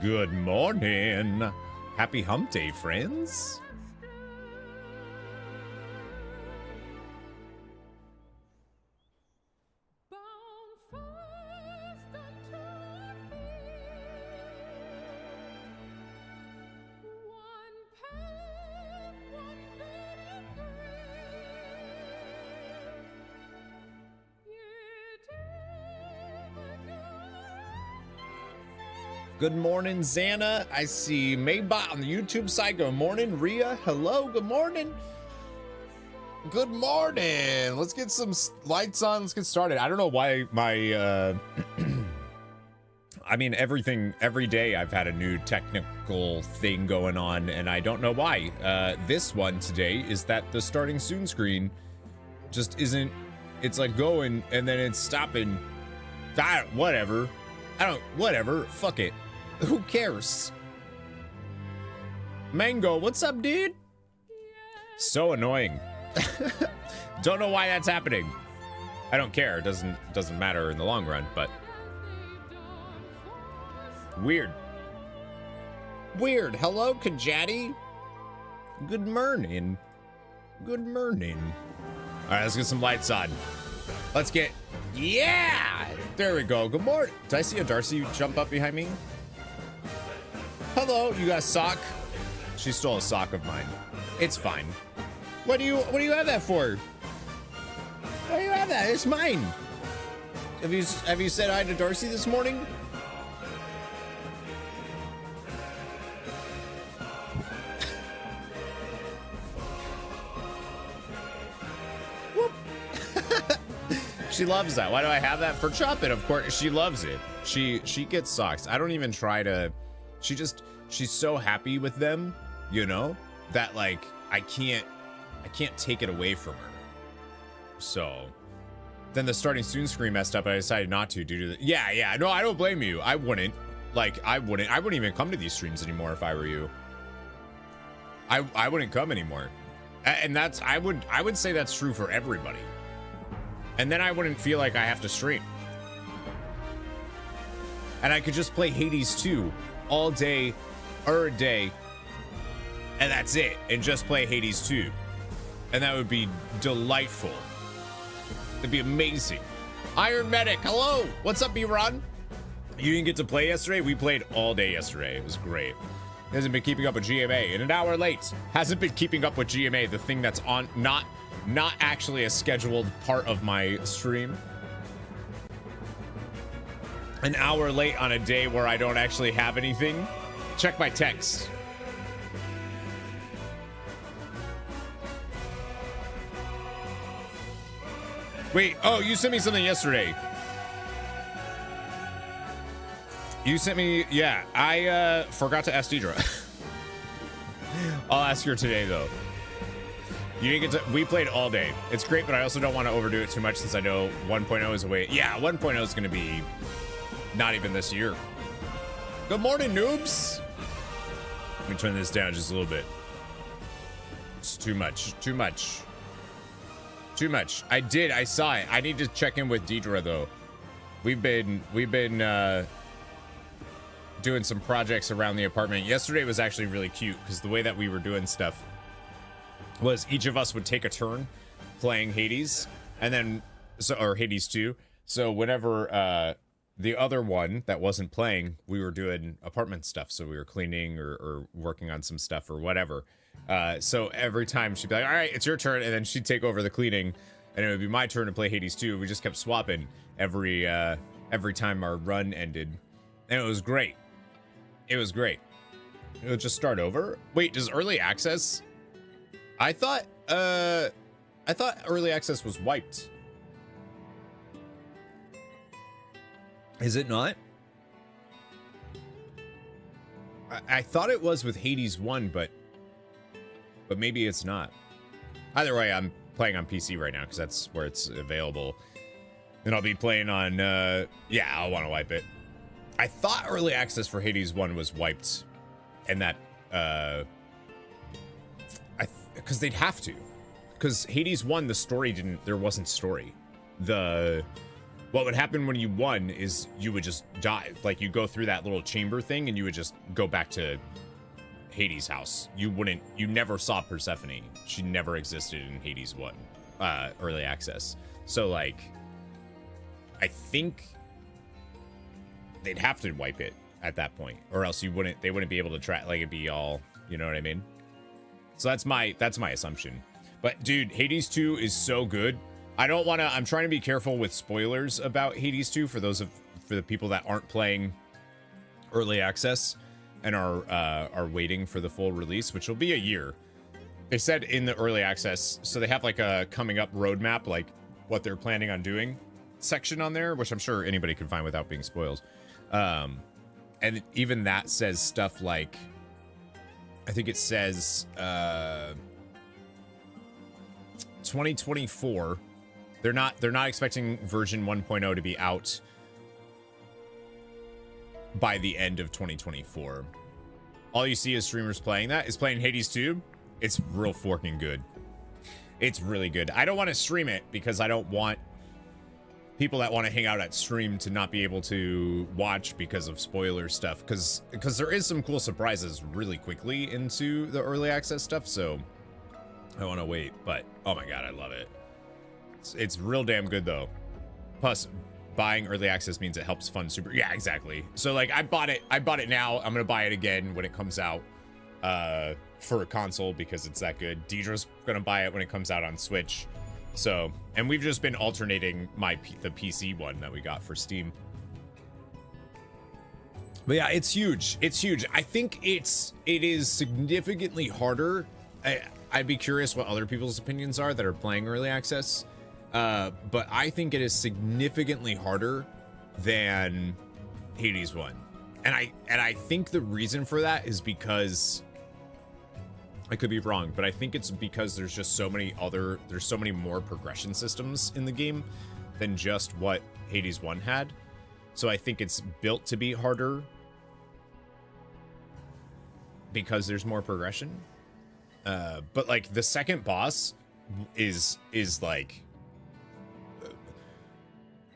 Good morning. Happy hump day, friends. Good morning, Xana. I see Maybot on the YouTube side. Good morning, Rhea. Hello, good morning. Good morning. Let's get some lights on. Let's get started. I don't know why my, I mean, every day I've had a new technical thing going on, and I don't know why. This one today is that the starting soon screen just isn't, it's like going, and then it's stopping. Whatever. Whatever. Fuck it. Who cares? Mango, what's up, dude? So annoying. Don't know why that's happening. I don't care. It doesn't matter in the long run, but weird. Weird. Hello, Kajati. Good morning. Good morning. All right, let's get some lights on. Let's get, yeah, there we go. Good morning. Did I see a Darcy jump up behind me? Hello, you got a sock? She stole a sock of mine. It's fine. What do you have that for? Why do you have that? It's mine. Have you said hi to Darcy this morning? Whoop. She loves that. Why do I have that? For chopping, of course. She loves it. She gets socks. I don't even try to. She's so happy with them, you know, that like I can't take it away from her. So then the starting soon screen messed up and I decided not to due to the, yeah, no, I don't blame you. I wouldn't even come to these streams anymore if I were you. I wouldn't come anymore. And that's, I would say that's true for everybody. And then I wouldn't feel like I have to stream. And I could just play Hades 2 all day, a day, and that's it, and just play Hades 2. And that would be delightful. It'd be amazing. Iron Medic, hello! What's up, B-Ron? You didn't get to play yesterday? We played all day yesterday. It was great. Hasn't been keeping up with GMA, and an hour late. Hasn't been keeping up with GMA, the thing that's on, not actually a scheduled part of my stream. An hour late on a day where I don't actually have anything. Check my text. Wait, oh, you sent me something yesterday. You sent me, yeah, I forgot to ask Deidre. I'll ask her today though. You didn't get to, we played all day. It's great, but I also don't want to overdo it too much since I know 1.0 is away. Yeah, 1.0 is going to be not even this year. Good morning, noobs. Let me turn this down just a little bit. It's too much. I saw it. I need to check in with Deidre though. We've been doing some projects around the apartment. Yesterday was actually really cute because the way that we were doing stuff was each of us would take a turn playing Hades, and then or Hades 2. So whenever the other one that wasn't playing, we were doing apartment stuff. So we were cleaning or working on some stuff or whatever. So every time she'd be like, all right, it's your turn. And then she'd take over the cleaning and it would be my turn to play Hades 2. We just kept swapping every time our run ended. And it was great. It was great. It would just start over. Wait, does early access? I thought early access was wiped. Is it not? I thought it was with Hades 1, but maybe it's not. Either way, I'm playing on PC right now because that's where it's available. And I'll be playing on, yeah, I'll want to wipe it. I thought early access for Hades 1 was wiped, and that, because they'd have to. Because Hades 1, the story there wasn't story. What would happen when you won is you would just die. Like, you go through that little chamber thing and you would just go back to Hades' house. You never saw Persephone. She never existed in Hades 1 early access. So, like, I think they'd have to wipe it at that point, or else they wouldn't be able to track, like, it'd be all, you know what I mean? So that's my assumption. But dude, Hades 2 is so good. I'm trying to be careful with spoilers about Hades 2 for the people that aren't playing early access and are waiting for the full release, which will be a year. They said in the early access, so they have like a coming up roadmap, like what they're planning on doing section on there, which I'm sure anybody can find without being spoiled. And even that says stuff like, I think it says 2024. They're not expecting version 1.0 to be out by the end of 2024. All you see is streamers playing Hades 2. It's real fucking good. It's really good. I don't want to stream it because I don't want people that want to hang out at stream to not be able to watch because of spoiler stuff, because there is some cool surprises really quickly into the early access stuff, so I want to wait. But oh my god, I love it. It's real damn good though. Plus, buying early access means it helps fund super. Yeah, exactly. So like, I bought it now. I'm gonna buy it again when it comes out for a console because it's that good. Deidre's gonna buy it when it comes out on Switch. So, and we've just been alternating the PC one that we got for Steam. But yeah, it's huge. It's huge. I think it is significantly harder. I'd be curious what other people's opinions are that are playing early access. But I think it is significantly harder than Hades 1. And I think the reason for that is because, I could be wrong, but I think it's because there's just there's so many more progression systems in the game than just what Hades 1 had. So I think it's built to be harder because there's more progression. But like the second boss is like,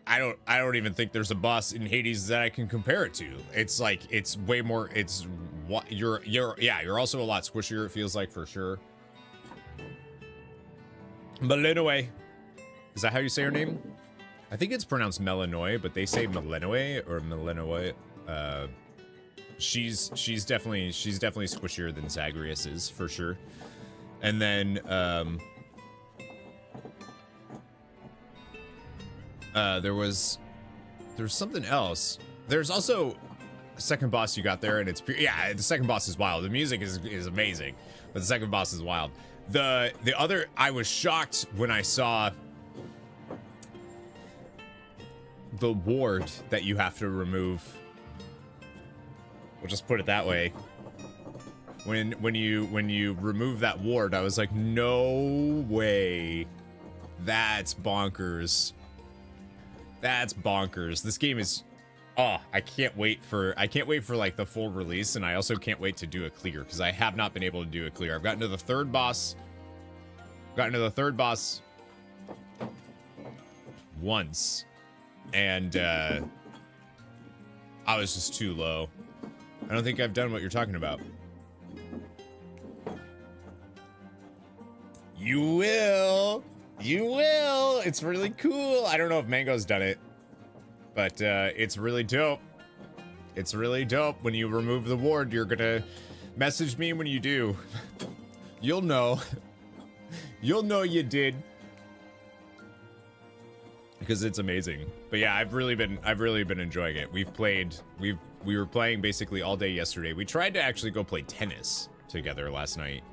I don't even think there's a boss in Hades that I can compare it to. It's like, it's way more, it's what you're also a lot squishier, it feels like, for sure. Melinoe, is that how you say her name? I think it's pronounced Melinoe, but they say Melinoe or Melinoe. She's definitely squishier than Zagreus is, for sure. And then there's something else. There's also a second boss you got there, and the second boss is wild. The music is amazing, but the second boss is wild. The other, I was shocked when I saw the ward that you have to remove. We'll just put it that way. When you remove that ward, I was like, no way. That's bonkers. That's bonkers. This game is, oh, I can't wait for like the full release, and I also can't wait to do a clear because I have not been able to do a clear. I've gotten to the third boss. Once, and I was just too low. I don't think I've done what you're talking about. You will. You will. It's really cool. I don't know if Mango's done it, but it's really dope. It's really dope. When you remove the ward, you're gonna message me when you do. You'll know. You'll know you did. Because it's amazing. But yeah, I've really been enjoying it. We were playing basically all day yesterday. We tried to actually go play tennis together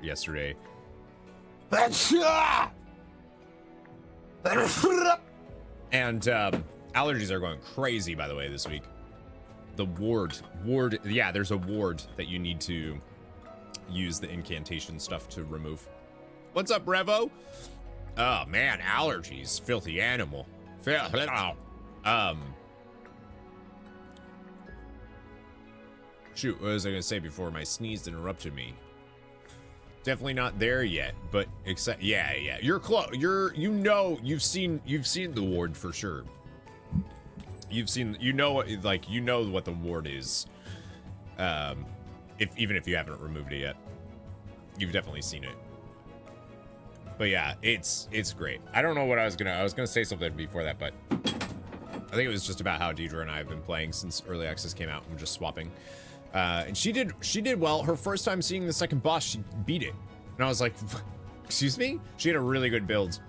yesterday. And allergies are going crazy, by the way, this week. The ward, yeah, there's a ward that you need to use the incantation stuff to remove. What's up, Revo? Oh man, allergies, filthy animal. Shoot, what was I gonna say before my sneeze interrupted me? Definitely not there yet, but yeah, you're close. You've seen the ward for sure. You've seen, you know, like, you know what the ward is. Even if you haven't removed it yet, you've definitely seen it. But yeah, it's great. I don't know what I was gonna say something before that, but I think it was just about how Deidre and I have been playing since early access came out and just swapping. And she did well. Her first time seeing the second boss, she beat it. And I was like, excuse me? She had a really good build.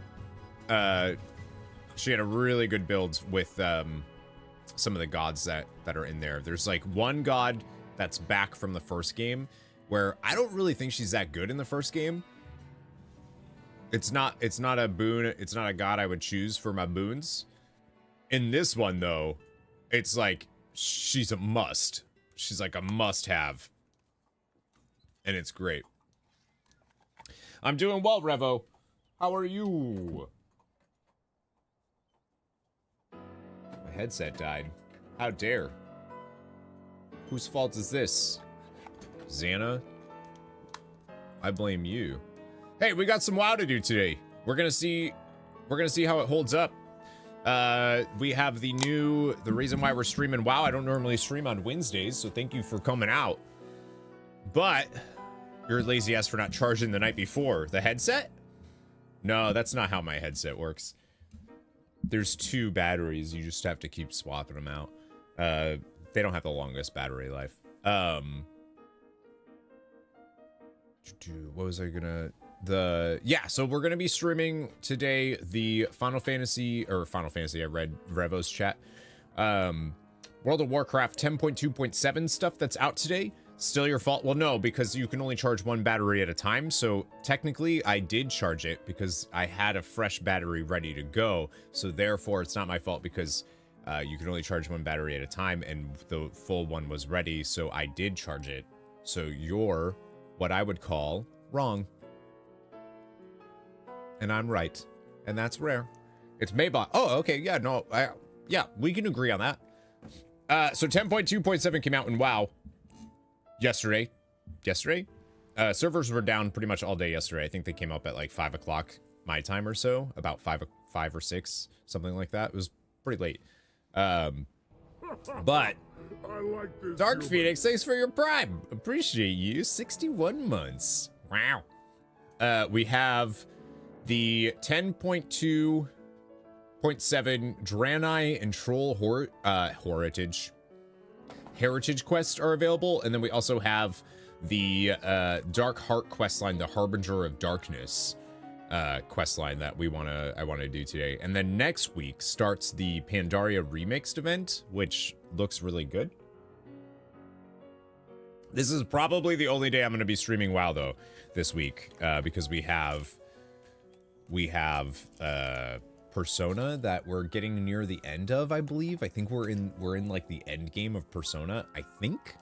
She had a really good build with some of the gods that are in there. There's like one god that's back from the first game where I don't really think she's that good in the first game. It's not a boon. It's not a god I would choose for my boons. In this one though, it's like she's a must. She's like a must-have. And it's great. I'm doing well, Revo. How are you? My headset died. How dare. Whose fault is this? Xana? I blame you. Hey, we got some WoW to do today. We're gonna see how it holds up. We have the reason why we're streaming WoW. I don't normally stream on Wednesdays, so thank you for coming out. But you're a lazy ass for not charging the night before. The headset? No, that's not how my headset works. There's 2 batteries. You just have to keep swapping them out. They don't have the longest battery life. What was I gonna... so we're gonna be streaming today the Final Fantasy, I read Revo's chat. World of Warcraft 10.2.7 stuff that's out today. Still your fault? Well, no, because you can only charge 1 battery at a time. So technically I did charge it because I had a fresh battery ready to go. So therefore it's not my fault because you can only charge 1 battery at a time and the full one was ready. So I did charge it. So you're what I would call wrong. And I'm right. And that's rare. It's Maybot. Oh, okay. Yeah, no. Yeah, we can agree on that. So 10.2.7 came out in WoW yesterday. Servers were down pretty much all day yesterday. I think they came up at like 5 o'clock my time or so. About 5 or 6, something like that. It was pretty late. But Dark Phoenix, thanks for your prime. Appreciate you. 61 months. Wow. We have the 10.2.7 Draenei and Troll Heritage quests are available, and then we also have the Dark Heart questline, the Harbinger of Darkness questline that I want to do today. And then next week starts the Pandaria Remixed event, which looks really good. This is probably the only day I'm going to be streaming WoW though this week, because we have Persona that we're getting near the end of, I believe. I think we're in like the end game of Persona, I think.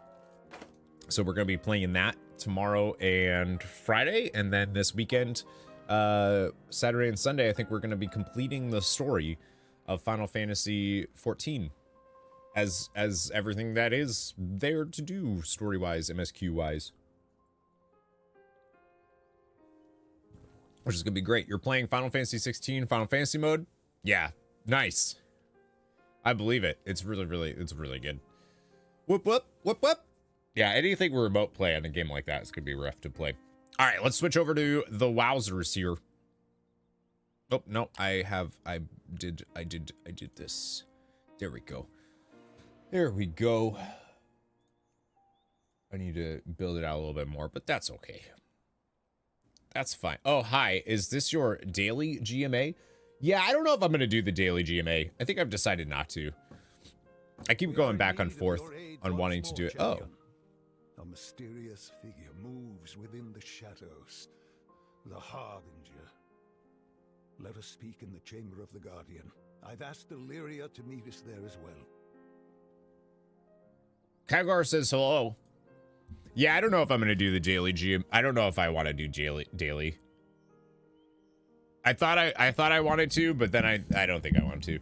So we're going to be playing that tomorrow and Friday, and then this weekend, Saturday and Sunday, I think we're going to be completing the story of Final Fantasy 14 as everything that is there to do story-wise, MSQ-wise. Which is going to be great. You're playing Final Fantasy 16 Final Fantasy mode? Yeah, nice. I believe it. It's really good. Whoop, whoop, whoop, whoop. Yeah, anything remote play on a game like that is going to be rough to play. All right, let's switch over to the Wowzers here. Oh, no, I did this. There we go. There we go. I need to build it out a little bit more, but that's okay. That's fine. Oh, hi. Is this your daily GMA? Yeah, I don't know if I'm going to do the daily GMA. I think I've decided not to. I keep going back and forth on wanting to do it. Oh. A mysterious figure moves within the shadows. The Harbinger. Let us speak in the Chamber of the Guardian. I've asked Illyria to meet us there as well. Kagar says hello. Yeah, I don't know if I'm going to do the daily GM. I don't know if I want to do daily. I thought I wanted to, but then I don't think I want to.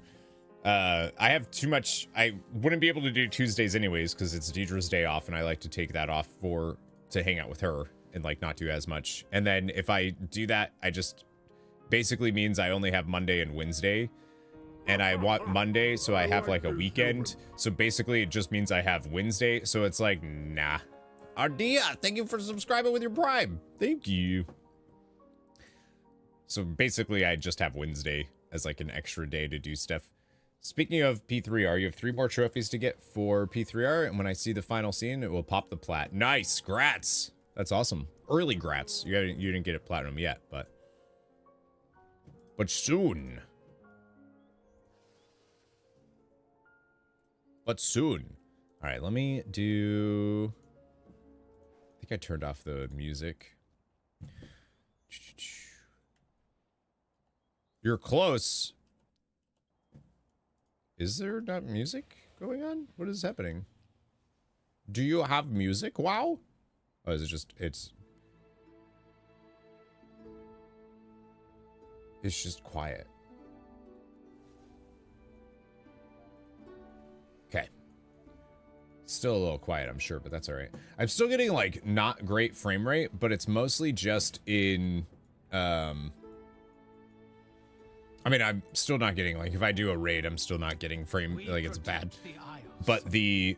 I have too much. I wouldn't be able to do Tuesdays anyways because it's Deidre's day off, and I like to take that off to hang out with her and like not do as much. And then if I do that, I just basically means I only have Monday and Wednesday, and I want Monday, so I have like a weekend. So basically it just means I have Wednesday. So it's like, nah. Ardia, thank you for subscribing with your Prime. Thank you. So basically I just have Wednesday as like an extra day to do stuff. Speaking of P3R, you have 3 more trophies to get for P3R, and when I see the final scene, it will pop the plat. Nice, grats. That's awesome. Early grats. You didn't get it platinum yet, but soon. But soon. All right, let me do. I think I turned off the music. You're close. Is there not music going on? What is happening? Do you have music? Wow. Oh, is it just, it's just quiet. Okay. Still a little quiet, I'm sure, but that's all right. I'm still getting like not great frame rate, but it's mostly just in, I mean, I'm still not getting, like, if I do a raid, I'm still not getting frame, like, it's bad. But the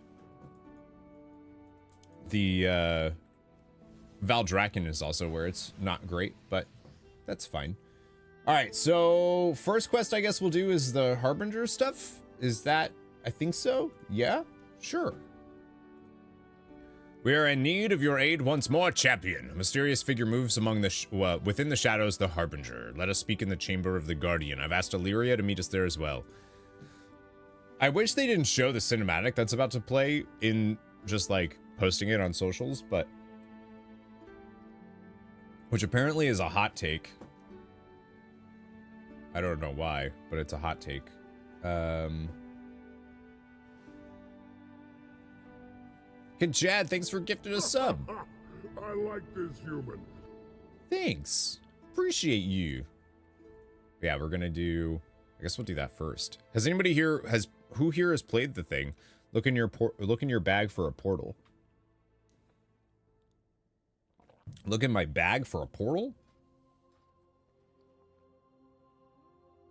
Valdrakken is also where it's not great, but that's fine. All right, so first quest I guess we'll do is the Harbinger stuff. Is that, I think so? Yeah, sure. We are in need of your aid once more, champion. A mysterious figure moves among the within the shadows, the Harbinger. Let us speak in the chamber of the Guardian. I've asked Illyria to meet us there as well. I wish they didn't show the cinematic that's about to play in just like posting it on socials, but which apparently is a hot take. I don't know why, but it's a hot take. Chad, thanks for gifting a sub. I like this human. Thanks. Appreciate you. Yeah, we're gonna do, I guess we'll do that first. Has anybody here, who here has played the thing? Look in your bag for a portal. Look in my bag for a portal?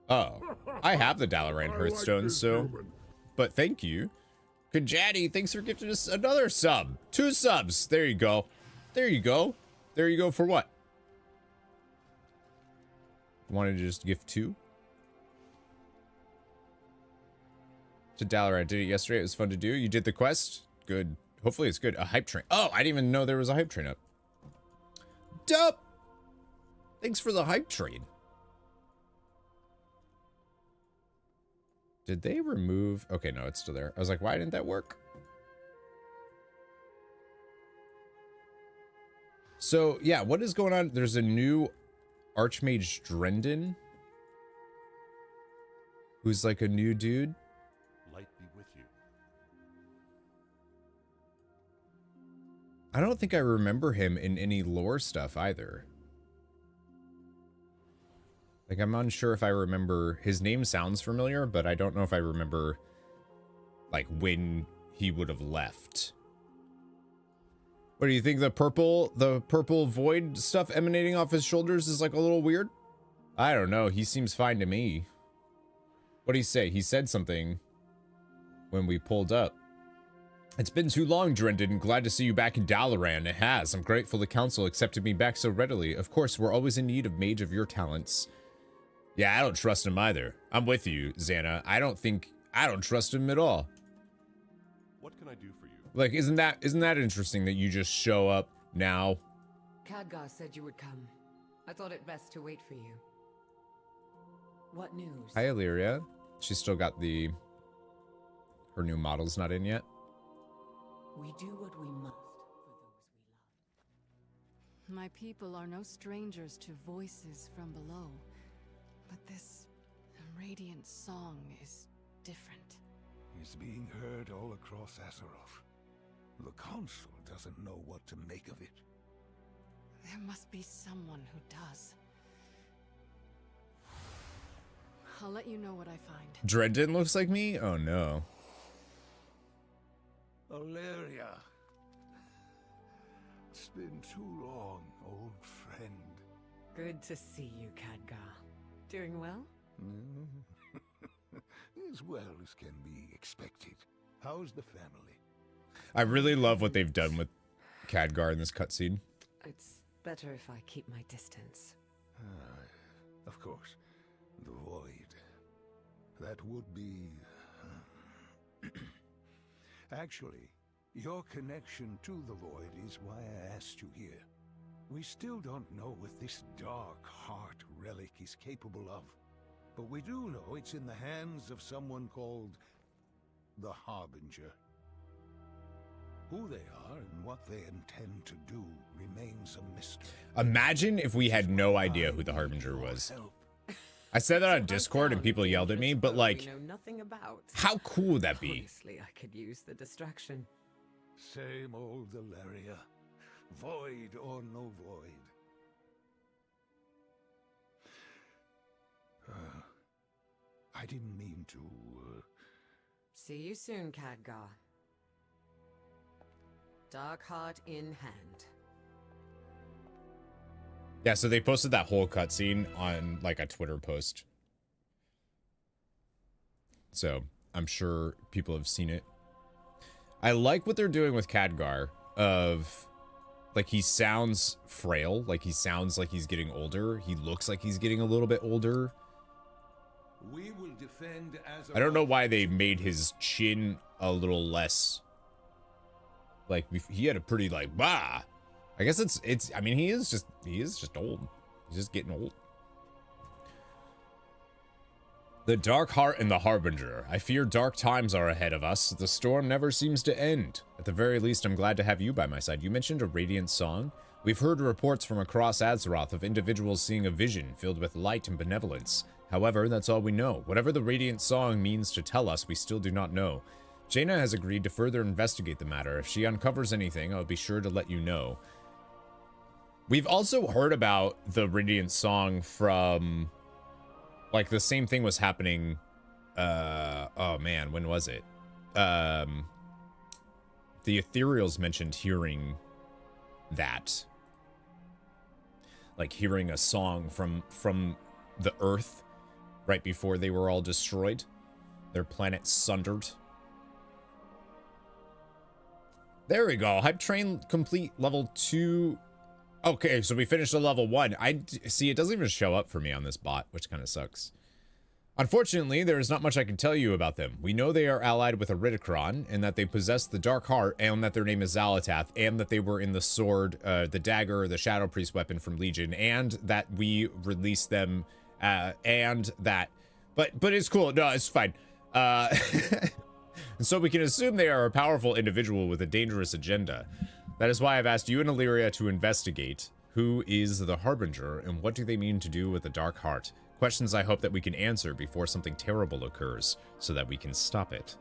Oh, I have the Dalaran Hearthstone, so, but thank you. Kajadi, thanks for gifting us another sub. 2 subs. There you go. There you go. There you go for what? Wanted to just gift 2? To Dalaran. Did it yesterday. It was fun to do. You did the quest? Good. Hopefully it's good. A hype train. Oh, I didn't even know there was a hype train up. Dope. Thanks for the hype train. Did they remove? Okay, no, it's still there. I was like, why didn't that work? So, yeah, what is going on? There's a new Archmage Drendon, who's like a new dude. Light be with you. I don't think I remember him in any lore stuff either. Like, I'm unsure if I remember, his name sounds familiar, but I don't know if I remember, like, when he would have left. What do you think, the purple void stuff emanating off his shoulders is, like, a little weird? I don't know, he seems fine to me. What did he say? He said something when we pulled up. It's been too long, Drendon. Glad to see you back in Dalaran. It has. I'm grateful the council accepted me back so readily. Of course, we're always in need of mage of your talents. Yeah, I don't trust him either. I'm with you, Xana. I don't trust him at all. What can I do for you? Like, isn't that interesting that you just show up now? Khadgar said you would come. I thought it best to wait for you. What news? Hi, Illyria. She's still got her new model's not in yet. We do what we must for those we love. My people are no strangers to voices from below. But this radiant song is different. Is being heard all across Azeroth. The council doesn't know what to make of it. There must be someone who does. I'll let you know what I find. Drendon looks like me? Oh no. Illyria. It's been too long, old friend. Good to see you, Khadgar. Doing well? As well as can be expected. How's the family? I really love what they've done with Khadgar in this cutscene. It's better if I keep my distance. Of course. The Void. That would be... Actually, your connection to the Void is why I asked you here. We still don't know what this Dark Heart relic is capable of. But we do know it's in the hands of someone called the Harbinger. Who they are and what they intend to do remains a mystery. Imagine if we had no idea who the Harbinger was. I said that on Discord and people yelled at me, but like, know nothing about. how cool would that be? Honestly, I could use the distraction. Same old Delaria. Void or no void. I didn't mean to... See you soon, Khadgar. Dark Heart in hand. Yeah, so they posted that whole cutscene on like a Twitter post. So I'm sure people have seen it. I like what they're doing with Khadgar of like he sounds frail, like he sounds like he's getting older. He looks like he's getting a little bit older. We will defend Azeroth. I don't know why they made his chin a little less like he had a pretty like bah. I guess it's I mean he is just old. He's just getting old. The Dark Heart and the Harbinger. I fear dark times are ahead of us. The storm never seems to end. At the very least, I'm glad to have you by my side. You mentioned a radiant song. We've heard reports from across Azeroth of individuals seeing a vision filled with light and benevolence. However, that's all we know. Whatever the radiant song means to tell us, we still do not know. Jaina has agreed to further investigate the matter. If she uncovers anything, I'll be sure to let you know. We've also heard about the radiant song from... like, the same thing was happening, oh man, when was it? The Ethereals mentioned hearing that. Like, hearing a song from the Earth right before they were all destroyed. Their planet sundered. There we go. Hype train complete level 2... Okay, so we finished the level 1. I see it doesn't even show up for me on this bot, which kind of sucks. Unfortunately, there is not much I can tell you about them. We know they are allied with Iridikron, and that they possess the Dark Heart, and that their name is Xal'atath, and that they were in the sword, the dagger, the Shadow Priest weapon from Legion, and that we released them, and that... But it's cool. No, it's fine. And so we can assume they are a powerful individual with a dangerous agenda. That is why I've asked you and Illyria to investigate who is the Harbinger and what do they mean to do with the Dark Heart. Questions I hope that we can answer before something terrible occurs so that we can stop it.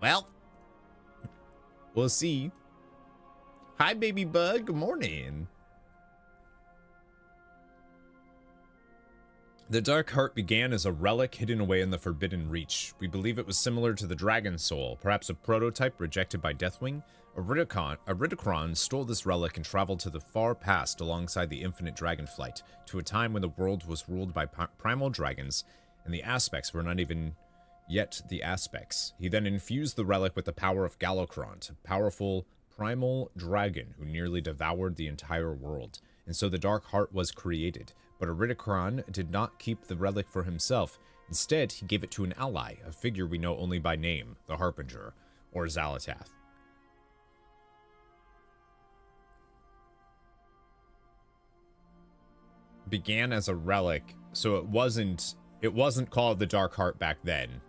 Well, we'll see. Hi, baby bug. Good morning. The Dark Heart began as a relic hidden away in the Forbidden Reach. We believe it was similar to the Dragon Soul, perhaps a prototype rejected by Deathwing. Iridikron stole this relic and traveled to the far past alongside the infinite Dragonflight, to a time when the world was ruled by primal dragons, and the aspects were not even yet the aspects. He then infused the relic with the power of Galakrond, a powerful primal dragon who nearly devoured the entire world. And so the Dark Heart was created. But Iridikron did not keep the relic for himself. Instead, he gave it to an ally, a figure we know only by name, the Harbinger, or Xal'atath. Began as a relic, so it wasn't called the Dark Heart back then.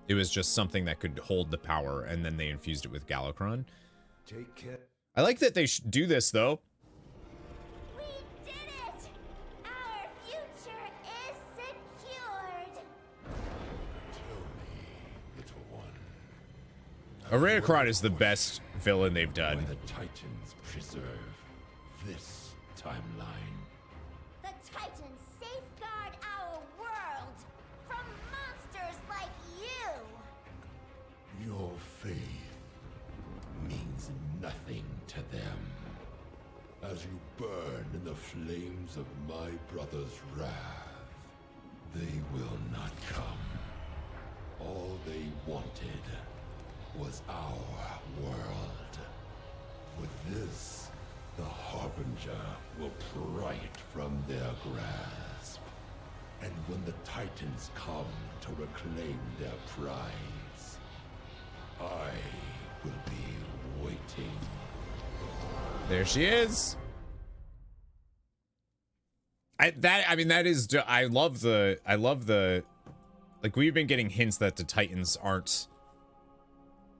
It was just something that could hold the power, and then they infused it with Galakrond. Take care. I like that they do this, though. We did it! Our future is secured! Tell me, little one. Iridikron is the best villain they've done. Why the Titans preserve this timeline. The Titans safeguard our world from monsters like you! Your faith means nothing to them. As you burn in the flames of my brother's wrath, they will not come. All they wanted was our world. With this, the Harbinger will pry it from their grasp. And when the Titans come to reclaim their prize, I will be waiting. There she is. I love the like, we've been getting hints that the Titans aren't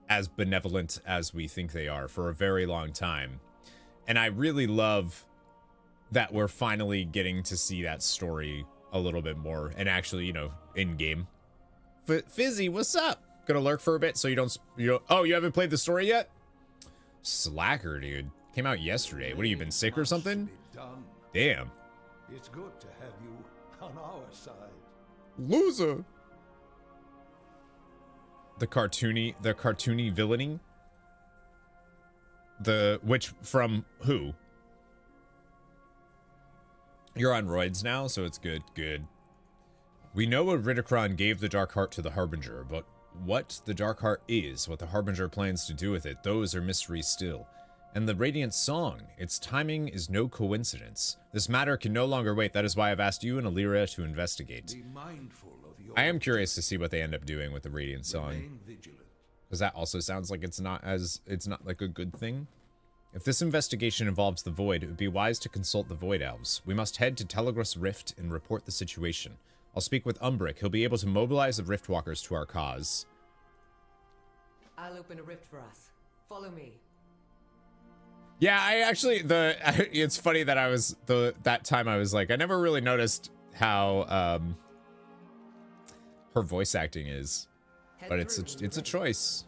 as benevolent as we think they are for a very long time. And I really love that we're finally getting to see that story a little bit more and actually, you know, in game. Fizzy, what's up? Gonna lurk for a bit so you don't, oh, you haven't played the story yet? Slacker, dude. Came out yesterday. What have you been sick or something? Damn. It's good to have you on our side. Loser. The cartoony villainy. Which from who? You're on roids now, so it's good. Good. We know what Ridicron gave the Dark Heart to the Harbinger, but what the Dark Heart is, what the Harbinger plans to do with it, those are mysteries still. And the Radiant Song, its timing is no coincidence. This matter can no longer wait. That is why I've asked you and Illyria to investigate. Be mindful of your I am curious to see what they end up doing with the Radiant Song. Remain vigilant. Because that also sounds like it's not like a good thing. If this investigation involves the Void, it would be wise to consult the Void Elves. We must head to Telegraph's Rift and report the situation. I'll speak with Umbric. He'll be able to mobilize the Riftwalkers to our cause. I'll open a rift for us. Follow me. Yeah, I actually, it's funny that that time I was like, I never really noticed how, her voice acting is, but it's a choice.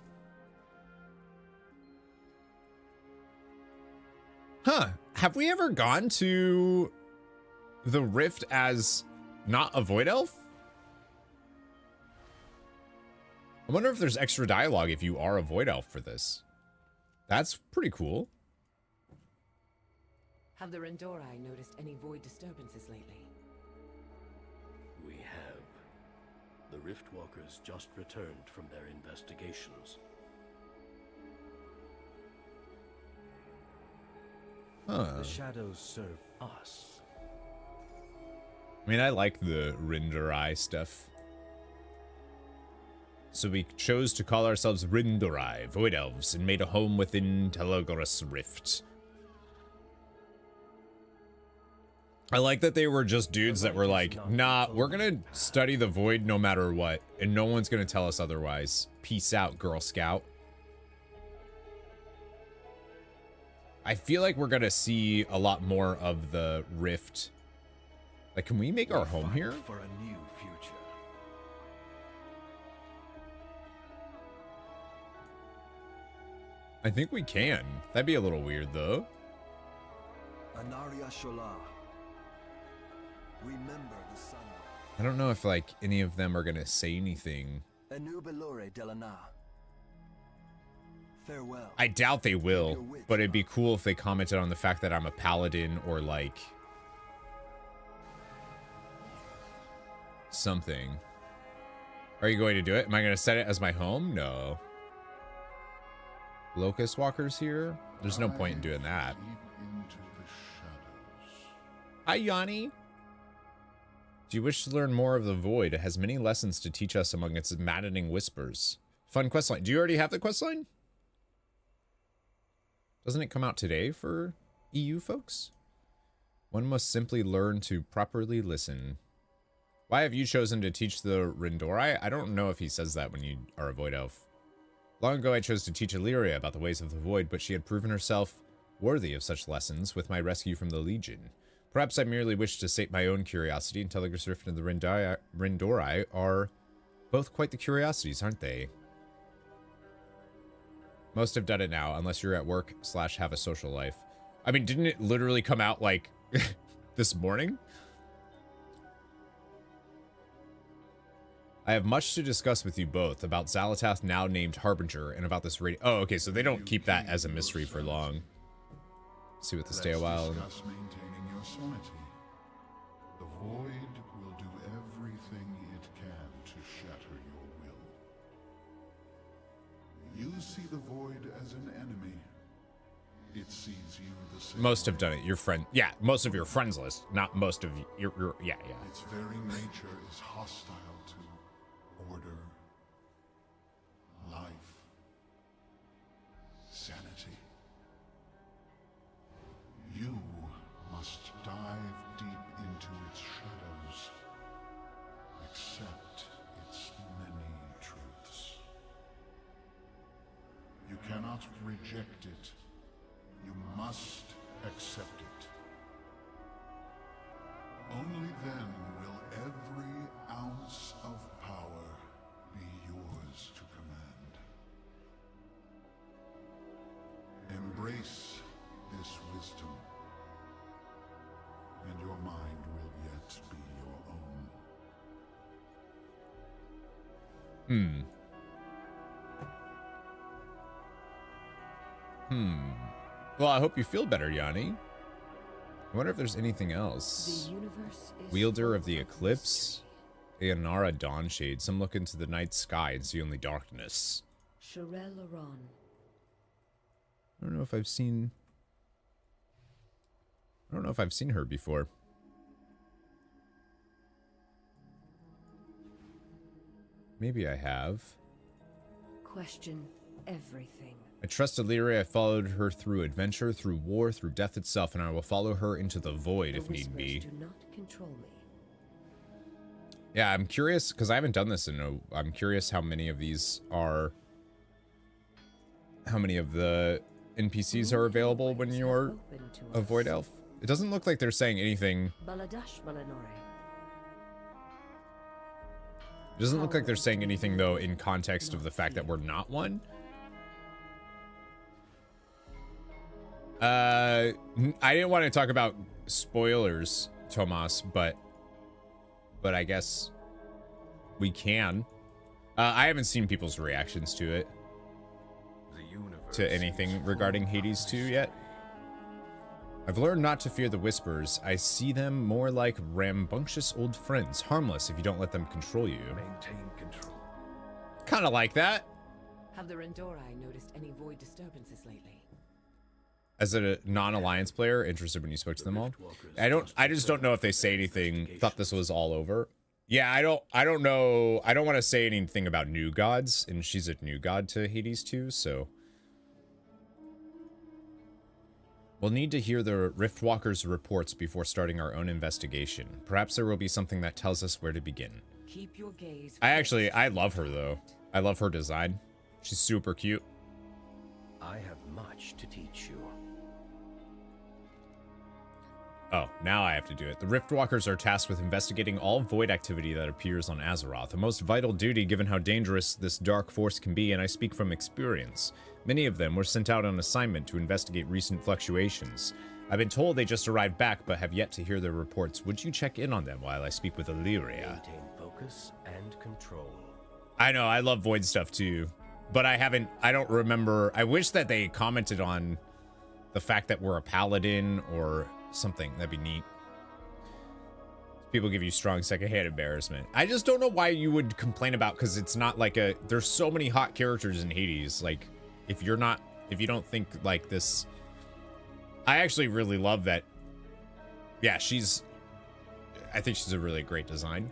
Huh, have we ever gone to the Rift as not a Void Elf? I wonder if there's extra dialogue if you are a Void Elf for this. That's pretty cool. Have the Rendorai noticed any void disturbances lately? We have. The Riftwalkers just returned from their investigations. Huh. The shadows serve us. I mean, I like the Rindorai stuff. So we chose to call ourselves Rindorai, Void Elves, and made a home within Telegraph's Rift. I like that they were just dudes that were like, nah, we're gonna study the Void no matter what, and no one's gonna tell us otherwise. Peace out, Girl Scout. I feel like we're gonna see a lot more of the Rift. Like, can we make our home here? For a new future. I think we can. That'd be a little weird, though. Anaria Shola. Remember the sun. I don't know if, like, any of them are gonna say anything. Enubelore Delana. Farewell. I doubt they will, but it'd be cool if they commented on the fact that I'm a paladin or, like, something. Are you going to do it? Am I going to set it as my home? No. Locust Walkers here? There's no point in doing that. Hi, Yanni. Do you wish to learn more of the Void? It has many lessons to teach us among its maddening whispers. Fun questline. Do you already have the questline? Doesn't it come out today for EU folks? One must simply learn to properly listen. Why have you chosen to teach the Rendorai? I don't know if he says that when you are a Void Elf. Long ago I chose to teach Illyria about the ways of the Void, but she had proven herself worthy of such lessons with my rescue from the Legion. Perhaps I merely wish to sate my own curiosity, and Telegraph's Rift and the Rendorai are both quite the curiosities, aren't they? Most have done it now, unless you're at work / have a social life. I mean, didn't it literally come out, like, this morning? I have much to discuss with you both about Xalatath, now named Harbinger, and about this radio. Oh, okay, so they don't keep that as a mystery for long. See what the stay a while. Discuss maintaining your sanity. The Void will do everything it can to shatter your will. to see the void as an enemy. It sees you the same Most have way. done it. Your friend, yeah, most of your friends list, not most of your yeah. Its very nature is hostile to order, life, sanity. You must dive deep into its shadows, accept its many truths. You cannot reject it. You must accept it. Only then will every ounce of power be yours to command. Embrace this wisdom, and your mind will yet be your own. Well, I hope you feel better, Yanni. I wonder if there's anything else. The universe is Wielder of the Eclipse, Ayanara Dawnshade. Some look into the night sky and see only darkness. Sharel Aran. I don't know if I've seen her before. Maybe I have. Question everything. I trust Illyria. I followed her through adventure, through war, through death itself, and I will follow her into the void if need be. Do not control me. Yeah, I'm curious because I haven't done this I'm curious how many of these are. How many of the NPCs are available when you're a void elf? It doesn't look like they're saying anything. Baladash Balanore. It doesn't look like they're saying anything though in context of the fact that we're not one. I didn't want to talk about spoilers, Tomas, but I guess we can. I haven't seen people's reactions to it, to anything regarding Hades 2 yet. I've learned not to fear the whispers. I see them more like rambunctious old friends, harmless if you don't let them control you. Maintain control. Kind of like that. Have the Rendorai noticed any void disturbances lately? As a non-alliance player, interested when you spoke to them all. I just don't know if they say anything. Thought this was all over. Yeah, I don't know. I don't want to say anything about new gods, and she's a new god to Hades too, so we'll need to hear the Riftwalker's reports before starting our own investigation. Perhaps there will be something that tells us where to begin. Keep your gaze. I love her though. I love her design. She's super cute. I have much to teach you. Oh, now I have to do it. The Riftwalkers are tasked with investigating all void activity that appears on Azeroth, a most vital duty given how dangerous this dark force can be, and I speak from experience. Many of them were sent out on assignment to investigate recent fluctuations. I've been told they just arrived back, but have yet to hear their reports. Would you check in on them while I speak with Illyria? Maintain focus and control. I know, I love void stuff too, but I don't remember. I wish that they commented on the fact that we're a paladin or something. That'd be neat. People give you strong secondhand embarrassment. I just don't know why you would complain about, because it's not like there's so many hot characters in Hades. Like, if you don't think like this, I actually really love that. Yeah, I think she's a really great design.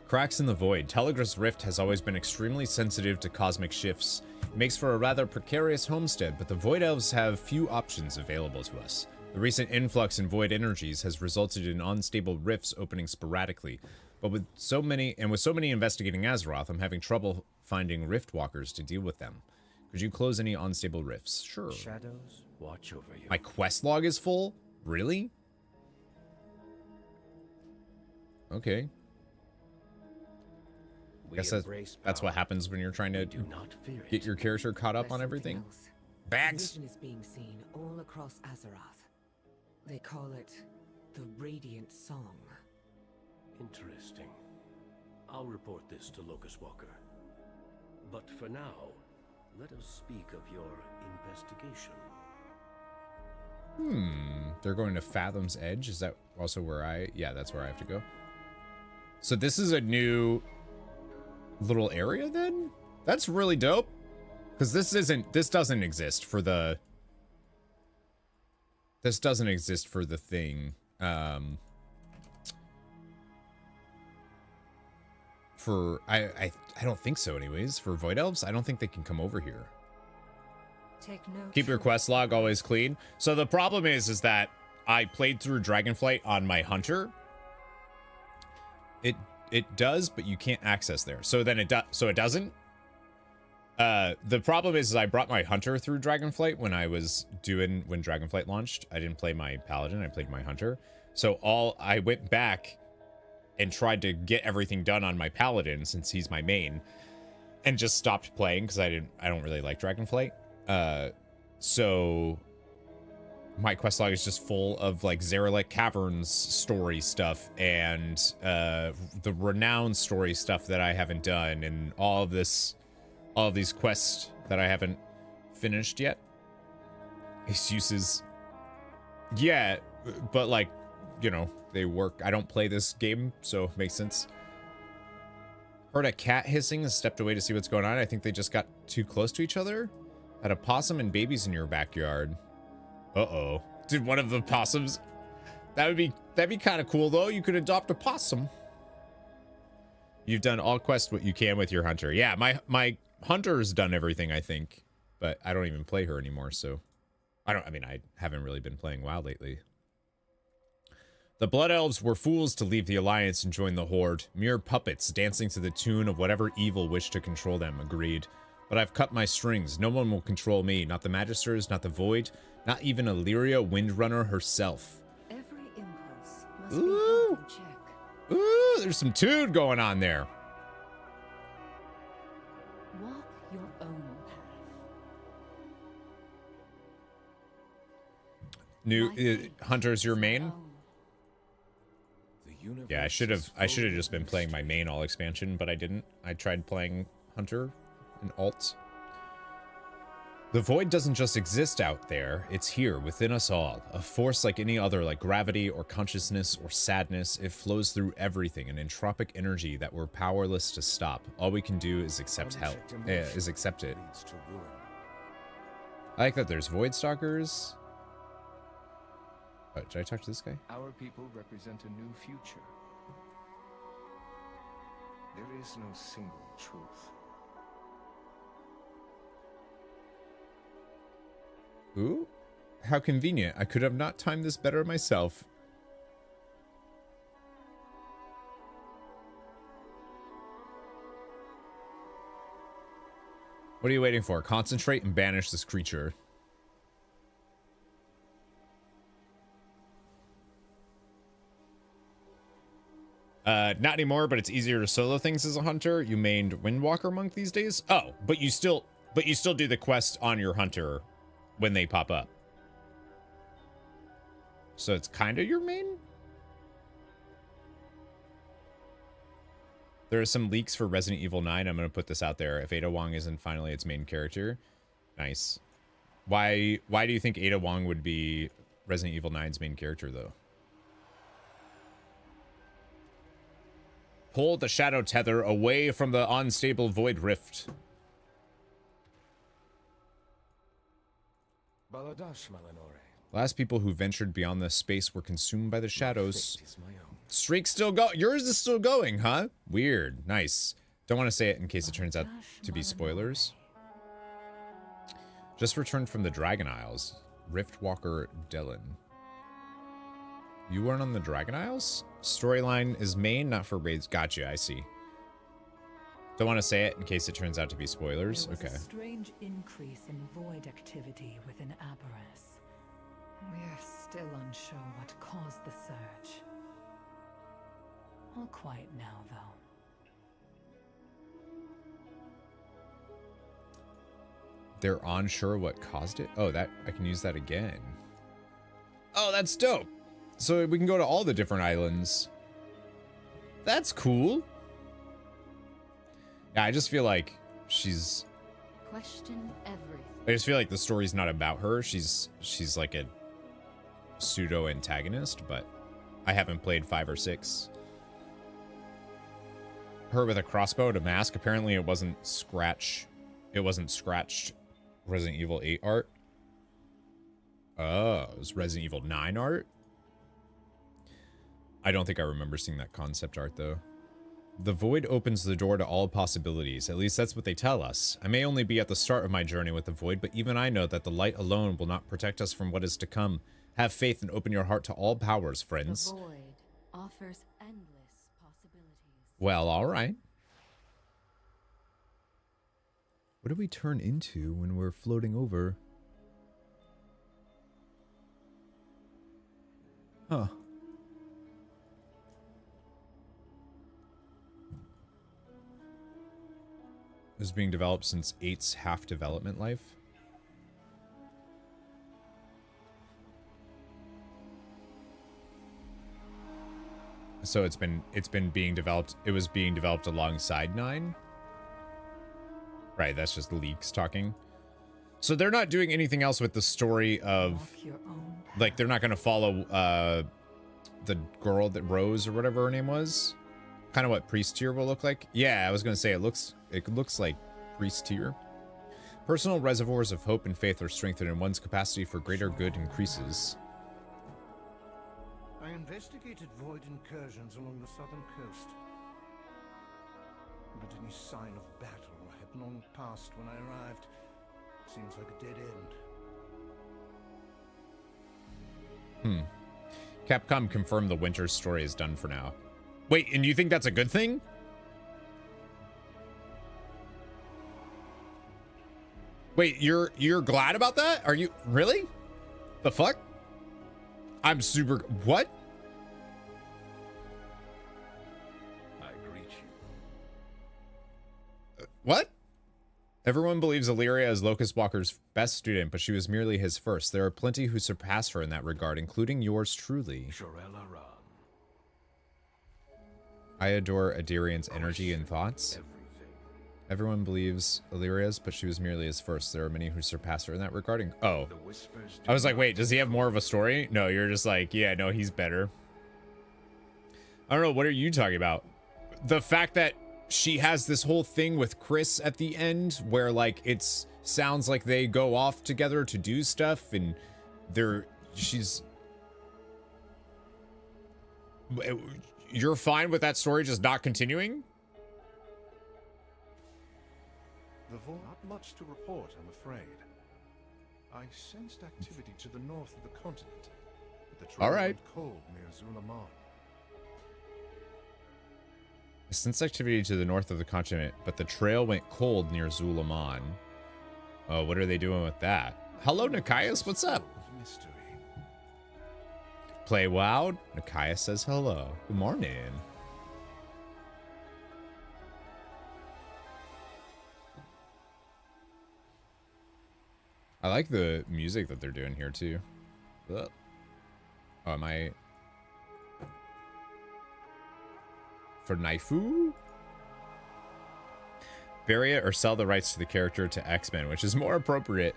Cracks in the void. Telegra's rift has always been extremely sensitive to cosmic shifts. It makes for a rather precarious homestead, but the Void Elves have few options available to us. The recent influx in void energies has resulted in unstable rifts opening sporadically, but with so many investigating Azeroth, I'm having trouble finding Riftwalkers to deal with them. Could you close any unstable rifts? Sure. Shadows watch over you. My quest log is full? Really? Okay. I guess that's what happens when you're trying to get your character caught up on everything. Bags. Vision is being seen all across Azeroth. They call it the Radiant Song. Interesting. I'll report this to Locust Walker. But for now, let us speak of your investigation. They're going to Fathom's Edge. Is that also where yeah, that's where I have to go. So this is a new little area then? That's really dope. Because this doesn't exist for the... This doesn't exist for the thing. I don't think so anyways. For Void Elves, I don't think they can come over here. Take note. Keep your quest log always clean. So the problem is that I played through Dragonflight on my Hunter. It does, but you can't access there. So then it doesn't. The problem is I brought my Hunter through Dragonflight when Dragonflight launched. I didn't play my Paladin, I played my Hunter. So I went back and tried to get everything done on my Paladin since he's my main, and just stopped playing because I don't really like Dragonflight. So my quest log is just full of like Zeralik Caverns story stuff and the Renown story stuff that I haven't done, and all of these quests that I haven't finished yet. Excuses. Yeah, but like, you know, they work. I don't play this game, so it makes sense. Heard a cat hissing and stepped away to see what's going on. I think they just got too close to each other. Had a possum and babies in your backyard. Uh-oh. Did one of the possums... That'd be kind of cool, though. You could adopt a possum. You've done all quests what you can with your Hunter. Yeah, my Hunter's done everything, I think. But I don't even play her anymore, so... I haven't really been playing WoW lately. The Blood Elves were fools to leave the Alliance and join the Horde. Mere puppets dancing to the tune of whatever evil wished to control them, agreed. But I've cut my strings. No one will control me. Not the Magisters, not the Void, not even Illyria Windrunner herself. Every impulse must Ooh. be held in check. Ooh, there's some tune going on there. Walk your own path. New Hunter's your main? Yeah, I should have just been playing my main all expansion, but I didn't. I tried playing Hunter and alt. The Void doesn't just exist out there, it's here within us all. A force like any other, like gravity or consciousness or sadness. It flows through everything, an entropic energy that we're powerless to stop. All we can do is accept it. I like that there's Void Stalkers. Oh, did I talk to this guy? Our people represent a new future. There is no single truth. Ooh, how convenient. I could have not timed this better myself. What are you waiting for? Concentrate and banish this creature. Not anymore, but it's easier to solo things as a hunter. You mained Windwalker Monk these days? Oh, but you still do the quest on your hunter when they pop up. So it's kind of your main? There are some leaks for Resident Evil 9. I'm going to put this out there. If Ada Wong isn't finally its main character. Nice. Why do you think Ada Wong would be Resident Evil 9's main character, though? Pull the shadow tether away from the unstable void rift. Baladash Malinore. Last people who ventured beyond this space were consumed by the shadows. Streak's still go. Yours is still going, huh? Weird. Nice. Don't want to say it in case it turns out to be spoilers. Just returned from the Dragon Isles. Riftwalker Dylan. You weren't on the Dragon Isles? Storyline is main, not for raids. Gotcha, I see. Don't want to say it in case it turns out to be spoilers. There was Okay. a strange increase in void activity within Aberus. We're still unsure what caused the surge. All quiet now, though. They're unsure what caused it? Oh, that I can use that again. Oh, that's dope. So we can go to all the different islands. That's cool. Yeah, I just feel like she's... Question everything. I just feel like the story's not about her. She's like a pseudo antagonist, but I haven't played 5 or 6. her with a crossbow and a mask. Apparently it wasn't scratched Resident Evil 8 art. Oh, it was Resident Evil 9 art? I don't think I remember seeing that concept art, though. The void opens the door to all possibilities. At least that's what they tell us. I may only be at the start of my journey with the void, but even I know that the light alone will not protect us from what is to come. Have faith and open your heart to all powers, friends. The void offers endless possibilities. Well, all right. What do we turn into when we're floating over? Huh. Is being developed since 8's half development life. So it's been being developed. It was being developed alongside 9. Right, that's just leaks talking. So they're not doing anything else with the story of, like, they're not going to follow the girl that Rose or whatever her name was. Kind of what Priest Tier will look like. Yeah, I was going to say it looks like Priest Tier. Personal reservoirs of hope and faith are strengthened, and one's capacity for greater good increases. I investigated void incursions along the southern coast, but any sign of battle had long passed when I arrived. Seems like a dead end. Capcom confirmed the Winter story is done for now. Wait, and you think that's a good thing? Wait, you're glad about that? Are you really? The fuck? I'm super. What? I greet you. What? Everyone believes Illyria is Locust Walker's best student, but she was merely his first. There are plenty who surpass her in that regard, including yours truly. Shorella Ran. I adore Adirian's energy and thoughts. Everyone believes Illyria's, but she was merely his first. There are many who surpass her in that regard. Oh. I was like, wait, does he have more of a story? No, you're just like, yeah, no, he's better. I don't know, what are you talking about? The fact that she has this whole thing with Chris at the end where, like, it sounds like they go off together to do stuff, and you're fine with that story just not continuing? The void, not much to report, I'm afraid. I sensed activity to the north of the continent, but the trail went cold near Zulaman. Since activity to the north of the continent, but the trail went cold near Zulaman. Oh, what are they doing with that? Hello, Nikias, what's up? Mystery. Play WoW? Nikias says hello. Good morning. I like the music that they're doing here, too. Oh, am I... For Naifu? Bury it or sell the rights to the character to X-Men, which is more appropriate.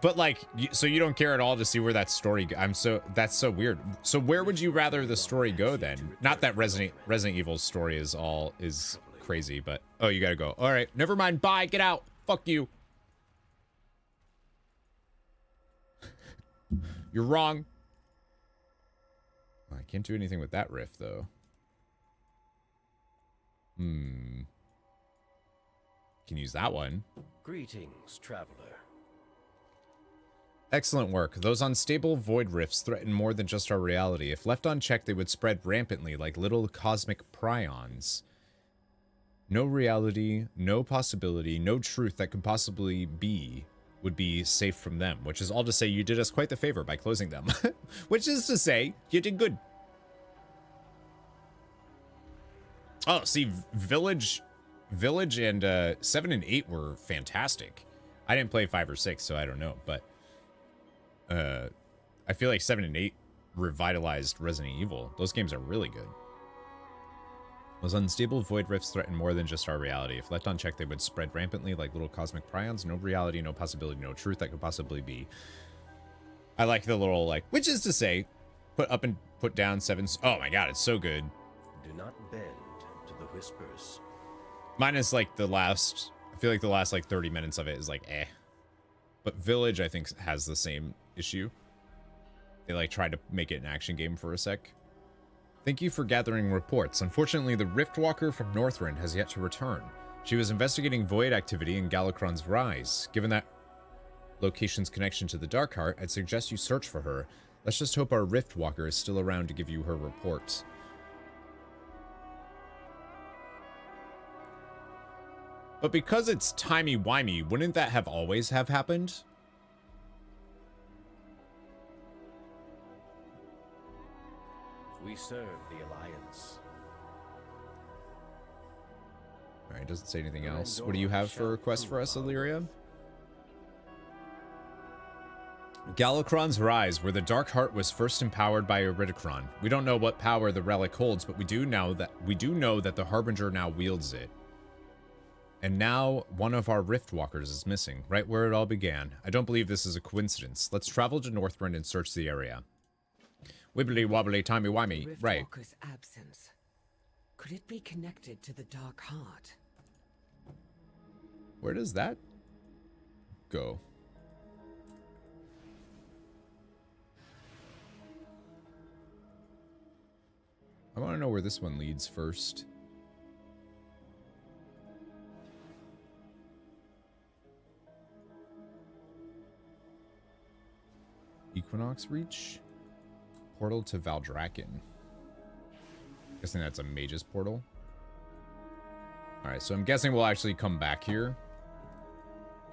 But like, so you don't care at all to see where that story that's so weird. So where would you rather the story go then? Not that Resident Evil's story is crazy, but oh, you gotta go. All right, never mind. Bye. Get out. Fuck you. You're wrong. I can't do anything with that riff though. Can use that one. Greetings, traveler. Excellent work. Those unstable void rifts threaten more than just our reality. If left unchecked, they would spread rampantly like little cosmic prions. No reality, no possibility, no truth that could possibly be would be safe from them, which is all to say you did us quite the favor by closing them. Which is to say, you did good. Oh, see, Village and 7 and 8 were fantastic. I didn't play 5 or 6, so I don't know, but I feel like 7 and 8 revitalized Resident Evil. Those games are really good. Those unstable void rifts threaten more than just our reality. If left unchecked, they would spread rampantly like little cosmic prions. No reality, no possibility, no truth that could possibly be. I like the little, like, which is to say, put up and put down 7. Oh my god, it's so good. Do not bend to the whispers. Minus like the last, I feel like the last like 30 minutes of it is like eh. But Village, I think, has the same issue. They like tried to make it an action game for a sec. Thank you for gathering reports. Unfortunately, the Riftwalker from Northrend has yet to return. She was investigating void activity in Galakron's Rise. Given that location's connection to the Darkheart, I'd suggest you search for her. Let's just hope our Riftwalker is still around to give you her reports. But because it's timey-wimey, wouldn't that have always have happened? We serve the Alliance. Alright, doesn't say anything else. What do you have for a request for us, Illyria? Galakron's Rise, where the Dark Heart was first empowered by Iridikron. We don't know what power the relic holds, but we do know that the Harbinger now wields it. And now one of our Riftwalkers is missing, right where it all began. I don't believe this is a coincidence. Let's travel to Northrend and search the area. Wibbly wobbly timey wimey. Right. Riftwalker's absence. Could it be connected to the Dark Heart? Where does that go? I want to know where this one leads first. Equinox Reach? Portal to Valdrakken. Guessing that's a mage's portal. Alright, so I'm guessing we'll actually come back here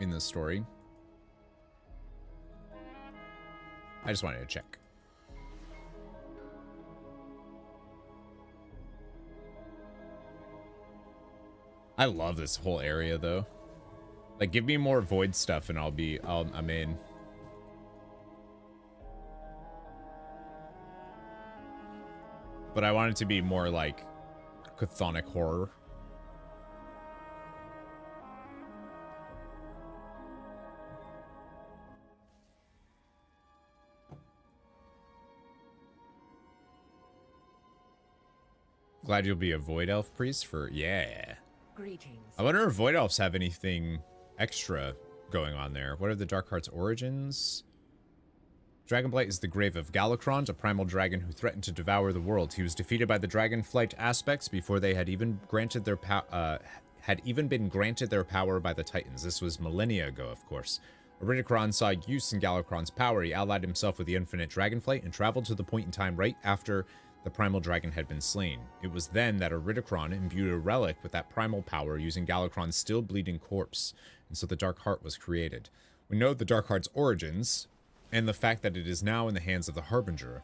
in the story. I just wanted to check. I love this whole area though. Like, give me more void stuff and I'm in. But I want it to be more like chthonic horror. Glad you'll be a Void Elf priest for, yeah. Greetings. I wonder if Void Elves have anything extra going on there. What are the Dark Heart's origins? Dragonblight is the grave of Galakron, a primal dragon who threatened to devour the world. He was defeated by the Dragonflight aspects before they had even granted their been granted their power by the Titans. This was millennia ago, of course. Iridikron saw use in Galakron's power. He allied himself with the infinite Dragonflight and traveled to the point in time right after the primal dragon had been slain. It was then that Iridikron imbued a relic with that primal power using Galakron's still bleeding corpse, and so the Dark Heart was created. We know the Dark Heart's origins, and the fact that it is now in the hands of the Harbinger.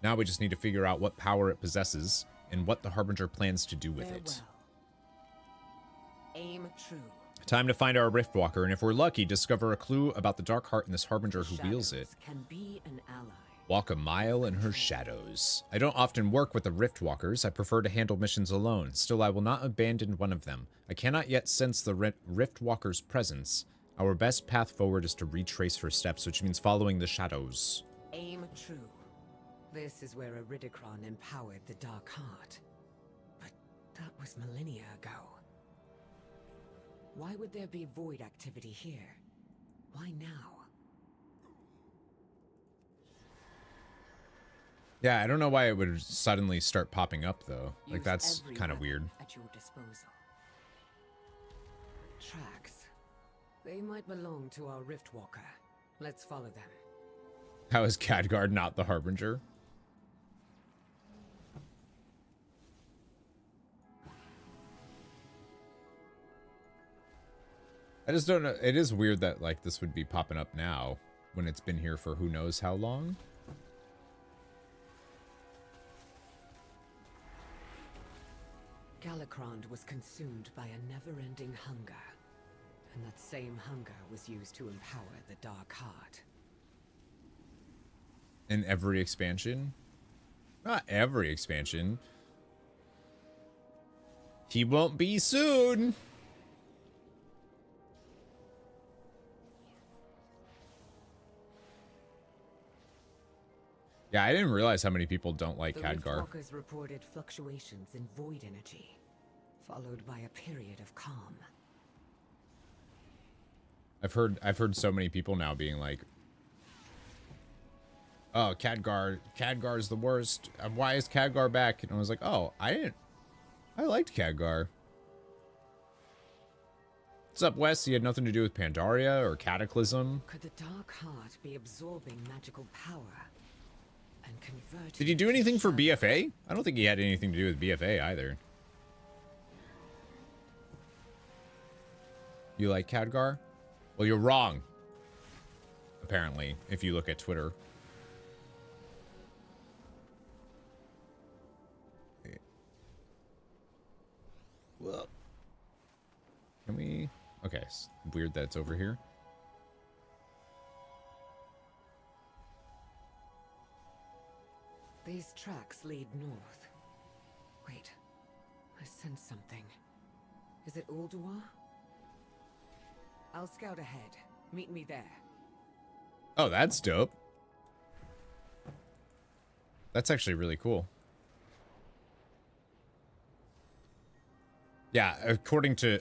Now we just need to figure out what power it possesses, and what the Harbinger plans to do with it. Aim true. Time to find our Riftwalker, and if we're lucky, discover a clue about the Dark Heart and this Harbinger who wields it. Can be an ally. Walk a mile in her shadows. I don't often work with the Riftwalkers. I prefer to handle missions alone. Still, I will not abandon one of them. I cannot yet sense the Riftwalker's presence. Our best path forward is to retrace her steps, which means following the shadows. Aim true. This is where Iridikron empowered the Dark Heart. But that was millennia ago. Why would there be void activity here? Why now? Yeah, I don't know why it would suddenly start popping up, though. Like, that's kind of weird. At your disposal. Tracks. They might belong to our Riftwalker. Let's follow them. How is Khadgard not the Harbinger? I just don't know. It is weird that, like, this would be popping up now when it's been here for who knows how long. Galakron was consumed by a never-ending hunger. And that same hunger was used to empower the Dark Heart. In every expansion? Not every expansion. He won't be soon! Yeah, I didn't realize how many people don't like Khadgar. The Riftwalkers reported fluctuations in void energy. followed by a period of calm. I've heard so many people now being like, oh, Khadgar's the worst. Why is Khadgar back? And I was like, oh, I liked Khadgar. What's up, Wes? He had nothing to do with Pandaria or Cataclysm. Could the Dark Heart be absorbing magical power and converting? Did he do anything for BFA? I don't think he had anything to do with BFA either. You like Khadgar? Well, you're wrong. Apparently, if you look at Twitter. Well, can we? Okay, it's weird that it's over here. These tracks lead north. Wait, I sense something. Is it Ulduar? I'll scout ahead. Meet me there. Oh, that's dope. That's actually really cool. Yeah, according to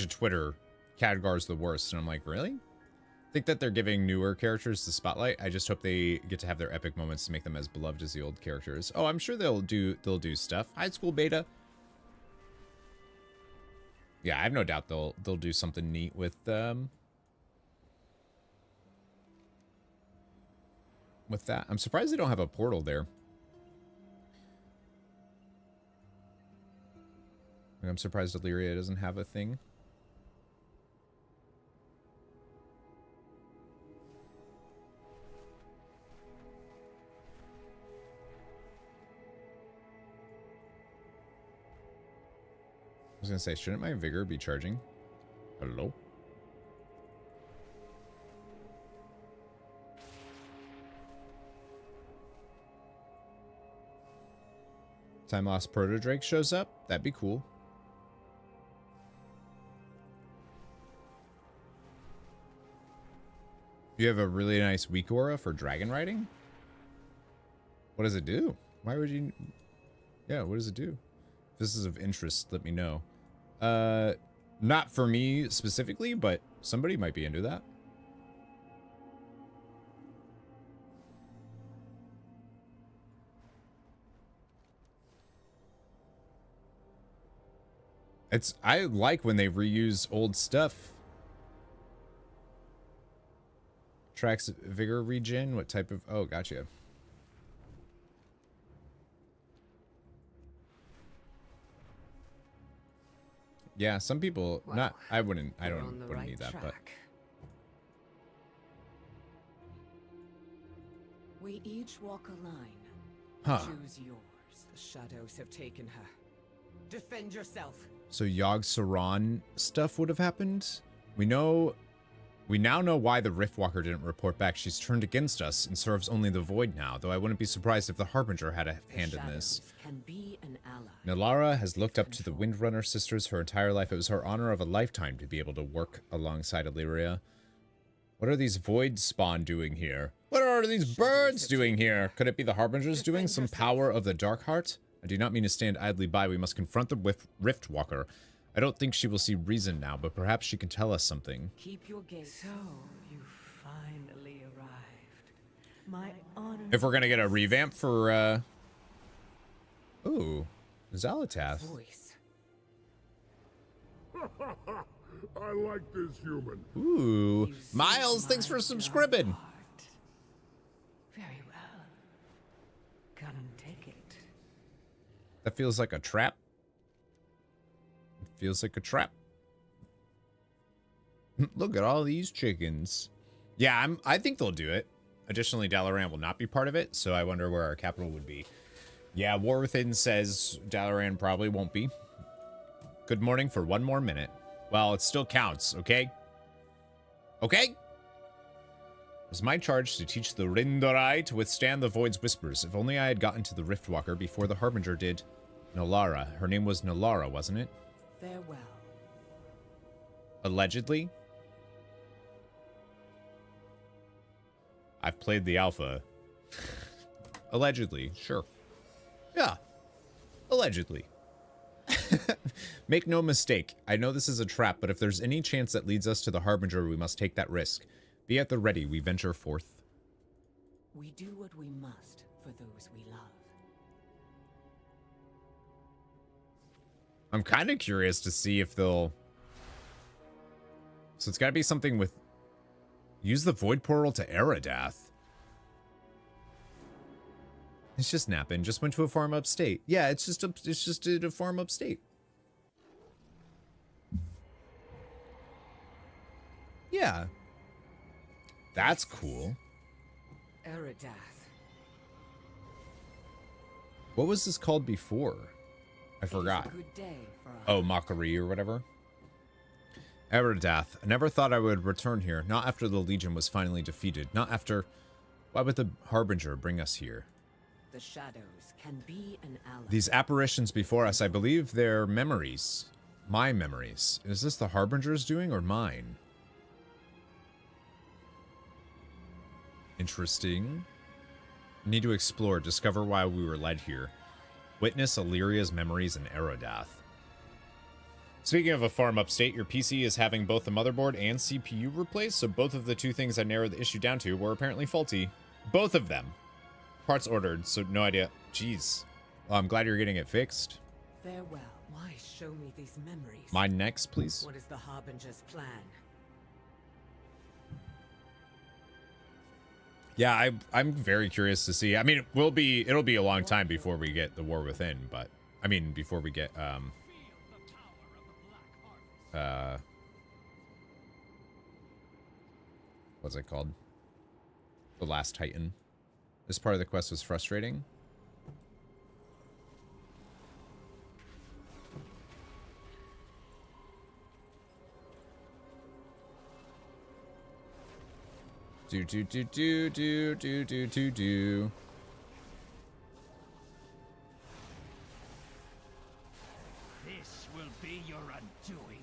Twitter, Khadgar's the worst, and I'm like, really? I think that they're giving newer characters the spotlight. I just hope they get to have their epic moments to make them as beloved as the old characters. Oh, I'm sure they'll do stuff. High school beta. Yeah, I have no doubt they'll do something neat with that. I'm surprised they don't have a portal there. I'm surprised Illyria doesn't have a thing. I was gonna say, shouldn't my vigor be charging? Hello? Time Lost Proto Drake shows up? That'd be cool. You have a really nice weak aura for dragon riding? What does it do? Why would you... Yeah, what does it do? If this is of interest, let me know. Not for me specifically, but somebody might be into that. I like when they reuse old stuff. Tracks vigor regen. What type of... Oh, gotcha. Yeah, some people... Well, not... I wouldn't wouldn't need that, but... We each walk a line. Huh. Choose yours. The shadows have taken her. Defend yourself. So Yogg Saron stuff would have happened? We now know why the Riftwalker didn't report back. She's turned against us and serves only the Void now, though I wouldn't be surprised if the Harbinger had a hand in this. Can be an ally. Nalara has looked up to the Windrunner sisters her entire life. It was her honor of a lifetime to be able to work alongside Illyria. What are these Void spawn doing here? What are these birds doing here? Could it be the Harbingers doing some power of the Dark Heart? I do not mean to stand idly by. We must confront the Riftwalker. I don't think she will see reason now, but perhaps she can tell us something. Keep your gaze. So you finally arrived. My honor. If we're gonna get a revamp for ooh, Xalatath. Voice. I like this human. Ooh, Miles, thanks for subscribing. Very well. Come take it. That feels like a trap. It feels like a trap. Look at all these chickens. Yeah, I think they'll do it. Additionally, Dalaran will not be part of it, so I wonder where our capital would be. Yeah, War Within says Dalaran probably won't be. Good morning for one more minute. Well, it still counts, okay? Okay? It was my charge to teach the Rindorai to withstand the Void's whispers. If only I had gotten to the Riftwalker before the Harbinger did. Nalara. Her name was Nalara, wasn't it? Farewell. Allegedly? I've played the alpha. Allegedly, sure. Yeah. Allegedly. Make no mistake, I know this is a trap, but if there's any chance that leads us to the Harbinger, we must take that risk. Be at the ready, we venture forth. We do what we must for those we love. I'm kind of curious to see if they'll... So it's got to be something with... Use the Void Portal to Eradath. It's just napping. Just went to a farm upstate. Yeah, it's just a farm upstate. Yeah. That's cool. Eradath. What was this called before? I forgot. Good day for Oh, Mockery or whatever. Eradath. I never thought I would return here. Not after the Legion was finally defeated. Not after... Why would the Harbinger bring us here? The shadows can be an ally. These apparitions before us, I believe they're memories. My memories. Is this the Harbinger's doing or mine? Interesting. Need to explore, discover why we were led here. Witness Illyria's memories in Eradath. Speaking of a farm upstate, your PC is having both the motherboard and CPU replaced, so both of the two things I narrowed the issue down to were apparently faulty. Both of them. Parts ordered, so no idea. Jeez. Well, I'm glad you're getting it fixed. Farewell. Why show me these memories? Mine next, please. What is the Harbinger's plan? Yeah, I'm very curious to see. I mean, it'll be a long time before we get the War Within, but I mean before we get what's it called? The Last Titan. This part of the quest was frustrating. Do. This will be your undoing.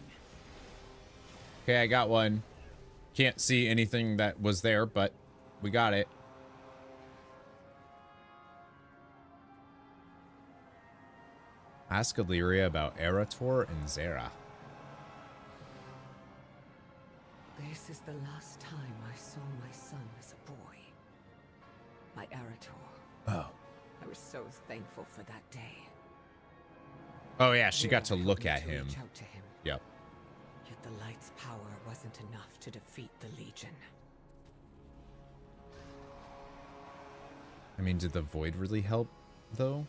Okay, I got one. Can't see anything that was there, but we got it. Ask Illyria about Erator and Zera. This is the last time I saw my son as a boy. My Erator. Oh. I was so thankful for that day. Oh yeah, she got to look at him. Reach out to him. Yep. Yet the light's power wasn't enough to defeat the Legion. I mean, did the void really help, though?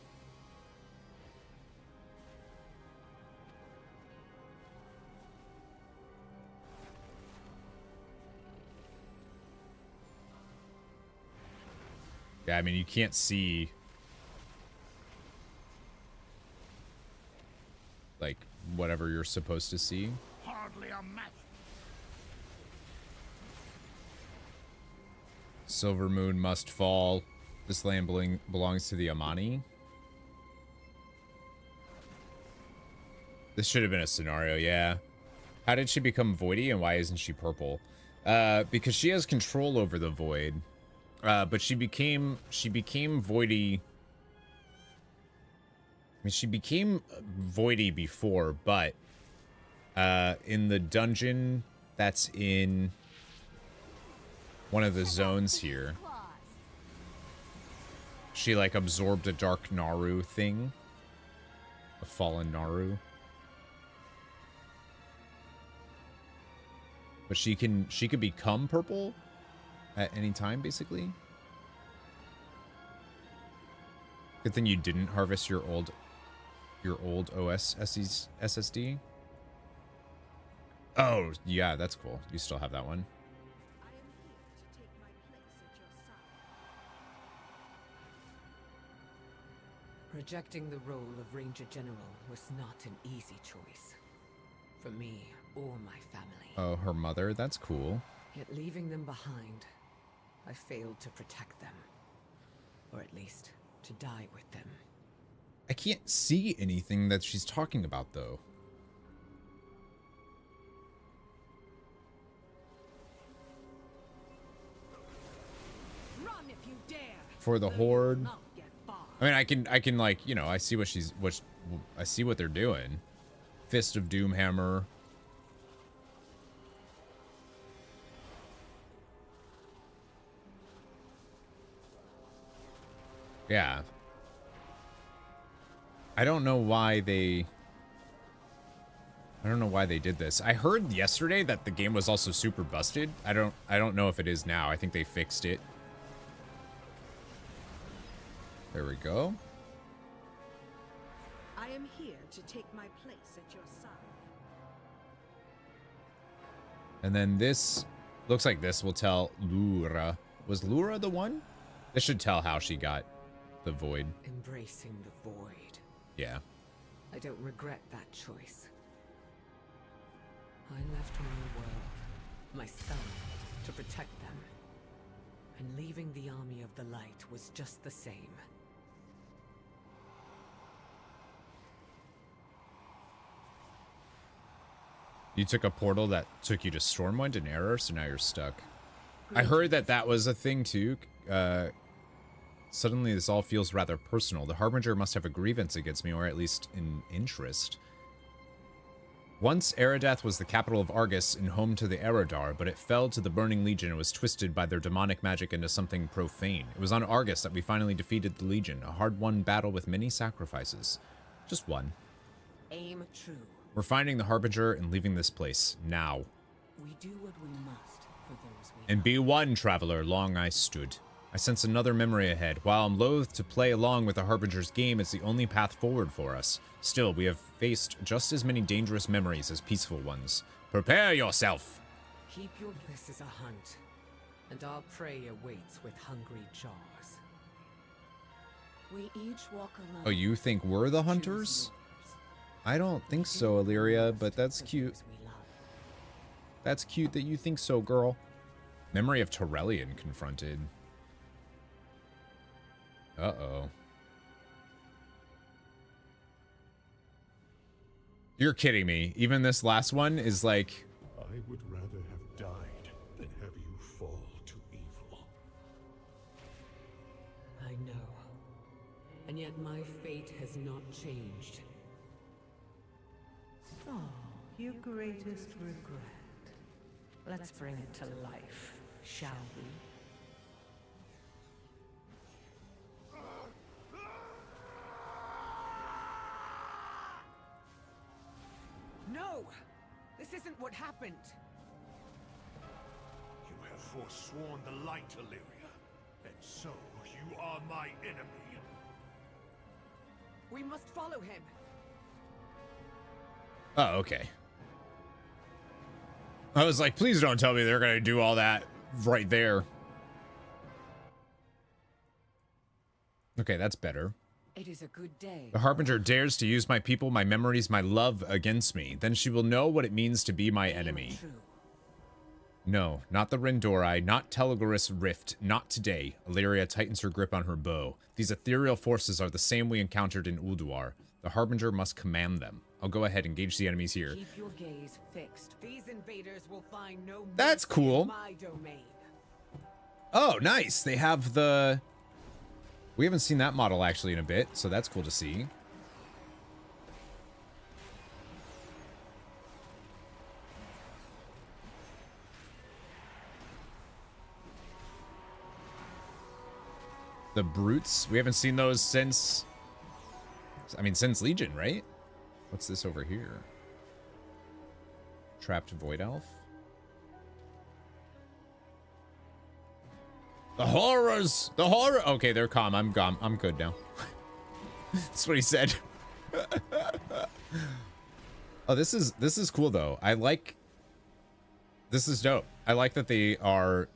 Yeah, I mean, you can't see... like, whatever you're supposed to see. Hardly a match. Silver Moon must fall. This land belongs to the Amani. This should have been a scenario, yeah. How did she become voidy and why isn't she purple? Because she has control over the void. But she became voidy. I mean, she became voidy before, but in the dungeon that's in one of the zones here, she like absorbed a dark Naru thing, a fallen Naru. But she could become purple at any time, basically. Good thing you didn't harvest your old OS SSD. Oh, yeah, that's cool. You still have that one. Rejecting the role of Ranger General was not an easy choice. For me or my family. Oh, her mother? That's cool. Yet leaving them behind, I failed to protect them. Or at least, to die with them. I can't see anything that she's talking about, though. Run if you dare. For the Horde. I mean, I can like, you know, I see what I see what they're doing. Fist of Doomhammer. Yeah. I don't know why they did this. I heard yesterday that the game was also super busted. I don't know if it is now. I think they fixed it. There we go. I am here to take my place at your side. And then this looks like this will tell Lura. Was Lura the one? This should tell how she got the void. Embracing the void. Yeah. I don't regret that choice. I left my world, my son, to protect them. And leaving the army of the light was just the same. You took a portal that took you to Stormwind in error, so now you're stuck. I heard that that was a thing too. Suddenly this all feels rather personal. The Harbinger must have a grievance against me, or at least an interest. Once Eridath was the capital of Argus and home to the Eridar, but it fell to the Burning Legion and was twisted by their demonic magic into something profane. It was on Argus that we finally defeated the Legion, a hard-won battle with many sacrifices. Just one. Aim true. We're finding the Harbinger and leaving this place, now. We do what we must for those we And be one, traveler, long I stood. I sense another memory ahead. While I'm loath to play along with the Harbinger's game, it's the only path forward for us. Still, we have faced just as many dangerous memories as peaceful ones. Prepare yourself! Keep your... This is a hunt, and our prey awaits with hungry jaws. We each walk alone. Oh, you think we're the hunters? I don't think so, Illyria, but that's cute. That's cute that you think so, girl. Memory of Torellian confronted. Uh-oh. You're kidding me. Even this last one is like... I would rather have died than have you fall to evil. I know. And yet my fate has not changed. Oh, your greatest regret. Let's bring it to life, shall we? No! This isn't what happened! You have forsworn the light, Illyria, and so you are my enemy. We must follow him! Oh, okay. I was like, please don't tell me they're gonna do all that right there. Okay, that's better. It is a good day. The Harbinger dares to use my people, my memories, my love against me. Then she will know what it means to be my enemy. No, not the Rendorai, not Telegoris Rift, not today. Illyria tightens her grip on her bow. These ethereal forces are the same we encountered in Ulduar. The Harbinger must command them. I'll go ahead and engage the enemies here. Keep your gaze fixed. These invaders will find no That's cool. in my domain. Oh, nice. They have the... We haven't seen that model actually in a bit, so that's cool to see. The brutes, we haven't seen those since... I mean, since Legion, right? What's this over here? Trapped Void Elf. The horrors! The horror! Okay, they're calm. I'm gone. I'm good now. That's what he said. Oh, this is cool though. I like... This is dope. I like that they are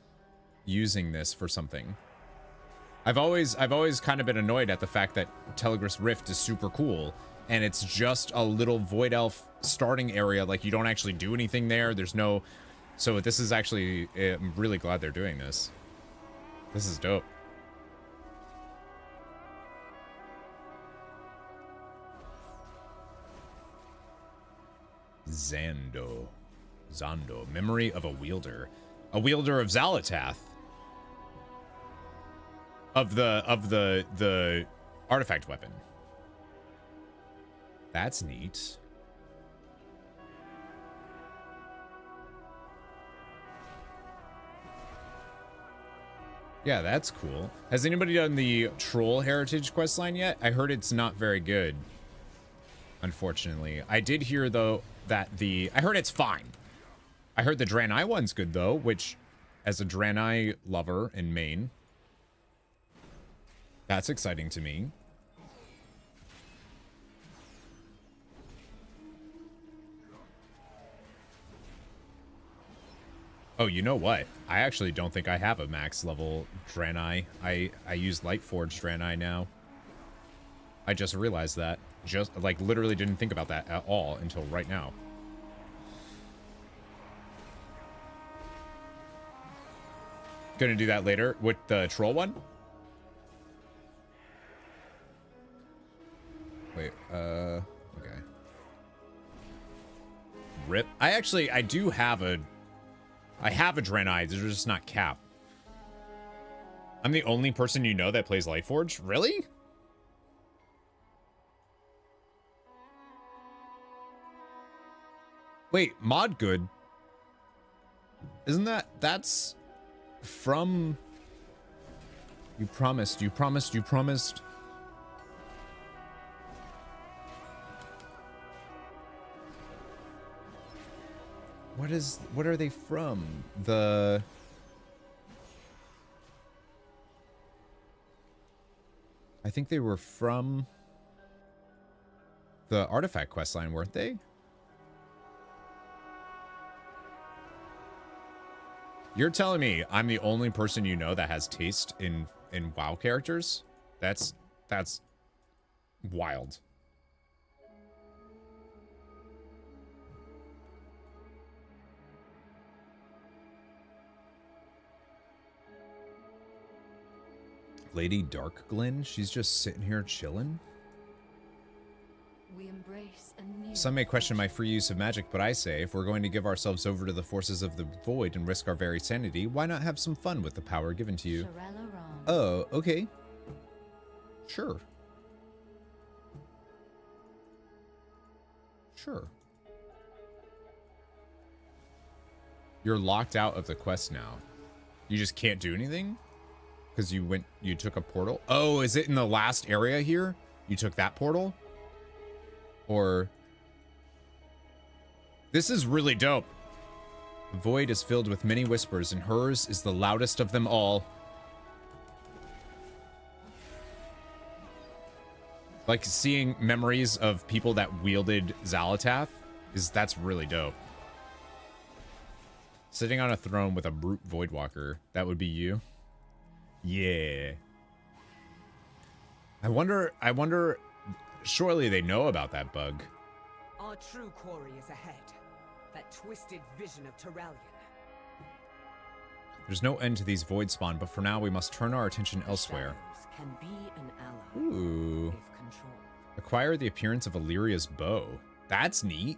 using this for something. I've always kind of been annoyed at the fact that Telegoris Rift is super cool, and it's just a little Void Elf starting area. Like, you don't actually do anything there. There's no... So this is actually... I'm really glad they're doing this. This is dope. Zando. Memory of a wielder. A wielder of Xalatath. Of the artifact weapon. That's neat. Yeah, that's cool. Has anybody done the Troll Heritage questline yet? I heard it's not very good, unfortunately. I did hear, though, that I heard it's fine. I heard the Draenei one's good, though, which, as a Draenei lover in Maine, that's exciting to me. Oh, you know what? I actually don't think I have a max level Draenei. I use Lightforged Draenei now. I just realized that. Just, like, literally didn't think about that at all until right now. Gonna do that later with the troll one? Wait, okay. Rip. I do have a... I have a Draenei, they're just not Cap. I'm the only person you know that plays Lightforge? Really? Wait, Mod Good? Isn't that's from... You promised. What are they from? I think they were from the Artifact questline, weren't they? You're telling me I'm the only person you know that has taste in WoW characters? That's wild. Lady Darkglyn? She's just sitting here chilling? We embrace a new Some may question my free use of magic, but I say, if we're going to give ourselves over to the forces of the void and risk our very sanity, why not have some fun with the power given to you? Oh, okay. Sure. Sure. You're locked out of the quest now. You just can't do anything? Because you took a portal? Oh, is it in the last area here? You took that portal? Or... This is really dope. The void is filled with many whispers, and hers is the loudest of them all. Like, seeing memories of people that wielded Xalatath, that's really dope. Sitting on a throne with a brute Voidwalker, that would be you? Yeah. I wonder, surely they know about that bug. Our true quarry is ahead. That twisted vision of Turalyon. There's no end to these void spawn, but for now we must turn our attention elsewhere. Can be an ally. Ooh. If controlled. Acquire the appearance of Illyria's bow. That's neat.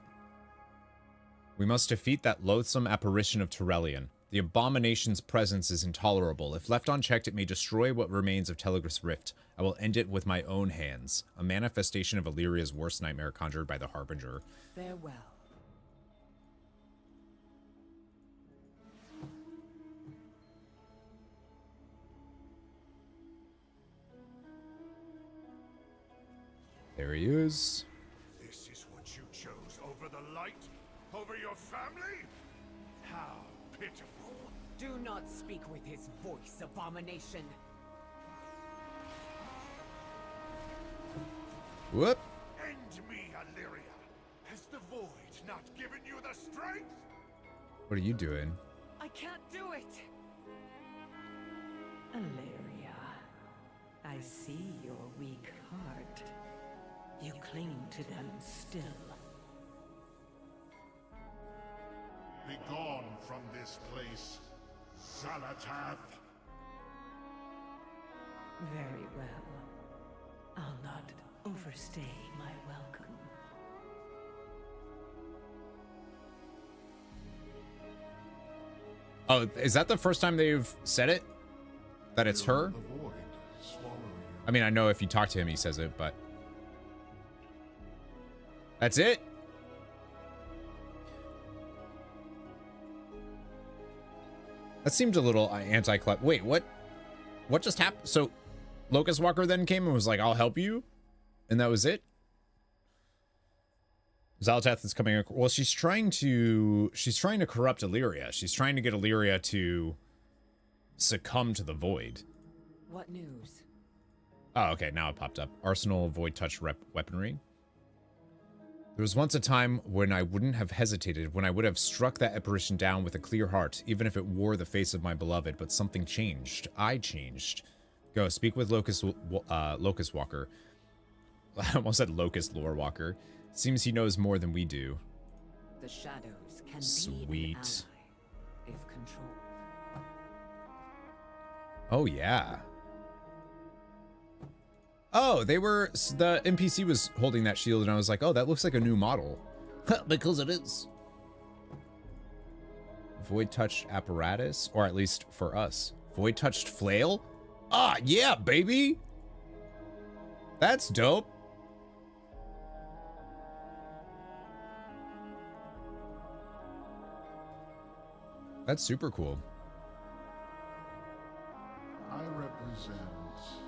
We must defeat that loathsome apparition of Turalyon. The abomination's presence is intolerable. If left unchecked, it may destroy what remains of Telegra's Rift. I will end it with my own hands. A manifestation of Illyria's worst nightmare conjured by the Harbinger. Farewell. There he is. This is what you chose over the light? Over your family? How pitiful. Do not speak with his voice, abomination. Whoop. End me, Illyria. Has the void not given you the strength? What are you doing? I can't do it. Illyria, I see your weak heart. You cling to them still. Begone from this place, Xalatath. Very well. I'll not overstay my welcome. Oh, is that the first time they've said it? That it's her? I mean, I know if you talk to him, he says it, but... That's it? That seemed a little anti-climactic. Wait, what? what just happened? So Locust Walker then came and was like, I'll help you. And that was it. Xal'atath is coming. Well, she's trying to corrupt Illyria. She's trying to get Illyria to succumb to the void. What news? Oh, okay. Now it popped up. Arsenal of void touch weaponry. There was once a time when I wouldn't have hesitated, when I would have struck that apparition down with a clear heart, even if it wore the face of my beloved, but something changed. I changed. Go, speak with Locust Walker. I almost said Locust Lore Walker. Seems he knows more than we do. The shadows can Sweet. be an ally, if controlled. Oh, yeah. Oh, the NPC was holding that shield, and I was like, oh, that looks like a new model. Because it is. Void touched apparatus, or at least for us. Void touched flail? Ah, yeah, baby. That's dope. That's super cool. I represent.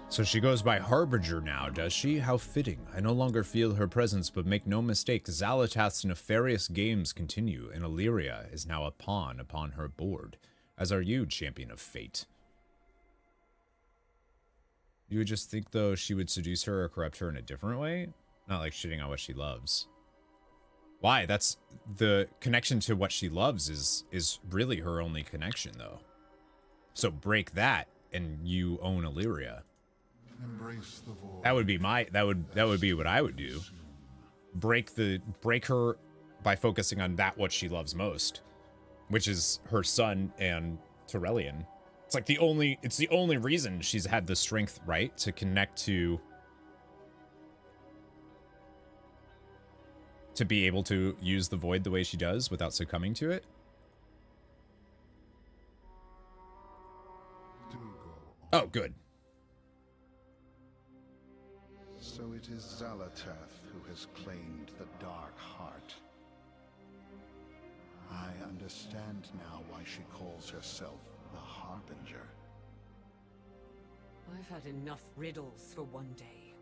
So she goes by Harbinger now, does she? How fitting. I no longer feel her presence, but make no mistake, Xal'atath's nefarious games continue, and Illyria is now a pawn upon her board, as are you, champion of fate. You would just think, though, she would seduce her or corrupt her in a different way? Not like shitting on what she loves. Why? That's the connection to what she loves is really her only connection, though. So break that, and you own Illyria. Embrace the void. That would be that would be what I would do. Break her by focusing on what she loves most, which is her son and Tyrellian. It's like the only reason she's had the strength, right, to connect to be able to use the void the way she does without succumbing to it. Oh, good. So it is Xal'atath who has claimed the Dark Heart. I understand now why she calls herself the Harbinger. I've had enough riddles for one day.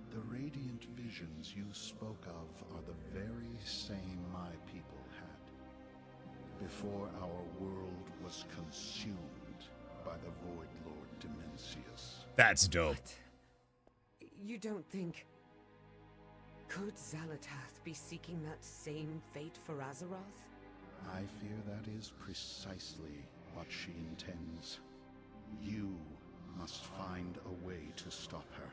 The radiant visions you spoke of are the very same my people had, before our world was consumed by the Void Lord Dimensius. That's dope. What? You don't think... Could Xal'atath be seeking that same fate for Azeroth? I fear that is precisely what she intends. You must find a way to stop her.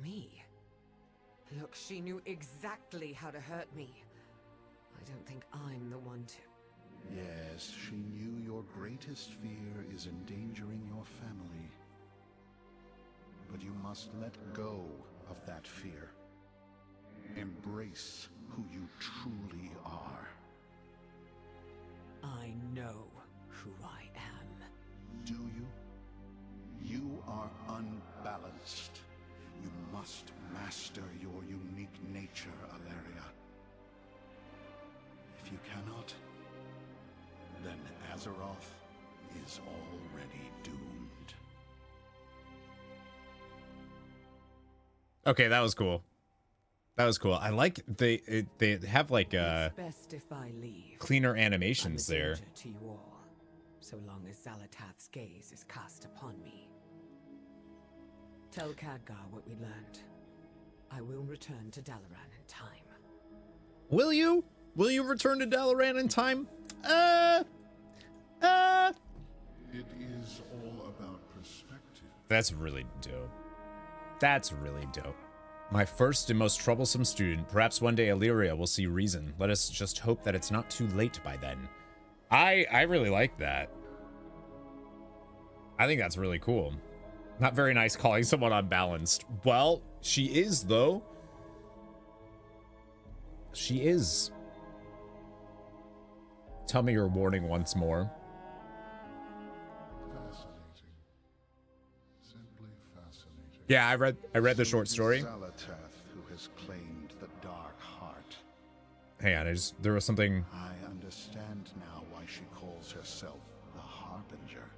Me? Look, she knew exactly how to hurt me. I don't think I'm the one to... Yes, she knew your greatest fear is endangering your family. But you must let go of that fear. Embrace who you truly are. I know who I am. Do you? You are unbalanced. You must master your unique nature, Illyria. If you cannot, then Azeroth is already doomed. Okay, that was cool. That was cool. I like they have like It's best if I leave. cleaner animations I'm a there. danger to you all, so long as Xal'atath's gaze is cast upon me. Tell Khadgar what we learned. I will return to Dalaran in time. Will you? Will you return to Dalaran in time? It is all about perspective. That's really dope. That's really dope. My first and most troublesome student. Perhaps one day Illyria will see reason. Let us just hope that it's not too late by then. I really like that. I think that's really cool. Not very nice calling someone unbalanced. Well, she is, though. She is. Tell me your warning once more. Fascinating. Simply fascinating. Yeah, I read the short story. Xal'atath who has claimed the Dark Heart. Hang on, there was something. I understand now why she calls herself the Harbinger.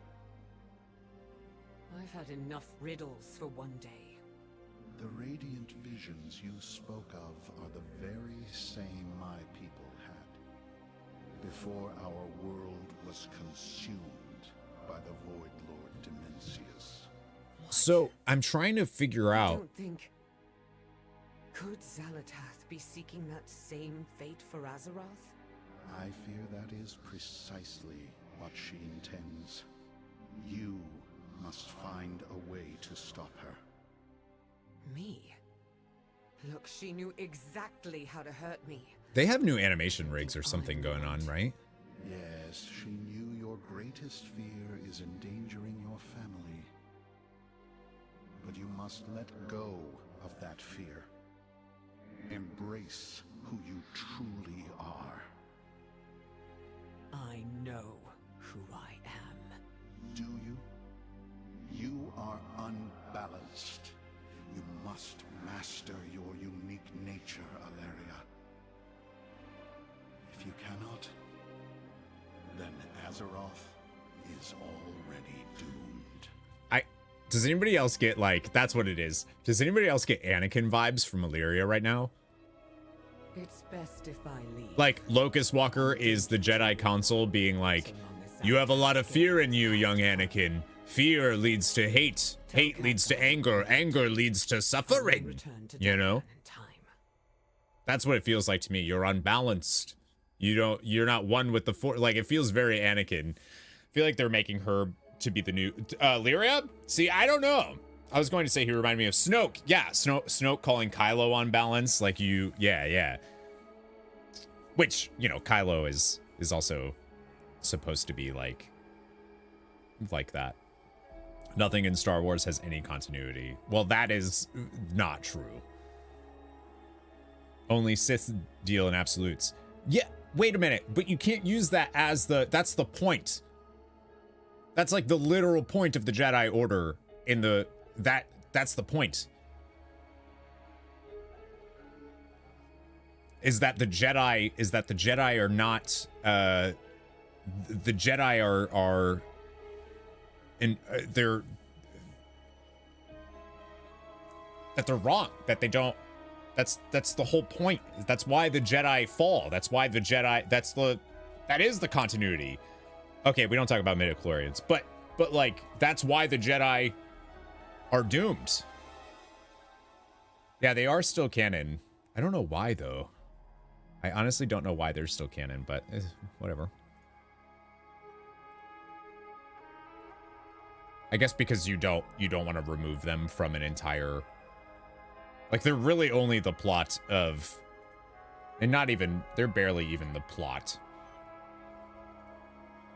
I've had enough riddles for one day. The radiant visions you spoke of are the very same my people had before our world was consumed by the Void Lord Dimensius. So I'm trying to figure I out. don't think... Could Xalatath be seeking that same fate for Azeroth? I fear that is precisely what she intends. You must find a way to stop her. Me? Look, she knew exactly how to hurt me. They have new animation rigs or something going on, right? Yes, she knew your greatest fear is endangering your family. But you must let go of that fear. Embrace who you truly are. I know who I am. Do you? You are unbalanced. You must master your unique nature, Alleria. If you cannot, then Azeroth is already doomed. Does anybody else get, like, that's what it is. Does anybody else get Anakin vibes from Illyria right now? It's best if I leave. Like, Locust Walker is the Jedi Council being like, you have a lot of fear in you, young Anakin. Fear leads to hate. Hate leads to anger. Anger leads to suffering. You know? That's what it feels like to me. You're unbalanced. You're not one with the Force. Like, it feels very Anakin. I feel like they're making her to be the new Lyria. See, I don't know. I was going to say he reminded me of Snoke. Yeah, Snoke calling Kylo unbalanced. Like yeah. Which, you know, Kylo is also supposed to be like that. Nothing in Star Wars has any continuity. Well, that is not true. Only Sith deal in absolutes. Yeah, wait a minute, but you can't use that as that's the point. That's like the literal point of the Jedi Order in that's the point. Is that the Jedi are not the Jedi are they're that they're wrong, that they don't, that's the whole point. That's why the Jedi fall. That's why the Jedi, that is the continuity. Okay, we don't talk about midichlorians, but like, that's why the Jedi are doomed. Yeah, they are still canon. I don't know why, though. I honestly don't know why they're still canon, but whatever. I guess because you don't want to remove them from an entire... Like, they're really only the plot of... And not even... They're barely even the plot.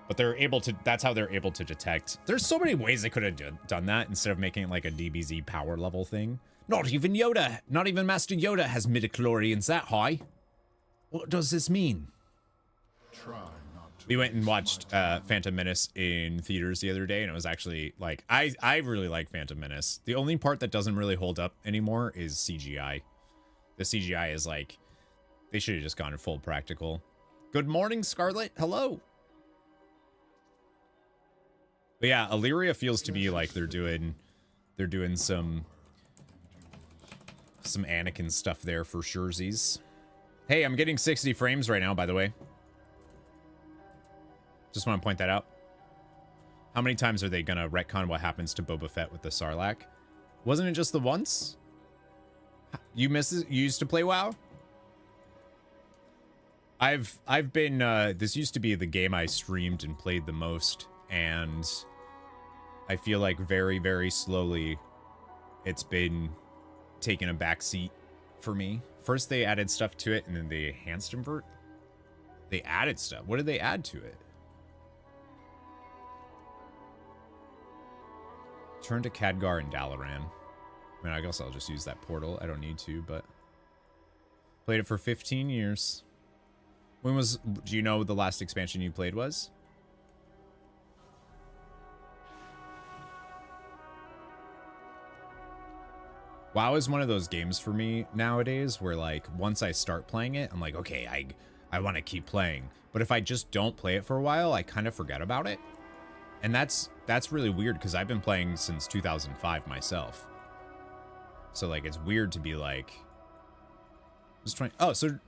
But they're able to... That's how they're able to detect. There's so many ways they could have done that instead of making it like a DBZ power level thing. Not even Yoda. Not even Master Yoda has midichlorians that high. What does this mean? We went and watched Phantom Menace in theaters the other day, and it was actually, like, I really like Phantom Menace. The only part that doesn't really hold up anymore is CGI. The CGI is, like, they should have just gone full practical. Good morning, Scarlet. Hello. But yeah, Illyria feels to be like they're doing some Anakin stuff there for surezies. Hey, I'm getting 60 frames right now, by the way. Just want to point that out. How many times are they gonna retcon what happens to Boba Fett with the Sarlacc? Wasn't it just the once? You used to play WoW? I've been this used to be the game I streamed and played the most, and I feel like very, very slowly it's been taking a back seat for me. First they added stuff to it, and then they enhanced invert. They added stuff. What did they add to it? Turn to Khadgar and Dalaran. I mean, I guess I'll just use that portal. I don't need to, but... Played it for 15 years. When was... Do you know the last expansion you played was? WoW is one of those games for me nowadays where, like, once I start playing it, I'm like, okay, I want to keep playing. But if I just don't play it for a while, I kind of forget about it. And that's really weird because I've been playing since 2005 myself. So like it's weird to be like just trying. Oh, so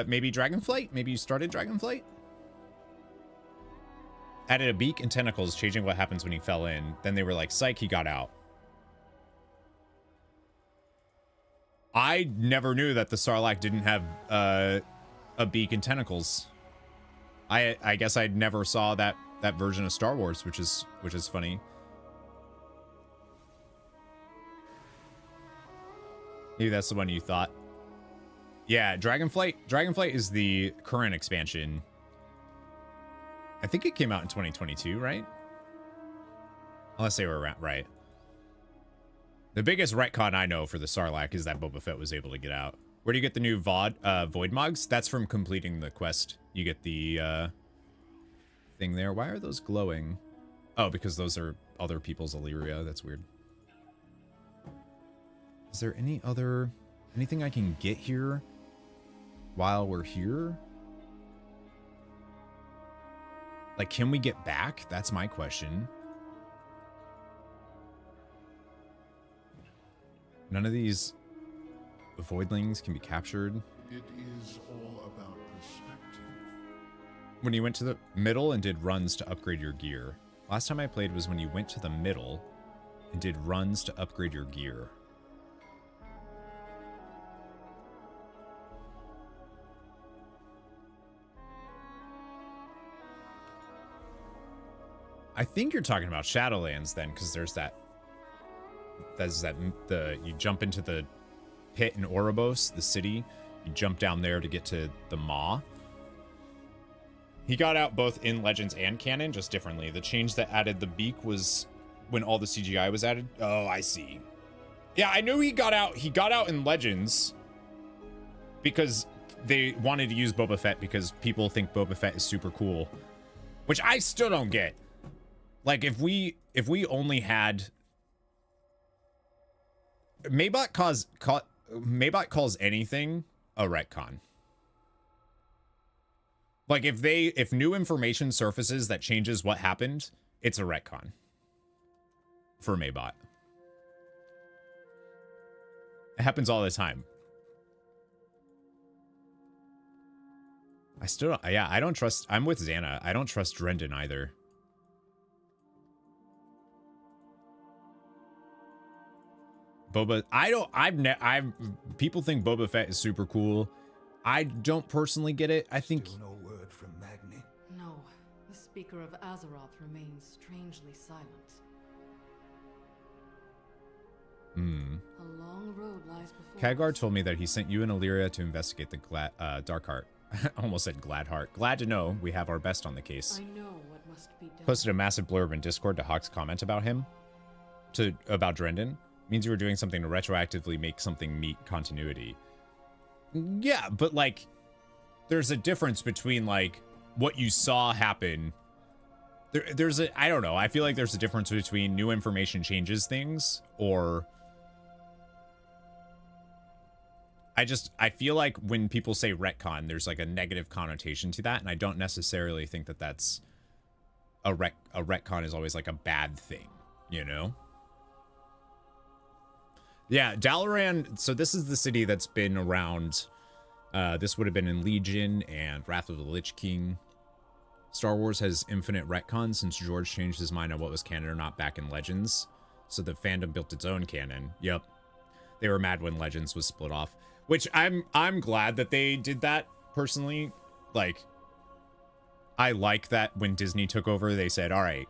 maybe Dragonflight? Maybe you started Dragonflight? Added a beak and tentacles, changing what happens when he fell in. Then they were like, psych, he got out. I never knew that the Sarlacc didn't have a beak and tentacles. I guess I never saw that version of Star Wars, which is funny. Maybe that's the one you thought. Yeah, Dragonflight is the current expansion. I think it came out in 2022, right? Unless they were right. The biggest retcon I know for the Sarlacc is that Boba Fett was able to get out. Where do you get the new Void Mogs? That's from completing the quest. You get the thing there. Why are those glowing? Oh, because those are other people's Illyria. That's weird. Is there anything I can get here while we're here? Like, can we get back? That's my question. None of these voidlings can be captured. It is all about perspective. When you went to the middle and did runs to upgrade your gear. Last time I played was when you went to the middle and did runs to upgrade your gear. I think you're talking about Shadowlands then, because there's you jump into the pit in Oribos, the city. You jump down there to get to the Maw. He got out both in Legends and canon, just differently. The change that added the beak was when all the CGI was added. Oh, I see. Yeah, I knew he got out. He got out in Legends because they wanted to use Boba Fett because people think Boba Fett is super cool, which I still don't get. Like, if we only had Maybot calls anything a retcon. Like, if new information surfaces that changes what happened, it's a retcon for Maybot. It happens all the time. I don't trust. I'm with Xana. I don't trust Drendon either. Boba, people think Boba Fett is super cool. I don't personally get it. I think. Still no word from Magni. No, the speaker of Azeroth remains strangely silent. A long road lies before Khadgar told me that he sent you and Illyria to investigate the Darkheart. I almost said Gladheart. Glad to know we have our best on the case. I know what must be done. Posted a massive blurb in Discord to Hawk's comment about him. About Drendon. Means you were doing something to retroactively make something meet continuity. Yeah, but like, there's a difference between like what you saw happen. I don't know. I feel like there's a difference between new information changes things, or I feel like when people say retcon, there's like a negative connotation to that, and I don't necessarily think that that's a retcon is always like a bad thing, you know? Yeah, Dalaran, so this is the city that's been around. This would have been in Legion and Wrath of the Lich King. Star Wars has infinite retcons since George changed his mind on what was canon or not back in Legends. So the fandom built its own canon. Yep. They were mad when Legends was split off. Which I'm glad that they did that, personally. Like, I like that when Disney took over, they said, all right,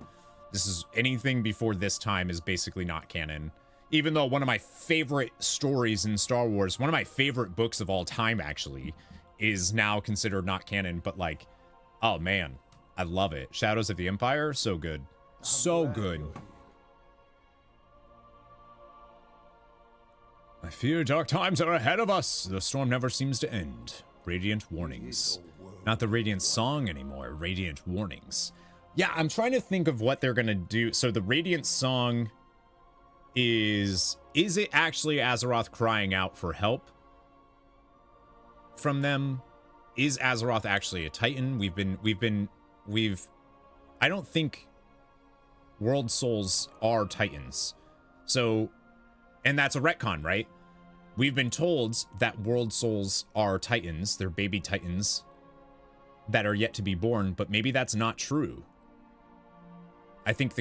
this is anything before this time is basically not canon. Even though one of my favorite stories in Star Wars, one of my favorite books of all time, actually, is now considered not canon. But like, oh man, I love it. Shadows of the Empire, so good. So good. I fear dark times are ahead of us. The storm never seems to end. Radiant warnings. Not the Radiant song anymore. Radiant warnings. Yeah, I'm trying to think of what they're going to do. So the Radiant song is it actually Azeroth crying out for help from them? Is Azeroth actually a Titan? I don't think world souls are titans. So, and that's a retcon, right? We've been told that world souls are titans. They're baby titans that are yet to be born, but maybe that's not true. I think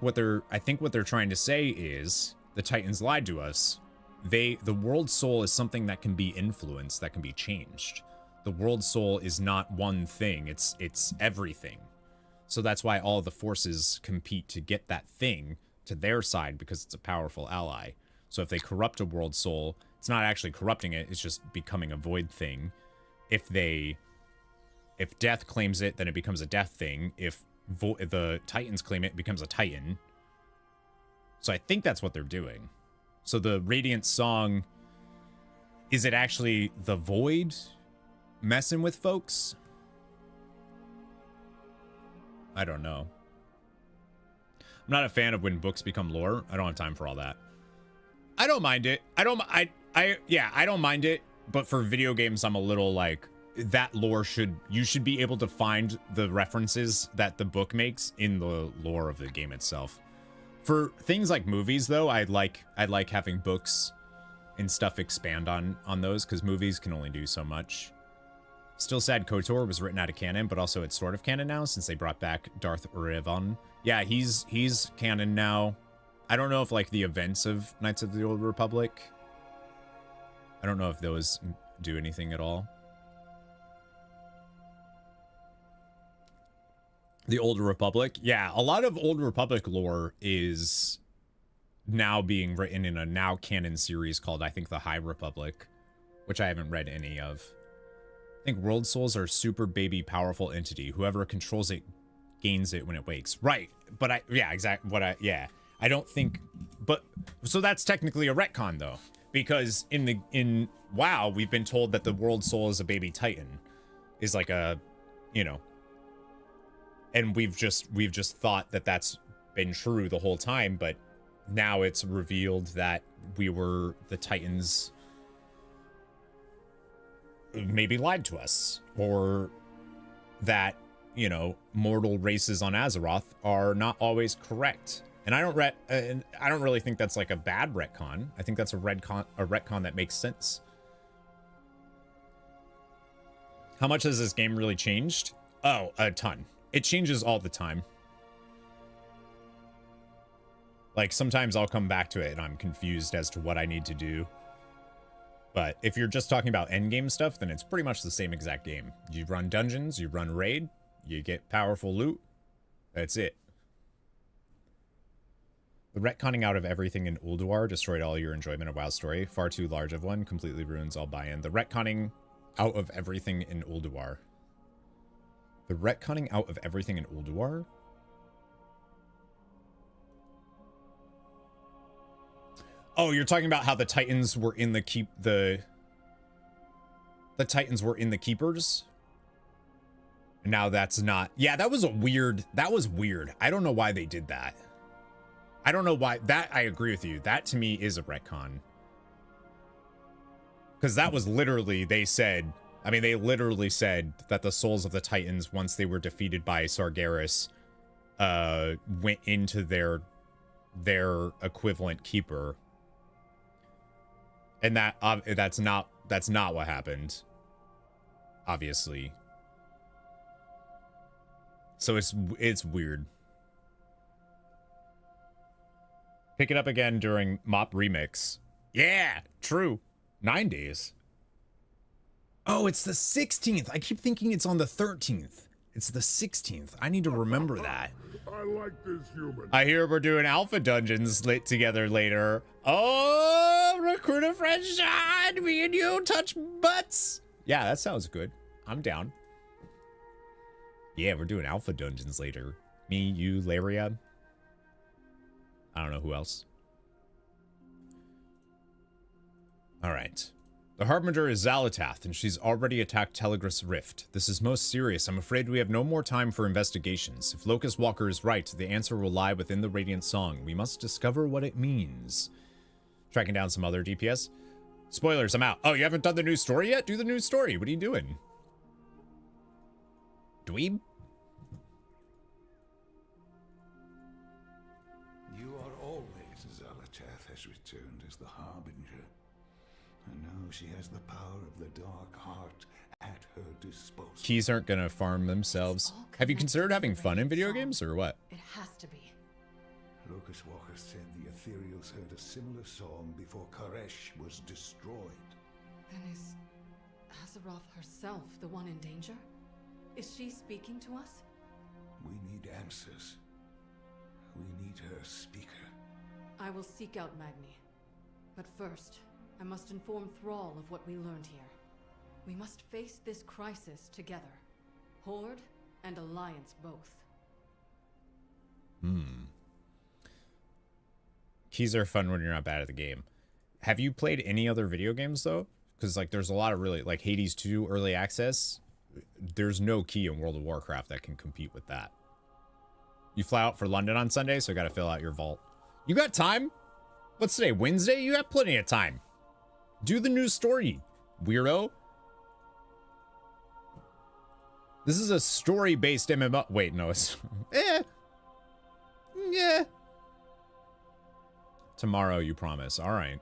what they're trying to say is the titans lied to us. The world soul is something that can be influenced, that can be changed. The world soul is not one thing, it's everything. So that's why all the forces compete to get that thing to their side, because it's a powerful ally. So if they corrupt a world soul, it's not actually corrupting it, it's just becoming a void thing. If death claims it, then it becomes a death thing. If the titans claim it, it becomes a titan. So I think that's what they're doing. So the Radiant song, is it actually the void messing with folks? I don't know. I'm not a fan of when books become lore. I don't have time for all that. I don't mind it. I don't mind it. But for video games, I'm a little like, that lore you should be able to find the references that the book makes in the lore of the game itself. For things like movies, though, I like having books and stuff expand on those, because movies can only do so much. Still sad KOTOR was written out of canon, but also it's sort of canon now since they brought back Darth Revan. Yeah, he's canon now. I don't know if like the events of Knights of the Old Republic, I don't know if those do anything at all. The Old Republic. Yeah, a lot of Old Republic lore is now being written in a now canon series called, I think, the High Republic, which I haven't read any of. I think world souls are super baby powerful entity. Whoever controls it gains it when it wakes. Right. But I don't think, but so that's technically a retcon though, because in WoW, we've been told that the world soul is a baby titan, is like a, you know, and we've just thought that that's been true the whole time, but now it's revealed that the Titans maybe lied to us, or that, you know, mortal races on Azeroth are not always correct. And I don't really think that's like a bad retcon. I think that's a retcon that makes sense. How much has this game really changed? Oh, a ton. It changes all the time. Like, sometimes I'll come back to it and I'm confused as to what I need to do. But if you're just talking about endgame stuff, then it's pretty much the same exact game. You run dungeons, you run raid, you get powerful loot. That's it. The retconning out of everything in Ulduar destroyed all your enjoyment of WoW's story. Far too large of one, completely ruins all buy-in. The retconning out of everything in Ulduar. The retconning out of everything in Ulduar? Oh, you're talking about how the Titans were in the Titans were in the Keepers? Now that's not. Yeah, that was weird. I don't know why they did that. I don't know why. That, I agree with you. That to me is a retcon. Because that was literally, they literally said that the souls of the Titans, once they were defeated by Sargeras, went into their equivalent Keeper. And that's not what happened, obviously. So it's weird. Pick it up again during MOP Remix. Yeah, true. 9 days. Oh, it's the 16th. I keep thinking it's on the 13th. It's the 16th. I need to remember that. I like this human. I hear we're doing alpha dungeons together later. Oh, recruit a friend, Sean. Me and you touch butts. Yeah, that sounds good. I'm down. Yeah, we're doing alpha dungeons later. Me, you, Laria. I don't know who else. All right. The Harbinger is Xalatath, and she's already attacked Telegraph's Rift. This is most serious. I'm afraid we have no more time for investigations. If Locust Walker is right, the answer will lie within the Radiant Song. We must discover what it means. Tracking down some other DPS. Spoilers, I'm out. Oh, you haven't done the new story yet? Do the new story. What are you doing? Dweeb? she has the power of the Dark Heart at her disposal. Keys aren't gonna farm themselves. Have you considered having fun in video games or what? It has to be. Lucas Walker said the Ethereals heard a similar song before Koresh was destroyed. Then is Azeroth herself the one in danger? Is she speaking to us? We need answers. We need her speaker. I will seek out Magni. But first, I must inform Thrall of what we learned here. We must face this crisis together. Horde and Alliance both. Keys are fun when you're not bad at the game. Have you played any other video games though? Because like there's a lot of really like Hades 2 early access. There's no key in World of Warcraft that can compete with that. You fly out for London on Sunday, so I gotta fill out your vault. You got time? What's today? Wednesday? You have plenty of time. Do the new story, weirdo. This is a story-based MMO. Wait, no, it's yeah. Tomorrow, you promise. All right.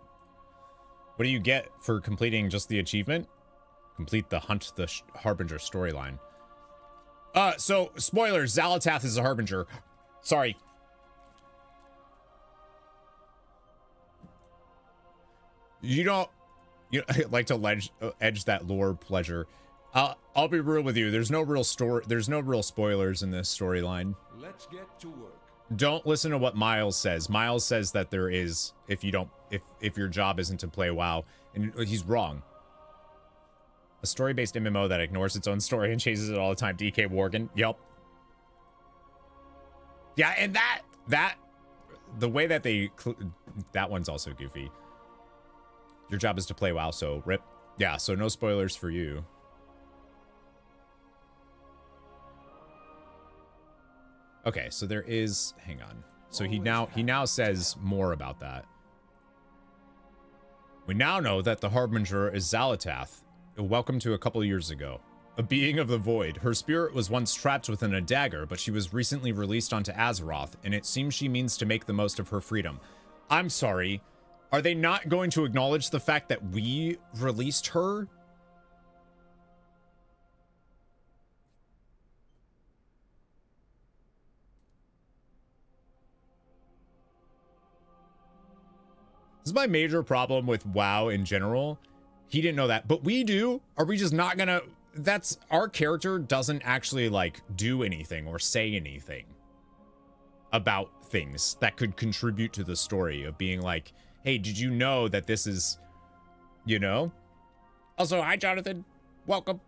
What do you get for completing just the achievement? Complete the Hunt the Harbinger storyline. So, spoilers, Xal'atath is a Harbinger. Sorry. You don't... like to edge that lore pleasure. I'll be real with you. There's no real spoilers in this storyline. Let's get to work. Don't listen to what Miles says. Miles says that there is, if your job isn't to play WoW, and he's wrong. A story-based MMO that ignores its own story and chases it all the time. DK Worgen. Yup. Yeah, and the way that that one's also goofy. Your job is to play WoW, so rip. Yeah, so no spoilers for you. Okay, so there is, hang on. So he now says more about that. We now know that the Harbinger is Xal'atath, welcome to a couple years ago. A being of the void. Her spirit was once trapped within a dagger, but she was recently released onto Azeroth, and it seems she means to make the most of her freedom. I'm sorry. Are they not going to acknowledge the fact that we released her? This is my major problem with WoW in general. He didn't know that, but we do. Are we just not gonna... That's... Our character doesn't actually, like, do anything or say anything about things that could contribute to the story of being like, hey, did you know that this is... You know? Also, hi, Jonathan. Welcome.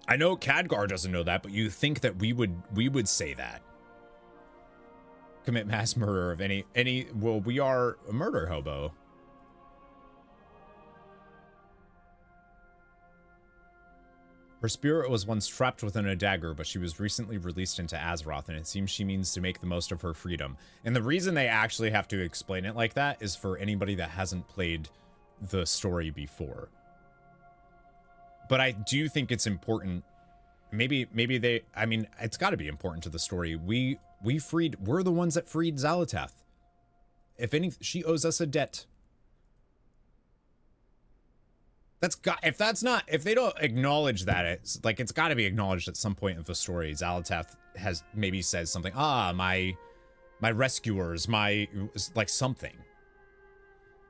I know Khadgar doesn't know that, but you think that we would say that. Commit mass murder of any well, we are a murder hobo. Her spirit was once trapped within a dagger, but she was recently released into Azeroth, and it seems she means to make the most of her freedom. And the reason they actually have to explain it like that is for anybody that hasn't played the story before. But I do think it's important. Maybe they, I mean, it's got to be important to the story. We're the ones that freed Xal'atath. She owes us a debt. If they don't acknowledge that, it's like, it's got to be acknowledged at some point in the story. Xal'atath has maybe says something, my rescuers, like something.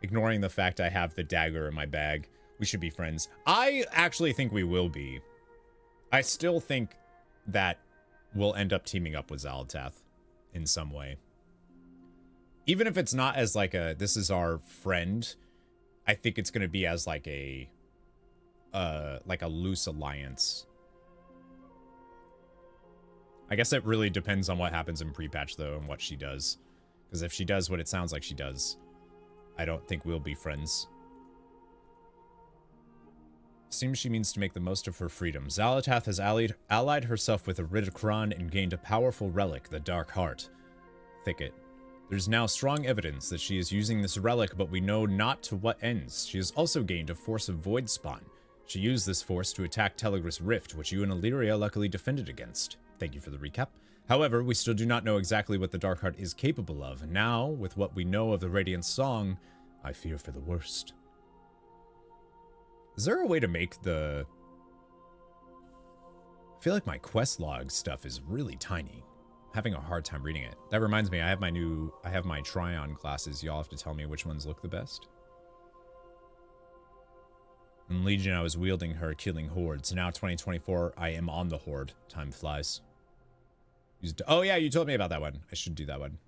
Ignoring the fact I have the dagger in my bag. We should be friends. I actually think we will be. I still think that we'll end up teaming up with Xal'atath in some way. Even if it's not as like a, this is our friend, I think it's going to be as like a loose alliance. I guess it really depends on what happens in pre-patch though and what she does. Because if she does what it sounds like she does, I don't think we'll be friends. Seems she means to make the most of her freedom. Xal'atath has allied herself with a Ridikron and gained a powerful relic, the Dark Heart Thicket. There's now strong evidence that she is using this relic, but we know not to what ends. She has also gained a force of Void Spawn. She used this force to attack Telegris Rift, which you and Illyria luckily defended against. Thank you for the recap. However, we still do not know exactly what the Dark Heart is capable of. Now, with what we know of the Radiant Song, I fear for the worst. Is there a way to make the... I feel like my quest log stuff is really tiny. I'm having a hard time reading it. That reminds me, I have my try-on classes. Y'all have to tell me which ones look the best. In Legion, I was wielding her, killing hordes. Now, 2024, I am on the horde. Time flies. Oh yeah, you told me about that one. I should do that one.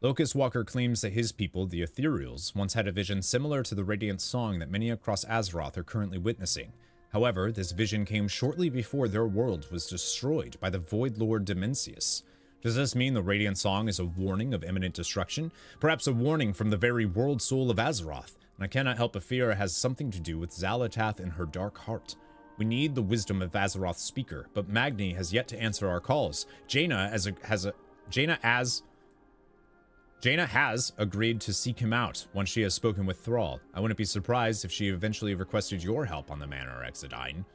Locust Walker claims that his people, the Ethereals, once had a vision similar to the Radiant Song that many across Azeroth are currently witnessing. However, this vision came shortly before their world was destroyed by the Void Lord Dimensius. Does this mean the Radiant Song is a warning of imminent destruction? Perhaps a warning from the very world soul of Azeroth? And I cannot help but fear it has something to do with Xal'atath and her dark heart. We need the wisdom of Azeroth's speaker, but Magni has yet to answer our calls. Jaina has agreed to seek him out once she has spoken with Thrall. I wouldn't be surprised if she eventually requested your help on the Manor Exodine.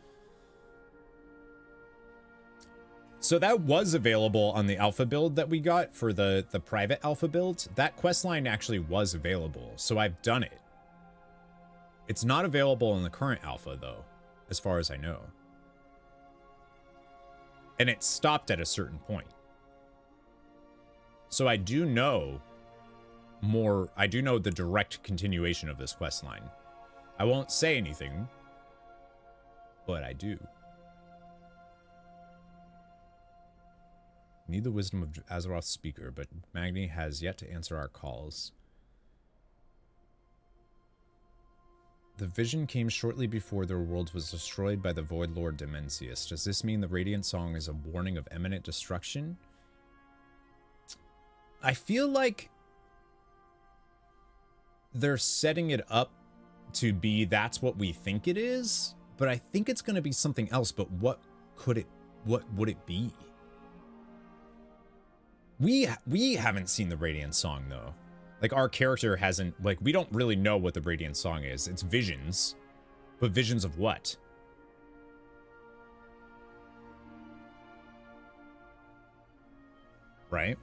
So that was available on the alpha build that we got for the private alpha build. That questline actually was available, so I've done it. It's not available in the current alpha, though, as far as I know. And it stopped at a certain point. So I do know more, I do know the direct continuation of this quest line. I won't say anything, but I do. Need the wisdom of Azeroth's speaker, but Magni has yet to answer our calls. The vision came shortly before their world was destroyed by the Void Lord Dimensius. Does this mean the Radiant Song is a warning of imminent destruction? I feel like they're setting it up to be that's what we think it is, but I think it's going to be something else. But what would it be? We haven't seen the Radiant Song though. Like, our character hasn't, like, we don't really know what the Radiant Song is. It's visions. But visions of what? Right?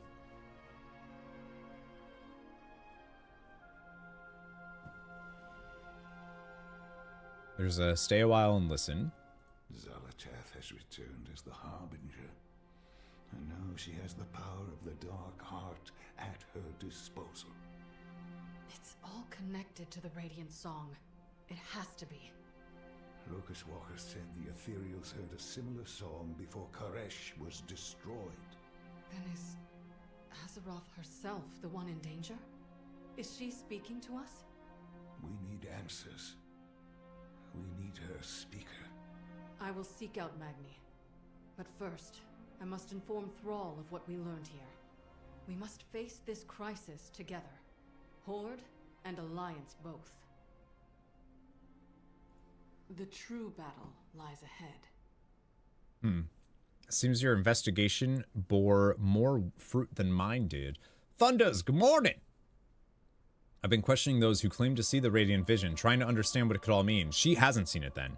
There's a stay a while and listen. Xal'atath has returned as the Harbinger. And now she has the power of the Dark Heart at her disposal. It's all connected to the Radiant Song. It has to be. Locust Walker said the Ethereals heard a similar song before Koresh was destroyed. Then is Azeroth herself the one in danger? Is she speaking to us? We need answers. We need her speaker. I will seek out Magni. But first, I must inform Thrall of what we learned here. We must face this crisis together. Horde and Alliance both. The true battle lies ahead. Seems your investigation bore more fruit than mine did. Thunders, good morning! I've been questioning those who claim to see the Radiant Vision, trying to understand what it could all mean. She hasn't seen it then.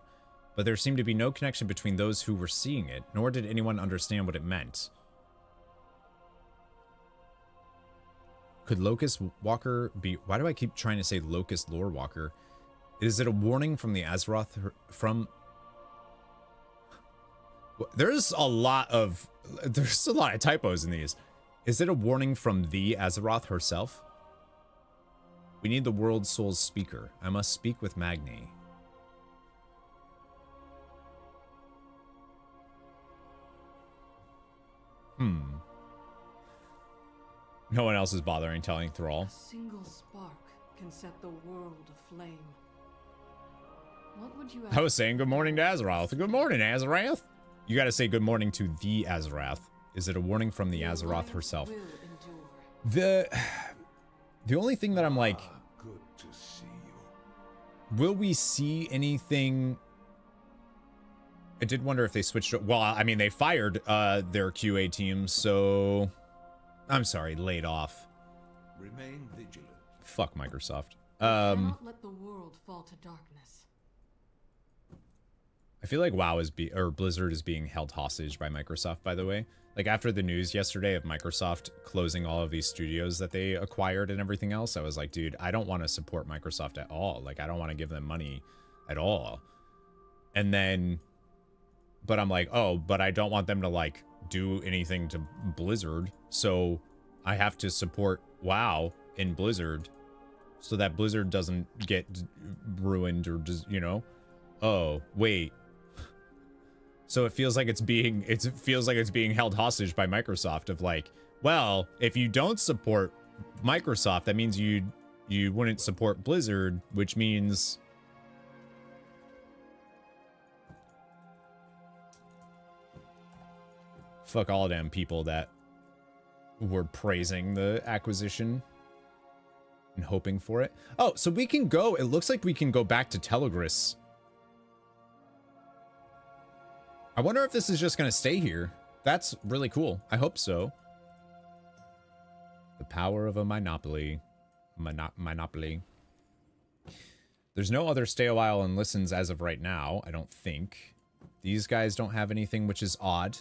But there seemed to be no connection between those who were seeing it, nor did anyone understand what it meant. Could Locust Walker be... Why do I keep trying to say Locust Lore Walker? Is it a warning from the Azeroth... From... There's a lot of typos in these. Is it a warning from the Azeroth herself? We need the World Soul's speaker. I must speak with Magni. No one else is bothering telling Thrall. A single spark can set the world aflame. What would you I was saying good morning to Azeroth. Good morning, Azeroth. You gotta say good morning to the Azeroth. Is it a warning from the Azeroth herself? The only thing that I'm like, good to see you. Will we see anything? I did wonder if they switched. Well, I mean, they fired their QA team, so I'm sorry, laid off. Remain vigilant. Fuck Microsoft. Cannot let the world fall to darkness. I feel like WoW is Blizzard is being held hostage by Microsoft, by the way. Like, after the news yesterday of Microsoft closing all of these studios that they acquired and everything else, I was like, dude, I don't want to support Microsoft at all. Like, I don't want to give them money at all. And then, but I'm like, oh, but I don't want them to like do anything to Blizzard, so I have to support WoW in Blizzard so that Blizzard doesn't get ruined or just, you know. Oh, wait. So it feels like it's being held hostage by Microsoft of like, well, if you don't support Microsoft, that means you wouldn't support Blizzard, which means fuck all damn people that were praising the acquisition and hoping for it. Oh, so we can go, it looks like we can go back to Telegris. I wonder if this is just going to stay here. That's really cool. I hope so. The power of a monopoly. Monopoly. There's no other stay a while and listens as of right now, I don't think. These guys don't have anything, which is odd.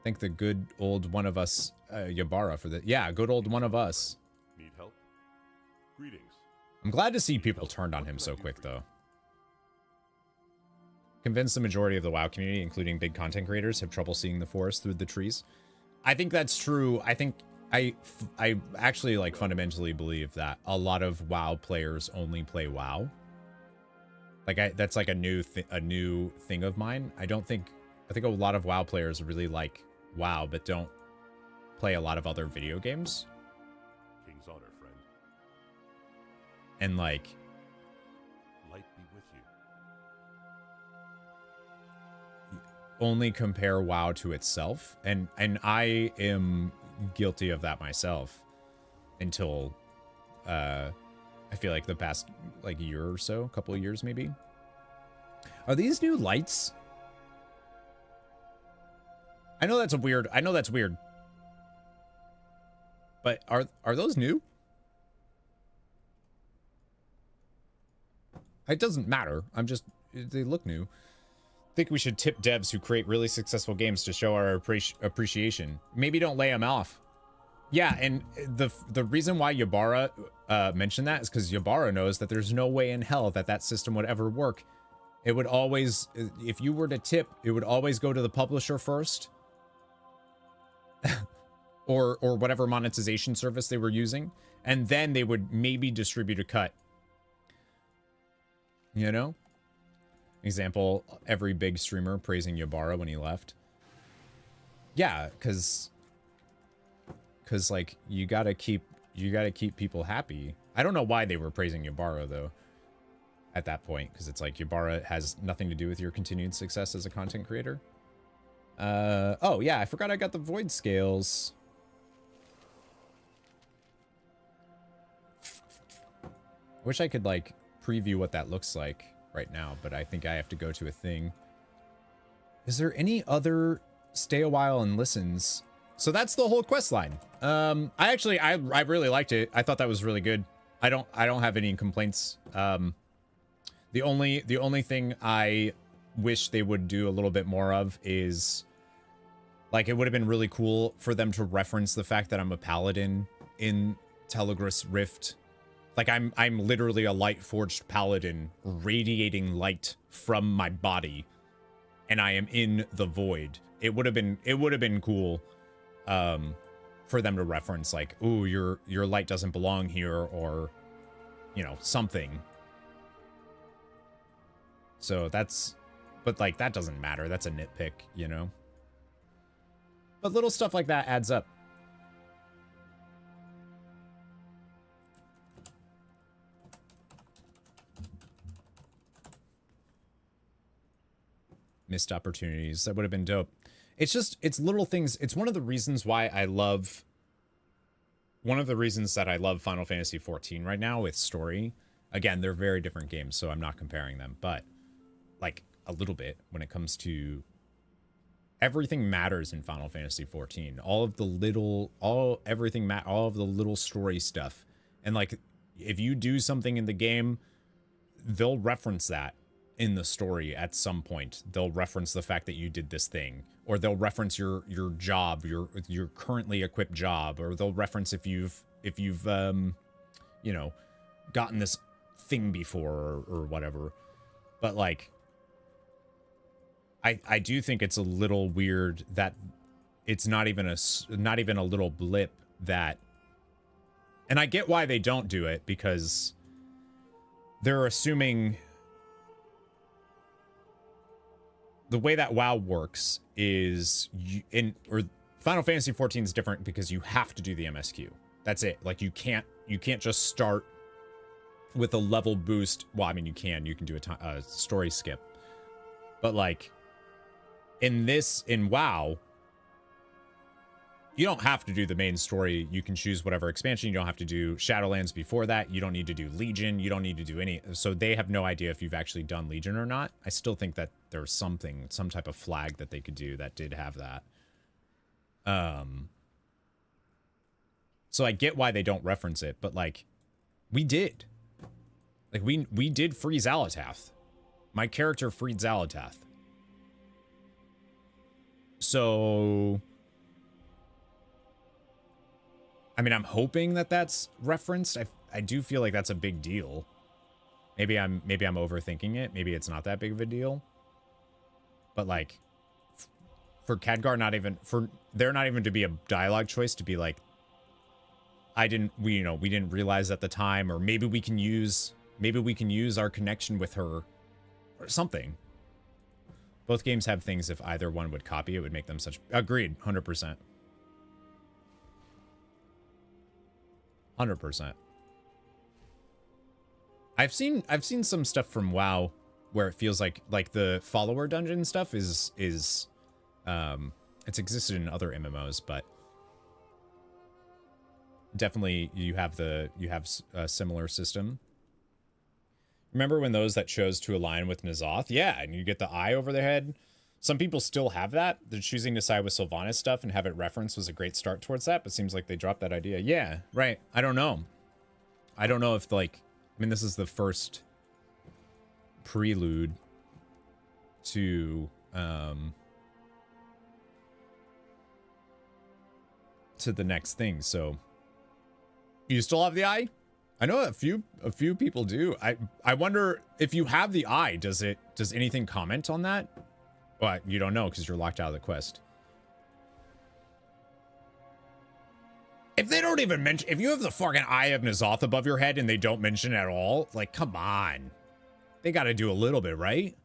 Thank the good old one of us, Yabara, for the... Yeah, good old one of us. Need help? Greetings. I'm glad to see people turned on him so quick, though. Convinced the majority of the WoW community, including big content creators, have trouble seeing the forest through the trees. I think that's true. I think I actually like fundamentally believe that a lot of WoW players only play WoW. Like that's like a new thing of mine. I think a lot of WoW players really like WoW, but don't play a lot of other video games. King's honor, friend. And like, light be with you. Only compare WoW to itself, and I am guilty of that myself until I feel like the past like year or so, couple of years maybe. Are these new lights? I know that's weird. But are those new? It doesn't matter. They look new. I think we should tip devs who create really successful games to show our appreciation. Maybe don't lay them off. Yeah, and the reason why Yabara mentioned that is because Yabara knows that there's no way in hell that system would ever work. It would always, if you were to tip, it would always go to the publisher first. or whatever monetization service they were using. And then they would maybe distribute a cut. You know? Example, every big streamer praising Yabara when he left. Yeah, because like you gotta keep people happy. I don't know why they were praising Yabara though at that point, because it's like Yabara has nothing to do with your continued success as a content creator. Oh yeah, I forgot I got the void scales. Wish I could like preview what that looks like right now, but I think I have to go to a thing. Is there any other stay a while and listens? So that's the whole quest line. I really liked it. I thought that was really good. I don't have any complaints. The only thing I wish they would do a little bit more of is like, it would have been really cool for them to reference the fact that I'm a paladin in Telegris Rift. Like I'm literally a light forged paladin radiating light from my body, and I am in the void. It would have been cool for them to reference like, ooh, your light doesn't belong here, or you know, something. So but like that doesn't matter. That's a nitpick, you know. But little stuff like that adds up. Missed opportunities. That would have been dope. It's little things. It's one of the reasons that I love Final Fantasy XIV right now with story. Again, they're very different games, so I'm not comparing them, but like a little bit when it comes to everything matters in Final Fantasy XIV. All of the little story stuff. And like, if you do something in the game, they'll reference that in the story at some point. They'll reference the fact that you did this thing, or they'll reference your job, your currently equipped job, or they'll reference if you've you know, gotten this thing before or whatever. But like, I do think it's a little weird that it's not even a little blip that, and I get why they don't do it, because they're assuming the way that WoW works is or Final Fantasy 14 is different because you have to do the MSQ. That's it. Like, you can't just start with a level boost. Well, I mean, you can do a story skip, but like in WoW, you don't have to do the main story. You can choose whatever expansion. You don't have to do Shadowlands before that. You don't need to do Legion. You don't need to do any. So they have no idea if you've actually done Legion or not. I still think that there's some type of flag that they could do that did have that. So I get why they don't reference it, but like, we did. Like, we did free Xal'atath. My character freed Xal'atath. So, I mean, I'm hoping that that's referenced. I do feel like that's a big deal. Maybe I'm overthinking it. Maybe it's not that big of a deal. But like, for Khadgar, there not even to be a dialogue choice to be like, we didn't realize at the time, or maybe we can use our connection with her or something. Both games have things, if either one would copy, it would make them such... Agreed, 100%. 100%. I've seen some stuff from WoW where it feels like the follower dungeon stuff is it's existed in other MMOs, but definitely you have a similar system. Remember when those that chose to align with N'Zoth? Yeah, and you get the eye over their head. Some people still have that. They're choosing to side with Sylvanas stuff and have it referenced was a great start towards that, but seems like they dropped that idea. Yeah, right. I don't know. I don't know if, like, I mean, this is the first prelude to the next thing, so you still have the eye? I know a few people do. I wonder if you have the eye, does anything comment on that? Well, you don't know because you're locked out of the quest. If they don't even mention, if you have the fucking Eye of N'Zoth above your head and they don't mention it at all, like, come on. They got to do a little bit, right?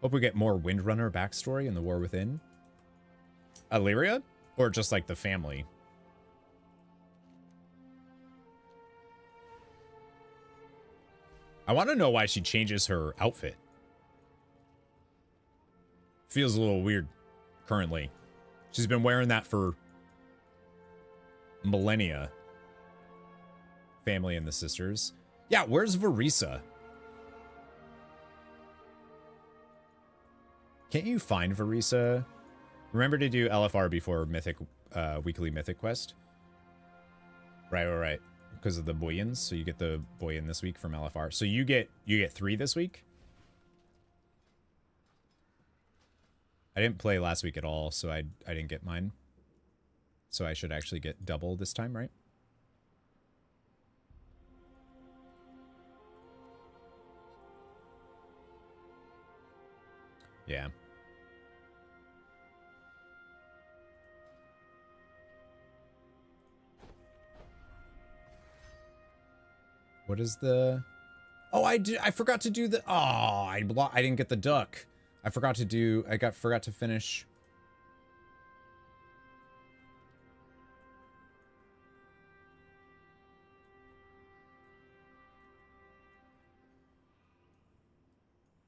Hope we get more Windrunner backstory in the War Within. Illyria? Or just like the family? I want to know why she changes her outfit. Feels a little weird currently. She's been wearing that for millennia. Family and the sisters. Yeah, where's Varisa? Can't you find Varisa? Remember to do LFR before Mythic, weekly Mythic quest. Right. Because of the Boyans, so you get the Boyan this week from LFR. So you get 3 this week. I didn't play last week at all, so I didn't get mine. So I should actually get double this time, right? Yeah. What is the... Oh, I forgot to do the... Oh, I didn't get the duck. I forgot to finish...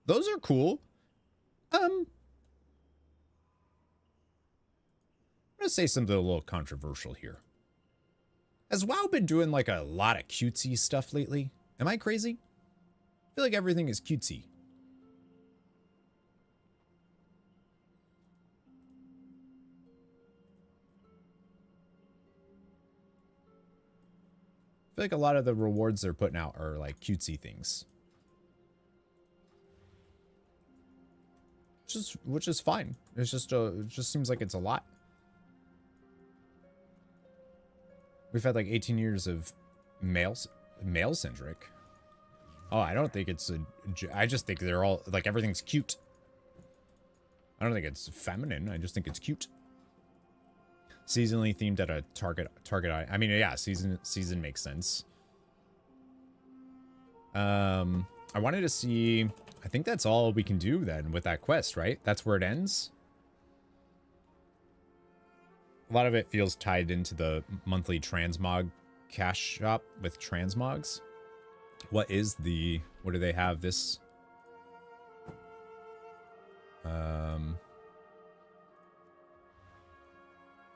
Those are cool. I'm gonna say something a little controversial here. Has WoW been doing like a lot of cutesy stuff lately? Am I crazy? I feel like everything is cutesy. I feel like a lot of the rewards they're putting out are like cutesy things. Which is fine. It's just it just seems like it's a lot. We've had like 18 years of male-centric. Oh, I don't think it's I just think they're all, like, everything's cute. I don't think it's feminine. I just think it's cute. Seasonally themed at a target I mean, yeah, season makes sense. I wanted to see, I think that's all we can do then with that quest, right? That's where it ends. A lot of it feels tied into the monthly transmog cash shop with transmogs. What do they have this?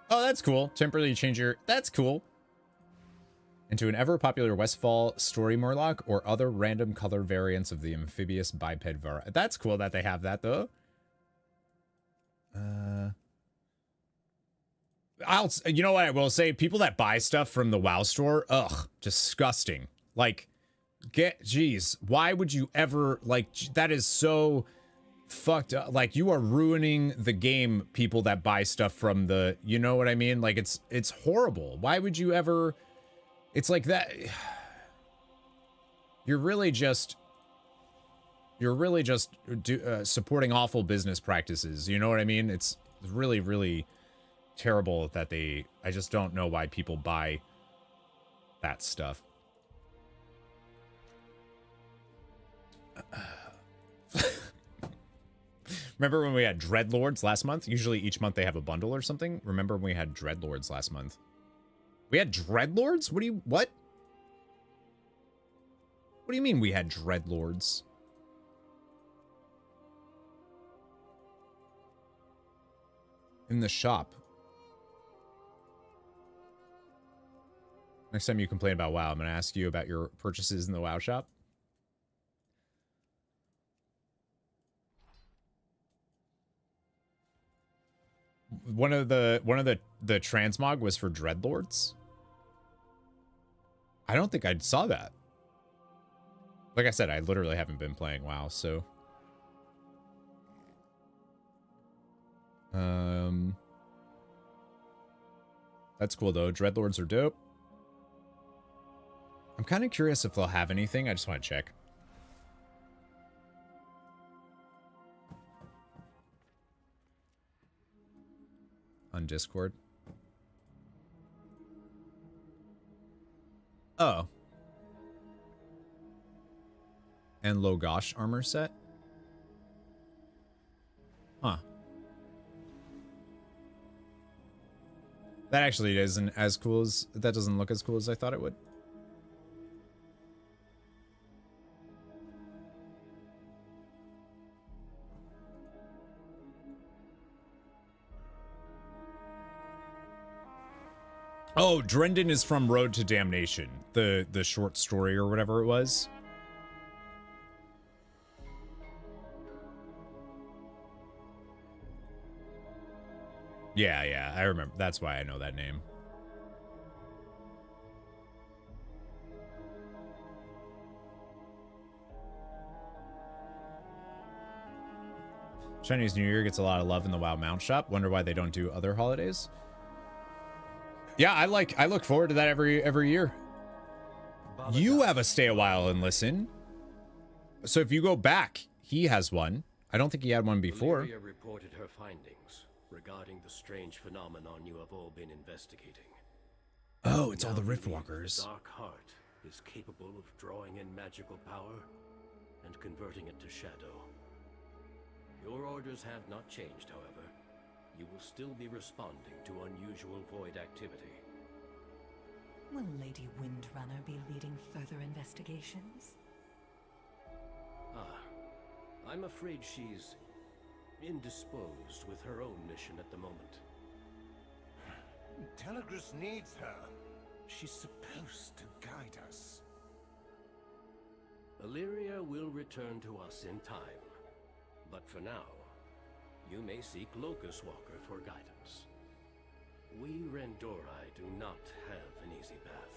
Oh, that's cool. Temporarily change your, that's cool. Into an ever-popular Westfall story Murloc or other random color variants of the amphibious biped variety. That's cool that they have that, though. You know what I will say? People that buy stuff from the WoW store, ugh, disgusting. Like, geez, why would you ever, like, that is so fucked up. Like, you are ruining the game, people that buy stuff from the, you know what I mean? Like, it's horrible. Why would you ever, it's like that. You're really just supporting awful business practices. You know what I mean? It's really, really terrible that I just don't know why people buy that stuff. Remember when we had Dreadlords last month? Usually each month they have a bundle or something. Remember when we had Dreadlords last month? We had Dreadlords? What do you mean we had Dreadlords? In the shop. Next time you complain about WoW, I'm going to ask you about your purchases in the WoW shop. One of the transmog was for Dreadlords. I don't think I saw that. Like I said, I literally haven't been playing WoW, so that's cool though. Dreadlords are dope. I'm kind of curious if they'll have anything. I just want to check. On Discord. Oh. And Logosh armor set? Huh. That actually isn't as cool as, that doesn't look as cool as I thought it would. Oh, Drendon is from Road to Damnation, the short story or whatever it was. Yeah, I remember. That's why I know that name. Chinese New Year gets a lot of love in the WoW mount shop. Wonder why they don't do other holidays. Yeah, I look forward to that every year. You have a stay a while and listen. So if you go back, he has one. I don't think he had one before. Valeria reported her findings regarding the strange phenomenon you have all been investigating. Oh, it's all the Riftwalkers. The Dark Heart is capable of drawing in magical power and converting it to shadow. Your orders have not changed, however. You will still be responding to unusual void activity. Will Lady Windrunner be leading further investigations? I'm afraid she's indisposed with her own mission at the moment. Telegris needs her. She's supposed to guide us. Illyria will return to us in time. But for now, you may seek Locust Walker for guidance. We Rendorai do not have an easy path.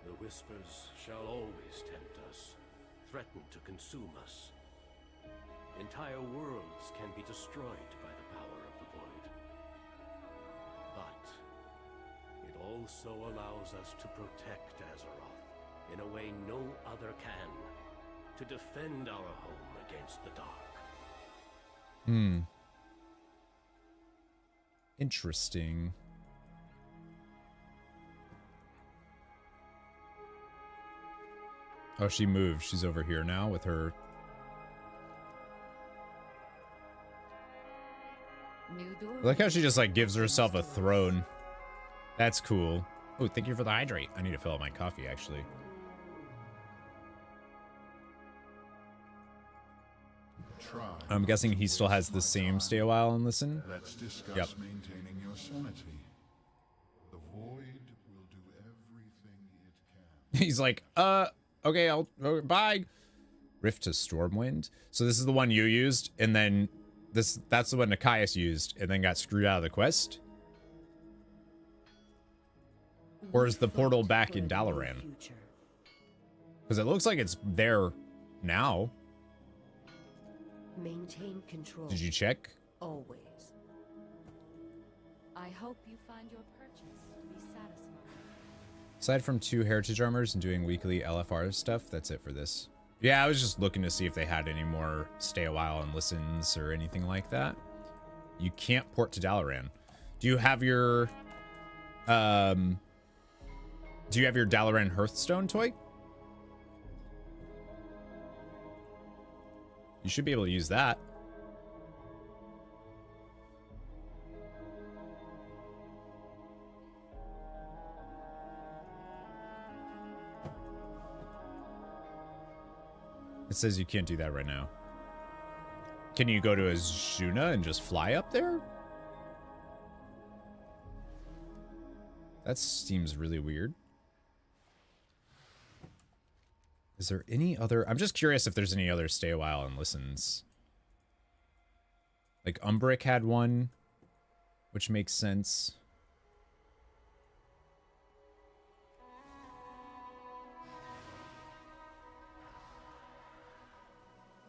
The Whispers shall always tempt us, threaten to consume us. Entire worlds can be destroyed by the power of the Void. But it also allows us to protect Azeroth in a way no other can. to defend our home against the dark. Hmm. Interesting. Oh, she moved. She's over here now with her. I like how she just like gives herself a throne. That's cool. Oh, thank you for the hydrate. I need to fill up my coffee actually. I'm guessing he still has the same stay a while and listen. Let's discuss Yep. maintaining your sanity. The void will do everything it can. He's like, okay, I'll bye. Rift to Stormwind. So this is the one you used, and then that's the one Nikias used, and then got screwed out of the quest. Or is the portal back in Dalaran? Because it looks like it's there now. Maintain control. Did you check? Always. I hope you find your purchase to be satisfying. Aside from 2 heritage armors and doing weekly LFR stuff, that's it for this. Yeah, I was just looking to see if they had any more stay a while and listens or anything like that. You can't port to Dalaran. Do you have your Dalaran Hearthstone toy? You should be able to use that. It says you can't do that right now. Can you go to Azuna and just fly up there? That seems really weird. Is there any other... I'm just curious if there's any other stay a while and listens. Like Umbric had one, which makes sense.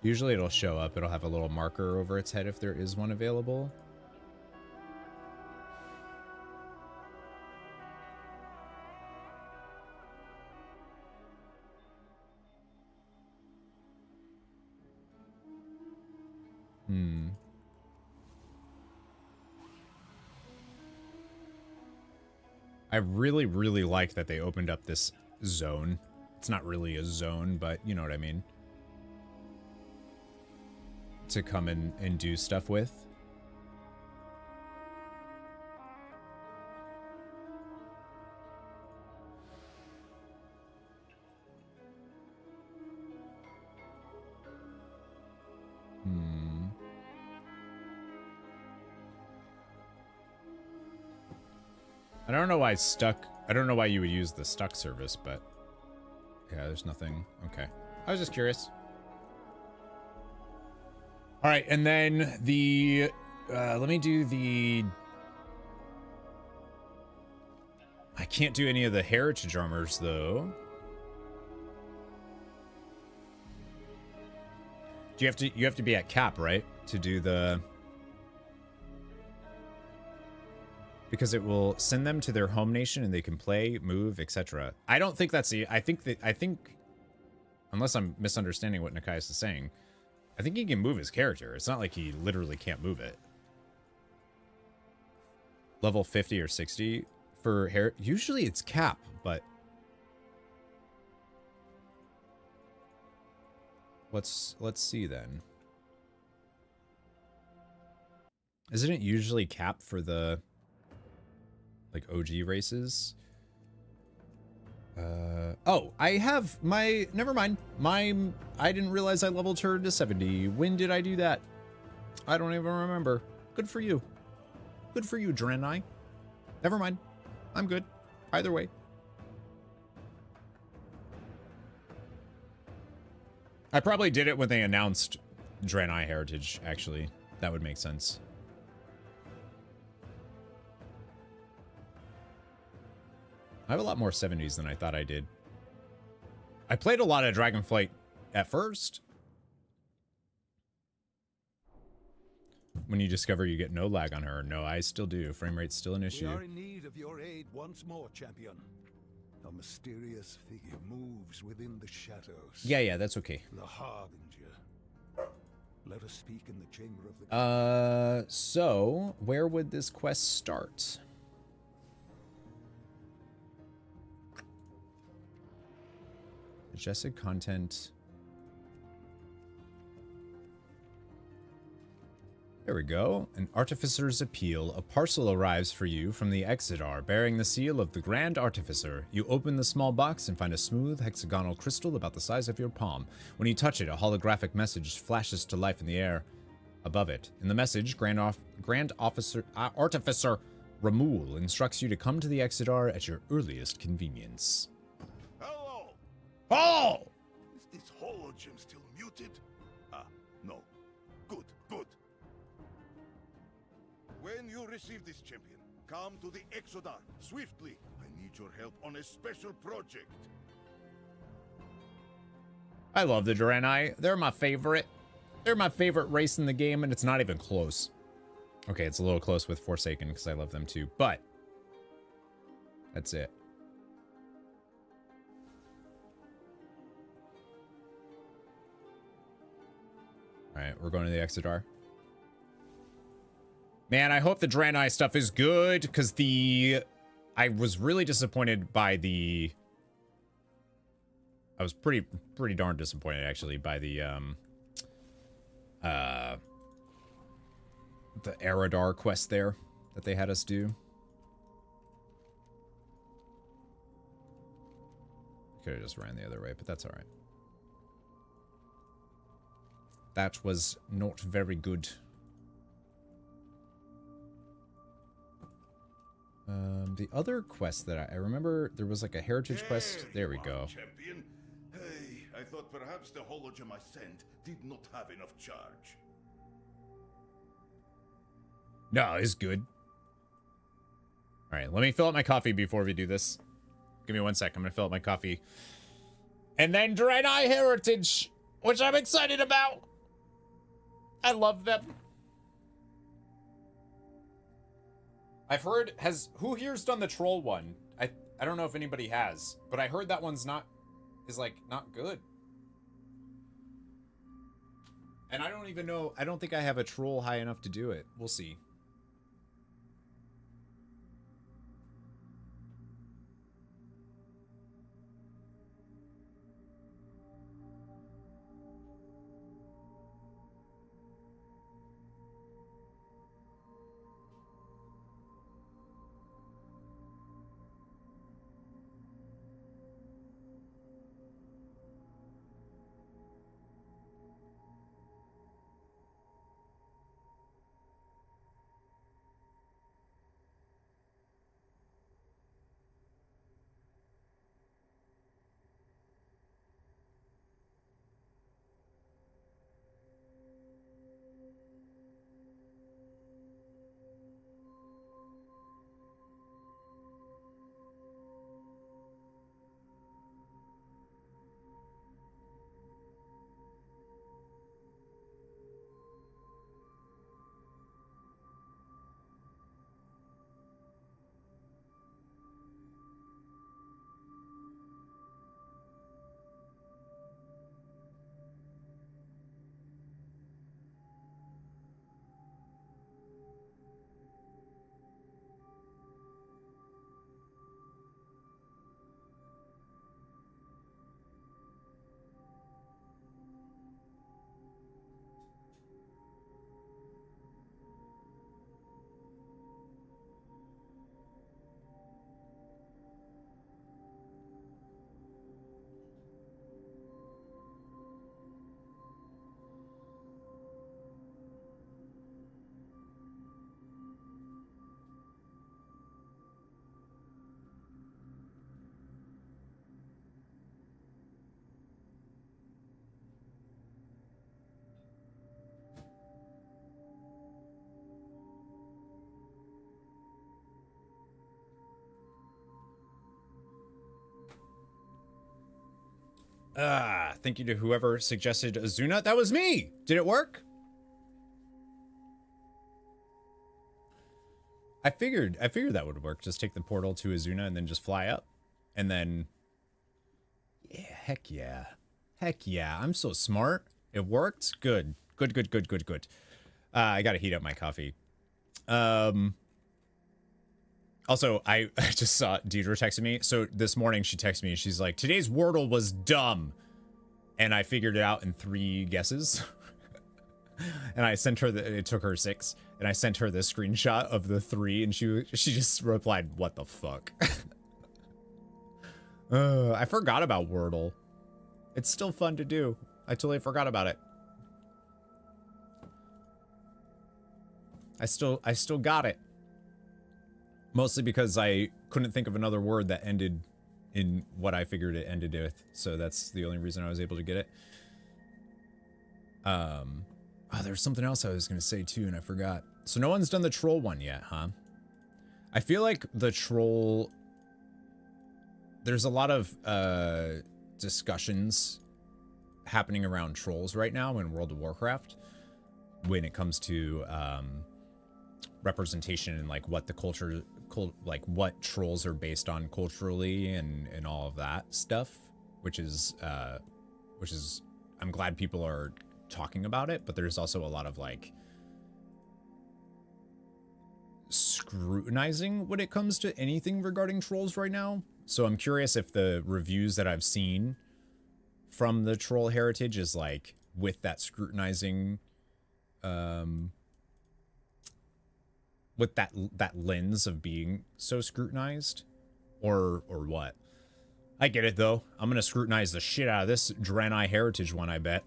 Usually it'll show up. It'll have a little marker over its head if there is one available. I really, really like that they opened up this zone. It's not really a zone, but you know what I mean. To come in and do stuff with. I don't know why stuck. I don't know why you would use the stuck service, but yeah, there's nothing. Okay. I was just curious. All right, and then the let me do the... I can't do any of the heritage armors though. Do you have to be at cap, right? To do the... Because it will send them to their home nation and they can play, move, etc. I don't think that's the... I think unless I'm misunderstanding what Nikias is saying, I think he can move his character. It's not like he literally can't move it. Level 50 or 60 for hair. Usually it's cap, but let's see then. Isn't it usually cap for the like OG races? Oh, I have my, never mind. I didn't realize I leveled her to 70. When did I do that? I don't even remember. Good for you. Good for you, Draenei. Never mind. I'm good. Either way. I probably did it when they announced Draenei Heritage, actually. That would make sense. I have a lot more 70s than I thought I did. I played a lot of Dragonflight at first. When you discover you get no lag on her. No, I still do. Frame rate's still an issue. We are in need of your aid once more, champion. A mysterious figure moves within the shadows. Yeah, that's okay. The Harbinger. Let us speak in the chamber of the... So where would this quest start? Suggested content. There we go. An Artificer's Appeal. A parcel arrives for you from the Exodar, bearing the seal of the Grand Artificer. You open the small box and find a smooth hexagonal crystal about the size of your palm. When you touch it, a holographic message flashes to life in the air above it. In the message, Artificer Ramul instructs you to come to the Exodar at your earliest convenience. Hello! Oh! Is this hologem still muted? Ah, no. Good, good. When you receive this champion, come to the Exodar, swiftly. I need your help on a special project. I love the Draenei. They're my favorite. They're my favorite race in the game, and it's not even close. Okay, it's a little close with Forsaken, because I love them too, but that's it. Alright, we're going to the Exodar. Man, I hope the Draenei stuff is good, because I was really disappointed by the... I was pretty darn disappointed, actually, by the Eridar quest there that they had us do. Could have just ran the other way, but that's alright. That was not very good. The other quest that I remember, there was like a heritage quest. There we go. Champion. Hey, I thought perhaps the hologem I sent did not have enough charge. No, it's good. All right, let me fill up my coffee before we do this. Give me 1 sec. I'm gonna fill up my coffee. And then Draenei Heritage, which I'm excited about. I love them. I've heard, who here's done the troll one? I don't know if anybody has, but I heard that one's not good. And I don't even know, I don't think I have a troll high enough to do it. We'll see. Thank you to whoever suggested Azuna. That was me! Did it work? I figured that would work. Just take the portal to Azuna and then just fly up. And then, yeah, heck yeah. Heck yeah, I'm so smart. It worked? Good. Good, good, good, good, good. I gotta heat up my coffee. Also, I just saw Deidre texted me. So this morning she texted me and she's like, today's Wordle was dumb. And I figured it out in 3 guesses. And I sent her it took her 6. And I sent her the screenshot of the 3 and she just replied, what the fuck? I forgot about Wordle. It's still fun to do. I totally forgot about it. I still got it. Mostly because I couldn't think of another word that ended in what I figured it ended with. So that's the only reason I was able to get it. Oh, there's something else I was going to say too, and I forgot. So no one's done the troll one yet, huh? I feel like the troll... There's a lot of discussions happening around trolls right now in World of Warcraft when it comes to representation and like what the culture, like what trolls are based on culturally and all of that stuff, which is I'm glad people are talking about it, but there's also a lot of like scrutinizing when it comes to anything regarding trolls right now. So I'm curious if the reviews that I've seen from the troll heritage is like with that scrutinizing, with that lens of being so scrutinized, or what. I get it though. I'm gonna scrutinize the shit out of this Draenei heritage one, I bet.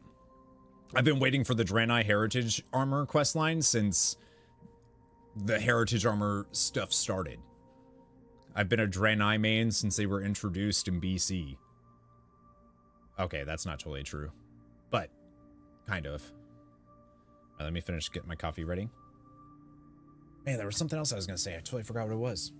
I've been waiting for the Draenei heritage armor questline since the heritage armor stuff started. I've been a Draenei main since they were introduced in BC. Okay, that's not totally true, but kind of. All right, let me finish getting my coffee ready. Man, there was something else I was gonna say. I totally forgot what it was.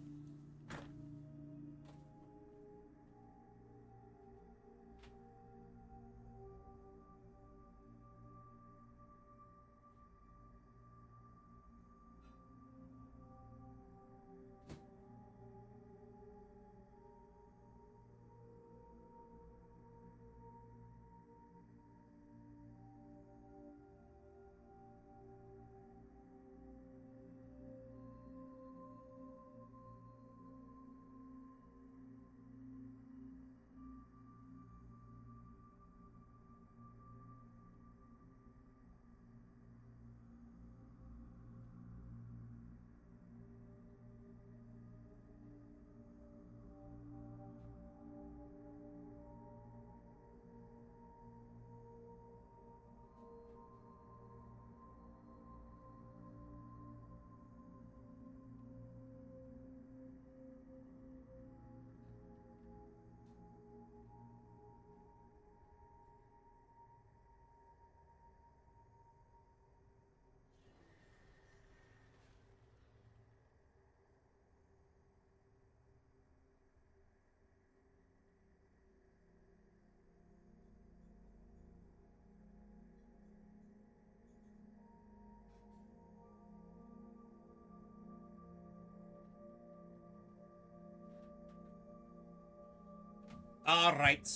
All right.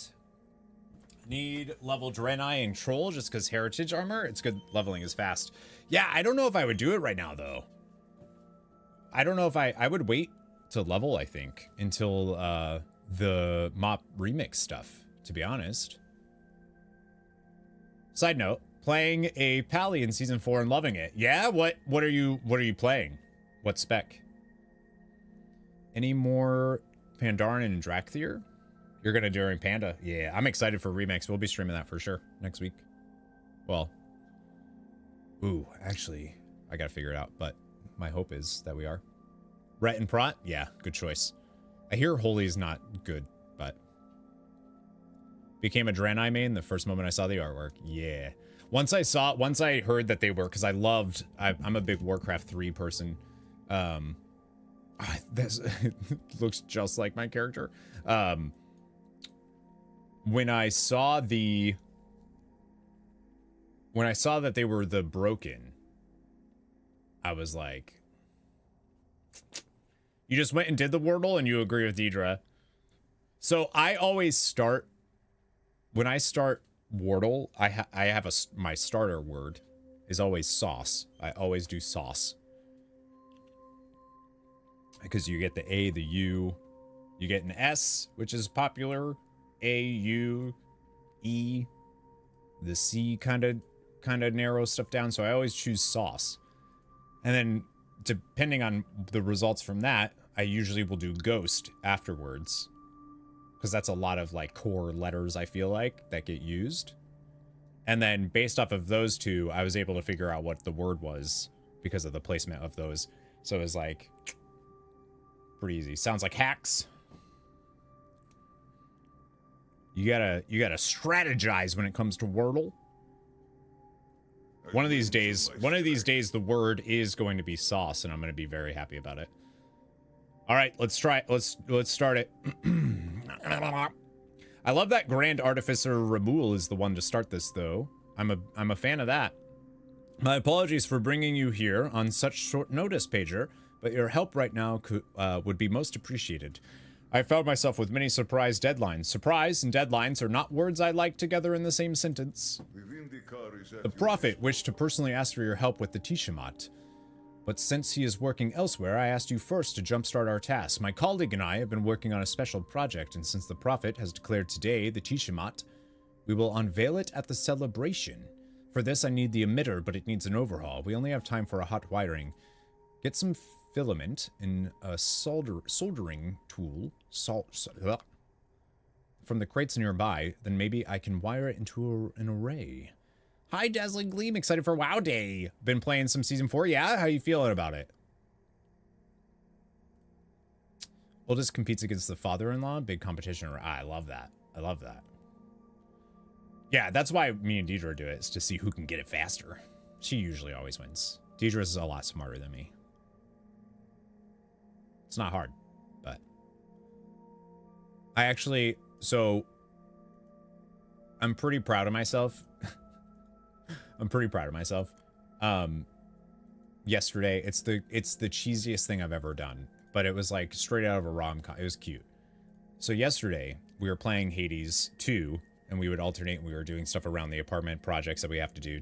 Need level Draenei and Troll just because heritage armor. It's good. Leveling is fast. Yeah, I don't know if I would do it right now, though. I don't know if I would wait to level, I think, until the MOP remix stuff, to be honest. Side note, playing a Pally in Season 4 and loving it. Yeah, what are you playing? What spec? Any more Pandaren and Drakthir? You're gonna during Panda. Yeah, I'm excited for remix. We'll be streaming that for sure next week. Well, ooh, actually, I gotta figure it out, but my hope is that we are. Rhett and Prot? Yeah, good choice. I hear Holy's not good, but became a Draenei main the first moment I saw the artwork. Yeah. Once I heard that they were, because I'm a big Warcraft 3 person. This looks just like my character. When I saw that they were the Broken, I was like, you just went and did the Wordle and you agree with Deidre. So I always start, when I start Wordle, I have my starter word is always sauce. I always do sauce. Because you get the A, the U, you get an S, which is popular, A, U, E, the C kind of narrows stuff down, so I always choose sauce. And then, depending on the results from that, I usually will do ghost afterwards. Because that's a lot of, like, core letters, I feel like, that get used. And then, based off of those two, I was able to figure out what the word was because of the placement of those. So it was, like, pretty easy. Sounds like hacks. You gotta strategize when it comes to Wordle. One of these days, the word is going to be sauce, and I'm going to be very happy about it. All right, let's try it. Let's start it. I love that Grand Artificer Ramul is the one to start this, though. I'm a fan of that. My apologies for bringing you here on such short notice, Pager, but your help right now would be most appreciated. I found myself with many surprise deadlines. Surprise and deadlines are not words I like together in the same sentence. The Prophet wished to personally ask for your help with the Tishamat. But since he is working elsewhere, I asked you first to jumpstart our task. My colleague and I have been working on a special project, and since the Prophet has declared today the Tishamat, we will unveil it at the celebration. For this, I need the emitter, but it needs an overhaul. We only have time for a hot wiring. Get some filament and a soldering tool from the crates nearby, then maybe I can wire it into an array. Hi, Dazzling Gleam. Excited for WoW Day. Been playing some Season 4. Yeah? How you feeling about it? Oldest competes against the father-in-law. Big competition. I love that. I love that. Yeah, that's why me and Deidre do it, is to see who can get it faster. She usually always wins. Deidre is a lot smarter than me. It's not hard, but... I actually... So... I'm pretty proud of myself. I'm pretty proud of myself. Yesterday, it's the cheesiest thing I've ever done, but it was like straight out of a rom-com. It was cute. So yesterday, we were playing Hades 2, and we would alternate, and we were doing stuff around the apartment projects that we have to do.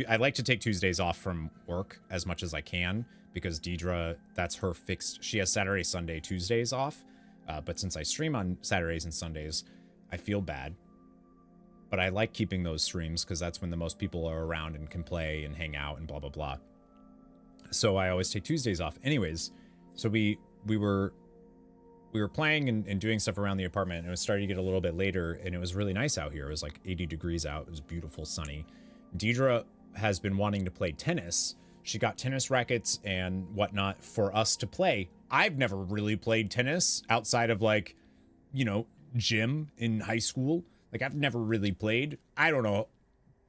I like to take Tuesdays off from work as much as I can, because Deidre, that's her fixed. She has Saturday, Sunday, Tuesdays off, but since I stream on Saturdays and Sundays, I feel bad. But I like keeping those streams because that's when the most people are around and can play and hang out and blah, blah, blah. So I always take Tuesdays off. Anyways, so we were playing and doing stuff around the apartment, and it was starting to get a little bit later, and it was really nice out here. It was like 80 degrees out. It was beautiful, sunny. Deidre has been wanting to play tennis. She got tennis rackets and whatnot for us to play. I've never really played tennis outside of, like, you know, gym in high school. Like, I've never really played. I don't know.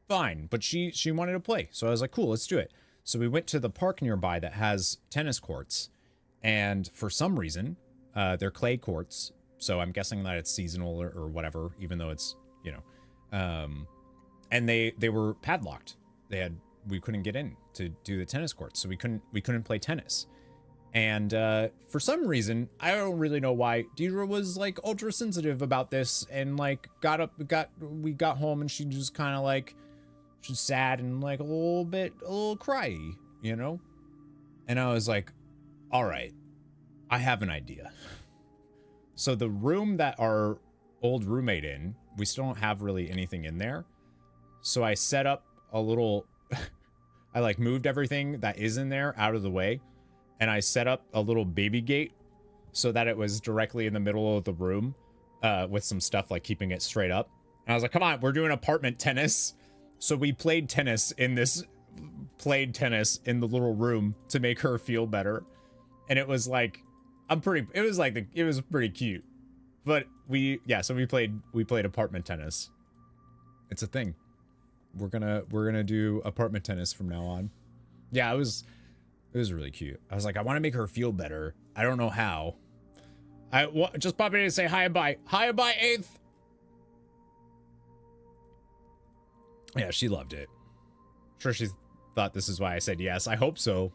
Fine. But she wanted to play. So I was like, cool, let's do it. So we went to the park nearby that has tennis courts. And for some reason, they're clay courts. So I'm guessing that it's seasonal or whatever, even though it's, you know. And they were padlocked. We couldn't get in to do the tennis courts. So we couldn't play tennis. And for some reason, I don't really know why, Deidre was like ultra sensitive about this, and like we got home and she just kind of like, she's sad and like a little cryy, you know? And I was like, all right, I have an idea. So the room that our old roommate in, we still don't have really anything in there. So I set up a little, I like moved everything that is in there out of the way. And I set up a little baby gate so that it was directly in the middle of the room with some stuff like keeping it straight up. And I was like, come on, we're doing apartment tennis. So we played tennis in the little room to make her feel better. And it was like, it was pretty cute. But so we played apartment tennis. It's a thing. We're gonna do apartment tennis from now on. Yeah, it was really cute. I was like, I want to make her feel better. I don't know how. Just pop in and say hi and bye. Hi and bye, 8th. Yeah, she loved it. I'm sure she thought this is why I said yes. I hope so.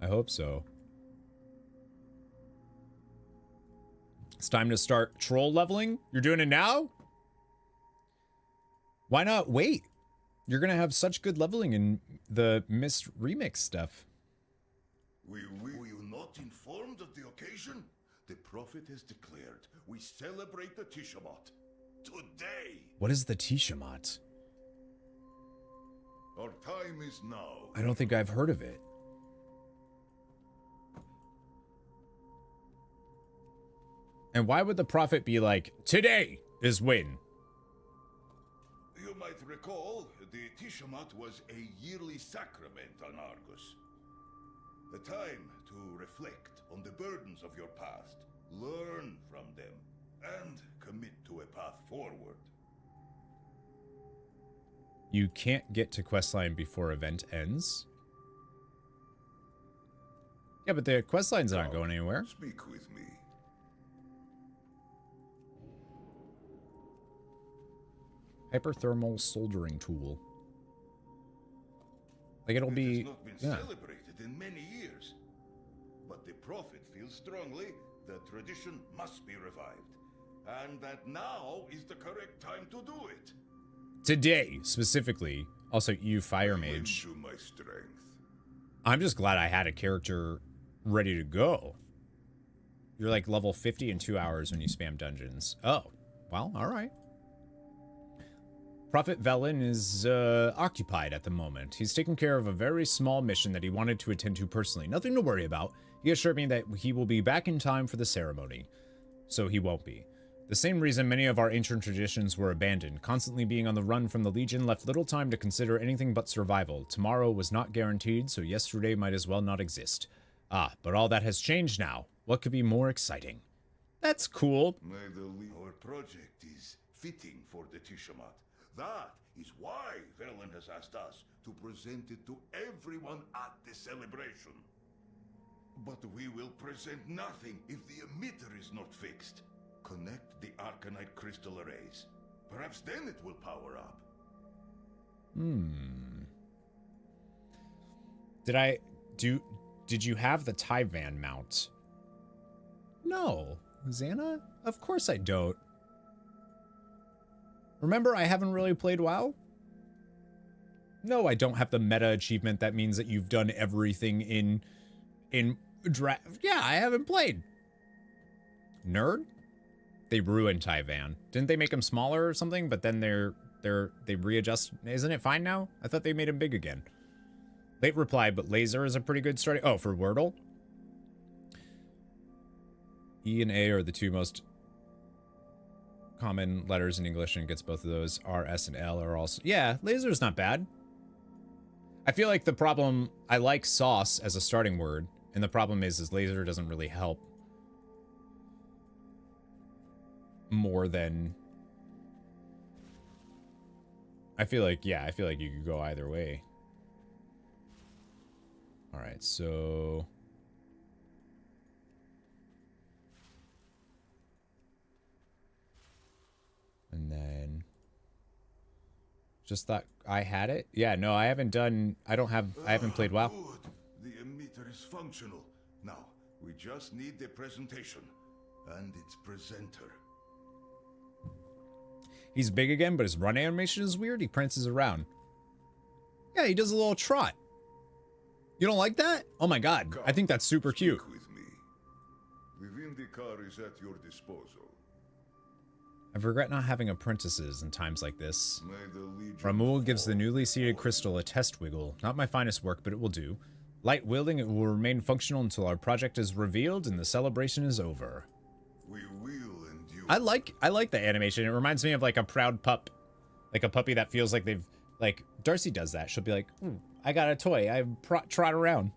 I hope so. It's time to start troll leveling. You're doing it now? Why not wait? You're gonna have such good leveling in the Mist remix stuff. Were you not informed of the occasion? The prophet has declared we celebrate the Tishamat today. What is the Tishamat? Our time is now. I don't think I've heard of it. And why would the prophet be like, today is when? You might recall, the Tishamat was a yearly sacrament on Argus. A time to reflect on the burdens of your past, learn from them, and commit to a path forward. You can't get to questline before event ends. Yeah, but the questline's not going anywhere. Speak with me. Hyperthermal soldering tool. Like it'll be, It has not been celebrated in many years, but the prophet feels strongly that tradition must be revived, and that now is the correct time to do it. Today, specifically. Also, you fire mage. To my strength. I'm just glad I had a character ready to go. You're like level 50 in 2 hours when you spam dungeons. Oh, well, all right. Prophet Velen is occupied at the moment. He's taking care of a very small mission that he wanted to attend to personally. Nothing to worry about. He assured me that he will be back in time for the ceremony. So he won't be. The same reason many of our ancient traditions were abandoned. Constantly being on the run from the Legion left little time to consider anything but survival. Tomorrow was not guaranteed, so yesterday might as well not exist. Ah, but all that has changed now. What could be more exciting? That's cool. Our project is fitting for the Tishamat. That is why Velen has asked us to present it to everyone at the celebration. But we will present nothing if the emitter is not fixed. Connect the Arcanite crystal arrays. Perhaps then it will power up. Did you have the Tyvan mount? No. Xana? Of course I don't. Remember, I haven't really played WoW? No, I don't have the meta achievement that means that you've done everything in yeah, I haven't played. Nerd? They ruined Tyvan. Didn't they make him smaller or something? But then they readjust. Isn't it fine now? I thought they made him big again. Late reply, but laser is a pretty good starting. Oh, for Wordle? E and A are the two most common letters in English, and it gets both of those. R, S, and L are also... Yeah, laser's not bad. I feel like the problem... I like sauce as a starting word, and the problem is laser doesn't really help more than... I feel like, yeah, I feel like you could go either way. Alright, so... And then... Just thought I had it? Yeah, no, I haven't done... I haven't played WoW. Good. The emitter is functional. Now, we just need the presentation. And its presenter. He's big again, but his run animation is weird. He prances around. Yeah, he does a little trot. You don't like that? Oh my god, I think that's super cute. With me. The Vindicar is at your disposal. I regret not having apprentices in times like this. May the Legion Ramul gives the newly seeded crystal a test wiggle. Not my finest work, but it will do. Light wielding, it will remain functional until our project is revealed and the celebration is over. We will endure. I like the animation. It reminds me of like a proud pup. Like a puppy that feels like they've... Like, Darcy does that. She'll be like, I got a toy. I trot around.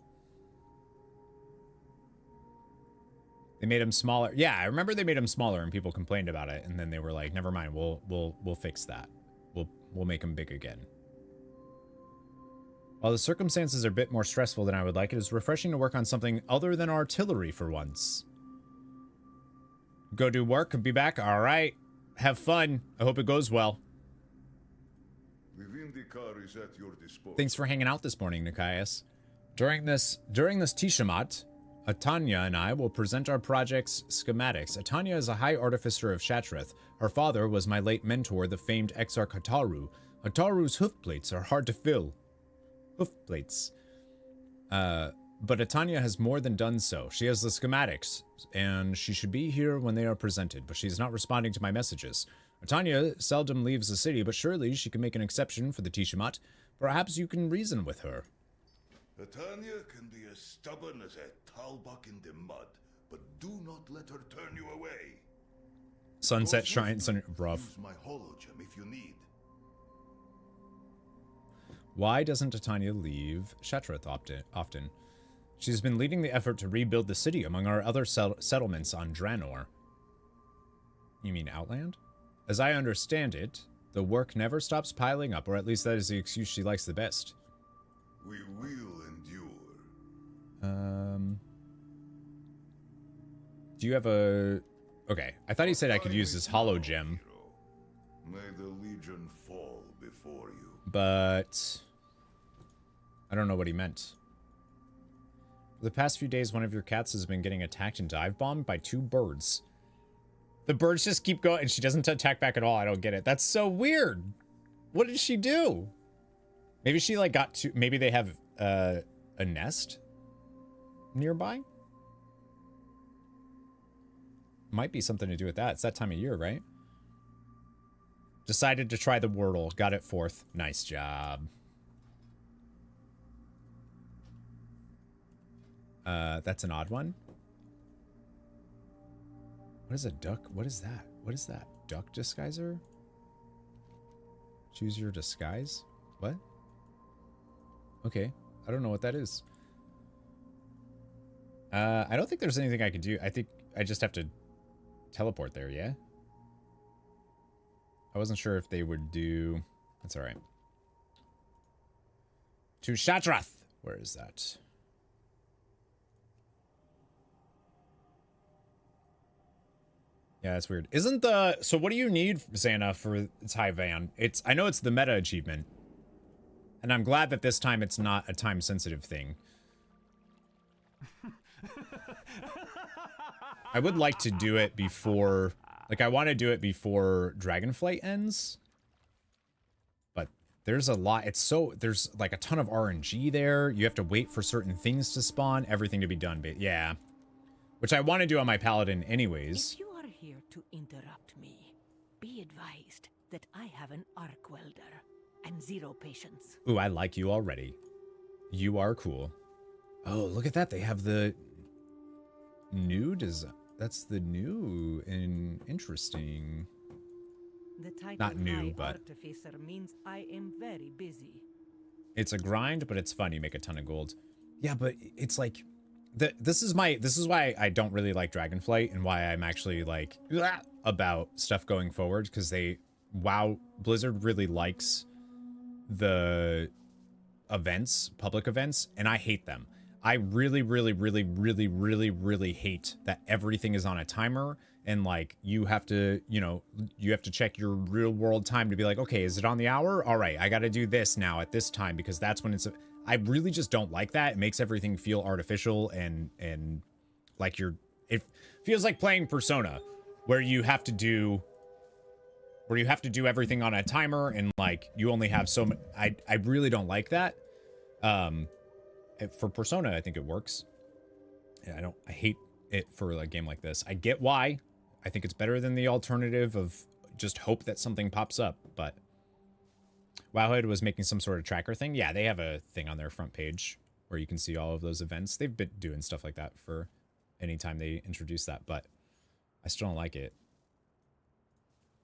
They made him smaller. Yeah, I remember they made him smaller and people complained about it. And then they were like, never mind. We'll fix that. We'll make him big again. While the circumstances are a bit more stressful than I would like, it is refreshing to work on something other than artillery for once. Go do work and be back. All right. Have fun. I hope it goes well. The Vindicar is at your disposal. Thanks for hanging out this morning, Nikias. During this Tishamat, Atanya and I will present our project's schematics. Atanya is a high artificer of Shatreth. Her father was my late mentor, the famed Exarch Hataru. Hataru's hoofplates are hard to fill. Hoofplates. But Atanya has more than done so. She has the schematics, and she should be here when they are presented, but she's not responding to my messages. Atanya seldom leaves the city, but surely she can make an exception for the Tishamat. Perhaps you can reason with her. Atanya can be as stubborn as a talbuck in the mud, but do not let her turn you away. Sunset shines on rough. Use my hologem if you need. Why doesn't Atanya leave Shatreth often? She's been leading the effort to rebuild the city among our other settlements on Draenor. You mean Outland? As I understand it, the work never stops piling up, or at least that is the excuse she likes the best. We will endure. Do you have a... Okay, I thought he said I could use his hologem. May the Legion fall before you. But... I don't know what he meant. For the past few days, one of your cats has been getting attacked and dive-bombed by 2 birds. The birds just keep going, and she doesn't attack back at all. I don't get it. That's so weird. What did she do? Maybe she, like, got to... Maybe they have a nest nearby? Might be something to do with that. It's that time of year, right? Decided to try the Wordle. Got it 4th. Nice job. That's an odd one. What is a duck? What is that? What is that? Duck disguiser? Choose your disguise? What? Okay. I don't know what that is. I don't think there's anything I can do. I think I just have to teleport there, yeah? I wasn't sure if they would do... That's alright. To Shatrath! Where is that? Yeah, that's weird. Isn't the... So what do you need, Xana, for Taivan? It's... I know it's the meta achievement. And I'm glad that this time it's not a time-sensitive thing. I would like to do it before... Like, I want to do it before Dragonflight ends. But there's a lot... It's so... There's, like, a ton of RNG there. You have to wait for certain things to spawn. Everything to be done. But, yeah. Which I want to do on my Paladin anyways. If you are here to interrupt me, be advised that I have an arc welder and 0 patience. Ooh, I like you already. You are cool. Oh, look at that. They have the new design. That's the new and interesting. The title Not new, High but Artificer means I am very busy. it's a grind, but it's fun. You make a ton of gold. Yeah, but it's like this is why I don't really like Dragonflight and why I'm actually like about stuff going forward, because Blizzard really likes the events, public events, and I hate them. I really, really, really, really, really, really hate that everything is on a timer and like you have to, you have to check your real world time to be like, okay, is it on the hour? All right, I got to do this now at this time because that's when it's. I really just don't like that. It makes everything feel artificial and like it feels like playing Persona, where you have to do everything on a timer and like you only have so much. I really don't like that. For Persona, I think it works. Yeah, I hate it for a game like this. I get why. I think it's better than the alternative of just hope that something pops up, but Wowhead was making some sort of tracker thing. Yeah, they have a thing on their front page where you can see all of those events. They've been doing stuff like that for any time they introduce that, but I still don't like it.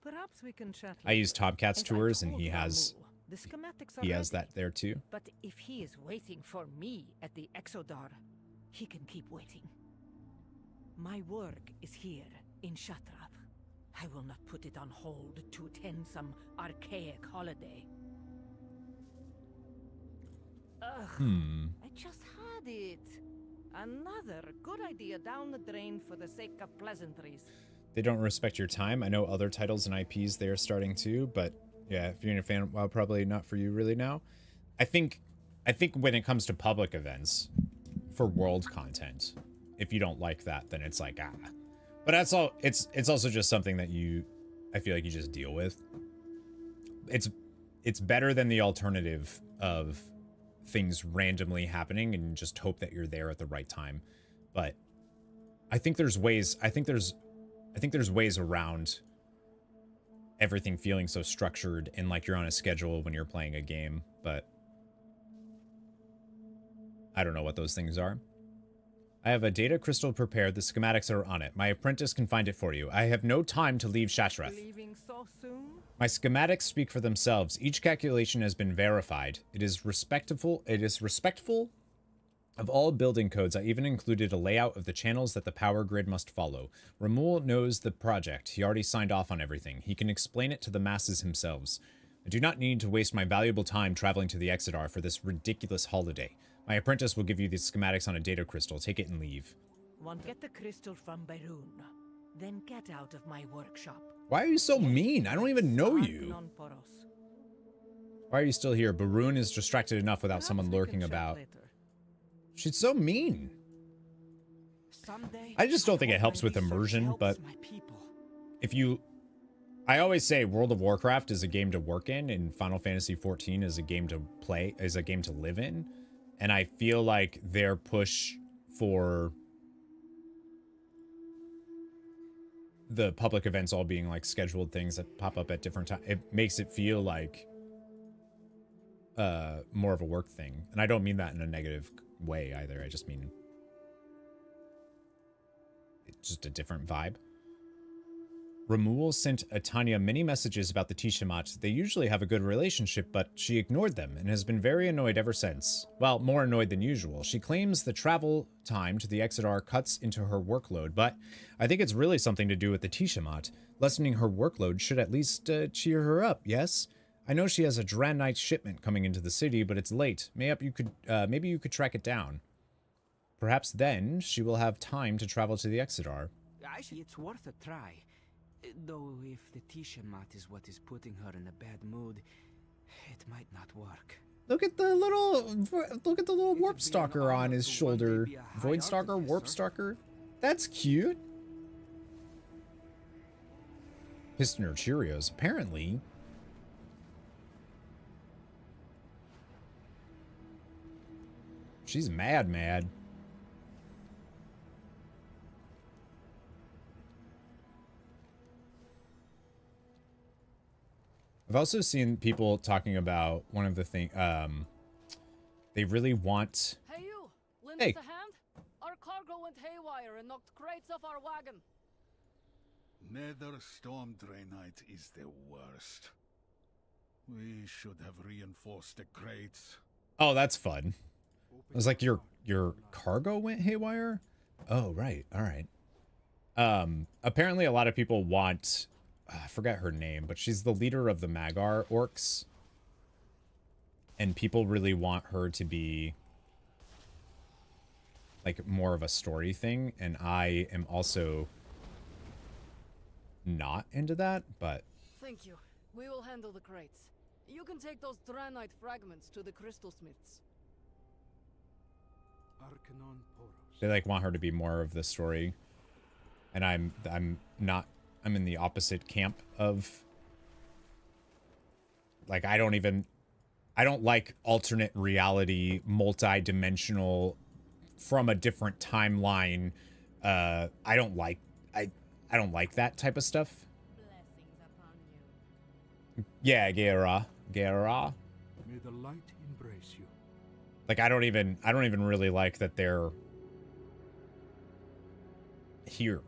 Perhaps we can chat. I use Tomcat's tours and he has has that there too. But if he is waiting for me at the Exodar, he can keep waiting. My work is here in Shatrath. I will not put it on hold to attend some archaic holiday. Ugh, I just had it. Another good idea down the drain for the sake of pleasantries. They don't respect your time. I know other titles and IPs they are starting to, but yeah, if you're a fan, well, probably not for you really now. I think when it comes to public events for world content, if you don't like that, then it's like, ah. But that's all. It's also just something that I feel like you just deal with. It's better than the alternative of things randomly happening and just hope that you're there at the right time. But I think there's ways. I think there's ways around everything feeling so structured and like you're on a schedule when you're playing a game. But I don't know what those things are. I have a data crystal prepared. The schematics are on it. My apprentice can find it for you. I have no time to leave Shattrath. Leaving so soon? My schematics speak for themselves. Each calculation has been verified. It is respectful of all building codes. I even included a layout of the channels that the power grid must follow. Ramul knows the project. He already signed off on everything. He can explain it to the masses themselves. I do not need to waste my valuable time traveling to the Exodar for this ridiculous holiday. My apprentice will give you the schematics on a data crystal. Take it and leave. Get the crystal from Barun. Then get out of my workshop. Why are you so mean? I don't even know you. Why are you still here? Barun is distracted enough without someone lurking about. She's so mean. I just don't think it helps with immersion, but if you... I always say World of Warcraft is a game to work in, and Final Fantasy XIV is a game to play, is a game to live in. And I feel like their push for the public events all being like scheduled things that pop up at different times, it makes it feel like more of a work thing. And I don't mean that in a negative way either. I just mean it's just a different vibe. Ramul sent Atanya many messages about the Tishamat. They usually have a good relationship, but she ignored them and has been very annoyed ever since. Well, more annoyed than usual. She claims the travel time to the Exodar cuts into her workload, but I think it's really something to do with the Tishamat. Lessening her workload should at least cheer her up, yes? I know she has a Draenei shipment coming into the city, but it's late. Maybe you could track it down. Perhaps then she will have time to travel to the Exodar. Actually, it's worth a try. Though if the Tishamat is what is putting her in a bad mood, it might not work. Look at the little warp stalker on his shoulder. Void stalker, warp stalker. That's cute. Piston or Cheerios, apparently. She's mad. I've also seen people talking about one of the things, they really want... Hey you! Lend Hey. us a hand? Our cargo went haywire and knocked crates off our wagon. Nether Storm Draenite is the worst. We should have reinforced the crates. Oh, that's fun. I was like, your cargo went haywire? Oh, right. All right. Apparently a lot of people want... I forget her name, but she's the leader of the Magar orcs. And people really want her to be like more of a story thing. And I am also not into that, but... Thank you. We will handle the crates. You can take those Draenite fragments to the crystal smiths. they like want her to be more of the story. And I'm not... I'm in the opposite camp of, like, I don't like alternate reality, multi-dimensional, from a different timeline. I don't like that type of stuff. Yeah, Gera. May the light embrace you. Like, I don't even really like that they're here.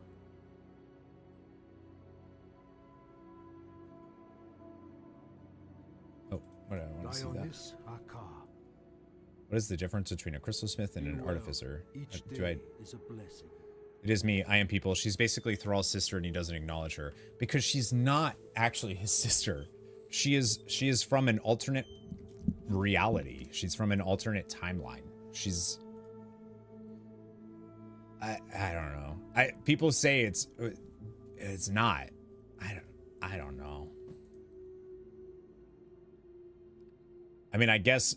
What, I want to see that. What is the difference between a crystal smith and an artificer? Is a blessing. It is me. I am people. She's basically Thrall's sister, and he doesn't acknowledge her because she's not actually his sister. She is from an alternate reality. She's from an alternate timeline. She's... I don't know. People say it's not. I don't know. I mean, I guess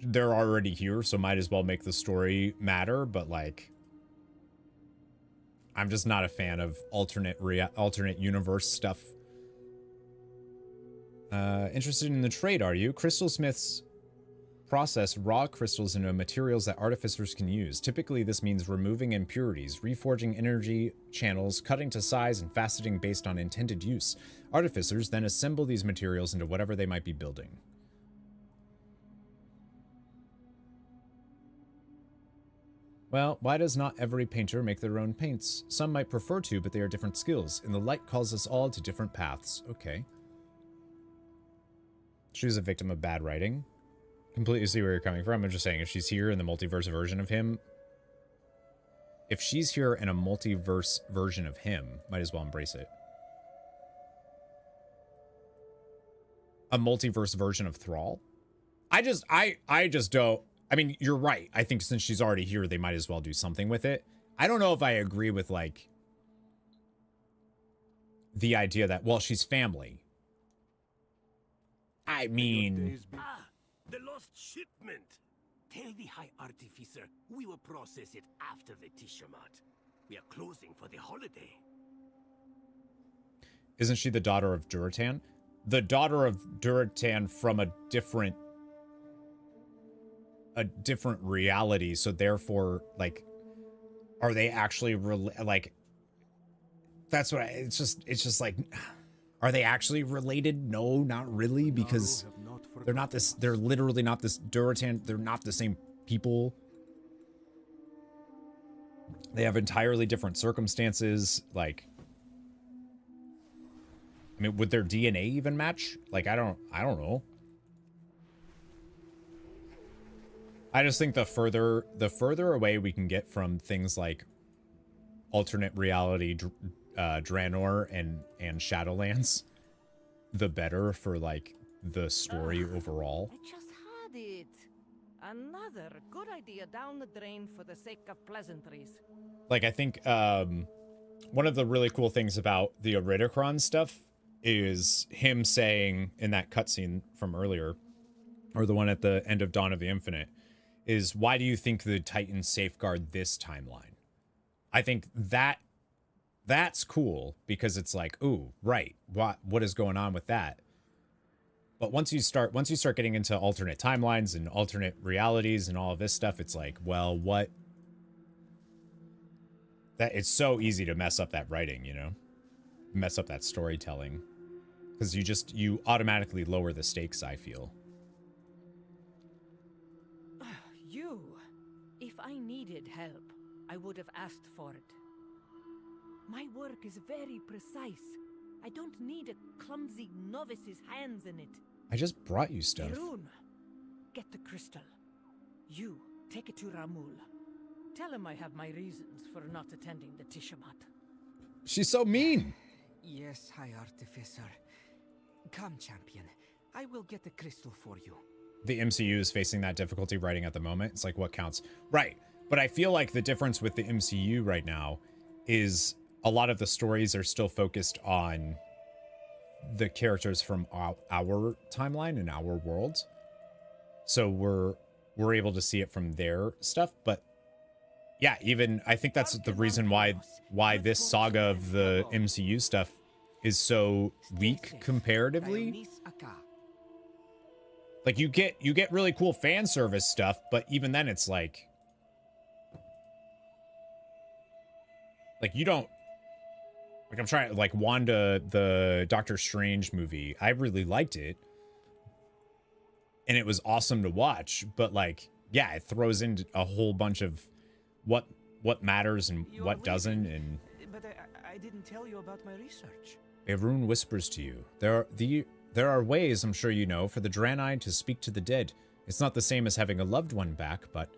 they're already here, so might as well make the story matter, but like, I'm just not a fan of alternate universe stuff. Interested in the trade, are you? Crystal smiths process raw crystals into materials that artificers can use. Typically, this means removing impurities, reforging energy channels, cutting to size, and faceting based on intended use. Artificers then assemble these materials into whatever they might be building. Well, why does not every painter make their own paints? Some might prefer to, but they are different skills, and the light calls us all to different paths. Okay. She was a victim of bad writing. Completely see where you're coming from. I'm just saying, if she's here in the multiverse version of him, if she's here in a multiverse version of him, might as well embrace it. A multiverse version of Thrall? I just don't. I mean, you're right. I think since she's already here, they might as well do something with it. I don't know if I agree with, like, the idea that, well, she's family. I mean... The lost shipment! Tell the High Artificer we will process it after the Tishamat. We are closing for the holiday. Isn't she the daughter of Duratan? The daughter of Duratan from a different reality, so therefore, like, are they actually like, that's what it's just like, are they actually related? No, not really, because they're not this, they're literally not this Duratan, they're not the same people. They have entirely different circumstances. Like, I mean, would their DNA even match? Like, I don't know. I just think the further away we can get from things like alternate reality, Draenor and Shadowlands, the better for, like, the story overall. I just had it. Another good idea down the drain for the sake of pleasantries. Like, I think one of the really cool things about the Iridikron stuff is him saying in that cutscene from earlier, or the one at the end of Dawn of the Infinite, is, why do you think the Titans safeguard this timeline? I think that's cool, because it's like, ooh, right, what is going on with that? But once you start getting into alternate timelines and alternate realities and all of this stuff, it's like, well, what? That it's so easy to mess up that writing, you know? Mess up that storytelling. Because you automatically lower the stakes, I feel. If I needed help, I would have asked for it. My work is very precise. I don't need a clumsy novice's hands in it. I just brought you stuff. Irun, get the crystal. You, take it to Ramul. Tell him I have my reasons for not attending the Tishamat. She's so mean. Yes, High Artificer. Come, champion. I will get the crystal for you. The MCU is facing that difficulty writing at the moment. It's like, what counts? Right. But I feel like the difference with the MCU right now is a lot of the stories are still focused on the characters from our timeline and our world. So we're able to see it from their stuff. But yeah, even I think that's the reason why this saga of the MCU stuff is so weak comparatively. Like, you get really cool fan service stuff, but even then it's like you don't, like, I'm trying, like, Wanda, the Doctor Strange movie, I really liked it. And it was awesome to watch, but, like, yeah, it throws in a whole bunch of what matters and what doesn't, and... But I didn't tell you about my research. Irun whispers to you. There are ways, I'm sure you know, for the Draenei to speak to the dead. It's not the same as having a loved one back, but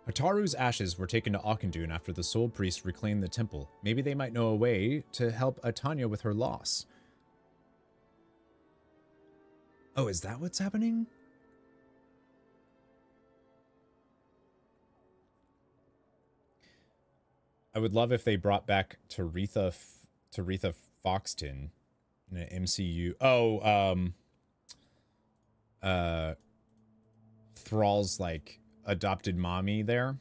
Hataru's ashes were taken to Auchindoun after the Soul Priest reclaimed the temple. Maybe they might know a way to help Atanya with her loss. Oh, is that what's happening? I would love if they brought back Taretha Foxton in an MCU. Oh, Thrall's, like, adopted mommy there.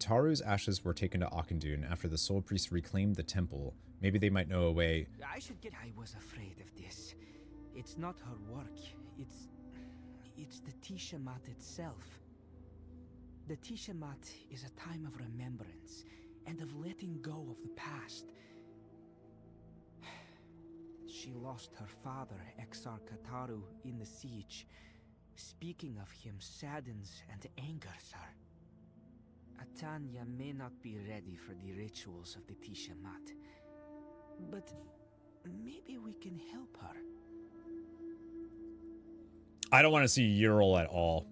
Taru's ashes were taken to Auchindoun after the Soul Priest reclaimed the temple. Maybe they might know a way. I was afraid of this. It's not her work. It's the Tiamat itself. The Tiamat is a time of remembrance and of letting go of the past. She lost her father, Exar Kataru, in the siege. Speaking of him saddens and angers her. Atanya may not be ready for the rituals of the Tiamat, but maybe we can help her. I don't want to see Ural at all.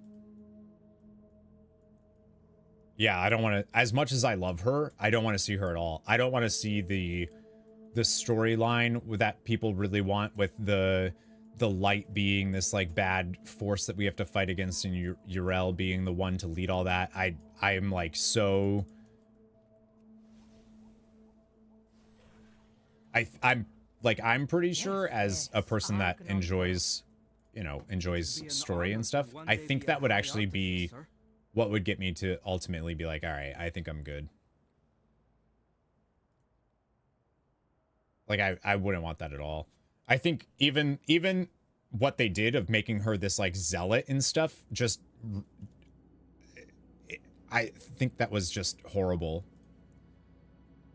Yeah, I don't want to, as much as I love her, I don't want to see her at all. I don't want to see the storyline that people really want with the light being this like bad force that we have to fight against, and Yrel being the one to lead all that. I'm like so I'm pretty sure, as a person that enjoys, you know, enjoys story and stuff, I think that would actually be what would get me to ultimately be like, all right, I think I'm good. Like I wouldn't want that at all. I think even what they did of making her this like zealot and stuff, just I think that was just horrible.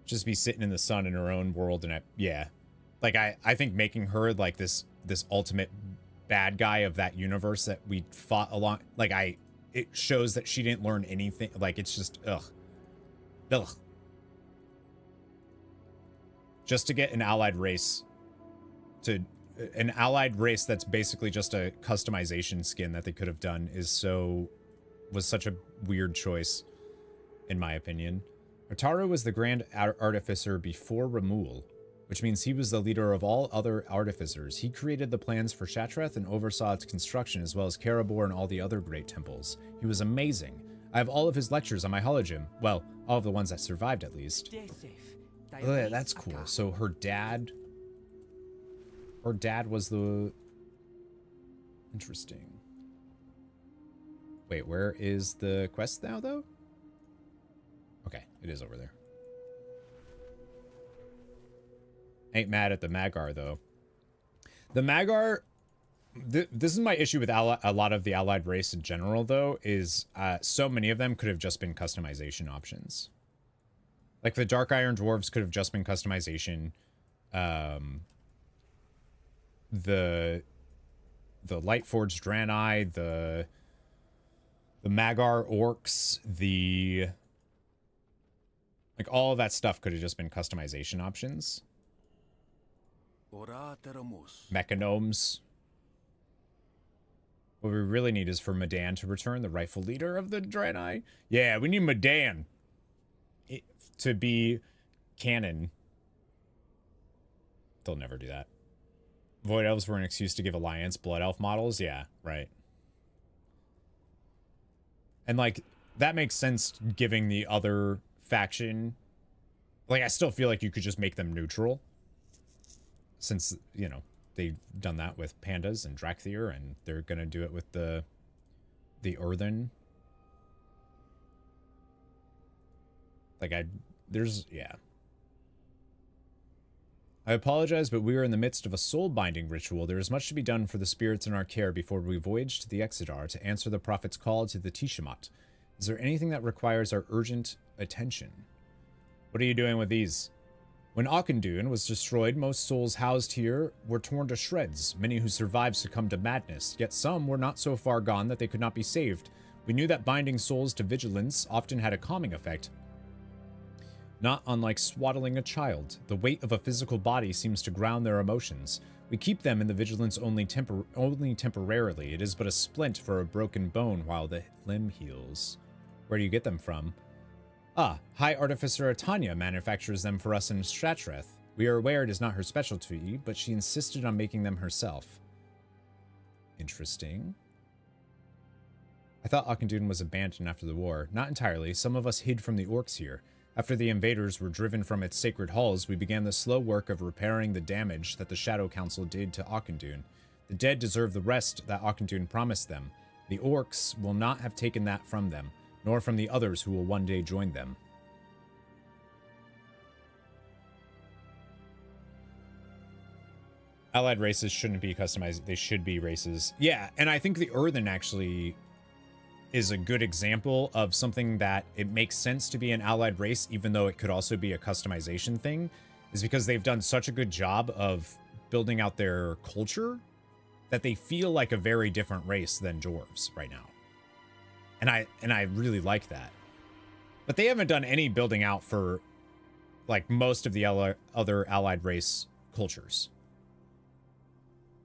Just be sitting in the sun in her own world, and yeah. Like I think making her like this ultimate bad guy of that universe that we fought along, like it shows that she didn't learn anything. Like it's just ugh. Just to get an allied race that's basically just a customization skin that they could have done was such a weird choice, in my opinion. Ataru was the Grand Artificer before Ramul, which means he was the leader of all other artificers. He created the plans for Shatrath and oversaw its construction, as well as Karabor and all the other great temples. He was amazing. I have all of his lectures on my hologym. Well, all of the ones that survived, at least. Oh, yeah, that's cool. So her dad was the... Interesting. Wait, where is the quest now, though? Okay, it is over there. Ain't mad at the Magar, though. The Magar... this is my issue with a lot of the allied race in general, though, is so many of them could have just been customization options. Like, the Dark Iron Dwarves could have just been customization. The Lightforged Draenei, the Magar Orcs, like, all of that stuff could have just been customization options. Mechanomes. What we really need is for Medan to return, the rightful leader of the Draenei. Yeah, we need Medan to be canon. They'll never do that. Void Elves were an excuse to give Alliance Blood Elf models. Yeah, right. And, like, that makes sense giving the other faction. Like, I still feel like you could just make them neutral. Since, you know, they've done that with Pandas and Drakthir, and they're going to do it with the Earthen. Like, yeah. I apologize, but we are in the midst of a soul-binding ritual. There is much to be done for the spirits in our care before we voyage to the Exodar to answer the Prophet's call to the Tiamat. Is there anything that requires our urgent attention? What are you doing with these? When Auchindoun was destroyed, most souls housed here were torn to shreds. Many who survived succumbed to madness, yet some were not so far gone that they could not be saved. We knew that binding souls to vigilance often had a calming effect. Not unlike swaddling a child, the weight of a physical body seems to ground their emotions. We keep them in the vigilance only temporarily. It is but a splint for a broken bone while the limb heals. Where do you get them from? Ah, High Artificer Atanya manufactures them for us in Shatrath. We are aware it is not her specialty, but she insisted on making them herself. Interesting. I thought Auchindoun was abandoned after the war. Not entirely. Some of us hid from the orcs here. After the invaders were driven from its sacred halls, we began the slow work of repairing the damage that the Shadow Council did to Auchindoun. The dead deserve the rest that Auchindoun promised them. The orcs will not have taken that from them. nor from the others who will one day join them. Allied races shouldn't be customized. They should be races. Yeah, and I think the Earthen actually is a good example of something that it makes sense to be an allied race, even though it could also be a customization thing, is because they've done such a good job of building out their culture that they feel like a very different race than dwarves right now. And I really like that. But they haven't done any building out for like most of the other allied race cultures.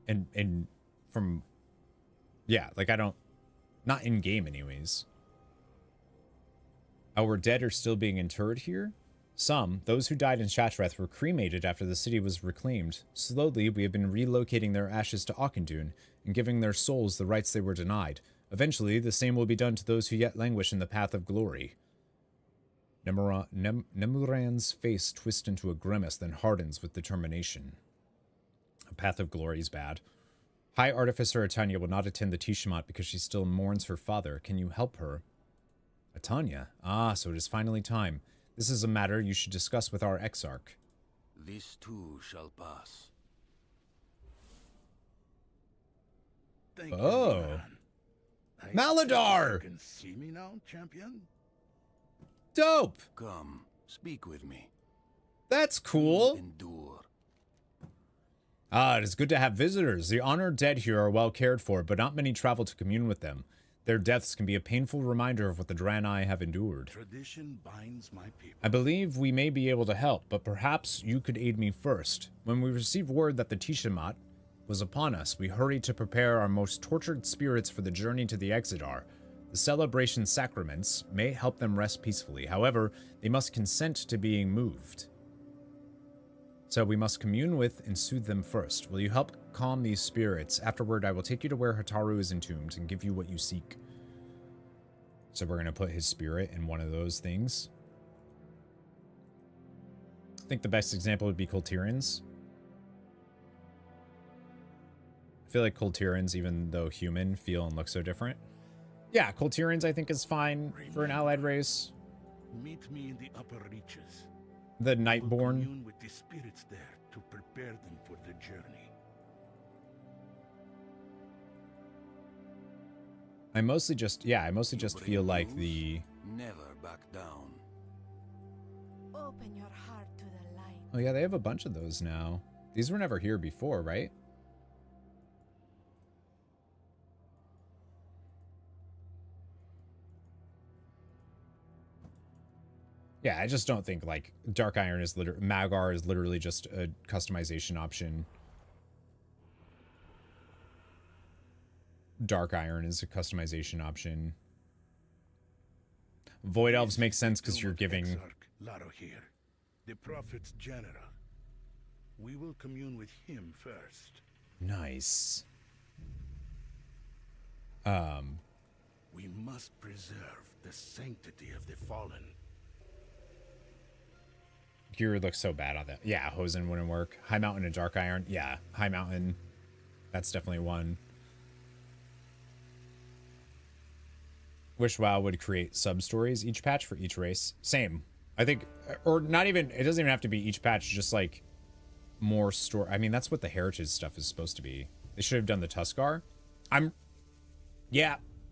And from, yeah, like I don't, not in game anyways. Our dead are still being interred here. Some, those who died in Shattrath, were cremated after the city was reclaimed. Slowly, we have been relocating their ashes to Auchindoun and giving their souls the rights they were denied. Eventually, the same will be done to those who yet languish in the path of glory. Nemuran's face twists into a grimace, then hardens with determination. A path of glory is bad. High Artificer Atanya will not attend the Tiamat because she still mourns her father. Can you help her? Atanya? Ah, so it is finally time. This is a matter you should discuss with our Exarch. This too shall pass. Thank Oh. you, Maladar! You can see me now, champion? Dope! Come, speak with me. That's cool. Endure. Ah, it is good to have visitors. The honored dead here are well cared for, but not many travel to commune with them. Their deaths can be a painful reminder of what the Draenei have endured. Tradition binds my people. I believe we may be able to help, but perhaps you could aid me first. When we received word that the Tiamat was upon us, we hurried to prepare our most tortured spirits for the journey to the Exodar. The celebration sacraments may help them rest peacefully. However, they must consent to being moved. So we must commune with and soothe them first. Will you help calm these spirits? Afterward, I will take you to where Hataru is entombed and give you what you seek. So we're going to put his spirit in one of those things. I think the best example would be Kultirans. I feel like Kultirans, even though human, feel and look so different. Yeah, Kultirans I think is fine for an allied race. Meet me in the upper reaches. The Nightborn. Commune with the spirits there to prepare them for the journey. I mostly just feel like the... Never back down. Open your heart to the light. Oh yeah, they have a bunch of those now. These were never here before, right? Yeah, I just don't think, like, Dark Iron is literally... Magar is literally just a customization option. Dark Iron is a customization option. Void Elves makes sense because you're giving... Laro here, the Prophet's general. We will commune with him first. Nice. We must preserve the sanctity of the fallen. Gear looks so bad on that. Yeah, Hosen wouldn't work. High Mountain and Dark Iron. Yeah, High Mountain. That's definitely one. Wish WoW would create sub-stories each patch for each race. Same. I think, or not even, it doesn't even have to be each patch, just like more story. I mean, that's what the Heritage stuff is supposed to be. They should have done the Tuskar. I'm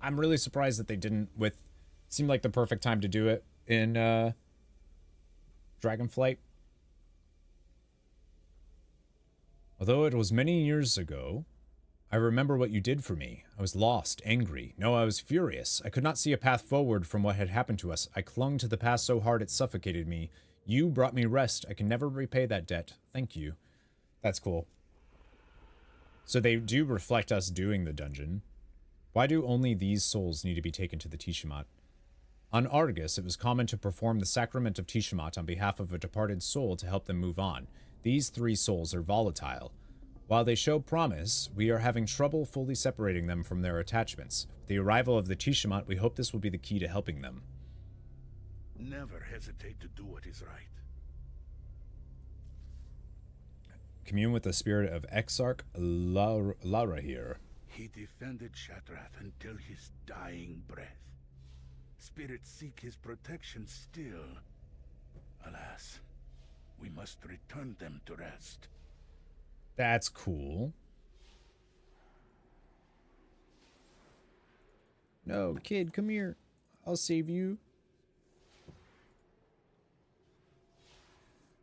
really surprised that they didn't seemed like the perfect time to do it in, Dragonflight. Although it was many years ago, I remember what you did for me. I was lost, angry. No, I was furious. I could not see a path forward from what had happened to us. I clung to the past so hard it suffocated me. You brought me rest. I can never repay that debt. Thank you. That's cool. So they do reflect us doing the dungeon. Why do only these souls need to be taken to the Tiamat? On Argus, it was common to perform the sacrament of Tiamat on behalf of a departed soul to help them move on. These 3 souls are volatile. While they show promise, we are having trouble fully separating them from their attachments. With the arrival of the Tiamat, we hope this will be the key to helping them. Never hesitate to do what is right. Commune with the spirit of Exarch Lara here. He defended Shattrath until his dying breath. Spirits seek his protection still. Alas, we must return them to rest. That's cool. No, kid, come here. I'll save you.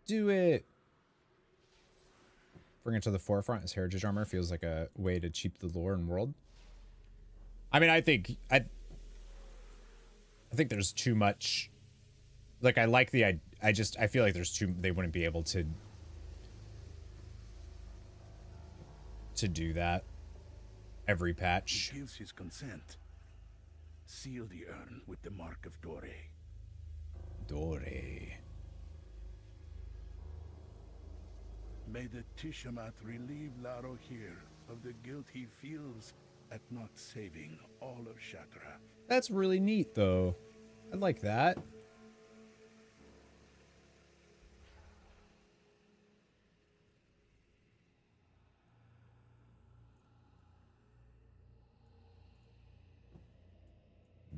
Do it. Bring it to the forefront as heritage armor feels like a way to cheap the lore and world. I mean, I think there's too much. Like, I like the I feel like there's too, they wouldn't be able to do that every patch. He gives his consent. Seal the urn with the mark of Dore. Dore. May the Tishamat relieve Laro here of the guilt he feels at not saving all of Shatrath. That's really neat, though. I like that.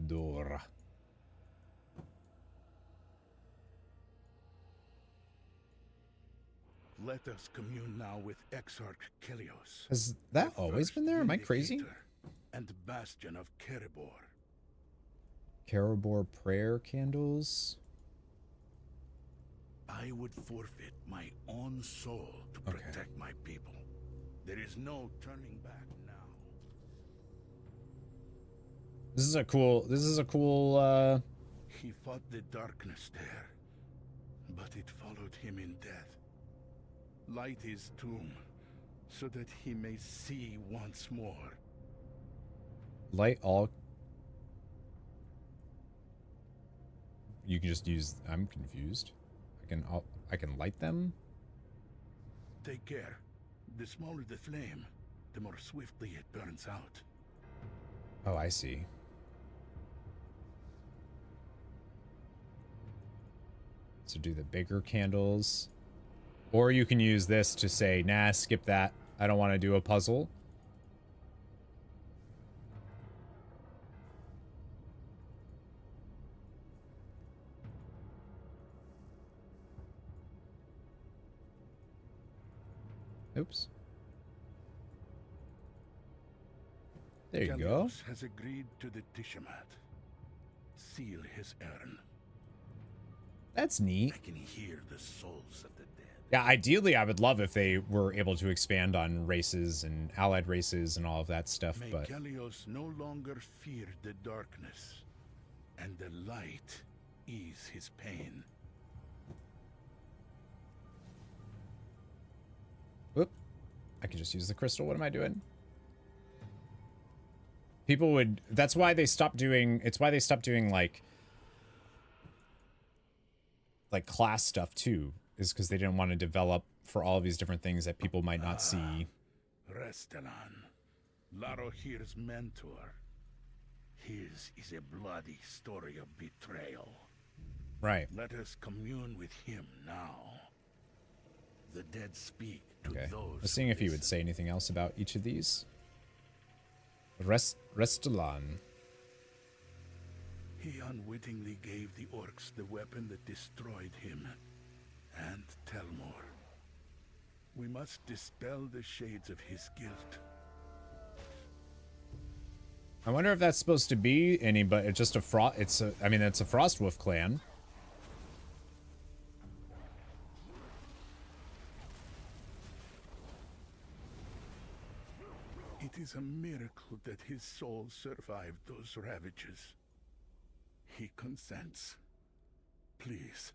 Dora. Let us commune now with Exarch Kelios. Has that always been there? Am I crazy? And Bastion of Kerebor. Kerebor prayer candles. I would forfeit my own soul to protect my people. There is no turning back now. This is a cool He fought the darkness there, but it followed him in death. Light his tomb, so that he may see once more. light all. You can just use. I'm confused. I can light them. Take care. The smaller the flame, the more swiftly it burns out. Oh, I see. So do the bigger candles. Or you can use this to say, nah, skip that. I don't want to do a puzzle. Oops. There you go. Kelios has agreed to the Tishamat. Seal his urn. That's neat. I can hear the souls of the dead. Yeah, ideally, I would love if they were able to expand on races and allied races and all of that stuff, May but... Kelios no longer fear the darkness, and the light ease his pain. Whoop. I can just use the crystal. What am I doing? People would... That's why they stopped doing... It's why they stopped doing, like class stuff, too. Is because they didn't want to develop for all of these different things that people might not see. Restelan, Laro here's mentor. His is a bloody story of betrayal. Right. Let us commune with him now. The dead speak to Okay. those. I was seeing if he would say anything else about each of these. Restelan. He unwittingly gave the orcs the weapon that destroyed him. And Telmor. We must dispel the shades of his guilt. I wonder if that's supposed to be anybody. It's just a frost. It's a. I mean, it's a Frostwolf clan. It is a miracle that his soul survived those ravages. He consents. Please,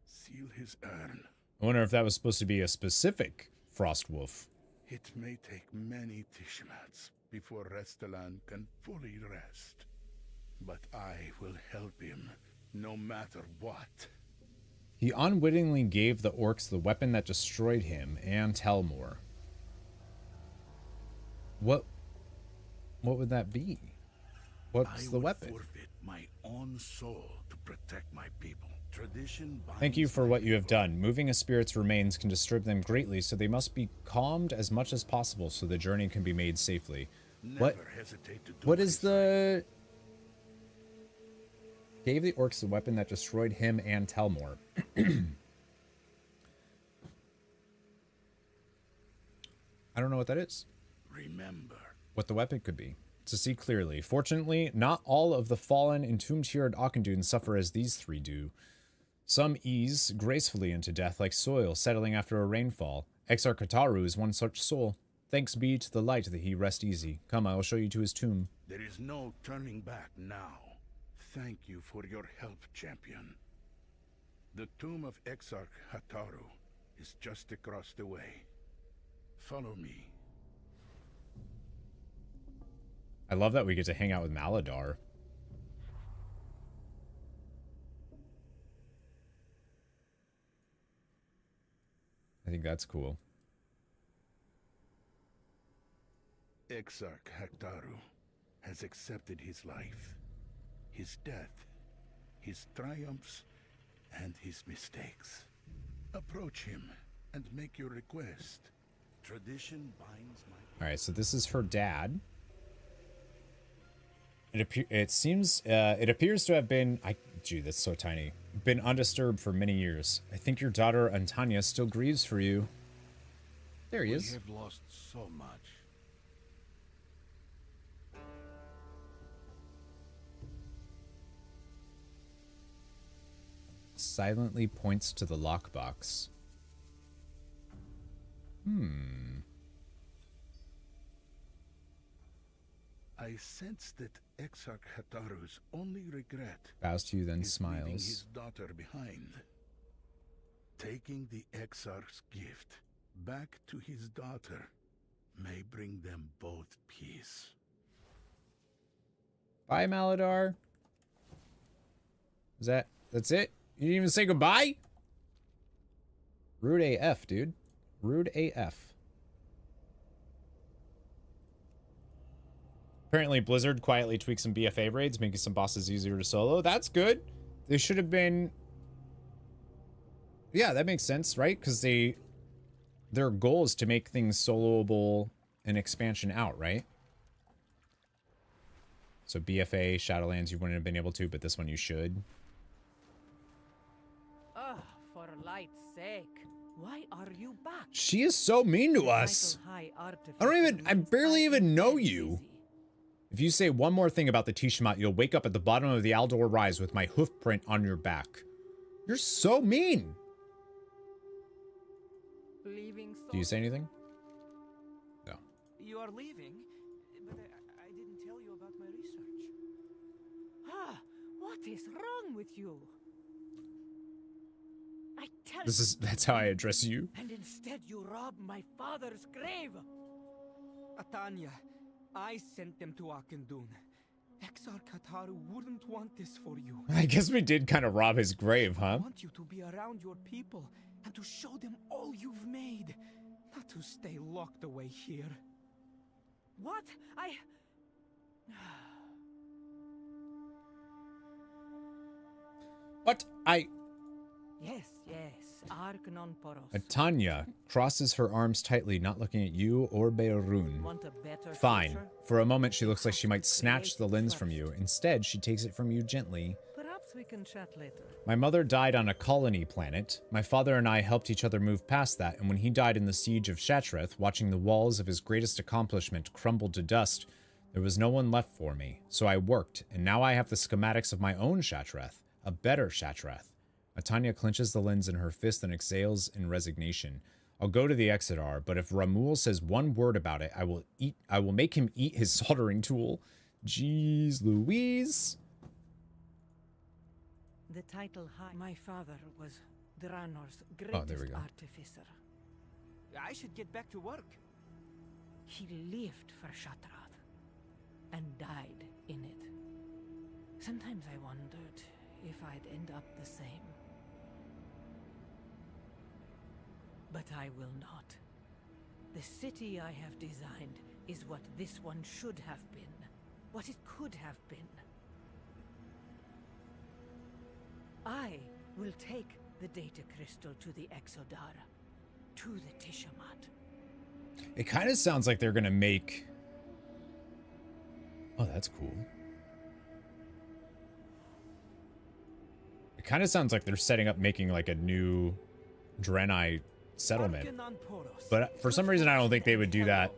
seal his urn. I wonder if that was supposed to be a specific Frostwolf. It may take many Tishamats before Restelan can fully rest. But I will help him, no matter what. He unwittingly gave the orcs the weapon that destroyed him and Telmor. What would that be? What's the weapon? I would forfeit my own soul to protect my people. Tradition binds. Thank you for what you have done. Moving a spirit's remains can disturb them greatly, so they must be calmed as much as possible so the journey can be made safely. Never hesitate to do What is the... Gave the orcs the weapon that destroyed him and Telmore. I don't know what that is. Remember what the weapon could be. To see clearly. Fortunately, not all of the fallen entombed here at Auchindoun suffer as these three do. Some ease gracefully into death like soil settling after a rainfall. Exarch Kataru is one such soul. Thanks be to the light that he rest easy. Come, I will show you to his tomb. there is no turning back now. Thank you for your help, champion. The tomb of Exarch Hataru is just across the way. Follow me. I love that we get to hang out with Maladar. I think that's cool. Exarch Hataru has accepted his life, his death, his triumphs, and his mistakes. Approach him and make your request. Tradition binds my... Alright, so this is her dad. It seems, it appears to have been, gee, that's so tiny, been undisturbed for many years. I think your daughter, Antanya, still grieves for you. There he is. We have lost so much. Silently points to the lockbox. I sense that Exarch Hataru's only regret Bows to you, then is leaving smiles. his daughter behind. Taking the Exarch's gift back to his daughter may bring them both peace. Bye, Maladar. That's it? You didn't even say goodbye? Rude AF, dude. Rude AF. Apparently, Blizzard quietly tweaked some BFA raids, making some bosses easier to solo. That's good. They should have been... Yeah, that makes sense, right? Because their goal is to make things soloable and expansion out, right? So BFA, Shadowlands, you wouldn't have been able to, but this one you should. Ah, for light's sake. Why are you back? She is so mean to us. I barely even know you. If you say one more thing about the Tiamat, you'll wake up at the bottom of the Aldor Rise with my hoof print on your back. You're so mean. Do you say anything? No. You are leaving, but I didn't tell you about my research. Ah, what is wrong with you? I tell That's how I address you. And instead you rob my father's grave. Atanya, I sent them to Auchindoun. Exarch Hataru wouldn't want this for you. I guess we did kind of rob his grave, huh? I want you to be around your people and to show them all you've made, not to stay locked away here. What? What? Yes, Arcanon Poros. Atanya crosses her arms tightly, not looking at you or Beorun. Want a better Fine. future? For a moment, she looks like she might snatch the lens from you. Instead, she takes it from you gently. Perhaps we can chat later. My mother died on a colony planet. My father and I helped each other move past that, and when he died in the siege of Shattrath, watching the walls of his greatest accomplishment crumble to dust, there was no one left for me. So I worked, and now I have the schematics of my own Shattrath, a better Shattrath. Atanya clenches the lens in her fist and exhales in resignation. I'll go to the Exodar, but if Ramul says one word about it, I will make him eat his soldering tool. Jeez Louise. The title high. My father was Draenor's greatest artificer. I should get back to work. He lived for Shattrath and died in it. Sometimes I wondered if I'd end up the same. But I will not. The city I have designed is what this one should have been. What it could have been. I will take the data crystal to the Exodar, to the Tiamat. It kind of sounds like they're gonna make... Oh, that's cool. kind of sounds like they're setting up making like a new Draenei settlement. But for some reason, I don't think they would do that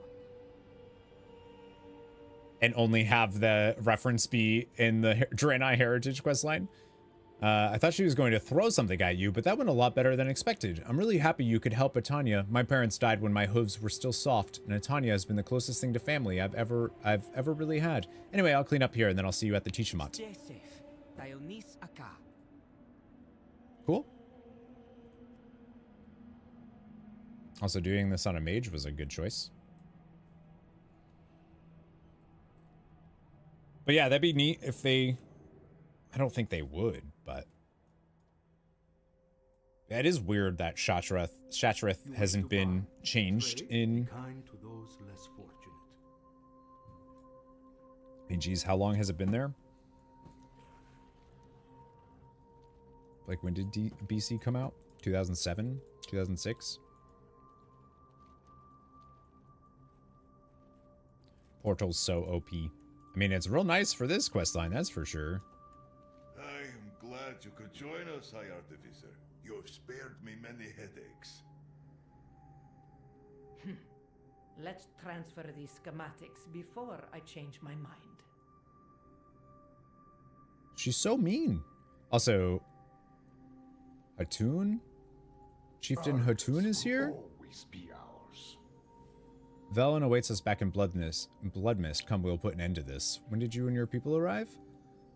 and only have the reference be in the Draenei Heritage questline. I thought she was going to throw something at you, but that went a lot better than expected. I'm really happy you could help Atanya. My parents died when my hooves were still soft, and Atanya has been the closest thing to family I've ever really had. Anyway, I'll clean up here, and then I'll see you at the Tiamat. Cool. Also, doing this on a mage was a good choice. But yeah, that'd be neat if they... I don't think they would, but... That is weird that Shattrath hasn't been changed in... I mean, geez, how long has it been there? Like, when did BC come out? 2007? 2006? Portal's so OP. I mean, it's real nice for this questline, that's for sure. I am glad you could join us, High Artificer. You have spared me many headaches. Let's transfer these schematics before I change my mind. She's so mean. Also, Hatun? Chieftain Hatun is here? Velen awaits us back in Bloodmist. Come, we'll put an end to this. When did you and your people arrive?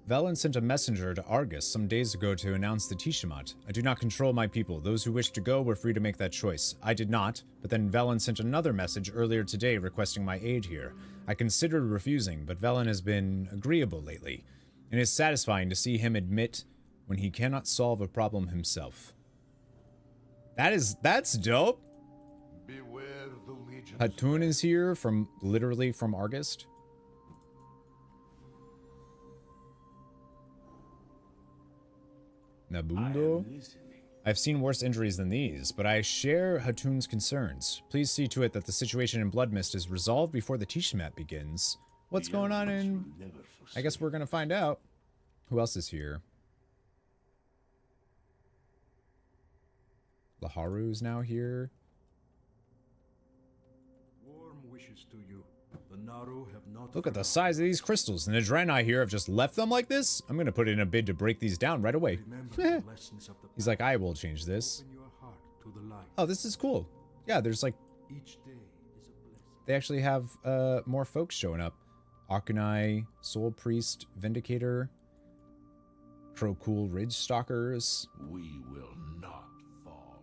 Velen sent a messenger to Argus some days ago to announce the Tiamat. I do not control my people. Those who wish to go were free to make that choice. I did not, but then Velen sent another message earlier today requesting my aid here. I considered refusing, but Velen has been agreeable lately. It is satisfying to see him admit when he cannot solve a problem himself. That's dope. Beware the legions. Hatun is here literally from Argus. Nabundo. I've seen worse injuries than these, but I share Hatun's concerns. Please see to it that the situation in Bloodmist is resolved before the Tiamat begins. What's going on in... I guess we're gonna find out. Who else is here? Laharu's now here. Warm wishes to you. The Naru have not... Look at the size of these crystals, and the Draenei here have just left them like this? I'm gonna put in a bid to break these down right away. He's like, I will change this. Oh, this is cool. Yeah, there's like... They actually have more folks showing up. Arcanai, Soul Priest, Vindicator, Crowcool Ridge Stalkers. We will not fall.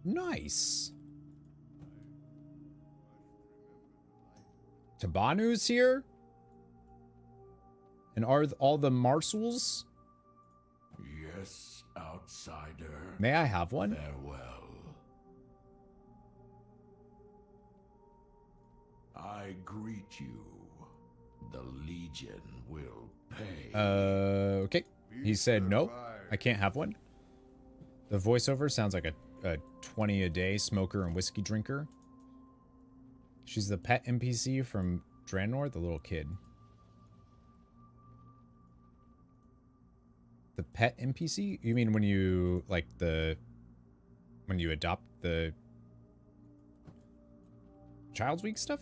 Nice. Tabanu's here? And are all the Marsals? Yes, outsider. May I have one? Farewell. I greet you. The Legion will pay. Okay. He said no. I can't have one. The voiceover sounds like a 20 a day smoker and whiskey drinker. She's the pet NPC from Draenor, the little kid. The pet NPC? You mean when you, like, when you adopt the Child's Week stuff?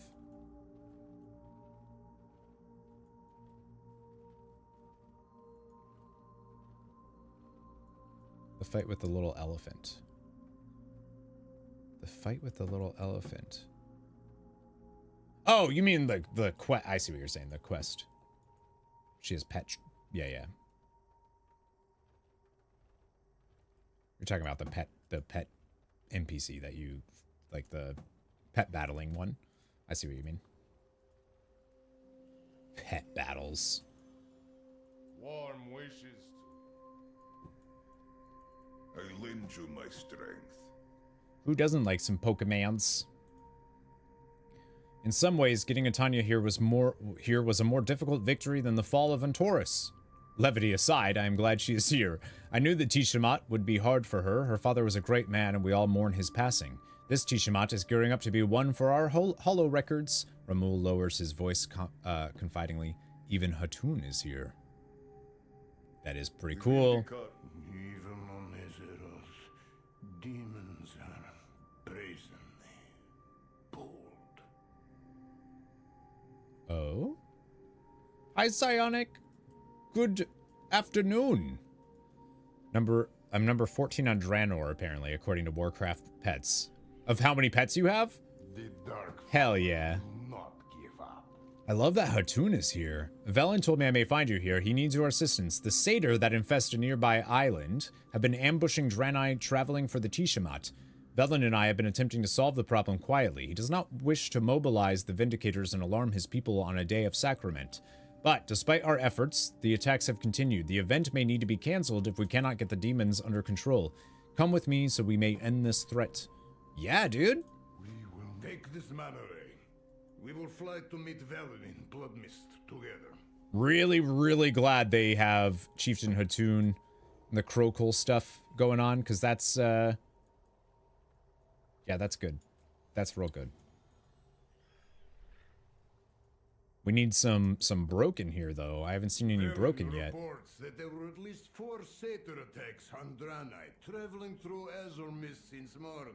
The fight with the little elephant. The fight with the little elephant. Oh, you mean the quest? I see what you're saying. The quest. She has pet. Yeah. You're talking about the pet NPC that you, like the pet battling one. I see what you mean. Pet battles. Warm wishes. I lend you my strength. Who doesn't like some Pokemans? In some ways, getting Atanya here was a more difficult victory than the fall of Antorus. Levity aside, I am glad she is here. I knew the Tiamat would be hard for her. Her father was a great man, and we all mourn his passing. This Tiamat is gearing up to be one for our hollow records. Ramul lowers his voice confidingly. Even Hatun is here. That is pretty cool. Even on Azeroth, demons are brazenly bold. Oh? Hi, Psionic. Good afternoon. I'm number 14 on Draenor, apparently, according to Warcraft Pets. Of how many pets you have? The dark Hell yeah. will not give up. I love that Hatun is here. Velen told me I may find you here. He needs your assistance. The satyr that infest a nearby island have been ambushing Draenei traveling for the Tiamat. Velen and I have been attempting to solve the problem quietly. He does not wish to mobilize the Vindicators and alarm his people on a day of sacrament. But despite our efforts, the attacks have continued. The event may need to be cancelled if we cannot get the demons under control. Come with me so we may end this threat. Yeah, dude. We will take this manor. We will fly to meet Velen in Bloodmist together. Really, really glad they have Chieftain Hatun and the Crowcole stuff going on, because that's, yeah, that's good. That's real good. We need some broken here, though. I haven't seen any broken yet. Reports that there were at least 4 satyr attacks on Draenei, traveling through Azure-Mist since morning.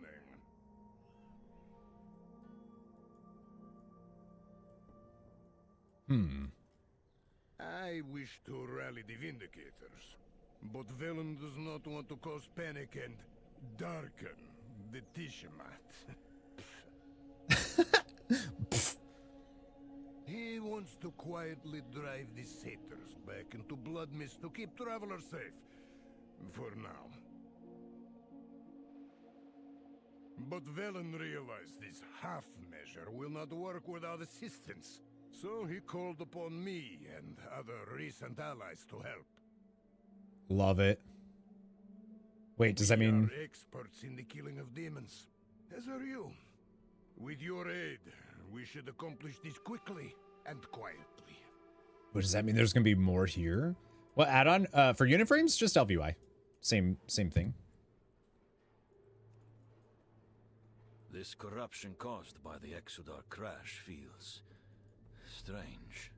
I wish to rally the Vindicators, but Velen does not want to cause panic and darken the Tiamat. He wants to quietly drive the satyrs back into Bloodmist to keep travelers safe. For now. But Velen realized this half measure will not work without assistance. So he called upon me and other recent allies to help. Love it. Wait, does that mean... We are experts in the killing of demons, as are you. With your aid, we should accomplish this quickly and quietly. What does that mean? There's going to be more here? What add-on? For Uniframes, just LVI. Same thing. This corruption caused by the Exodar crash feels strange.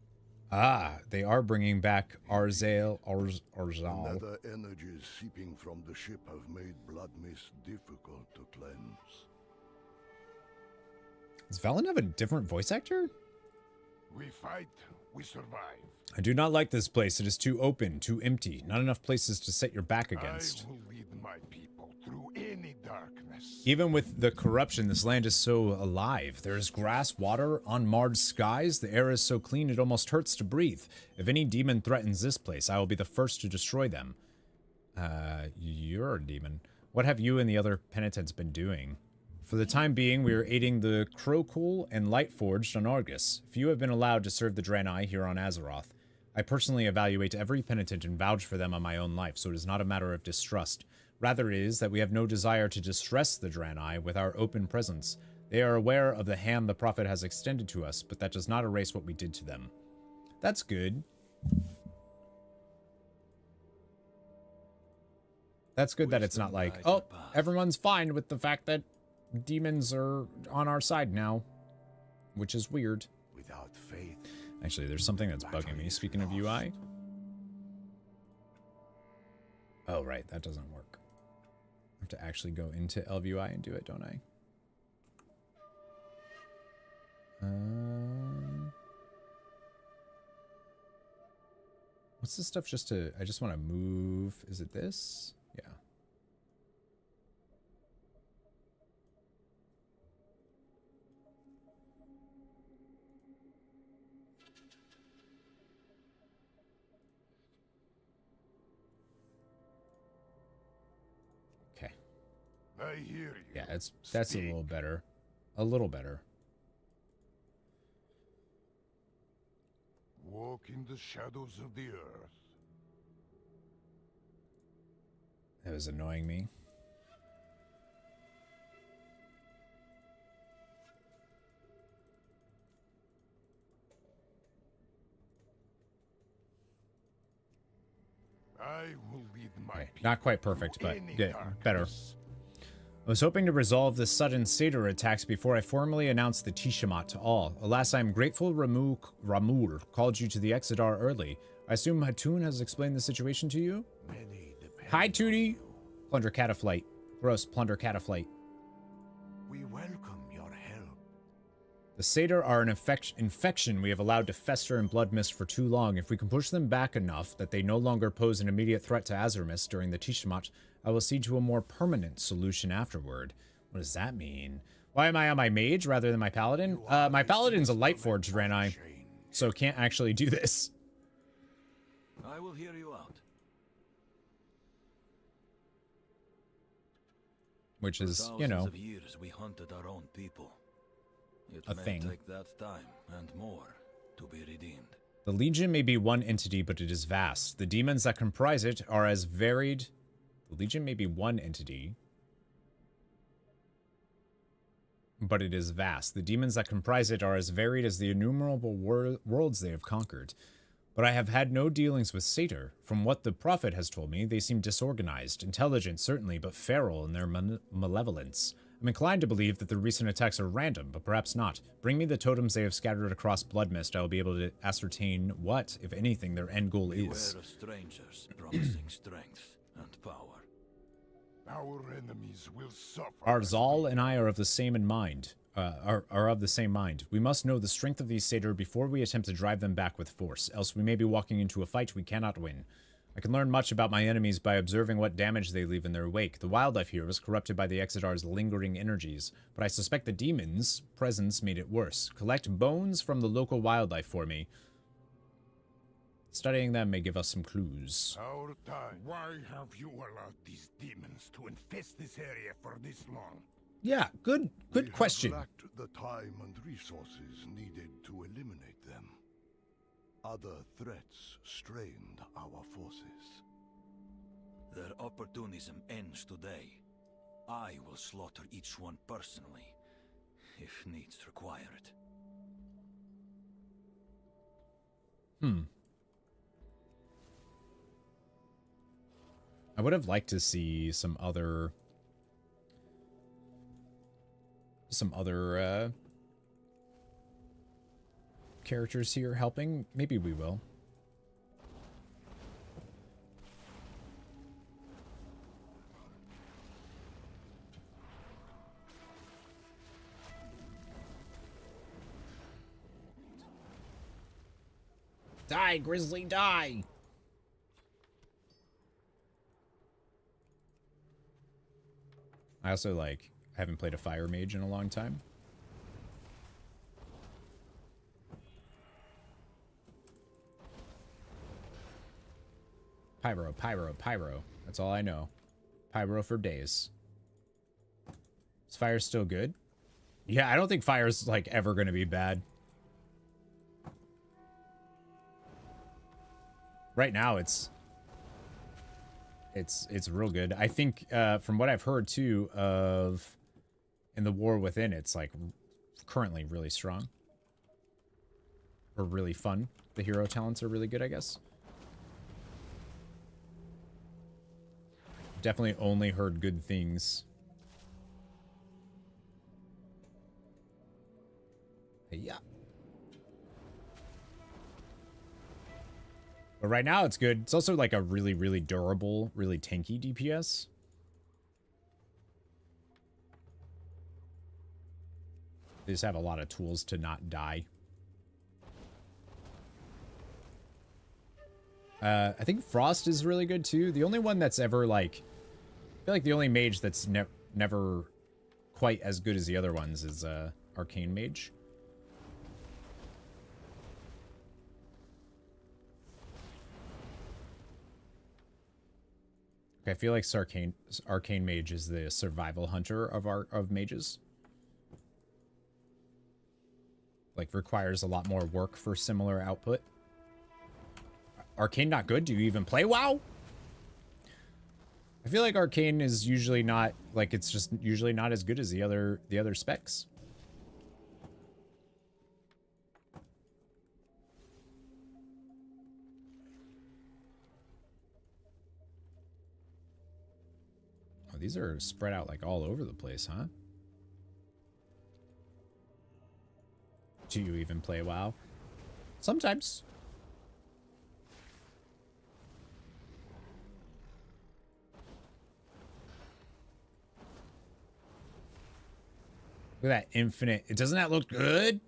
Ah, they are bringing back Arzal. Nether energies seeping from the ship have made Bloodmist difficult to cleanse. Does Velen have a different voice actor? We fight, we survive. I do not like this place. It is too open, too empty. Not enough places to set your back against. I will lead my people through any darkness. Even with the corruption, this land is so alive. There is grass, water, unmarred skies. The air is so clean it almost hurts to breathe. If any demon threatens this place, I will be the first to destroy them. You're a demon. What have you and the other penitents been doing? For the time being, we are aiding the Crowcole and Lightforged on Argus. Few have been allowed to serve the Draenei here on Azeroth. I personally evaluate every penitent and vouch for them on my own life, so it is not a matter of distrust. Rather it is that we have no desire to distress the Draenei with our open presence. They are aware of the hand the Prophet has extended to us, but that does not erase what we did to them. That's good. That's good that it's not like, oh, everyone's fine with the fact that demons are on our side now, which is weird. Without faith, actually, there's something that's bugging me. Speaking of UI. Oh, right. That doesn't work. I have to actually go into LVUI and do it, don't I? What's this stuff just to... I just want to move... Is it this? Yeah. I hear you. Yeah, that's a little better. A little better. Walk in the shadows of the earth. That was annoying me. I will lead my okay, not quite perfect, but good, better. I was hoping to resolve the sudden satyr attacks before I formally announced the Tiamat to all. Alas, I am grateful Ramul called you to the Exodar early. I assume Hatun has explained the situation to you? Hi, Tootie! Plunder Cataflight. Gross, Plunder Cataflight. We welcome your help. The Satyr are an infection we have allowed to fester in Blood Mist for too long. If we can push them back enough that they no longer pose an immediate threat to Azeroth during the Tiamat, I will see to a more permanent solution afterward. What does that mean? Why am I on my mage rather than my paladin? My paladin's a Lightforged, Draenei, so can't actually do this. I will hear you out. Which is, For you know, thousands of years we hunted our own people. It a may thing. take that time and more to be redeemed. The Legion may be one entity, but it is vast. The demons that comprise it are as varied. The Legion may be one entity, but it is vast. The demons that comprise it are as varied as the innumerable worlds they have conquered. But I have had no dealings with Satyr. From what the Prophet has told me, they seem disorganized, intelligent certainly, but feral in their malevolence. I'm inclined to believe that the recent attacks are random, but perhaps not. Bring me the totems they have scattered across Blood Mist. I will be able to ascertain what, if anything, their end goal is. Beware of strangers promising strength and power. Our enemies will suffer. Arzal and I are of the same in mind. Are of the same mind. We must know the strength of these Satyr before we attempt to drive them back with force, else we may be walking into a fight we cannot win. I can learn much about my enemies by observing what damage they leave in their wake. The wildlife here was corrupted by the Exodar's lingering energies, but I suspect the demon's presence made it worse. Collect bones from the local wildlife for me. Studying them may give us some clues. Our time. Why have you allowed these demons to infest this area for this long? Yeah, good question. We have lacked the time and resources needed to eliminate them. Other threats strained our forces. Their opportunism ends today. I will slaughter each one personally, if needs require it. I would have liked to see some other characters here helping. Maybe we will. Die, Grizzly, die! I also, like, haven't played a fire mage in a long time. Pyro, pyro, pyro. That's all I know. Pyro for days. Is fire still good? Yeah, I don't think fire's, like, ever gonna be bad. Right now, it's real good. I think, from what I've heard, too, of in the War Within, it's, like, currently really strong. Or really fun. The hero talents are really good, I guess. Definitely only heard good things. Yeah. But right now it's good. It's also like a really, really durable, really tanky DPS. They just have a lot of tools to not die. I think Frost is really good too. The only one that's ever like... I feel like the only mage that's never quite as good as the other ones is Arcane Mage. I feel like Arcane Mage is the survival hunter of mages. Like, requires a lot more work for similar output. Arcane not good? Do you even play WoW? I feel like Arcane is usually not, like, it's just usually not as good as the other specs. Oh, these are spread out like all over the place, huh? Do you even play WoW? Sometimes. Look at that infinite. Doesn't that look good?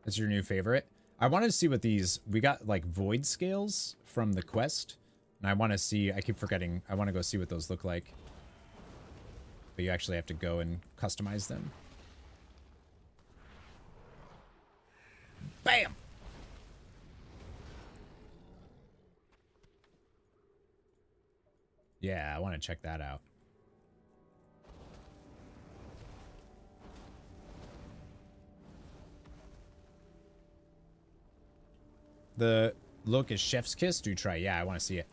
That's your new favorite. I wanted to see what these, we got like void scales from the quest. And I want to see, I keep forgetting, I want to go see what those look like. But you actually have to go and customize them. Bam! Yeah, I want to check that out. The look is chef's kiss. Do try. Yeah, I want to see it.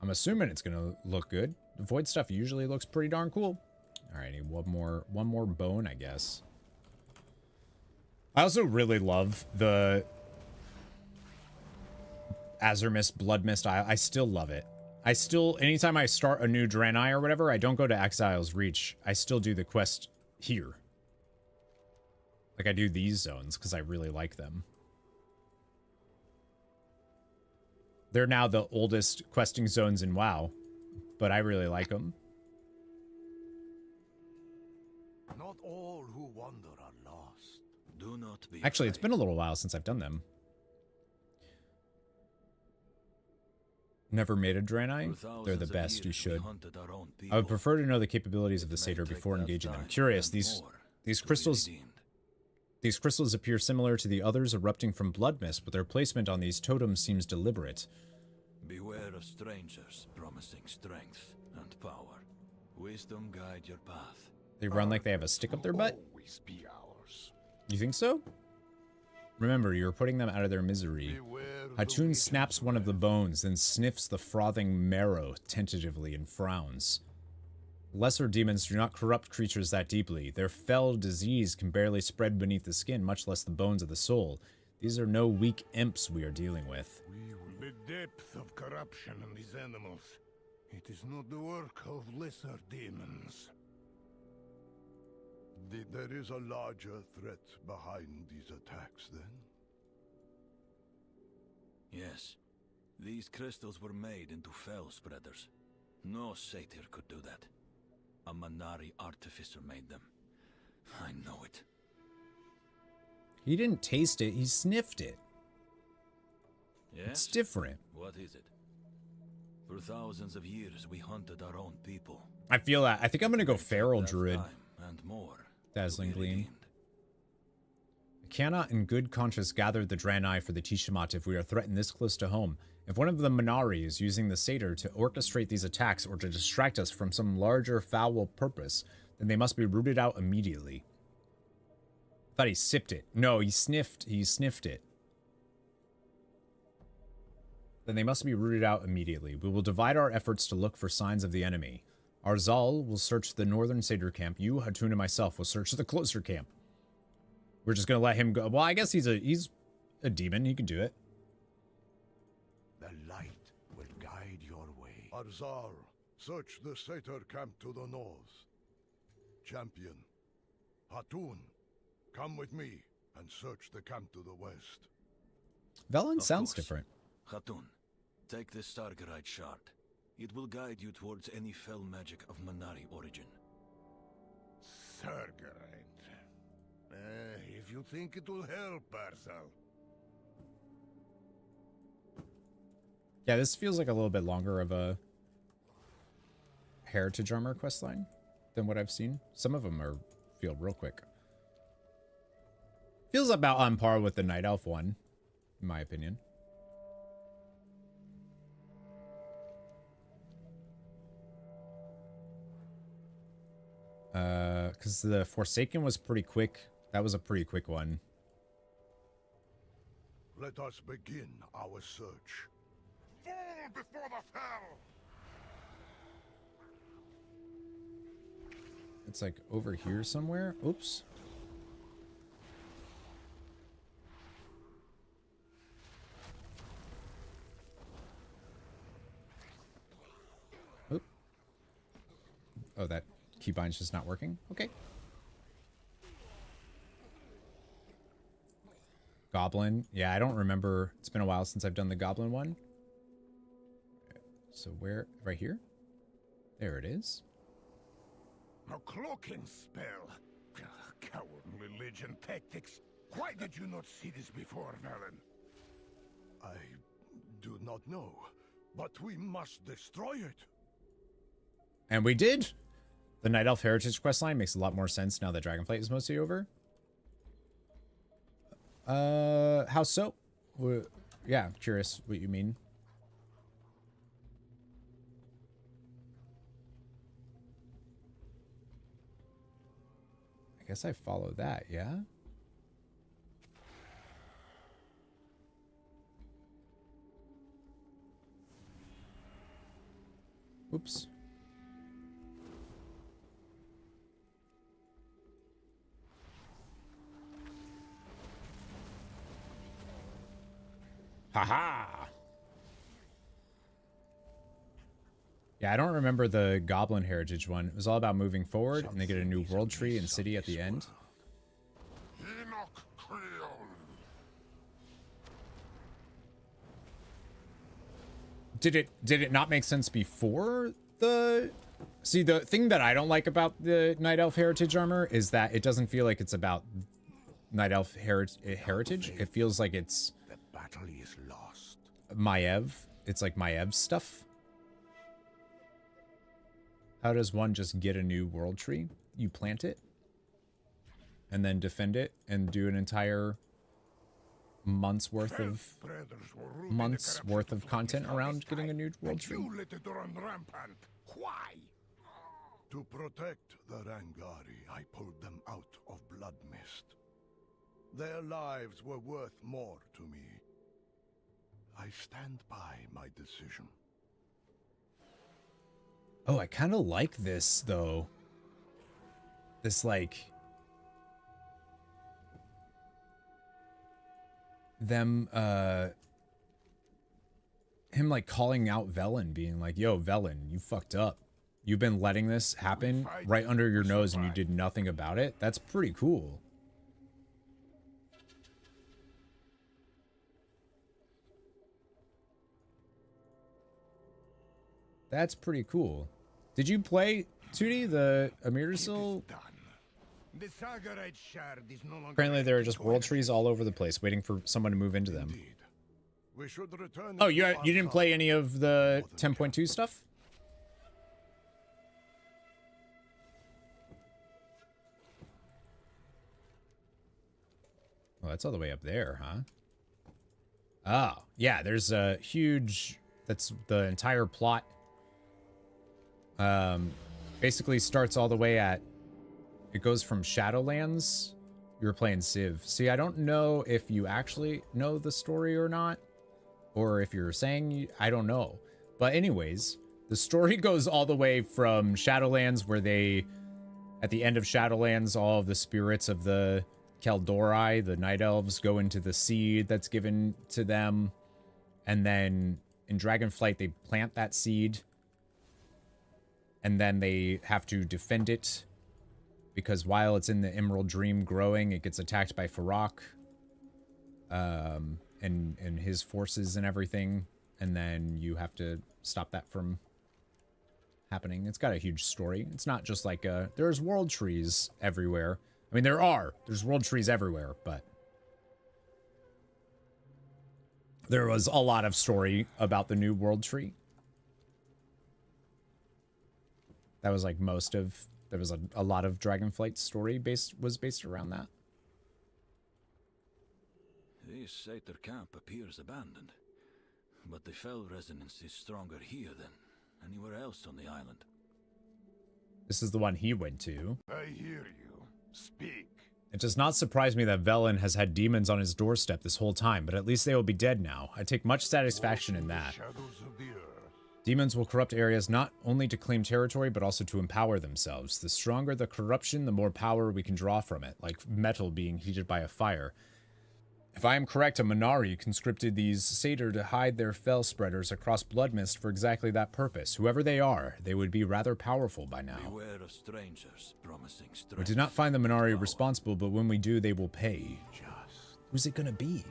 I'm assuming it's gonna look good. The void stuff usually looks pretty darn cool. All right, I need one more bone, I guess. I also really love the Azermist Blood Mist. I still love it. I still, anytime I start a new Draenei or whatever, I don't go to Exile's Reach. I still do the quest here. Like, I do these zones because I really like them. They're now the oldest questing zones in WoW, but I really like them. Not all who wander are lost. Do not be Actually, it's been a little while since I've done them. Never made a Draenei? They're the best, you should. I would prefer to know the capabilities of the satyr before engaging them. Curious, these crystals appear similar to the others erupting from blood mist, but their placement on these totems seems deliberate. Beware of strangers promising strength and power. Wisdom guide your path. They run like they have a stick up their butt? You think so? Remember, you're putting them out of their misery. Hatun snaps one of the bones, then sniffs the frothing marrow tentatively and frowns. Lesser demons do not corrupt creatures that deeply. Their fell disease can barely spread beneath the skin, much less the bones of the soul. These are no weak imps we are dealing with. The depth of corruption in these animals. It is not the work of lesser demons. There is a larger threat behind these attacks, then? Yes. These crystals were made into fell spreaders. No satyr could do that. A Manari artificer made them. I know it. He didn't taste it, he sniffed it. Yes? It's different. What is it? For thousands of years, we hunted our own people. I feel that. I think I'm going to go Feral Druid. And more. Dazzling Gleam. I cannot in good conscience gather the Draenei for the Tishamat if we are threatened this close to home. If one of the Manari is using the satyr to orchestrate these attacks or to distract us from some larger foul purpose, then they must be rooted out immediately. I thought he sipped it. No, he sniffed it. Then they must be rooted out immediately. We will divide our efforts to look for signs of the enemy. Arzal will search the northern satyr camp. You, Hatun, and myself will search the closer camp. We're just going to let him go. Well, I guess he's a demon. He can do it. The light will guide your way. Arzal, search the satyr camp to the north. Champion, Hatun, come with me and search the camp to the west. Velen sounds different. Hatun, take this Sargerite shard. It will guide you towards any fell magic of Manari origin. Sargerite. If you think it will help, Arzal. Yeah, this feels like a little bit longer of a Heritage Armor questline than what I've seen. Some of them feel real quick. Feels about on par with the Night Elf one, in my opinion. Because the Forsaken was pretty quick. That was a pretty quick one. Let us begin our search. Fall before the fell! It's like over here somewhere. Oops. Oop. Oh, that keybind's just not working. Okay. Goblin. Yeah, I don't remember. It's been a while since I've done the Goblin one. So where? Right here? There it is. A cloaking spell. Cowardly Legion tactics. Why did you not see this before, Velen? I do not know, but we must destroy it. And we did. The Night Elf Heritage questline makes a lot more sense now that Dragonflight is mostly over. How so? Yeah, curious what you mean. I guess I follow that, yeah? Oops. Haha! Yeah, I don't remember the Goblin Heritage one. It was all about moving forward, and they get a new world tree and city at the end. Did it not make sense before the... See, the thing that I don't like about the Night Elf Heritage armor is that it doesn't feel like it's about Night Elf Heritage. It feels like it's... The battle is lost. Maiev. It's like Maiev stuff. How does one just get a new world tree? You plant it, and then defend it, and do an entire month's worth of content around getting a new world tree. You let it run rampant. Why? To protect the Rangari, I pulled them out of Blood Mist. Their lives were worth more to me. I stand by my decision. Oh, I kind of like this, though. This, like... them, him, like, calling out Velen, being like, yo, Velen, you fucked up. You've been letting this happen right under your nose and you did nothing about it. That's pretty cool. That's pretty cool. Did you play, Tootie, the Amirsil? Apparently there are just world trees all over the place, waiting for someone to move into them. Oh, you didn't play any of the 10.2 stuff? Oh, that's all the way up there, huh? Oh, yeah, there's a huge... That's the entire plot. Basically starts all the way at... It goes from Shadowlands. You were playing Civ. See, I don't know if you actually know the story or not. Or if you're saying... I don't know. But anyways, the story goes all the way from Shadowlands, where they... At the end of Shadowlands, all of the spirits of the Kaldori, the Night Elves, go into the seed that's given to them. And then in Dragonflight, they plant that seed. And then they have to defend it. Because while it's in the Emerald Dream growing, it gets attacked by Farak. And his forces and everything. And then you have to stop that from happening. It's got a huge story. It's not just like there's world trees everywhere. I mean, there's world trees everywhere, but there was a lot of story about the new world tree. That was like there was a lot of Dragonflight's story was based around that. This Satyr camp appears abandoned, but the fell resonance is stronger here than anywhere else on the island. This is the one he went to. I hear you. Speak. It does not surprise me that Velen has had demons on his doorstep this whole time, but at least they will be dead now. I take much satisfaction in that. Demons will corrupt areas not only to claim territory, but also to empower themselves. The stronger the corruption, the more power we can draw from it, like metal being heated by a fire. If I am correct, a Minari conscripted these satyr to hide their fell spreaders across Bloodmist for exactly that purpose. Whoever they are, they would be rather powerful by now. Beware of strangers promising strength. We did not find the Minari responsible, but when we do, they will pay. Who's it gonna be?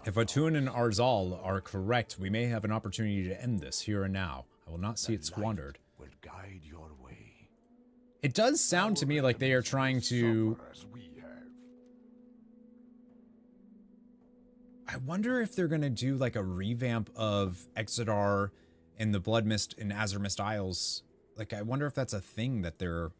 If Atun and Arzal are correct, we may have an opportunity to end this here and now. I will not see it squandered. Will guide your way. It does sound to me like they are trying to... I wonder if they're going to do like a revamp of Exodar and the Blood Mist and Azuremist Isles. Like, I wonder if that's a thing that they're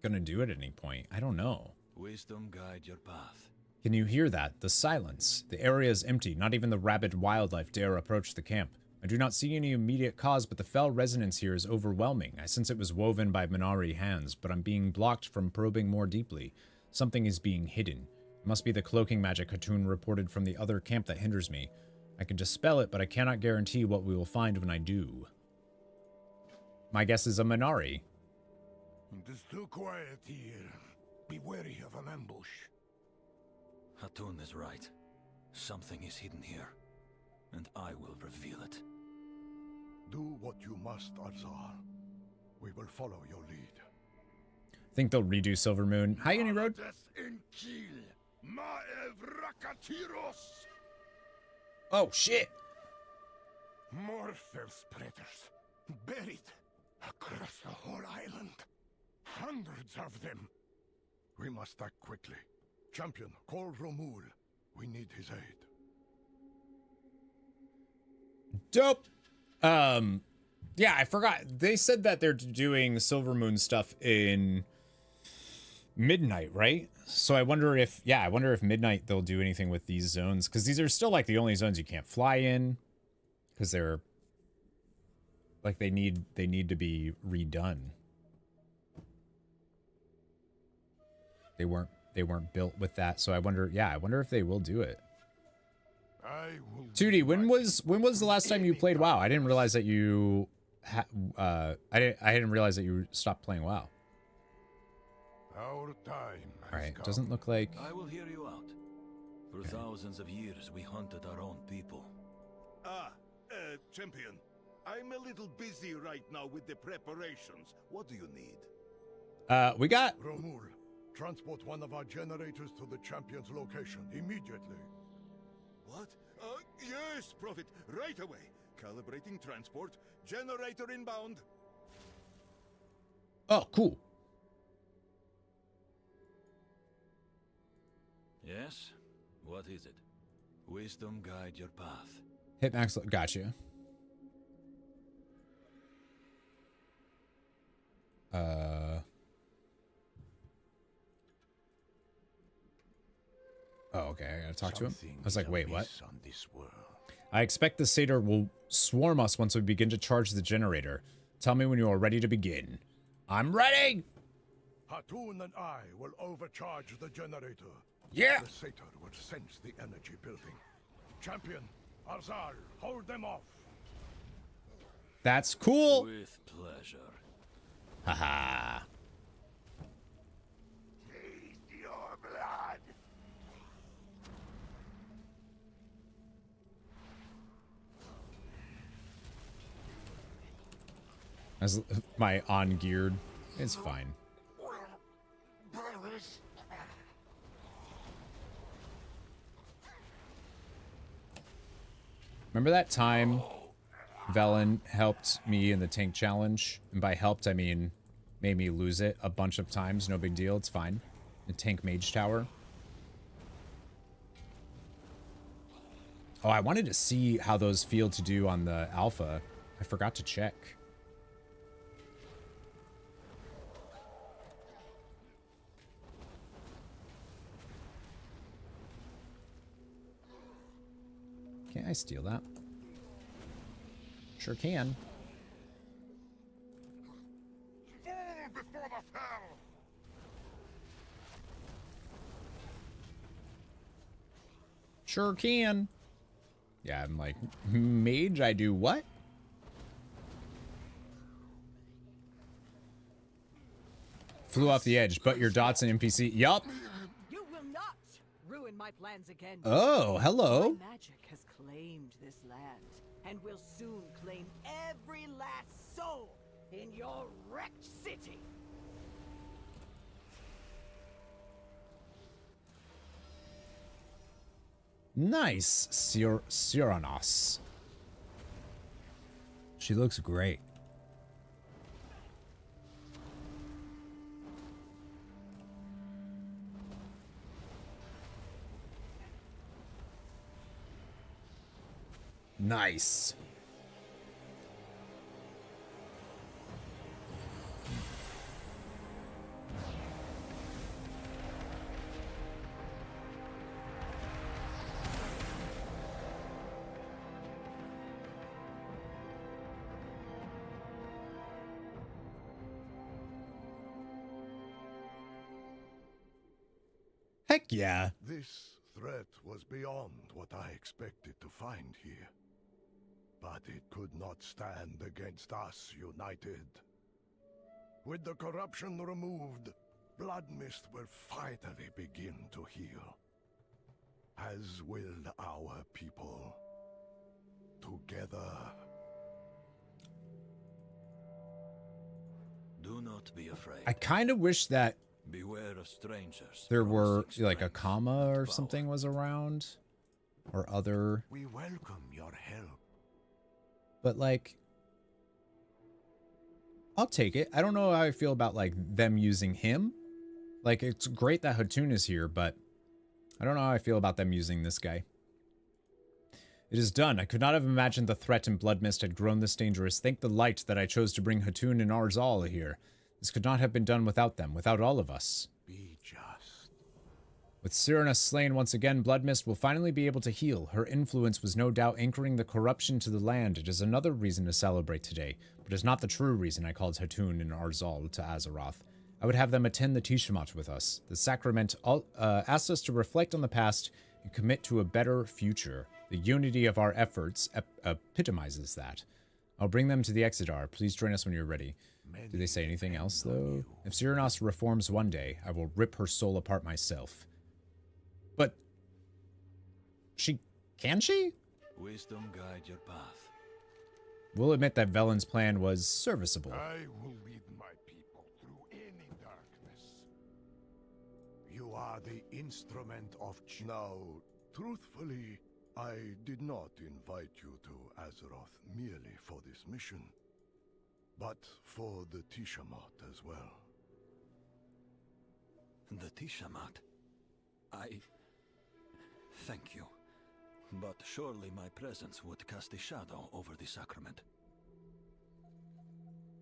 going to do at any point. I don't know. Wisdom guide your path. Can you hear that? The silence. The area is empty. Not even the rabid wildlife dare approach the camp. I do not see any immediate cause, but the fell resonance here is overwhelming. I sense it was woven by Minari hands, but I'm being blocked from probing more deeply. Something is being hidden. It must be the cloaking magic Hatun reported from the other camp that hinders me. I can dispel it, but I cannot guarantee what we will find when I do. My guess is a Minari. It is too quiet here. Be wary of an ambush. Hatun is right. Something is hidden here, and I will reveal it. Do what you must, Arzal. We will follow your lead. I think they'll redo Silver Moon. Hi, Any Road. Oh, shit. More fell spreaders. Buried across the whole island. Hundreds of them. We must act quickly. Champion, call Romul. We need his aid. Dope. Yeah, I forgot. They said that they're doing Silver Moon stuff in Midnight, right? So I wonder if, yeah, I wonder if Midnight they'll do anything with these zones, because these are still like the only zones you can't fly in, because they're like they need to be redone. They weren't built with that, so I wonder, yeah, I wonder if they will do it. 2D, when was the last time you played WoW? I didn't realize that you I didn't realize that you stopped playing WoW. Our time. All right, doesn't look like. I will hear you out. For thousands of years, we hunted our own people. Champion, I'm a little busy right now with the preparations. What do you need? We got Romul, transport one of our generators to the champion's location immediately. What? Yes, Prophet, right away. Calibrating transport. Generator inbound. Oh, cool. Yes? What is it? Wisdom guide your path. Hit max. Gotcha. Oh, okay. I gotta talk to him. I was like, wait, what? I expect the satyr will swarm us once we begin to charge the generator. Tell me when you are ready to begin. I'm ready! Hatun and I will overcharge the generator. Yeah! The satyr will sense the energy building. Champion, Arzal, hold them off. That's cool! With pleasure. Haha. Taste your blood. As my on-geared, it's fine. Remember that time Velen helped me in the tank challenge? And by helped, I mean made me lose it a bunch of times. No big deal. It's fine. The tank mage tower. Oh, I wanted to see how those feel to do on the alpha. I forgot to check. Can I steal that? Sure can. Before the fell. Sure can. Yeah, I'm like, mage, I do what? Flew off the edge, but your dots and NPC. Yup. You will not ruin my plans again. Oh, hello. My magic has claimed this land and will soon claim every last soul in your wrecked city. Nice, Cyranos. She looks great. Nice. Heck yeah. This threat was beyond what I expected to find here. But it could not stand against us united. With the corruption removed, Blood Mist will finally begin to heal. As will our people. Together. Do not be afraid. I kind of wish that Beware of strangers. there were like a comma or something was around, or other. We welcome your help. But like, I'll take it. I don't know how I feel about like them using him. Like, it's great that Hatun is here, but I don't know how I feel about them using this guy. It is done. I could not have imagined the threat in Blood Mist had grown this dangerous. Thank the light that I chose to bring Hatun and Arzal here. This could not have been done without them, without all of us. Be just. With Cyrena slain once again, Blood Mist will finally be able to heal. Her influence was no doubt anchoring the corruption to the land. It is another reason to celebrate today, but it is not the true reason I called Hatun and Arzal to Azeroth. I would have them attend the Tiamat with us. The sacrament asked us to reflect on the past and commit to a better future. The unity of our efforts epitomizes that. I'll bring them to the Exodar. Please join us when you're ready. Do they say anything else, though? If Cyrenos reforms one day, I will rip her soul apart myself. But... Can she? Wisdom guide your path. We'll admit that Velen's plan was serviceable. I will lead my people through any darkness. You are the instrument of... Now, truthfully, I did not invite you to Azeroth merely for this mission, but for the Tiamat as well. The Tiamat? Thank you. But surely my presence would cast a shadow over the sacrament.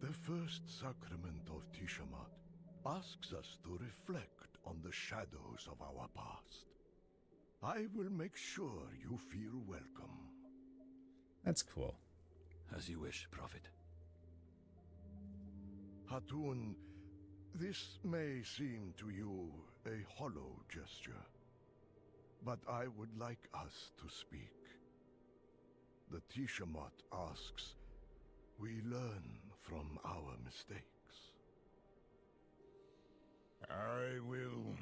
The first sacrament of Tiamat asks us to reflect on the shadows of our past. I will make sure you feel welcome. That's cool. As you wish, Prophet. Hatun, this may seem to you a hollow gesture, but I would like us to speak. The Tiamat asks, we learn from our mistakes. I will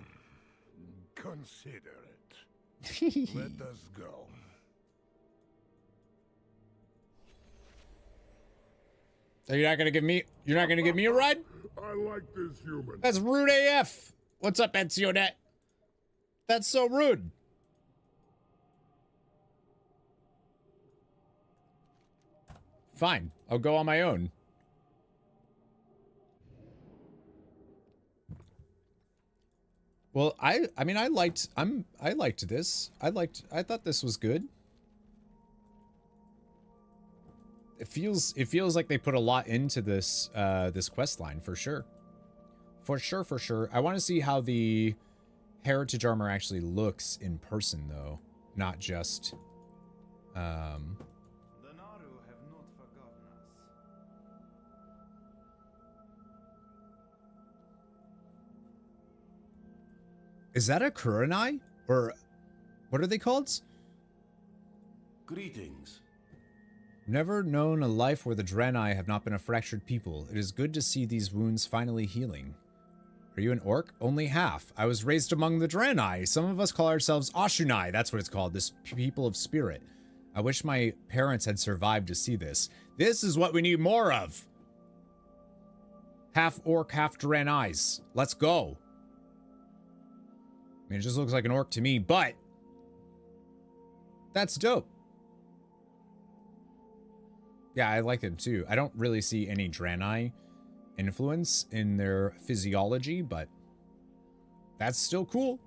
consider it. Let us go. So you're not gonna give me a ride? I like this human. That's rude AF. What's up, Ezionet? That's so rude. Fine, I'll go on my own. Well, I liked this. I thought this was good. It feels like they put a lot into this this quest line for sure. For sure. I want to see how the heritage armor actually looks in person though, not just The Naru have not forgotten us. Is that a Kurenai? Or what are they called? Greetings. Never known a life where the Draenei have not been a fractured people. It is good to see these wounds finally healing. Are you an orc? Only half. I was raised among the Draenei. Some of us call ourselves Ashunai. That's what it's called. This people of spirit. I wish my parents had survived to see this. This is what we need more of. Half orc, half Draenei's. Let's go. I mean, it just looks like an orc to me, but that's dope. Yeah, I like them too. I don't really see any Draenei influence in their physiology, but that's still cool.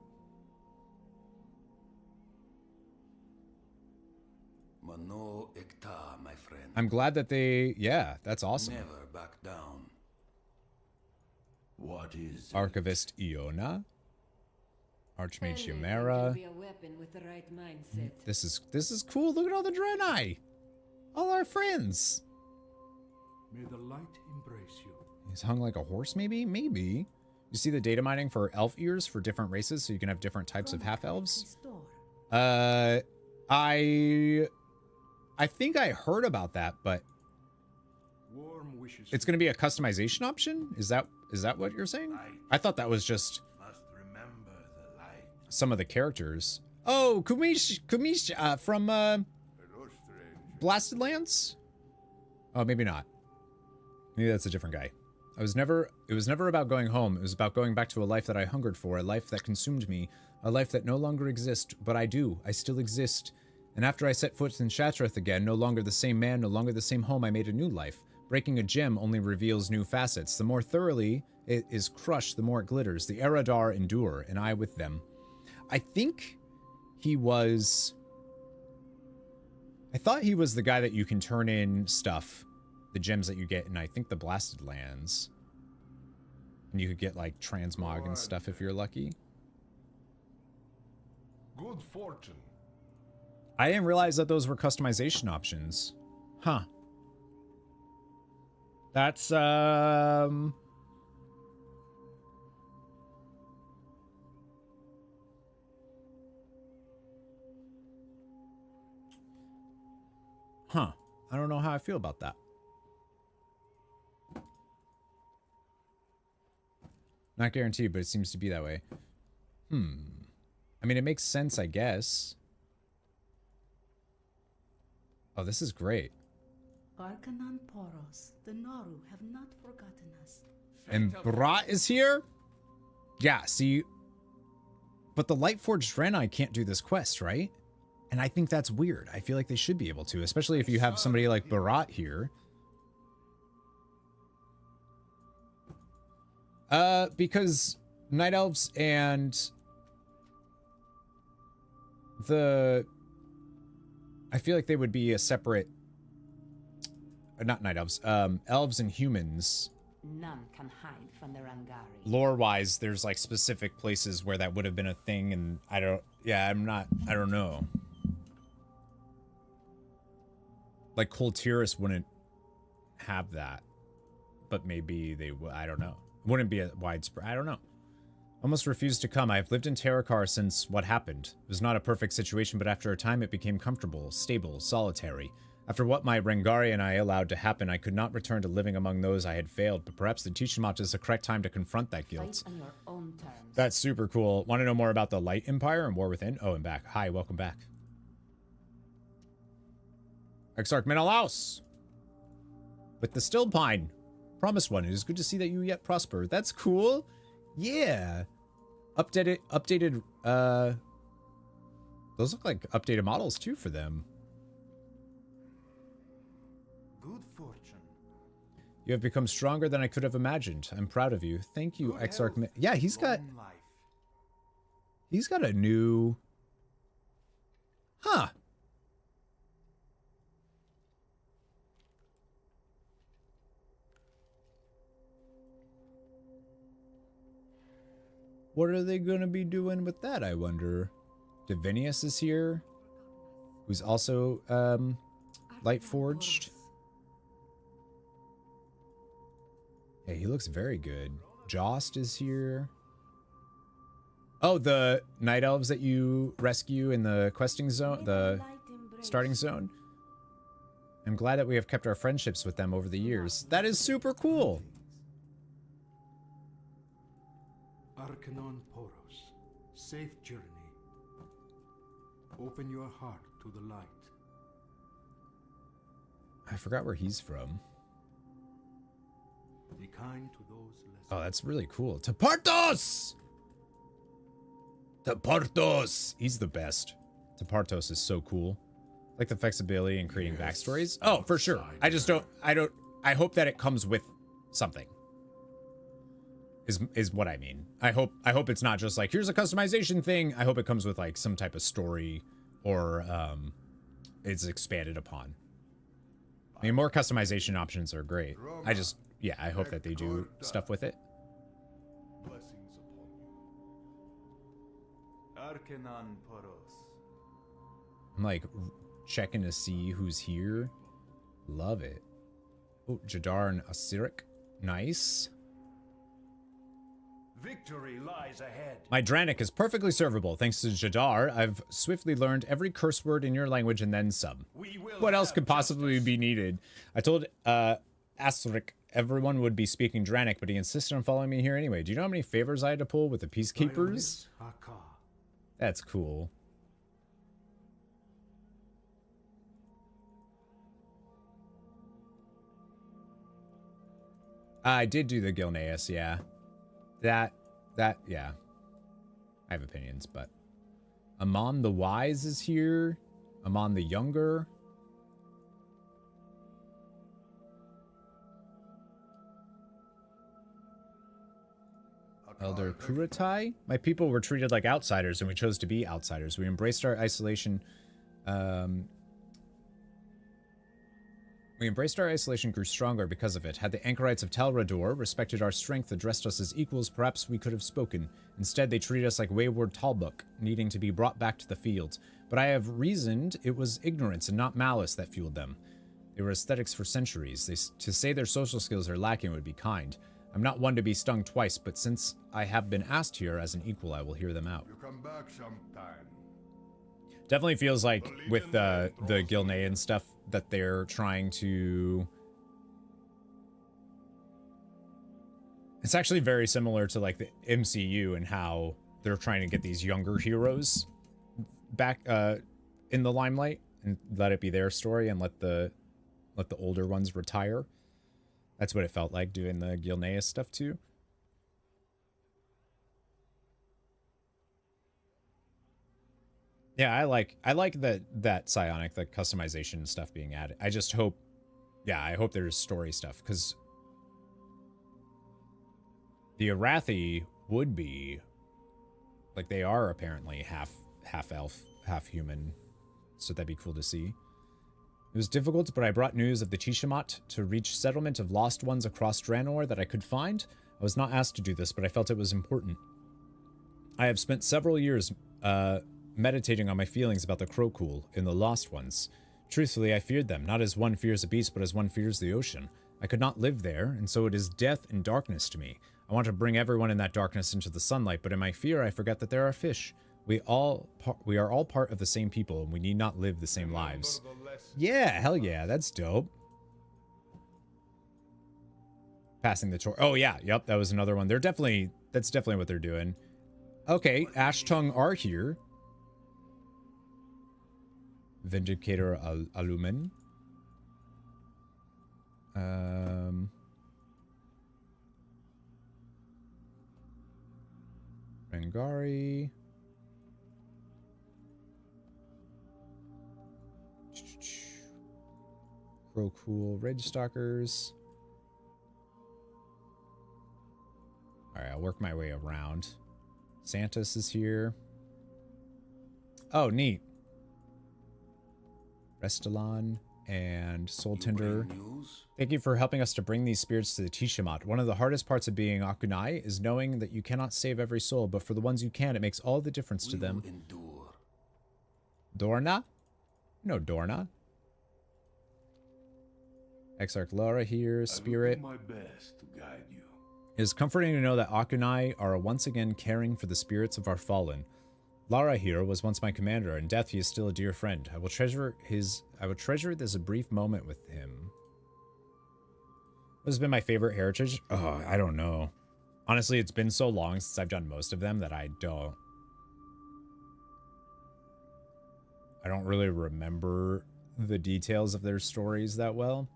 Mano Ekta, my friend. I'm glad that they, yeah, that's awesome. Never back down. What is Archivist Iona. Archmage Yamera. Be a weapon with the right mindset. This is cool. Look at all the Draenei. All our friends. May the light embrace you. He's hung like a horse, maybe? Maybe. You see the data mining for elf ears for different races, so you can have different types of half-elves? I think I heard about that, but Warm wishes. it's going to be a customization option? Is that what you're saying? I thought that was just some of the characters. Oh, Kumish from Blasted Lands? Oh, maybe not. Maybe that's a different guy. It was never about going home. It was about going back to a life that I hungered for, a life that consumed me, a life that no longer exists, but I still exist. And after I set foot in Shatrath again, no longer the same man, no longer the same home, I made a new life. Breaking a gem only reveals new facets. The more thoroughly it is crushed, the more it glitters. The Eredar endure, and I with them. I think he was... I thought he was the guy that you can turn in stuff, the gems that you get in, I think, the Blasted Lands. And you could get, like, transmog and stuff if you're lucky. Good fortune. I didn't realize that those were customization options. Huh. That's, Huh. I don't know how I feel about that. Not guaranteed, but it seems to be that way. I mean, it makes sense, I guess. Oh, this is great. Arcanon Poros, the Naru have not forgotten us. And Brat is here? Yeah, see... But the Lightforged Draenei can't do this quest, right? And I think that's weird. I feel like they should be able to, especially if you have somebody like Bharat here. Because Night Elves and the... I feel like they would be a separate... Not Night Elves. Elves and humans. None can hide from the Rangari. Lore-wise, there's like specific places where that would have been a thing, and I don't... Yeah, I don't know. Like, Kultiris wouldn't have that. But maybe they would. I don't know. Wouldn't be a widespread. I don't know. Almost refused to come. I have lived in Terakar since what happened. It was not a perfect situation, but after a time it became comfortable, stable, solitary. After what my Rangari and I allowed to happen, I could not return to living among those I had failed, but perhaps the Tiamat is the correct time to confront that guilt. Fight on your own terms. That's super cool. Want to know more about the Light Empire and War Within? Oh, and back. Hi, welcome back. Exarch Menelaus! With the Still Pine. Promised one. It is good to see that you yet prosper. That's cool. Yeah. Updated, those look like updated models too for them. Good fortune. You have become stronger than I could have imagined. I'm proud of you. Thank you, Exarch. Yeah, he's got a new... Huh. What are they going to be doing with that, I wonder? Divinius is here, who's also light forged. Yeah, he looks very good. Jost is here. Oh, the night elves that you rescue in the questing zone, the starting zone. I'm glad that we have kept our friendships with them over the years. That is super cool. Arcanon Poros, safe journey. Open your heart to the light. I forgot where he's from. Be kind to those less. Oh, that's really cool. Tepartos! Tepartos! He's the best. Tepartos is so cool. Like the flexibility in creating backstories. Oh, for sure. I hope that it comes with something. Is what I mean. I hope it's not just like, here's a customization thing. I hope it comes with like some type of story or it's expanded upon. I mean, more customization options are great. I just, yeah, I hope that they do stuff with it. Blessings upon you. Arcanon Poros. I'm like checking to see who's here. Love it. Oh, Jadar and Asirik. Nice. Victory lies ahead. My Draenei is perfectly servable. Thanks to Jadar, I've swiftly learned every curse word in your language and then some. What else could possibly be needed? I told Asirik everyone would be speaking Draenei, but he insisted on following me here anyway. Do you know how many favors I had to pull with the Peacekeepers? That's cool. I did do the Gilneas, yeah. That, yeah. I have opinions, but... Amon the Wise is here. Amon the Younger. Elder Kuratai? My people were treated like outsiders, and we chose to be outsiders. We embraced our isolation... We embraced our isolation, grew stronger because of it. Had the anchorites of Talrador respected our strength, addressed us as equals, perhaps we could have spoken. Instead, they treated us like wayward Talbuk, needing to be brought back to the fields. But I have reasoned it was ignorance and not malice that fueled them. They were aesthetics for centuries. To say their social skills are lacking would be kind. I'm not one to be stung twice, but since I have been asked here as an equal, I will hear them out. You come back sometime. Definitely feels like with the Gilnean and stuff that they're trying to... It's actually very similar to like the MCU and how they're trying to get these younger heroes back in the limelight and let it be their story and let the older ones retire. That's what it felt like doing the Gilneas stuff too. Yeah, I like that psionic, the customization stuff being added. I just hope, yeah, I hope there's story stuff, because the Arathi would be, like, they are apparently half elf, half human, so that'd be cool to see. It was difficult, but I brought news of the Tishamat to reach settlement of lost ones across Draenor that I could find. I was not asked to do this, but I felt it was important. I have spent several years, meditating on my feelings about the Krokul in the Lost Ones. Truthfully, I feared them, not as one fears a beast, but as one fears the ocean. I could not live there, and so it is death and darkness to me. I want to bring everyone in that darkness into the sunlight, but in my fear I forget that there are fish. We are all part of the same people, and we need not live the same lives. Yeah, hell yeah, that's dope. Passing the torch. Oh yeah, yep, that was another one. That's definitely what they're doing. Okay, Ashtung are here. Vindicator Alumen. Rengari. Krokul Regstalkers. Alright, I'll work my way around. Santos is here. Oh, neat. Restalon and Soul Tender. Thank you for helping us to bring these spirits to the Tishamat. One of the hardest parts of being Akunai is knowing that you cannot save every soul, but for the ones you can, it makes all the difference to them. Dorna? No, Dorna. Exarch Lara here, Spirit. I will do my best to guide you. It is comforting to know that Akunai are once again caring for the spirits of our fallen. Lara here was once my commander, and death he is still a dear friend. I will treasure this brief moment with him. What has been my favorite heritage? Oh, I don't know. Honestly, it's been so long since I've done most of them that I don't really remember the details of their stories that well.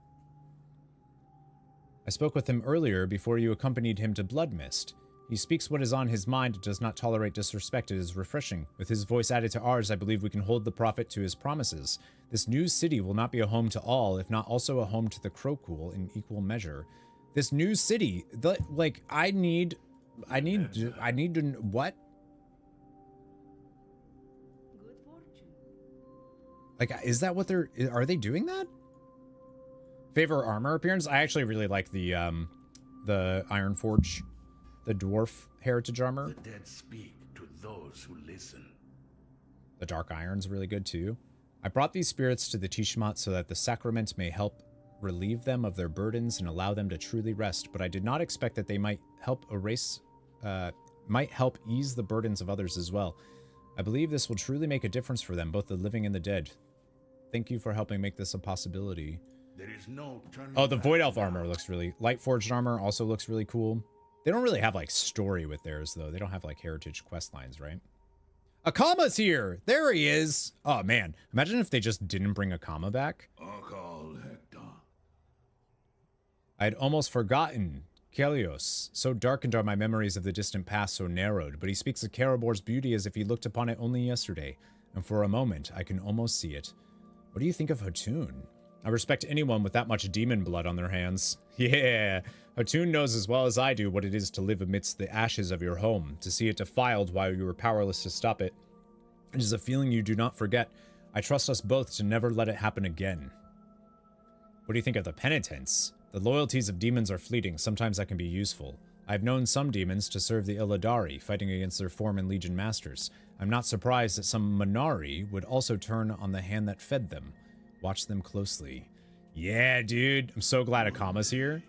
I spoke with him earlier before you accompanied him to Bloodmist. He speaks what is on his mind and does not tolerate disrespect. It is refreshing. With his voice added to ours, I believe we can hold the prophet to his promises. This new city will not be a home to all, if not also a home to the Krokul in equal measure. This new city, like, I need to, what? Like, is that what are they doing that? Favor armor appearance? I actually really like the Iron Forge, the dwarf heritage armor. The dead speak to those who listen. The dark iron's really good too. I brought these spirits to the Tiamat so that the sacrament may help relieve them of their burdens and allow them to truly rest, but I did not expect that they might help ease the burdens of others as well. I believe this will truly make a difference for them, both the living and the dead. Thank you for helping make this a possibility. There is no turning Oh, the Void Elf armor looks really... Light Forged armor also looks really cool. They don't really have, like, story with theirs, though. They don't have, like, heritage quest lines, right? Akama's here! There he is! Oh, man. Imagine if they just didn't bring Akama back. I'd almost forgotten. Kelios. So darkened are my memories of the distant past, so narrowed, but he speaks of Karabor's beauty as if he looked upon it only yesterday, and for a moment, I can almost see it. What do you think of Hatun? I respect anyone with that much demon blood on their hands. Yeah, Hatun knows as well as I do what it is to live amidst the ashes of your home, to see it defiled while you were powerless to stop it. It is a feeling you do not forget. I trust us both to never let it happen again. What do you think of the penitents? The loyalties of demons are fleeting. Sometimes that can be useful. I've known some demons to serve the Illidari, fighting against their Form and Legion masters. I'm not surprised that some Manari would also turn on the hand that fed them. Watch them closely. Yeah, dude. I'm so glad Akama's here.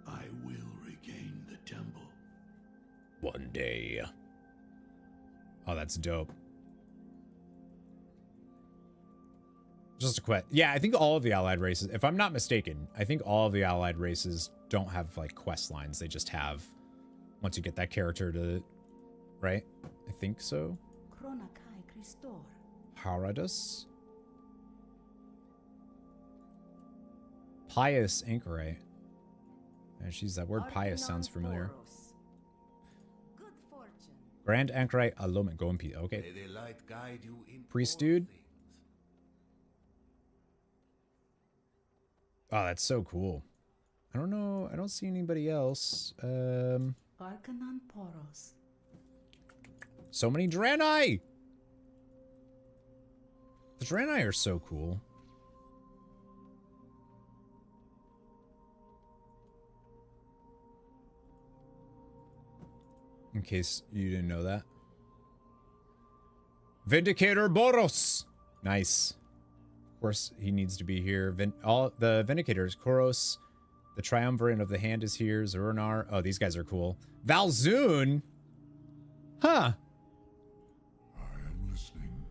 I will regain the temple. One day. Oh, that's dope. Just a quest. Yeah, I think all of the allied races, if I'm not mistaken, I think all of the allied races don't have, like, quest lines. They just have, once you get that character to, right? I think so. Haradus? Pious Anchorite. And she's that word pious sounds familiar. Grand Anchorite Alome Gompi. Okay. Priest dude. Oh, that's so cool. I don't know. I don't see anybody else. Arcanon Poros. So many Draenei! The Draenei are so cool. In case you didn't know that. Vindicator Boros! Nice. Of course, he needs to be here. All the Vindicators, Koros, the Triumvirate of the Hand is here. Zurinar. Oh, these guys are cool. Valzoon? Huh. I am listening.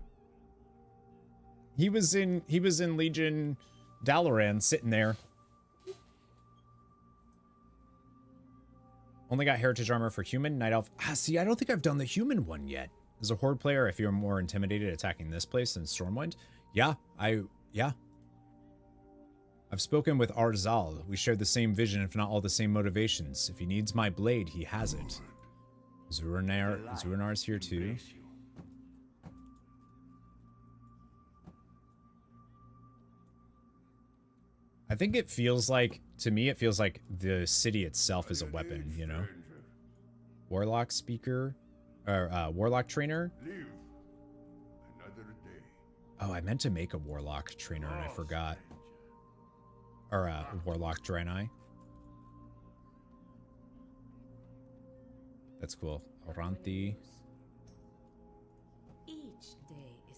He was in Legion Dalaran, sitting there. Only got heritage armor for human, night elf. Ah, see, I don't think I've done the human one yet. As a horde player, I feel more intimidated attacking this place than Stormwind. Yeah. I've spoken with Arzal. We share the same vision, if not all the same motivations. If he needs my blade, he has it. Zurinar's here too. I think it feels like, to me, it feels like the city itself is a weapon, you know? Warlock speaker, or warlock trainer. Oh, I meant to make a warlock trainer and I forgot. Or warlock Draenei. That's cool. Oranti.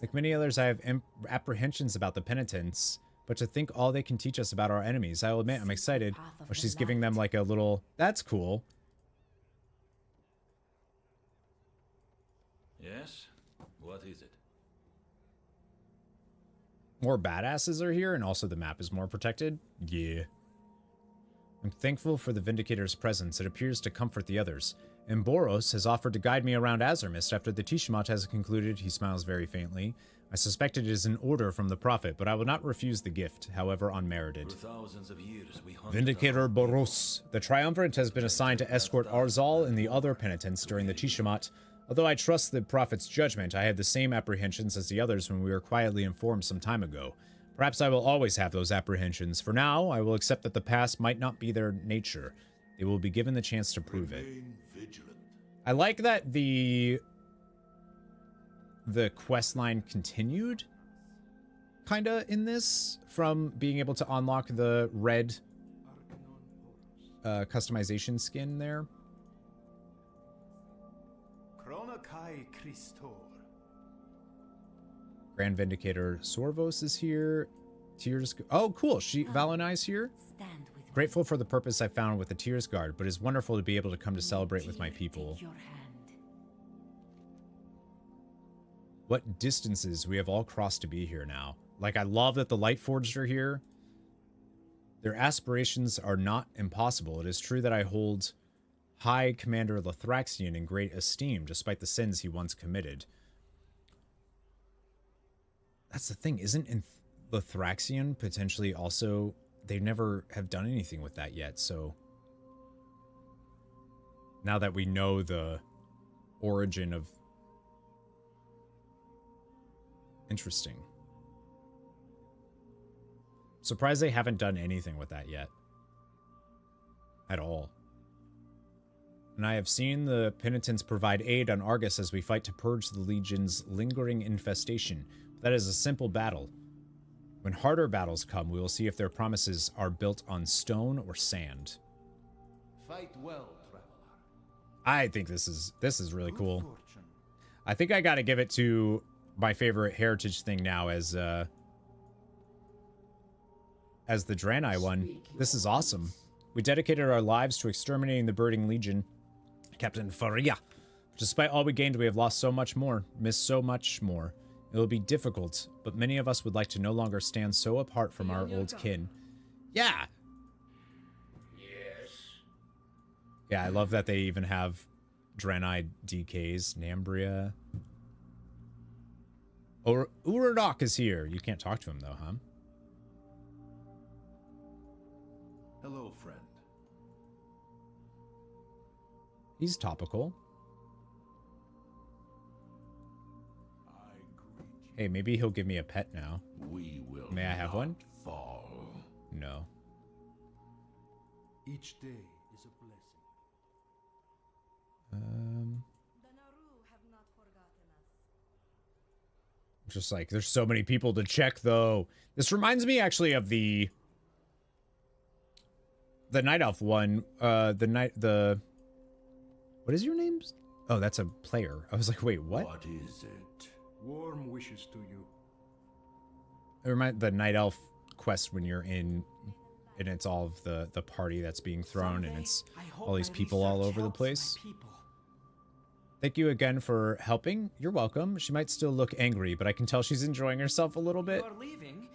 Like many others, I have apprehensions about the penitents, but to think all they can teach us about our enemies, I will admit I'm excited. Oh, she's giving them like a little... That's cool. Yes? What is it? More badasses are here, and also the map is more protected. Yeah. I'm thankful for the Vindicator's presence. It appears to comfort the others. And Boros has offered to guide me around Azermist after the Tiamat has concluded. He smiles very faintly. I suspect it is an order from the Prophet, but I will not refuse the gift, however unmerited. For thousands of years, we Vindicator Boros. The Triumvirate has been assigned to escort Arzal and the other penitents during the Tiamat. Although I trust the Prophet's judgment, I had the same apprehensions as the others when we were quietly informed some time ago. Perhaps I will always have those apprehensions. For now, I will accept that the past might not be their nature. They will be given the chance to prove it. I like that the quest line continued. kinda in this from being able to unlock the red customization skin there. Grand Vindicator Sorvos is here. Tears. Oh, cool. Valonai's here. Grateful for the purpose I found with the Tears Guard, but it's wonderful to be able to come to celebrate with my people. What distances we have all crossed to be here now. Like, I love that the Lightforged are here. Their aspirations are not impossible. It is true that I hold High Commander Lithraxian in great esteem, despite the sins he once committed. That's the thing, isn't Lithraxian potentially also... They never have done anything with that yet, so... Now that we know the origin of... Interesting. Surprised they haven't done anything with that yet. At all. And I have seen the penitents provide aid on Argus as we fight to purge the Legion's lingering infestation. That is a simple battle. When harder battles come, we will see if their promises are built on stone or sand. Fight well, traveler. I think this is really cool. I think I gotta give it to my favorite heritage thing now as the Draenei one. This is awesome. We dedicated our lives to exterminating the Birding Legion. Captain Faria. Despite all we gained, we have lost so much more, missed so much more. It will be difficult, but many of us would like to no longer stand so apart from our old kin. Yeah! Yes. Yeah, I love that they even have Draenei DKs. Nambria. Uradok is here. You can't talk to him, though, huh? Hello, friend. He's topical. Hey, maybe he'll give me a pet now. We will. May I have one? Fall. No. Each day is a blessing. Just like, there's so many people to check, though. This reminds me, actually, of the Night Elf one. What is your name? Oh, that's a player. I was like, wait, what? What is it? Warm wishes to you. It reminds the Night Elf quest when you're in, and it's all of the party that's being thrown, and it's all these people all over the place. Thank you again for helping. You're welcome. She might still look angry, but I can tell she's enjoying herself a little bit. You are leaving,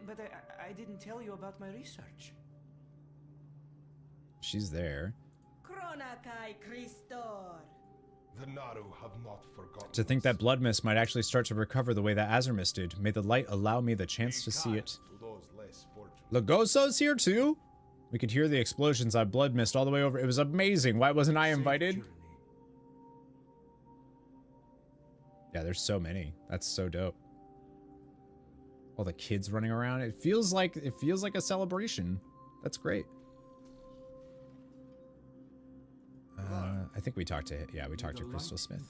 but I didn't tell you about my research. She's there. The Naru have not forgotten. To think that Blood Mist might actually start to recover the way that Azermist did. May the light allow me the chance to see it. Lagoso's here too? We could hear the explosions on Blood Mist all the way over. It was amazing. Why wasn't I invited? Yeah, there's so many. That's so dope. All the kids running around. It feels like a celebration. That's great. I think we talked to Crystal Smith.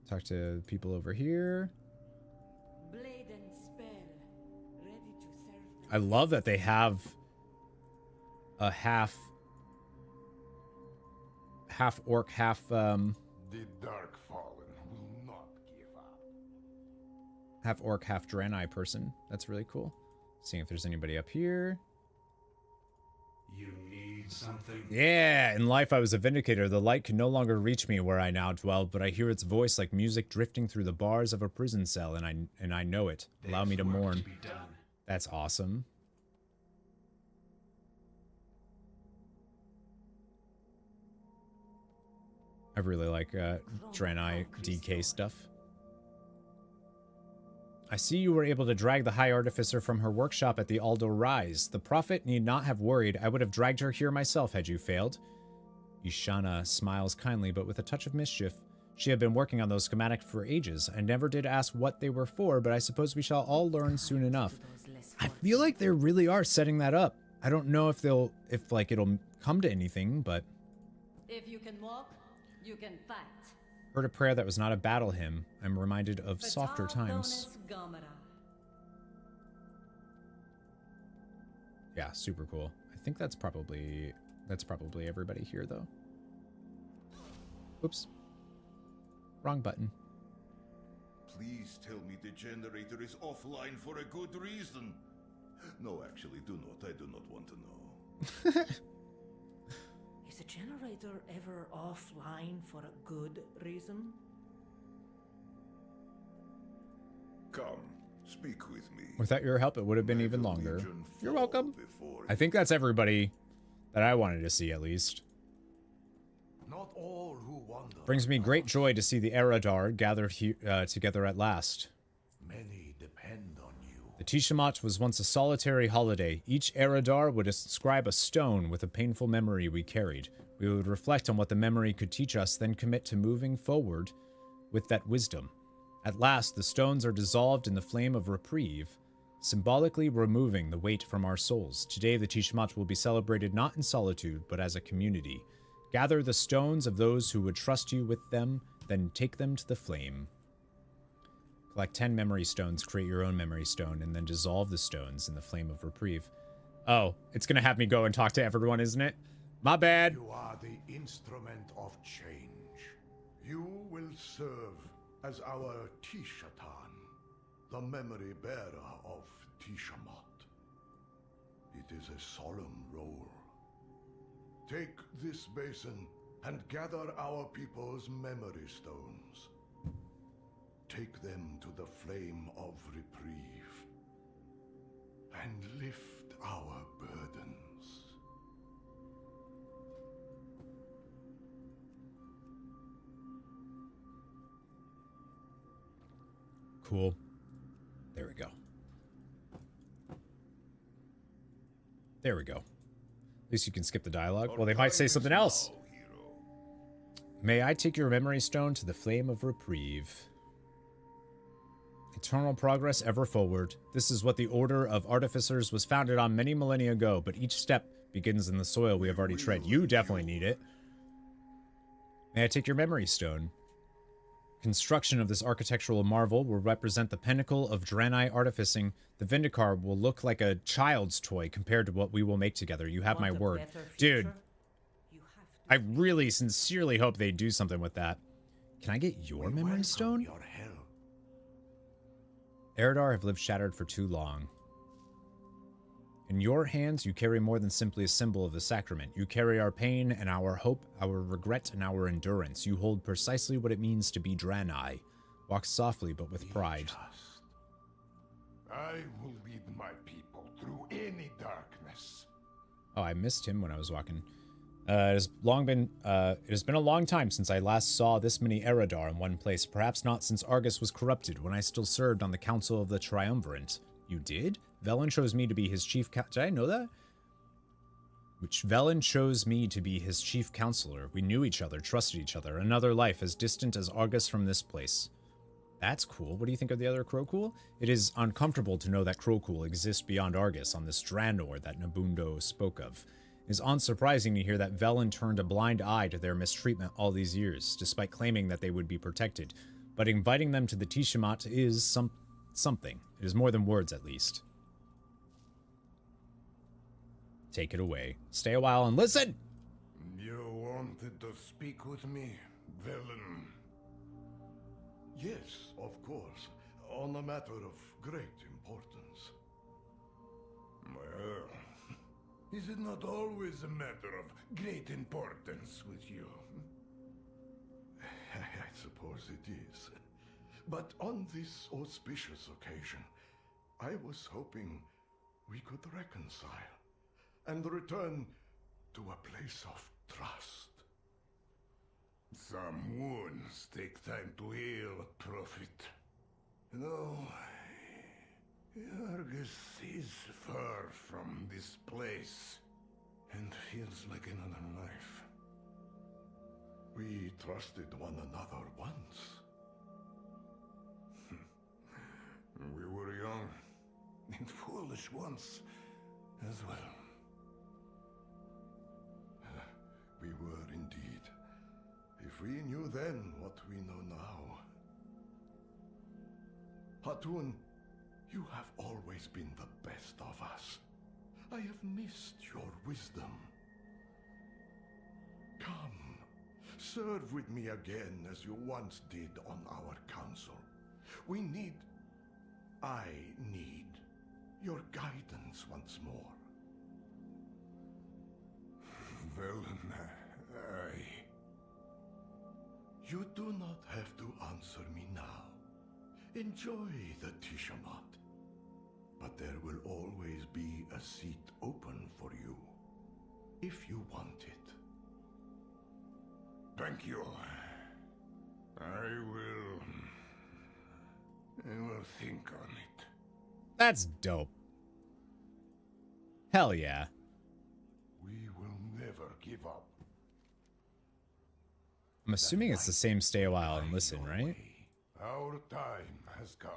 Talk to people over here. I love that they have a half orc, half The Dark Fallen will not give up. half orc, half Draenei person. That's really cool. Seeing if there's anybody up here. You need something? Yeah, in life I was a vindicator. The light can no longer reach me where I now dwell, but I hear its voice like music drifting through the bars of a prison cell, and I know it. Allow me to mourn. That's awesome. I really like Draenei DK stuff. I see you were able to drag the High Artificer from her workshop at the Aldo Rise. The Prophet need not have worried. I would have dragged her here myself had you failed. Ishana smiles kindly, but with a touch of mischief. She had been working on those schematics for ages. I never did ask what they were for, but I suppose we shall all learn soon enough. I feel like they really are setting that up. I don't know if it'll come to anything, but... If you can walk, You can fight. Heard a prayer that was not a battle hymn. I'm reminded of softer times. Yeah, super cool. I think that's probably everybody here though. Oops. Wrong button. Please tell me the generator is offline for a good reason. No, actually, do not. I do not want to know. Is a generator ever offline for a good reason? Come, speak with me. Without your help, it would have been even longer. You're welcome. I think that's everybody that I wanted to see, at least. Not all who wander. Brings me great joy to see the Eredar gathered together at last. Many depend on you. The Tishamat was once a solitary holiday. Each Eredar would inscribe a stone with a painful memory we carried. We would reflect on what the memory could teach us, then commit to moving forward with that wisdom. At last, the stones are dissolved in the flame of reprieve, symbolically removing the weight from our souls. Today, the Tishamat will be celebrated not in solitude, but as a community. Gather the stones of those who would trust you with them, then take them to the flame. Collect 10 memory stones, create your own memory stone, and then dissolve the stones in the flame of reprieve. Oh, it's gonna have me go and talk to everyone, isn't it? My bad. You are the instrument of change. You will serve as our Tishatan, the memory bearer of Tishamat. It is a solemn role. Take this basin and gather our people's memory stones. Take them to the flame of reprieve and lift our burdens. Cool. There we go. There we go. At least you can skip the dialogue. Well, they might say something else. May I take your memory stone to the flame of reprieve. Eternal progress ever forward. This is what the Order of Artificers was founded on many millennia ago, but each step begins in the soil we have already tread. You definitely need it. May I take your memory stone? Construction of this architectural marvel will represent the pinnacle of Draenei artificing. The Vindicar will look like a child's toy compared to what we will make together. You have my word. Dude, I really sincerely hope they do something with that. Can I get your memory stone? Eredar have lived shattered for too long. In your hands, you carry more than simply a symbol of the sacrament. You carry our pain and our hope, our regret and our endurance. You hold precisely what it means to be Draenei. Walk softly, but with pride. I will lead my people through any darkness. Oh, I missed him when I was walking. It has been a long time since I last saw this many Eredar in one place. Perhaps not since Argus was corrupted, when I still served on the Council of the Triumvirate. You did? Velen chose me to be his chief did I know that? Velen chose me to be his chief counselor. We knew each other, trusted each other. Another life as distant as Argus from this place. That's cool. What do you think of the other Krokul? It is uncomfortable to know that Krokul exists beyond Argus on this Draenor that Nabundo spoke of. It is unsurprising to hear that Velen turned a blind eye to their mistreatment all these years, despite claiming that they would be protected. But inviting them to the Tishamat is something. It is more than words, at least. Take it away. Stay a while and listen! You wanted to speak with me, Velen? Yes, of course. On a matter of great importance. Well, is it not always a matter of great importance with you? I suppose it is. But on this auspicious occasion, I was hoping we could reconcile and return to a place of trust. Some wounds take time to heal, Prophet. No, Argus is far from this place and feels like another life. We trusted one another once. We were young and foolish once as well. We were indeed. If we knew then what we know now. Hatun, you have always been the best of us. I have missed your wisdom. Come, serve with me again as you once did on our council. I need your guidance once more. Velen, You do not have to answer me now. Enjoy the Tishamat. But there will always be a seat open for you, if you want it. Thank you. I will think on it. That's dope. Hell yeah. We will never give up. I'm assuming it's the same stay a while and listen, right? Our time has come.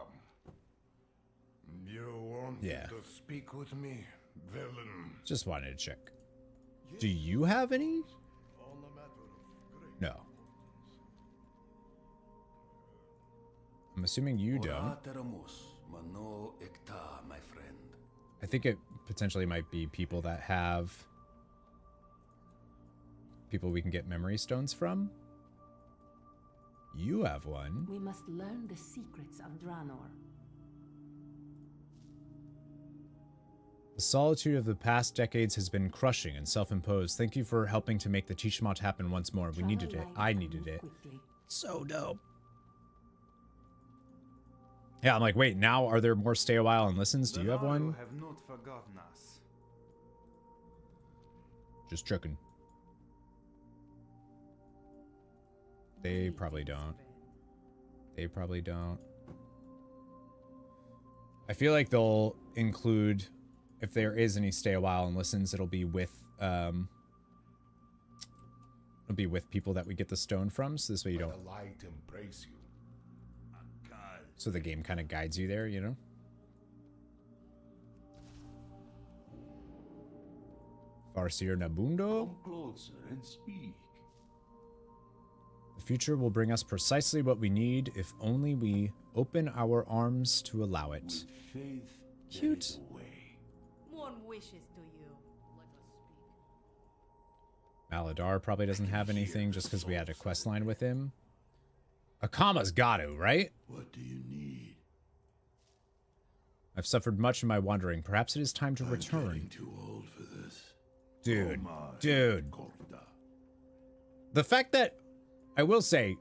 You wanted to speak with me, Velen? Just wanted to check. Do you have any? No. I'm assuming you don't. I think it potentially might be people that have people we can get memory stones from. You have one. We must learn the secrets of Draenor. The solitude of the past decades has been crushing and self-imposed. Thank you for helping to make the Tishamat happen once more. We needed it. I needed it. So dope. Yeah, I'm like, wait, now are there more stay a while and listens? Do you have one? Have not forgotten us. Just checking. They probably don't. They probably don't. I feel like they'll include, if there is any stay a while and listens, it'll be with people that we get the stone from, so this way you don't. The light embrace you. So the game kind of guides you there, you know? Farseer Nabundo? Come closer and speak. The future will bring us precisely what we need if only we open our arms to allow it. Faith. Cute. One wishes to you. Let us speak. Maladar probably doesn't have anything just because we had a quest line with him. Akama's got to, right? What do you need? I've suffered much in my wandering. Perhaps it is time to return. I'm too old for this. Dude, dude. The fact that I will say,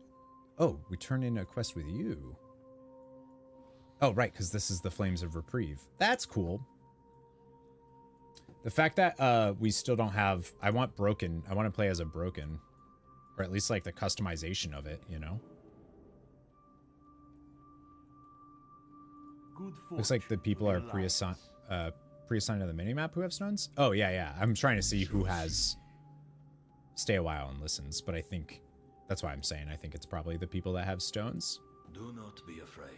oh, we turn in a quest with you. Oh, right, because this is the Flames of Reprieve. That's cool. The fact that we still don't have, I want Broken. I want to play as a Broken, or at least like the customization of it, you know? Looks like the people are pre-assigned to the minimap who have stones. Oh, yeah, yeah. I'm trying to see who has stay a while and listens, but I think that's why I'm saying I think it's probably the people that have stones. Do not be afraid.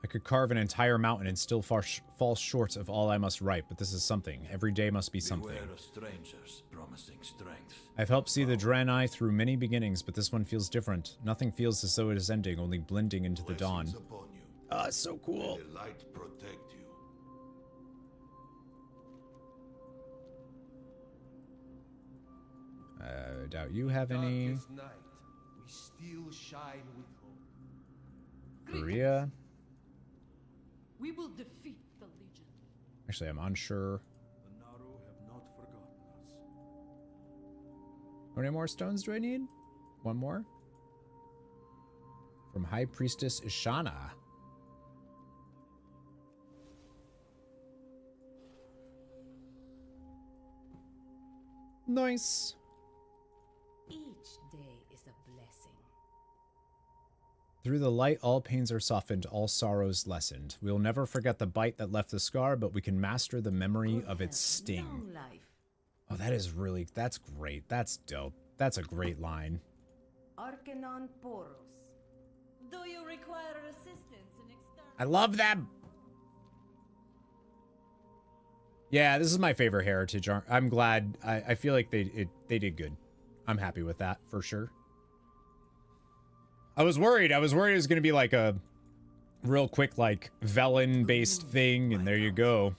I could carve an entire mountain and still fall short of all I must write, but this is something. Every day must be something. Beware of strangers promising strength. I've helped see the Draenei through many beginnings, but this one feels different. Nothing feels as though it is ending, only blending into the dawn. Ah, it's so cool. May the light protect you. I doubt you have any. Darkest night, we still shine with hope. Korea. We will defeat the Legion. Actually, I'm unsure. The Naru have not forgotten us. How many more stones do I need? One more? From High Priestess Ishana. Nice. Each day is a blessing. Through the light, all pains are softened, all sorrows lessened. We'll never forget the bite that left the scar, but we can master the memory of its sting. Long life. Oh, that is really, that's great. That's dope. That's a great line. Arcanon Poros. Do you require assistance in external? I love them. Yeah, this is my favorite heritage. I'm glad. I feel like they did good. I'm happy with that for sure. I was worried. I was worried it was going to be like a real quick, like Velen-based thing, and there you go.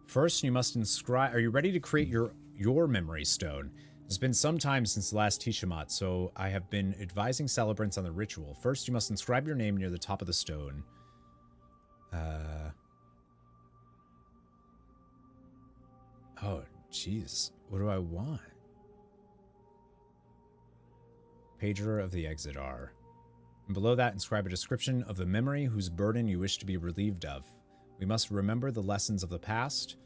First, you must inscribe. Are you ready to create your memory stone? It's been some time since the last Tiamat, so I have been advising celebrants on the ritual. First, you must inscribe your name near the top of the stone. Oh, jeez. What do I want? Pager of the Exodar. And below that, inscribe a description of the memory whose burden you wish to be relieved of. We must remember the lessons of the past,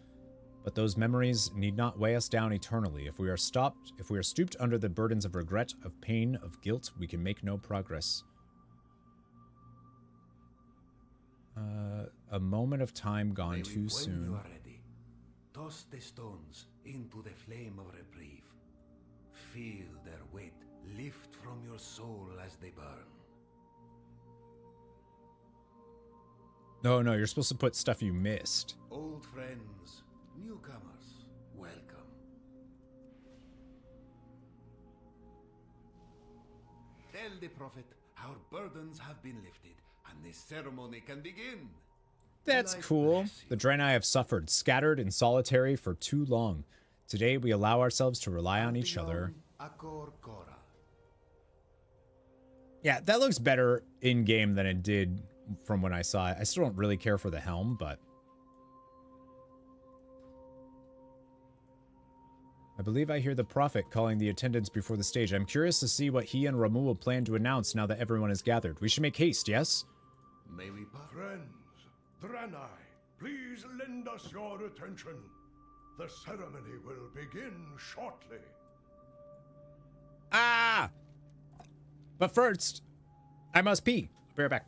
but those memories need not weigh us down eternally. If we are stooped under the burdens of regret, of pain, of guilt, we can make no progress. A moment of time gone too soon. When you are ready, toss the stones into the flame of reprieve. Feel their weight lift from your soul as they burn. No, you're supposed to put stuff you missed. Old friends, newcomers, welcome. Tell the prophet our burdens have been lifted, and the ceremony can begin. That's cool. The Draenei have suffered, scattered and solitary for too long. Today we allow ourselves to rely on each other. Yeah, that looks better in-game than it did from when I saw it. I still don't really care for the helm, but... I believe I hear the prophet calling the attendants before the stage. I'm curious to see what he and Ramul plan to announce now that everyone is gathered. We should make haste, yes? May we Friends, Draenei, please lend us your attention. The ceremony will begin shortly. Ah! But first, I must pee. I'll be right back.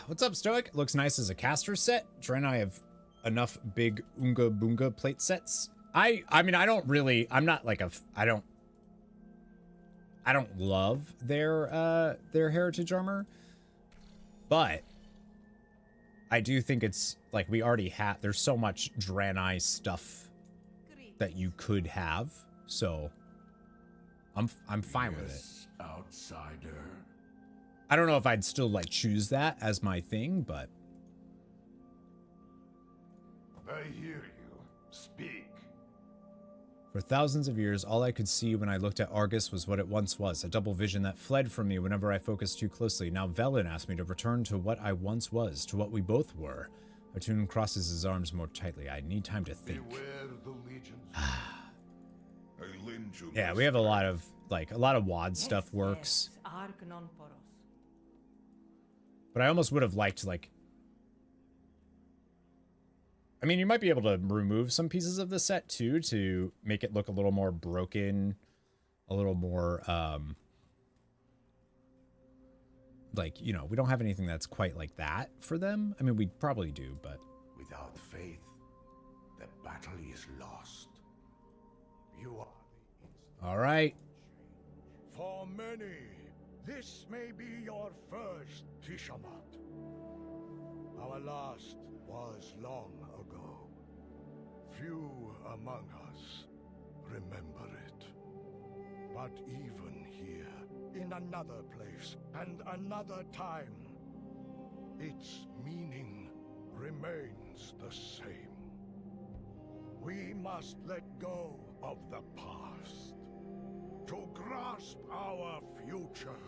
What's up, Stoic? Looks nice as a caster set. Draenei have enough big Unga Boonga plate sets. I mean, I don't really, I'm not like I don't love their heritage armor, but I do think it's like we already have, there's so much Draenei stuff that you could have, so I'm fine with it. Outsider. I don't know if I'd still like choose that as my thing, but I hear you. Speak. for thousands of years, all I could see when I looked at Argus was what it once was, a double vision that fled from me whenever I focused too closely. Now Velen asked me to return to what I once was, to what we both were. Atun crosses his arms more tightly. I need time to think. Yeah, we have a lot of WAD stuff works. But I almost would have liked, like... I mean, you might be able to remove some pieces of the set, too, to make it look a little more broken, a little more, like, you know, we don't have anything that's quite like that for them. I mean, we probably do, but Without faith, the battle is lost. You are all right. For many, this may be your first Tishamat. Our last was long ago. Few among us remember it. But even here, in another place and another time, its meaning remains the same. We must let go of the past to grasp our future.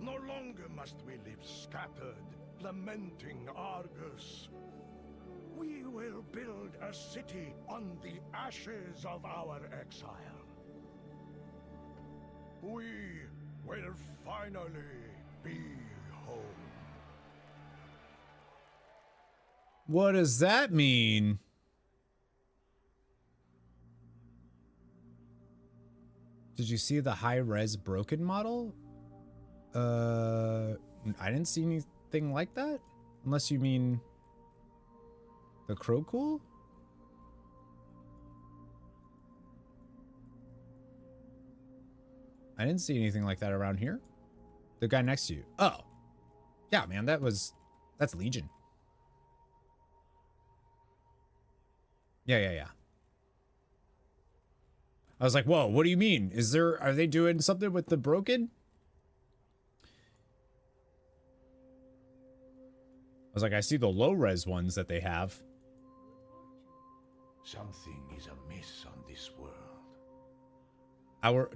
No longer must we live scattered, lamenting Argus. We will build a city on the ashes of our exile. We will finally be home. What does that mean? Did you see the high-res broken model? I didn't see anything like that. Unless you mean the Crocool? I didn't see anything like that around here. The guy next to you. Oh. Yeah, man, that's Legion. Yeah. I was like, whoa, what do you mean? Are they doing something with the broken? I was like, I see the low res ones that they have. Something is amiss on this world.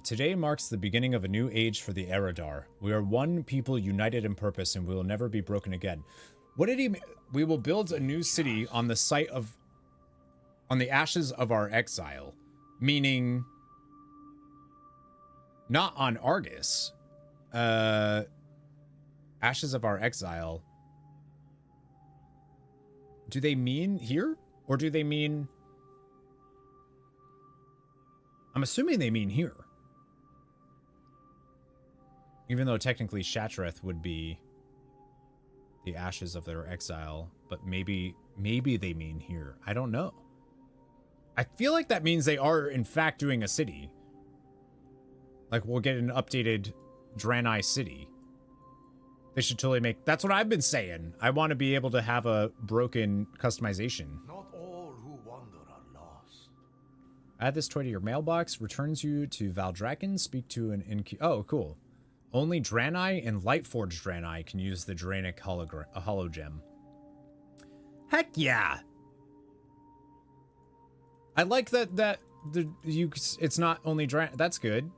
Today marks the beginning of a new age for the Eredar. We are one people united in purpose, and we will never be broken again. What did he mean? We will build a new city on the ashes of our exile. Meaning, not on Argus. Ashes of our exile. Do they mean here? Or do they mean... I'm assuming they mean here. Even though technically Shattrath would be the ashes of their exile. But maybe they mean here. I don't know. I feel like that means they are, in fact, doing a city. Like, we'll get an updated Draenei city. They should totally make... That's what I've been saying. I want to be able to have a broken customization. Not all who wander are lost. Add this toy to your mailbox. Returns you to Valdrakken. Speak to an Oh, cool. Only Draenei and Lightforged Draenei can use the Draenic hologem. Heck yeah! I like that it's not only Draenei. That's good.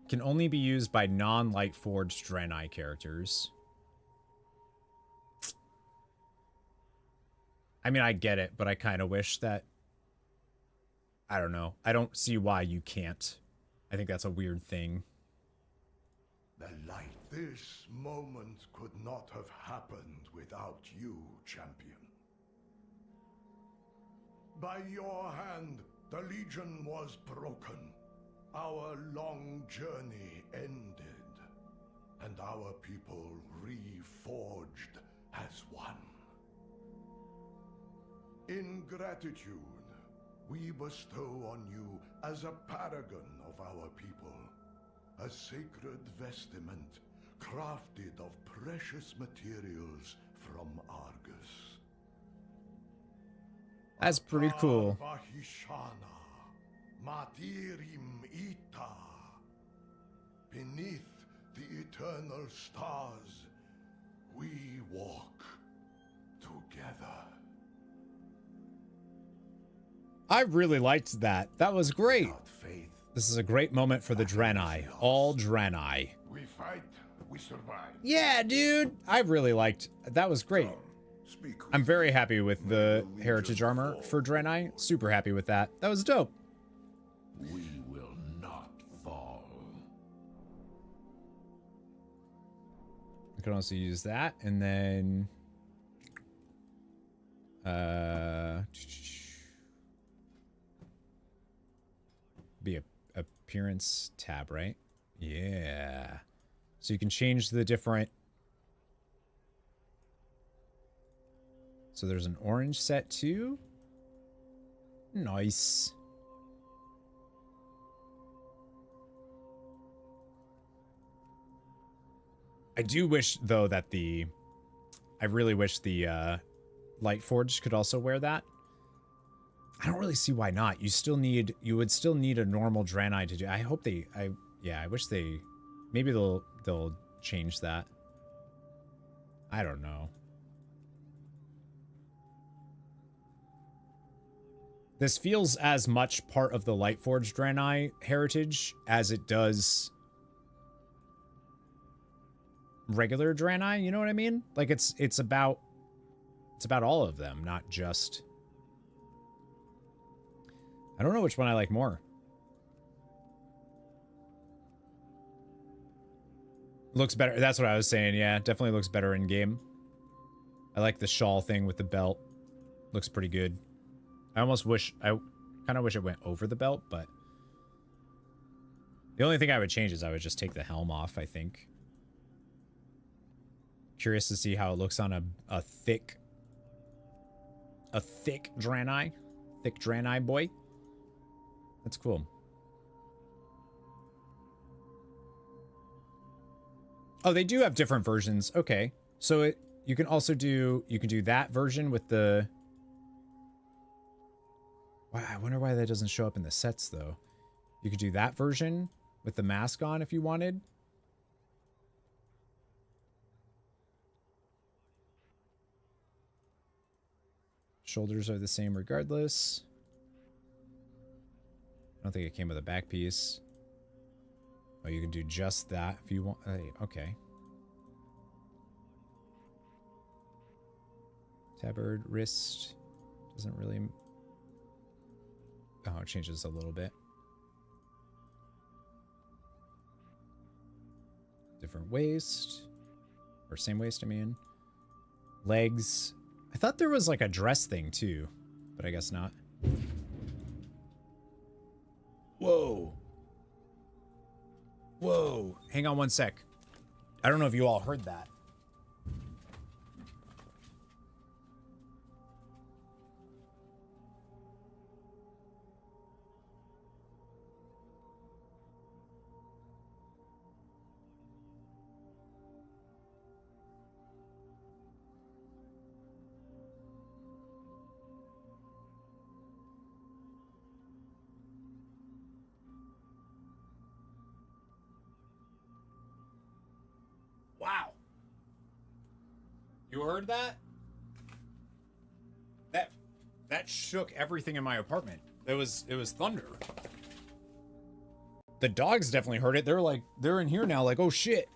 Can only be used by non-Lightforged Draenei characters. I mean, I get it, but I kind of wish that... I don't know. I don't see why you can't. I think that's a weird thing. The light. This moment could not have happened without you, champion. By your hand, the Legion was broken. Our long journey ended, and our people reforged as one. In gratitude, we bestow on you as a paragon of our people, a sacred vestment crafted of precious materials from Argus. That's pretty cool. Matirim Ita. Beneath the eternal stars, we walk together. I really liked that. That was great. This is a great moment for the Draenei. All Draenei. We fight, we survive. Yeah, dude. I really liked... That was great. I'm very happy with the heritage armor for Draenei. Super happy with that. That was dope. We will not fall. We can also use that, and then... appearance tab, right? Yeah. So you can change the different... So there's an orange set too? Nice. I do wish, though, that the... I really wish the Lightforged could also wear that. I don't really see why not. You would still need a normal Draenei to do. I hope they... yeah, I wish they... Maybe they'll change that. I don't know. This feels as much part of the Lightforged Draenei heritage as it does regular Draenei, you know what I mean? Like it's about all of them, not just... I don't know which one I like more. Looks better. That's what I was saying. Yeah, definitely looks better in game. I like the shawl thing with the belt. Looks pretty good. I kind of wish it went over the belt, but the only thing I would change is I would just take the helm off, I think. Curious to see how it looks on a thick Draenei. Thick Draenei boy. That's cool. Oh, they do have different versions. Okay. So you can also do that version with the... Wow, I wonder why that doesn't show up in the sets, though. You could do that version with the mask on if you wanted. Shoulders are the same regardless. I don't think it came with a back piece. Oh, you can do just that if you want. Okay. Tabard, wrist. Doesn't really... Oh, it changes a little bit. Different waist. Or same waist, I mean. Legs. I thought there was like a dress thing too, but I guess not. Whoa. Whoa. Hang on one sec. I don't know if you all heard that. Wow. You heard that? That shook everything in my apartment. It was thunder. The dogs definitely heard it. They're in here now like, "Oh shit."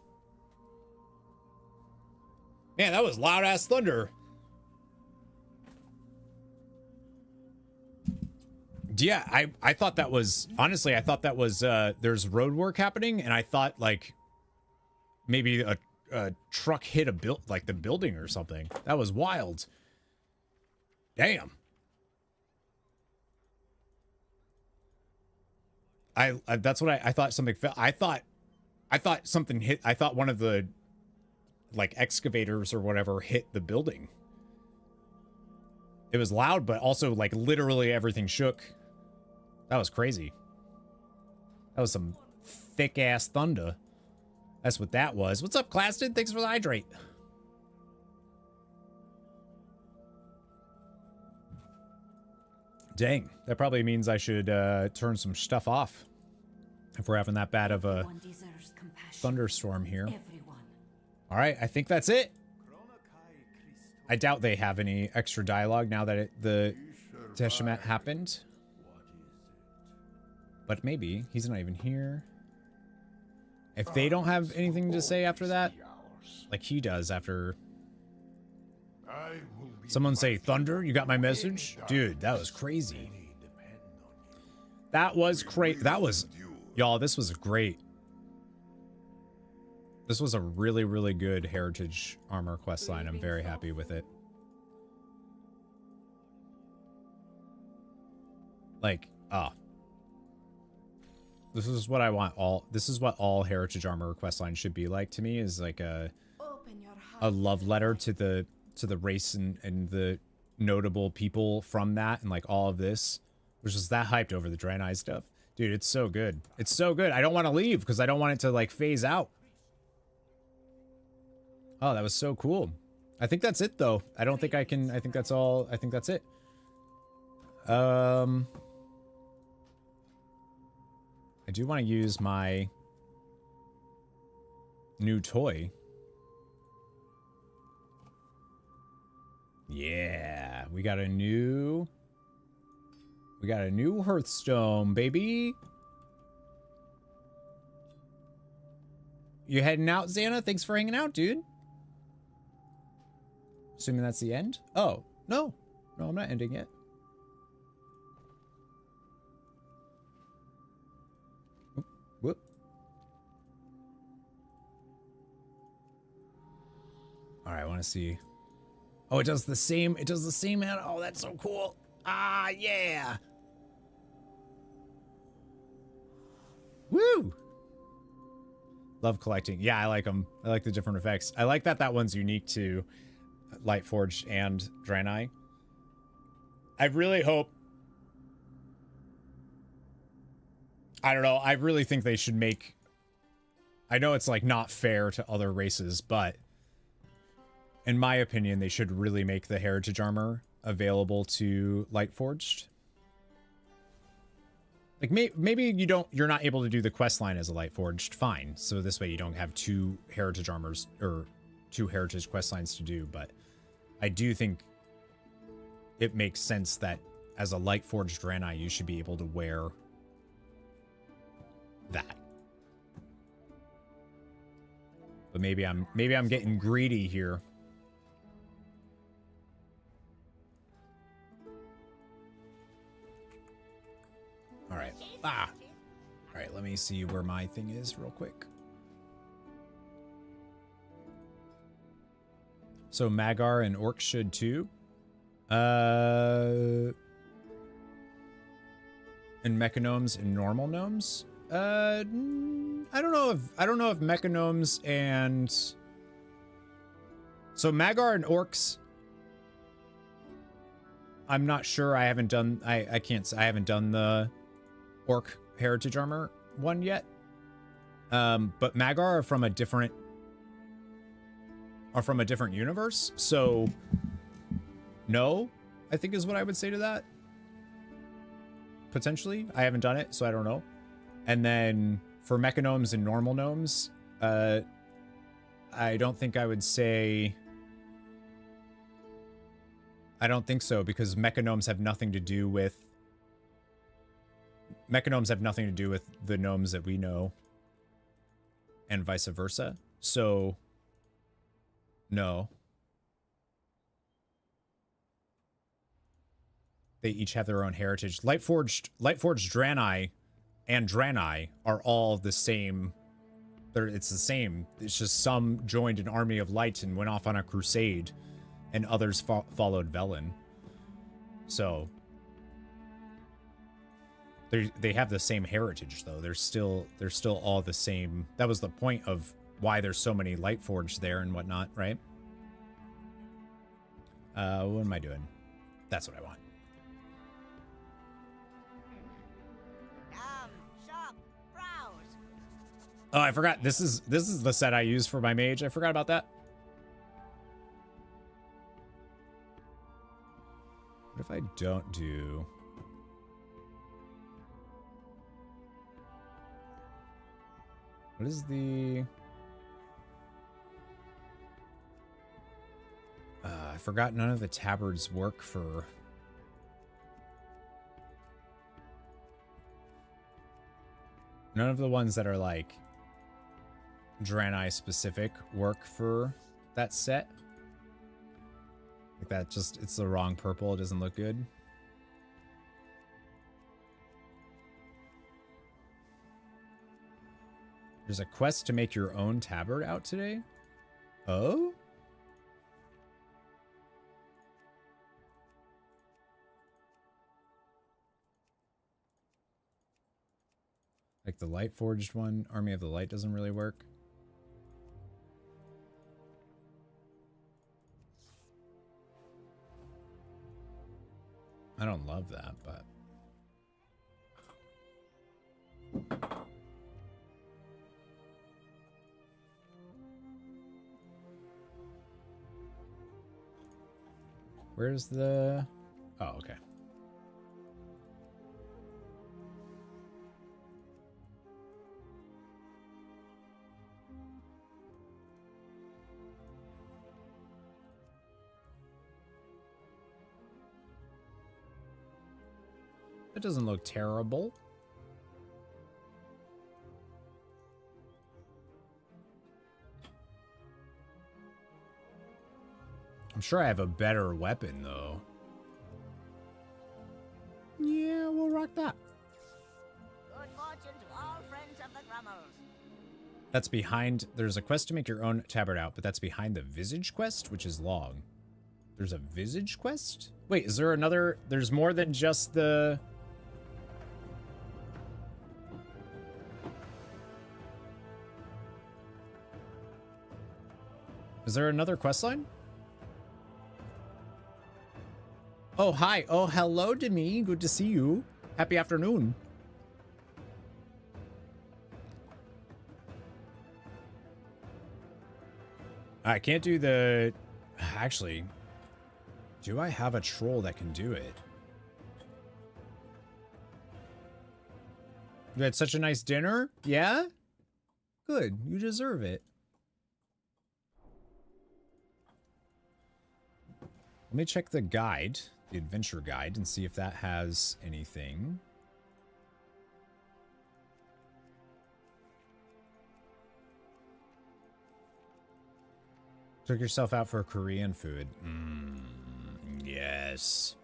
Man, that was loud ass thunder. Yeah, I thought that was, honestly, I thought that was there's road work happening, and I thought like maybe a truck hit the building or something. That was wild. Damn. That's what I thought something fell. I thought something hit. I thought one of the like excavators or whatever hit the building. It was loud, but also like literally everything shook. That was crazy. That was some thick ass thunder. That's what that was. What's up, Claston? Thanks for the hydrate. Dang, that probably means I should turn some stuff off if we're having that bad of a thunderstorm here. All right, I think that's it. I doubt they have any extra dialogue now that the Testament happened. But maybe. He's not even here. If they don't have anything to say after that, like he does after... Someone say, "Thunder, you got my message?" Dude, that was crazy. That was crazy. That was... Y'all, this was great. This was a really, really good Heritage Armor questline. I'm very happy with it. Like, This is what I want all, this is what all Heritage Armor questline should be like to me, is like a love letter to the race and the notable people from that, and like all of this. Was just that hyped over the Draenei stuff. Dude, it's so good. It's so good. I don't want to leave because I don't want it to like phase out. Oh, that was so cool. I think that's it though. I don't think I can, I think that's all, I think that's it. I do want to use my new toy. Yeah, we got a new Hearthstone, baby. You heading out, Xana? Thanks for hanging out, dude. Assuming that's the end? Oh, no. No, I'm not ending it. Whoop, whoop. All right, I want to see. Oh, it does the same. It does the same, man. Oh, that's so cool. Ah, yeah. Woo! Love collecting. Yeah, I like them. I like the different effects. I like that that one's unique to Lightforged and Draenei. I really hope... I don't know. I really think they should make... I know it's like not fair to other races, but in my opinion, they should really make the Heritage Armor available to Lightforged. Like maybe you're not able to do the quest line as a Lightforged, fine. So this way you don't have two Heritage Armors or two Heritage quest lines to do, but I do think it makes sense that as a Lightforged Draenei, you should be able to wear that. But maybe I'm getting greedy here. All right. Ah. All right, let me see where my thing is real quick. So Magar and Orc should too. And Mechagnomes and normal gnomes. I don't know if Mechagnomes and so Magar and Orcs. I'm not sure. I haven't done. I haven't done the Orc Heritage Armor one yet. But Magar are from a different universe. So no, I think is what I would say to that. Potentially. I haven't done it, so I don't know. And then for Mechagnomes and normal gnomes, I don't think I would say. I don't think so, because Mechagnomes have nothing to do with the gnomes that we know, and vice versa. So, no. They each have their own heritage. Lightforged Draenei and Draenei are all the same. It's the same. It's just some joined an army of light and went off on a crusade, and others followed Velen. So they have the same heritage, though. They're still all the same. That was the point of why there's so many Lightforged there and whatnot, right? What am I doing? That's what I want. Oh, I forgot. This is the set I use for my mage. I forgot about that. What if I don't do... What is the... I forgot none of the tabards work for... None of the ones that are like Draenei specific work for that set. Like that just, it's the wrong purple. It doesn't look good. There's a quest to make your own tabard out today. Oh? A Like the light forged one, Army of the Light doesn't really work. I don't love that, but where's the... Oh, okay. That doesn't look terrible. I'm sure I have a better weapon, though. Yeah, we'll rock that. Good fortune to all friends of the Grummels. That's behind... There's a quest to make your own tabard out, but that's behind the Visage quest, which is long. There's a Visage quest? Wait, is there another... There's more than just the... Is there another quest line? Oh, hi. Oh, hello, Demi. Good to see you. Happy afternoon. I can't do the... Actually, do I have a troll that can do it? You had such a nice dinner? Yeah? Good. You deserve it. Let me check the guide, the adventure guide, and see if that has anything. Took yourself out for Korean food. Yes.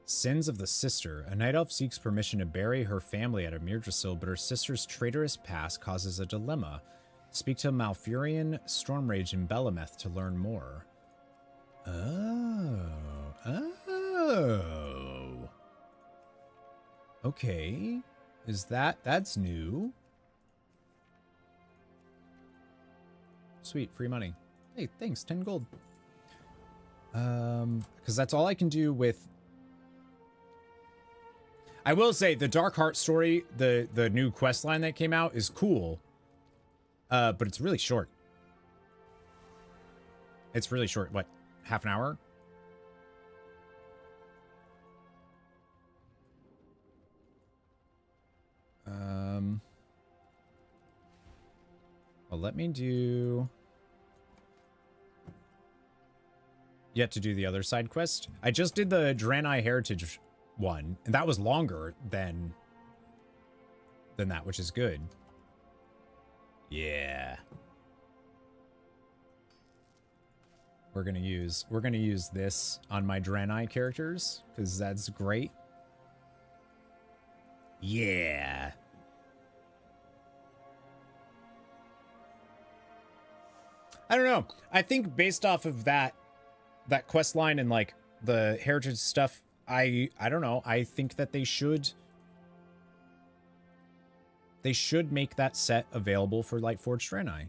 Sins of the Sister. A night elf seeks permission to bury her family at Amirdrasil, but her sister's traitorous past causes a dilemma. Speak to Malfurion, Stormrage, and Belemeth to learn more. Oh. Okay. Is that's new? Sweet, free money. Hey, thanks, 10 gold. Because that's all I can do with... I will say, the Dark Heart story, the new quest line that came out is cool. But it's really short. It's really short. What? Half an hour? Well, let me do... Yet to do the other side quest. I just did the Draenei Heritage one, and that was longer than that, which is good. Yeah. We're gonna use this on my Draenei characters, because that's great. Yeah. I don't know. I think based off of that quest line and like the heritage stuff, I don't know. I think that they should make that set available for Lightforged Draenei.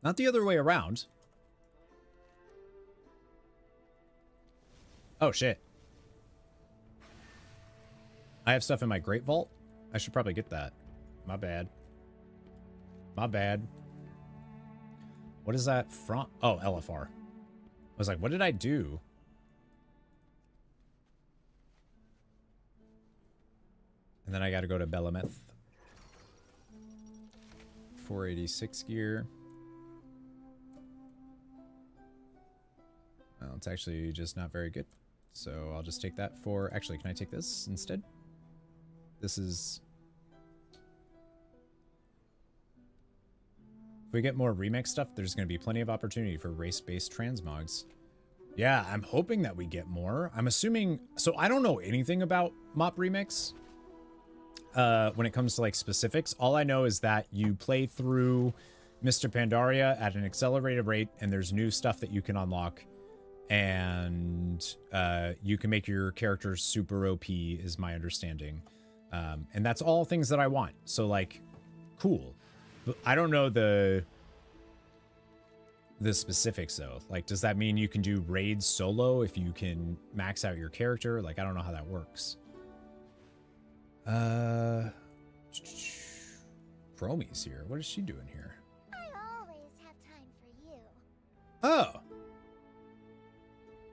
Not the other way around. Oh shit. I have stuff in my Great Vault. I should probably get that. My bad. My bad. What is that from? Oh, LFR. I was like, what did I do? And then I got to go to Belemeth. 486 gear. Well, it's actually just not very good. So I'll just take that for... Actually, can I take this instead? This is... If we get more remix stuff, there's going to be plenty of opportunity for race-based transmogs. Yeah, I'm hoping that we get more. I'm assuming... So I don't know anything about Mop Remix. When it comes to like specifics, all I know is that you play through Mr. Pandaria at an accelerated rate, and there's new stuff that you can unlock and you can make your character super OP, is my understanding. And that's all things that I want. So like, cool. But I don't know the specifics though. Like, does that mean you can do raids solo if you can max out your character? Like, I don't know how that works. Chromie's here. What is she doing here? I always have time for you. Oh.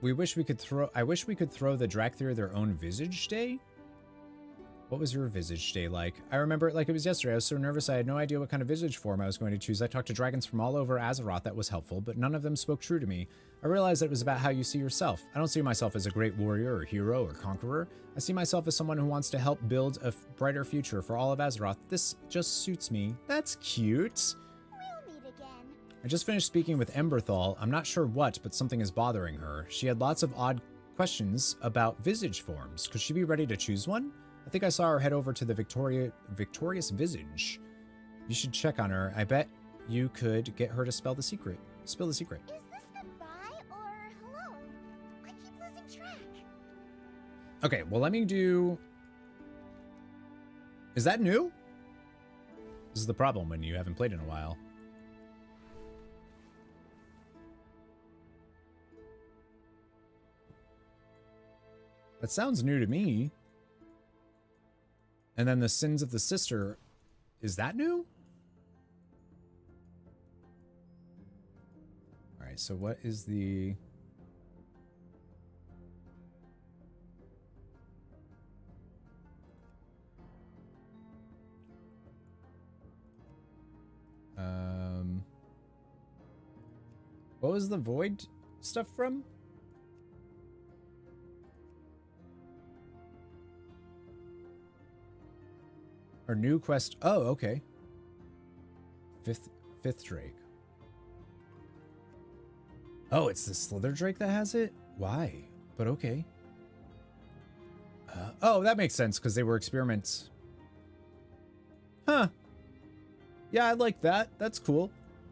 I wish we could throw the Drakthir their own Visage Day. What was your Visage Day like? I remember it like it was yesterday. I was so nervous I had no idea what kind of Visage form I was going to choose. I talked to dragons from all over Azeroth. That was helpful, but none of them spoke true to me. I realized that it was about how you see yourself. I don't see myself as a great warrior or hero or conqueror. I see myself as someone who wants to help build a brighter future for all of Azeroth. This just suits me. That's cute. We'll meet again. I just finished speaking with Emberthal. I'm not sure what, but something is bothering her. She had lots of odd questions about Visage forms. Could she be ready to choose one? I think I saw her head over to the Victorious Visage. You should check on her. I bet you could get her to spill the secret. Is this goodbye or hello? I keep losing track. Okay, well, let me do... Is that new? This is the problem when you haven't played in a while. That sounds new to me. And then the Sins of the Sister, is that new? All right, so what is the... What was the Void stuff from? Our new quest. Oh, okay. Fifth Drake. Oh, it's the Slither Drake that has it? Why? But okay. Oh, that makes sense because they were experiments. Huh. Yeah, I like that. That's cool.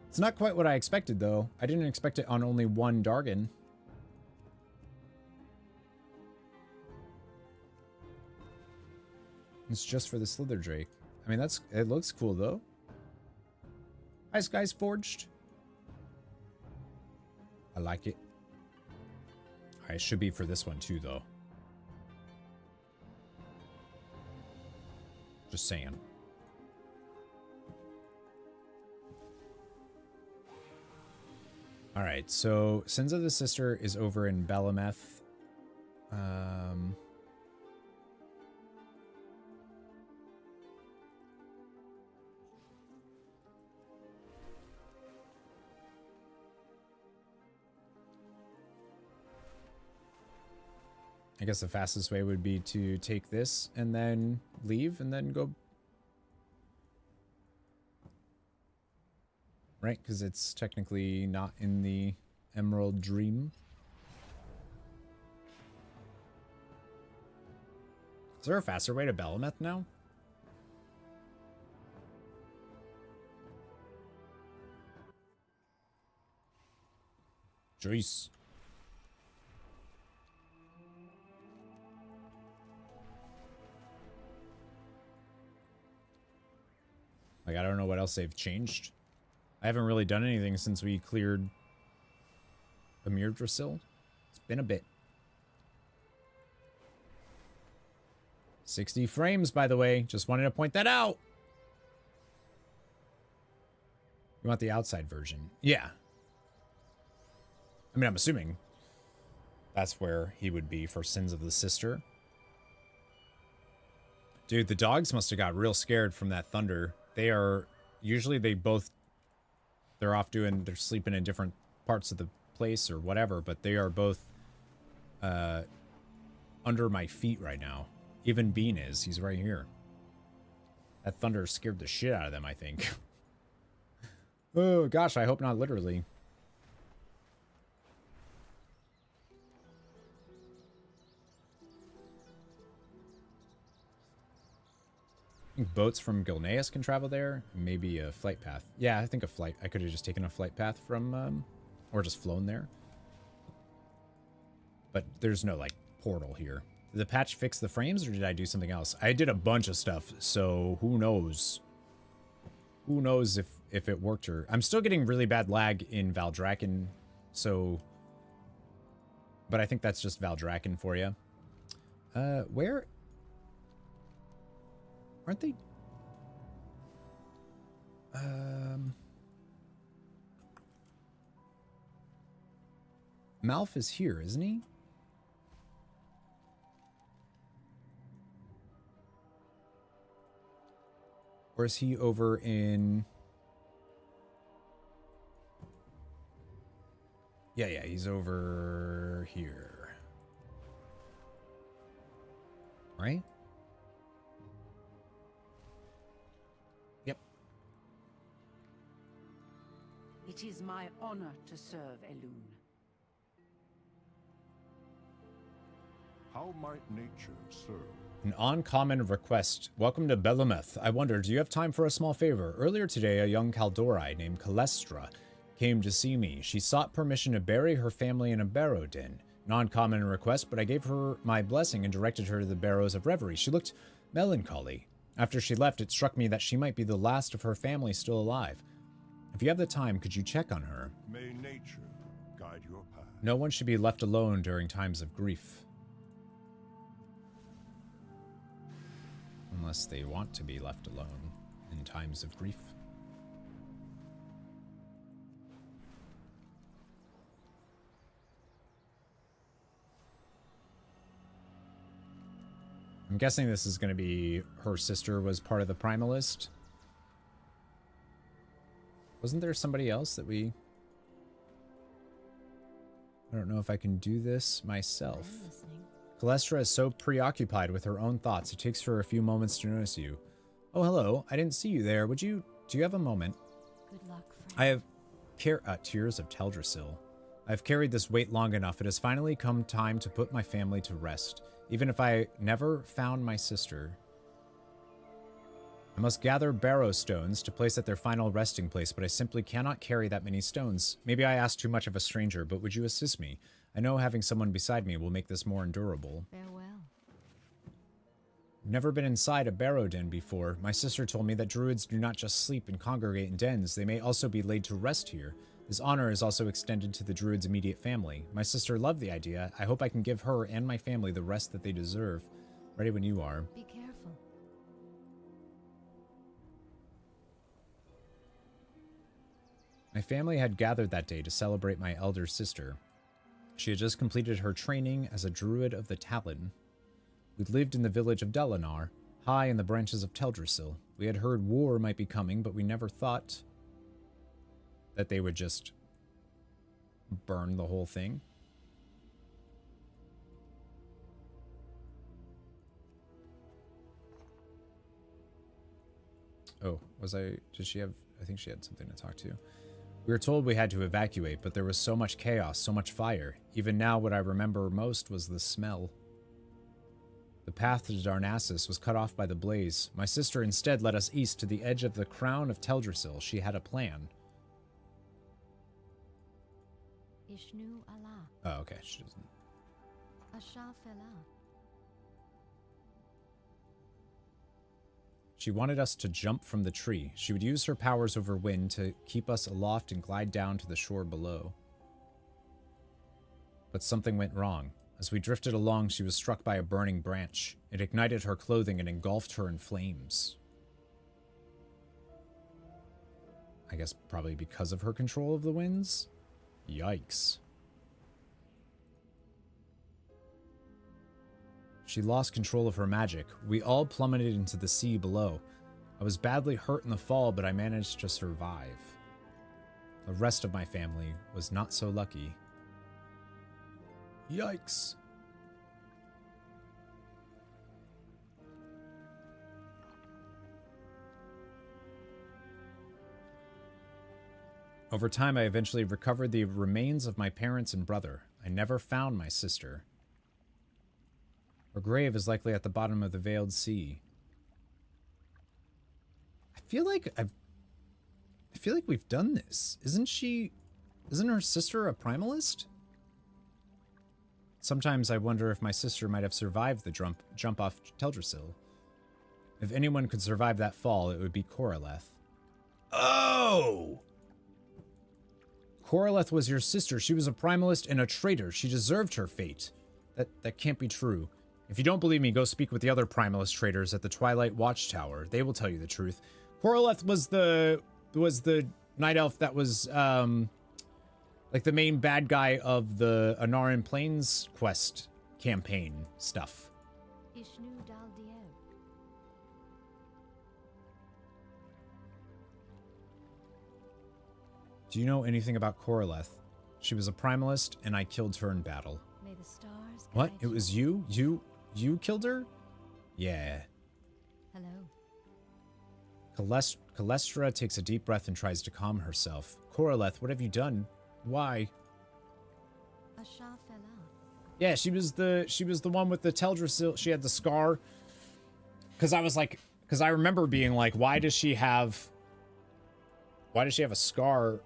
It's not quite what I expected, though. I didn't expect it on only one Dargon. It's just for the Slither Drake. I mean, it looks cool, though. Hi, Skies Forged. I like it. Alright, it should be for this one, too, though. Just saying. Alright, so Sins of the Sister is over in Belemeth. I guess the fastest way would be to take this and then leave and then go. Right, because it's technically not in the Emerald Dream. Is there a faster way to Belemeth now? Jeez. Like, I don't know what else they've changed. I haven't really done anything since we cleared Amir Drasil. It's been a bit. 60 frames, by the way. Just wanted to point that out. You want the outside version? Yeah. I mean, I'm assuming that's where he would be for Sins of the Sister. Dude, the dogs must have got real scared from that thunder. They are... Usually they're off doing... They're sleeping in different parts of the place or whatever, but they are both under my feet right now. Even Bean is. He's right here. That thunder scared the shit out of them, I think. Oh, gosh, I hope not literally. I think boats from Gilneas can travel there. Maybe a flight path. Yeah, I think a flight. I could have just taken a flight path from, or just flown there. But there's no, like, portal here. Did the patch fix the frames, or did I do something else? I did a bunch of stuff, so who knows? Who knows if it worked or... I'm still getting really bad lag in Valdrakken, so... But I think that's just Valdrakken for you. Where... Aren't they... Malf is here, isn't he? Or is he over in... Yeah, he's over here. Right? Yep. It is my honor to serve Elune. How might nature serve? An uncommon request. Welcome to Belemeth. I wonder, do you have time for a small favor? Earlier today, a young Kaldorei named Calestra came to see me. She sought permission to bury her family in a barrow den. An uncommon request, but I gave her my blessing and directed her to the Barrows of Reverie. She looked melancholy. After she left, it struck me that she might be the last of her family still alive. If you have the time, could you check on her? May nature guide your path. No one should be left alone during times of grief. Unless they want to be left alone in times of grief. I'm guessing this is going to be her sister was part of the Primalist. Wasn't there somebody else that we... I don't know if I can do this myself. Calestra is so preoccupied with her own thoughts, it takes her a few moments to notice you. Oh, hello. I didn't see you there. Do you have a moment? Good luck, friend. I have... Tears of Teldrassil. I've carried this weight long enough. It has finally come time to put my family to rest. Even if I never found my sister. I must gather barrow stones to place at their final resting place, but I simply cannot carry that many stones. Maybe I asked too much of a stranger, but would you assist me? I know having someone beside me will make this more endurable. Farewell. I've never been inside a barrow den before. My sister told me that druids do not just sleep and congregate in dens, they may also be laid to rest here. This honor is also extended to the druid's immediate family. My sister loved the idea. I hope I can give her and my family the rest that they deserve. Ready when you are. Be careful. My family had gathered that day to celebrate my elder sister. She had just completed her training as a druid of the Talon. We lived in the village of Delanar, high in the branches of Teldrassil. We had heard war might be coming, but we never thought that they would just burn the whole thing. Oh, did she have, I think she had something to talk to. We were told we had to evacuate, but there was so much chaos, so much fire. Even now, what I remember most was the smell. The path to Darnassus was cut off by the blaze. My sister instead led us east to the edge of the crown of Teldrassil. She had a plan. Ishnu Allah. Oh, okay, she doesn't. Ashafela. She wanted us to jump from the tree. She would use her powers over wind to keep us aloft and glide down to the shore below. But something went wrong. As we drifted along, she was struck by a burning branch. It ignited her clothing and engulfed her in flames. I guess probably because of her control of the winds? Yikes. She lost control of her magic. We all plummeted into the sea below. I was badly hurt in the fall, but I managed to survive. The rest of my family was not so lucky. Yikes. Over time, I eventually recovered the remains of my parents and brother. I never found my sister. Her grave is likely at the bottom of the Veiled Sea. I feel like we've done this. Isn't her sister a primalist? Sometimes I wonder if my sister might have survived the jump off Teldrassil. If anyone could survive that fall, it would be Coraleth. Oh! Coraleth was your sister. She was a primalist and a traitor. She deserved her fate. That can't be true. If you don't believe me, go speak with the other primalist traitors at the Twilight Watchtower. They will tell you the truth. Coraleth was the night elf that was like the main bad guy of the Anaran Plains quest campaign stuff. Ishnu Dal Diev. Do you know anything about Coraleth? She was a primalist, and I killed her in battle. May the stars What? guide It was you? You killed her? Yeah. Hello. Calestra takes a deep breath and tries to calm herself. Coraleth, what have you done? Why? Asha fell out. Yeah, she was the one with the Teldrassil. She had the scar. Because I remember being like, why does she have a scar?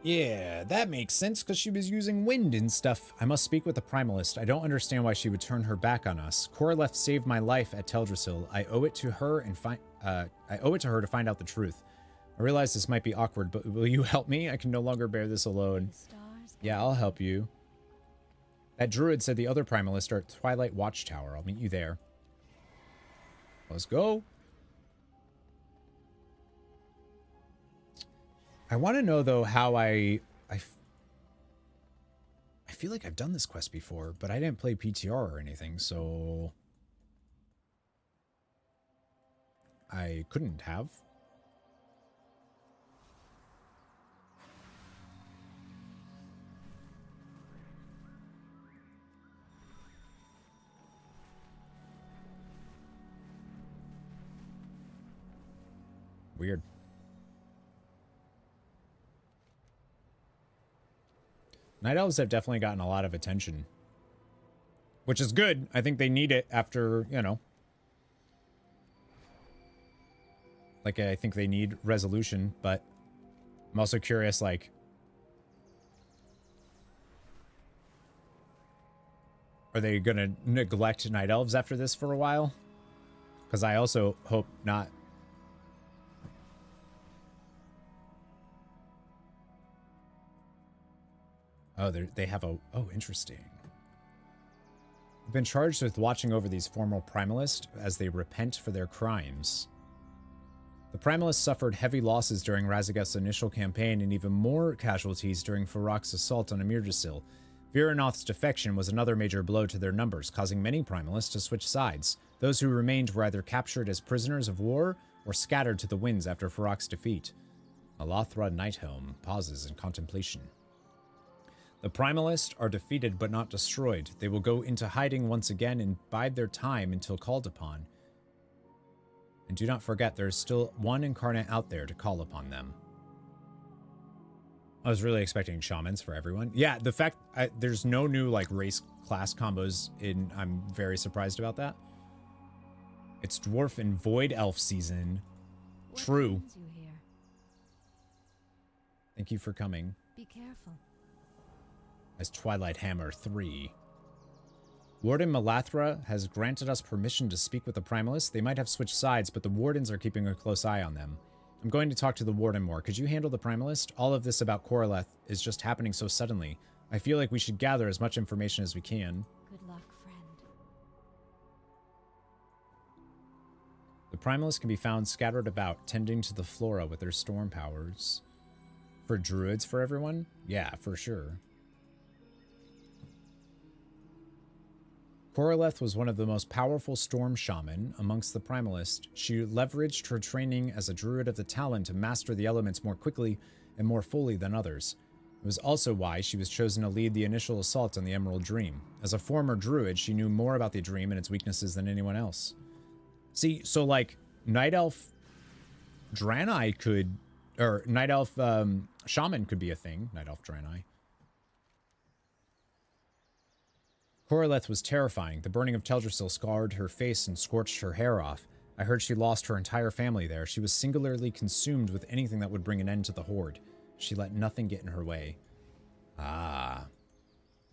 Yeah, that makes sense, because she was using wind and stuff. I must speak with the Primalist. I don't understand why she would turn her back on us. Coraleth saved my life at Teldrassil. I owe it to her to find out the truth. I realize this might be awkward, but will you help me? I can no longer bear this alone. Yeah, I'll help you. That druid said the other Primalists are at Twilight Watchtower. I'll meet you there. Let's go. I want to know, though, how I feel like I've done this quest before, but I didn't play PTR or anything, so I couldn't have. Weird. Night Elves have definitely gotten a lot of attention, which is good. I think they need it after, you know, like, I think they need resolution, but I'm also curious, like, are they going to neglect Night Elves after this for a while? Because I also hope not. Oh, they have a... Oh, interesting. We've been charged with watching over these former Primalists as they repent for their crimes. The Primalists suffered heavy losses during Razageth's initial campaign and even more casualties during Farak's assault on Amirdasil. Viranoth's defection was another major blow to their numbers, causing many Primalists to switch sides. Those who remained were either captured as prisoners of war or scattered to the winds after Farak's defeat. Malathra Nighthelm pauses in contemplation. The Primalists are defeated but not destroyed. They will go into hiding once again and bide their time until called upon. And do not forget, there is still one incarnate out there to call upon them. I was really expecting shamans for everyone. Yeah, the fact there's no new like race class combos in, I'm very surprised about that. It's dwarf and void elf season. True. Thank you for coming. Be careful. As Twilight Hammer 3. Warden Malathra has granted us permission to speak with the Primalists. They might have switched sides, but the Wardens are keeping a close eye on them. I'm going to talk to the Warden more. Could you handle the Primalist? All of this about Coraleth is just happening so suddenly. I feel like we should gather as much information as we can. Good luck, friend. The Primalists can be found scattered about, tending to the flora with their storm powers. For druids, for everyone? Yeah, for sure. Coraleth was one of the most powerful storm shaman amongst the Primalists. She leveraged her training as a druid of the Talon to master the elements more quickly and more fully than others. It was also why she was chosen to lead the initial assault on the Emerald Dream. As a former druid, she knew more about the dream and its weaknesses than anyone else. See, so like, Night Elf Draenei could, or Night Elf Shaman could be a thing. Night Elf Draenei. Coraleth was terrifying. The burning of Teldrassil scarred her face and scorched her hair off. I heard she lost her entire family there. She was singularly consumed with anything that would bring an end to the Horde. She let nothing get in her way. Ah.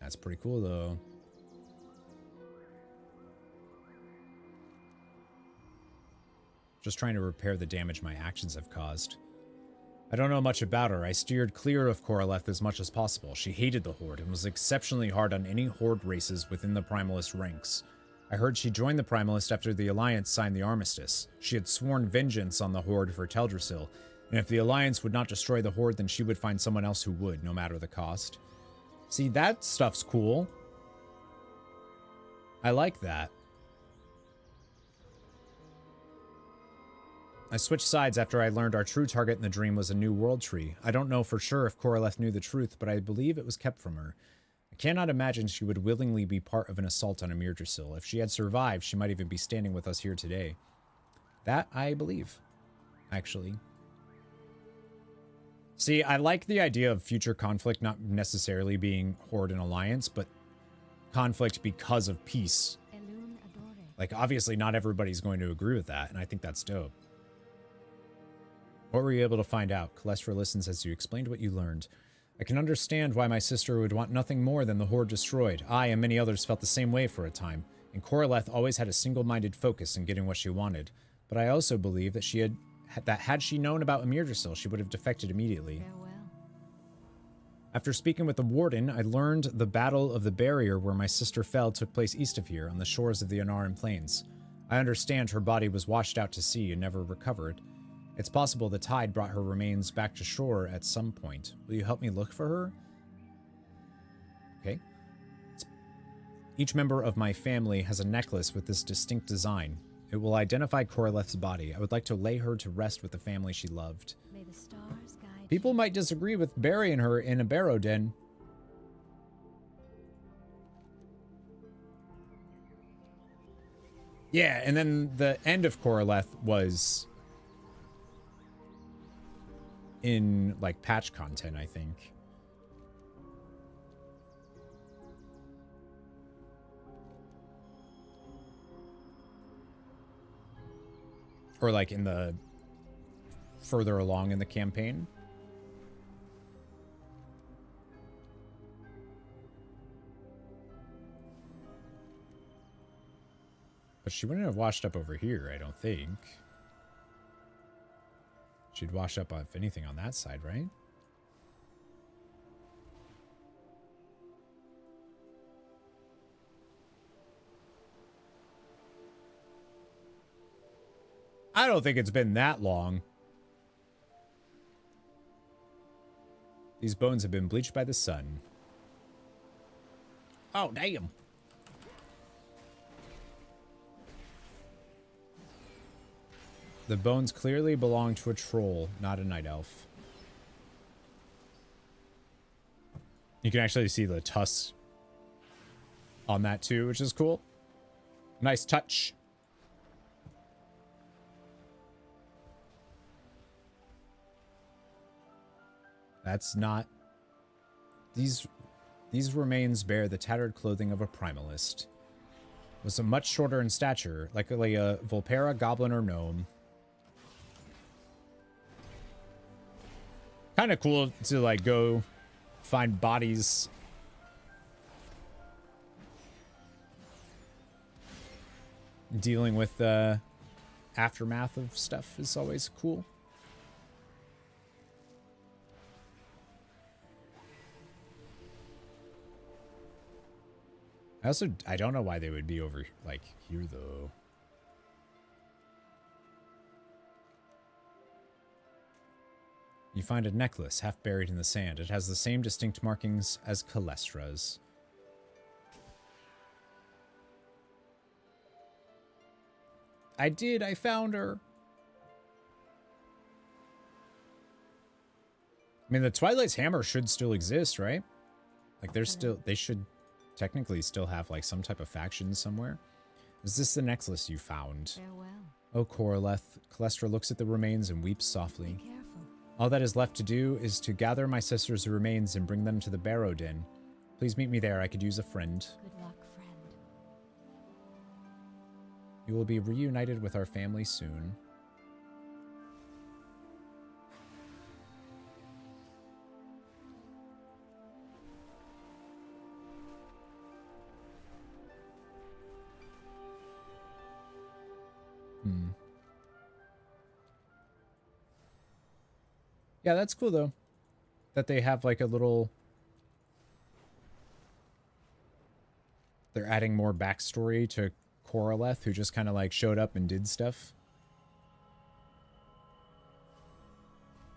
That's pretty cool, though. Just trying to repair the damage my actions have caused. I don't know much about her. I steered clear of Koraleth as much as possible. She hated the Horde and was exceptionally hard on any Horde races within the Primalist ranks. I heard she joined the Primalist after the Alliance signed the Armistice. She had sworn vengeance on the Horde for Teldrassil, and if the Alliance would not destroy the Horde, then she would find someone else who would, no matter the cost. See, that stuff's cool. I like that. I switched sides after I learned our true target in the dream was a new world tree. I don't know for sure if Koraleth knew the truth, but I believe it was kept from her. I cannot imagine she would willingly be part of an assault on Yggdrasil. If she had survived, she might even be standing with us here today. That I believe, actually. See, I like the idea of future conflict not necessarily being Horde and Alliance, but conflict because of peace. Like, obviously not everybody's going to agree with that, and I think that's dope. What were you able to find out? Calestra listens as you explained what you learned. I can understand why my sister would want nothing more than the Horde destroyed. I and many others felt the same way for a time, and Koraleth always had a single-minded focus in getting what she wanted. But I also believe that had she known about Yggdrasil, she would have defected immediately. After speaking with the Warden, I learned the Battle of the Barrier where my sister fell took place east of here, on the shores of the Anaran Plains. I understand her body was washed out to sea and never recovered. It's possible the tide brought her remains back to shore at some point. Will you help me look for her? Okay. Each member of my family has a necklace with this distinct design. It will identify Koraleth's body. I would like to lay her to rest with the family she loved. May the stars guide People might disagree with burying her in a barrow den. Yeah, and then the end of Koraleth was in, like, patch content, I think. Or, like, in the further along in the campaign. But she wouldn't have washed up over here, I don't think. She'd wash up, if anything, on that side, right? I don't think it's been that long. These bones have been bleached by the sun. Oh, damn. The bones clearly belong to a troll, not a night elf. You can actually see the tusks on that too, which is cool. Nice touch. That's not... These remains bear the tattered clothing of a primalist. Was much shorter in stature, likely a Volpera, goblin, or gnome. Kind of cool to, like, go find bodies. Dealing with the aftermath of stuff is always cool. I don't know why they would be over, like, here, though. You find a necklace half buried in the sand. It has the same distinct markings as Calestra's. I found her. I mean, the Twilight's hammer should still exist, right? Like, they should technically still have, like, some type of faction somewhere. Is this the necklace you found? Farewell. Oh, Koraleth. Calestra looks at the remains and weeps softly. All that is left to do is to gather my sister's remains and bring them to the Barrow Den. Please meet me there. I could use a friend. Good luck, friend. You will be reunited with our family soon. Yeah, that's cool though. That they have like a little... They're adding more backstory to Koraleth, who just kind of like showed up and did stuff.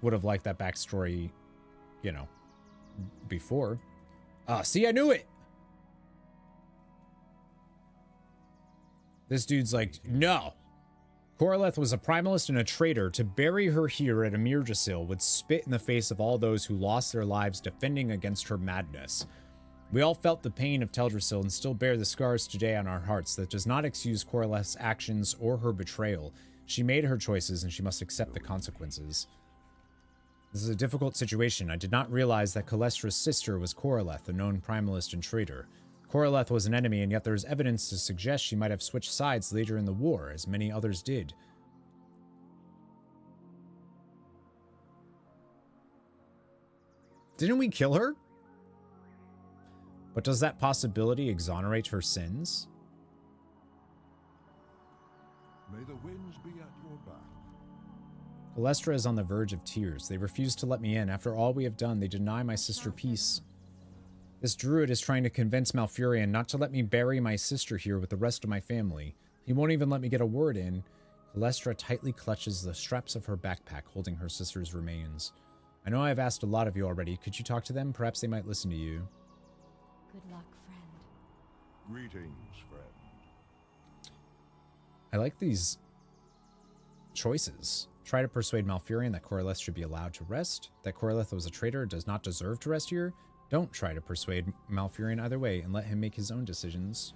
Would have liked that backstory, you know, before. See, I knew it! This dude's like, no. Koraleth was a primalist and a traitor. To bury her here at Amirjasil would spit in the face of all those who lost their lives defending against her madness. We all felt the pain of Teldrassil and still bear the scars today on our hearts. That does not excuse Koraleth's actions or her betrayal. She made her choices and she must accept the consequences. This is a difficult situation. I did not realize that Kalestra's sister was Koraleth, a known primalist and traitor. Koraleth was an enemy, and yet there is evidence to suggest she might have switched sides later in the war, as many others did. Didn't we kill her? But does that possibility exonerate her sins? May the winds be at your back. Kalestra is on the verge of tears. They refuse to let me in. After all we have done, they deny my sister peace. This druid is trying to convince Malfurion not to let me bury my sister here with the rest of my family. He won't even let me get a word in. Kalestra tightly clutches the straps of her backpack, holding her sister's remains. I know I have asked a lot of you already. Could you talk to them? Perhaps they might listen to you. Good luck, friend. Greetings, friend. I like these choices. Try to persuade Malfurion that Koraleth should be allowed to rest. That Koraleth was a traitor, does not deserve to rest here. Don't try to persuade Malfurion either way and let him make his own decisions.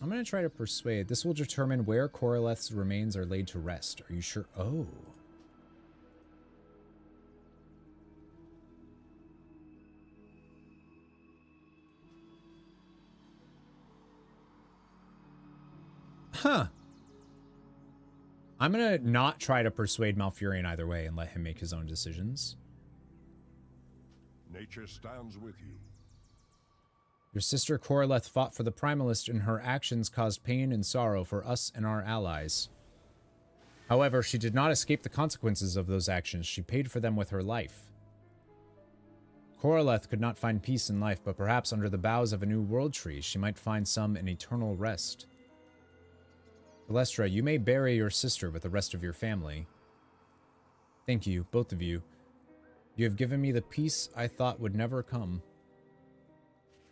I'm going to try to persuade. This will determine where Koraleth's remains are laid to rest. Are you sure? Oh. Huh. I'm going to not try to persuade Malfurion either way and let him make his own decisions. Nature stands with you. Your sister Koraleth fought for the Primalist, and her actions caused pain and sorrow for us and our allies. However, she did not escape the consequences of those actions. She paid for them with her life. Koraleth could not find peace in life, but perhaps under the boughs of a new world tree, she might find some in eternal rest. Kalestra, you may bury your sister with the rest of your family. Thank you, both of you. You have given me the peace I thought would never come.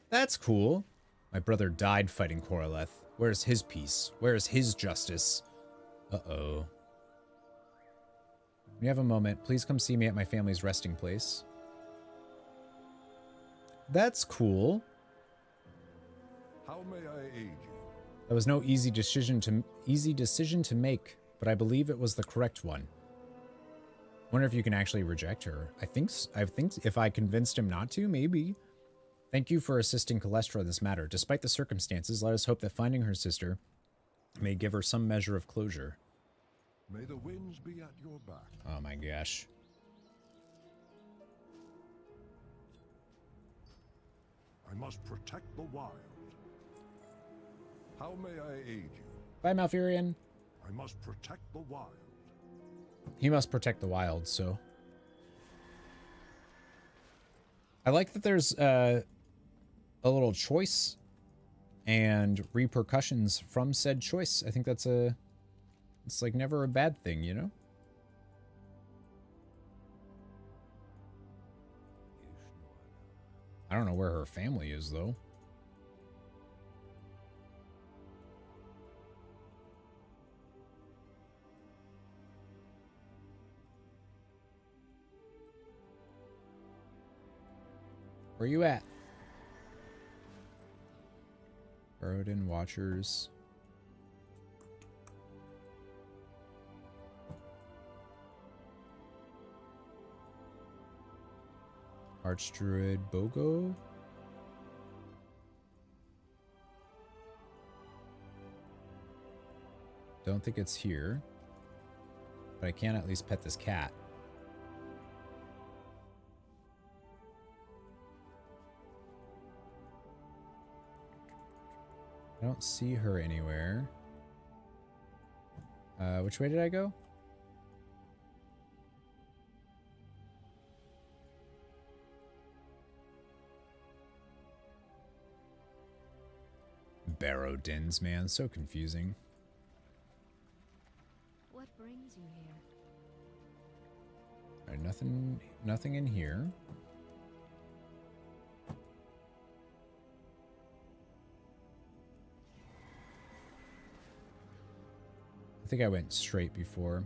That's cool. My brother died fighting Koraleth. Where's his peace? Where is his justice? Uh-oh. When you have a moment, please come see me at my family's resting place. That's cool. How may I aid you? That was no easy decision to make, but I believe it was the correct one. Wonder if you can actually reject her. I think if I convinced him not to, maybe. Thank you for assisting Kalestra in this matter. Despite the circumstances, let us hope that finding her sister may give her some measure of closure. May the winds be at your back. Oh my gosh. I must protect the wild. How may I aid you? Bye, Malfurion. I must protect the wild. He must protect the wild, so. I like that there's a little choice and repercussions from said choice. I think that's it's like never a bad thing, you know? I don't know where her family is, though. Where you at? Burden Watchers. Archdruid Bogo. Don't think it's here. But I can at least pet this cat. I don't see her anywhere. Which way did I go? Barrow dens, man. So confusing. What brings you here? All right, nothing in here. I think I went straight before.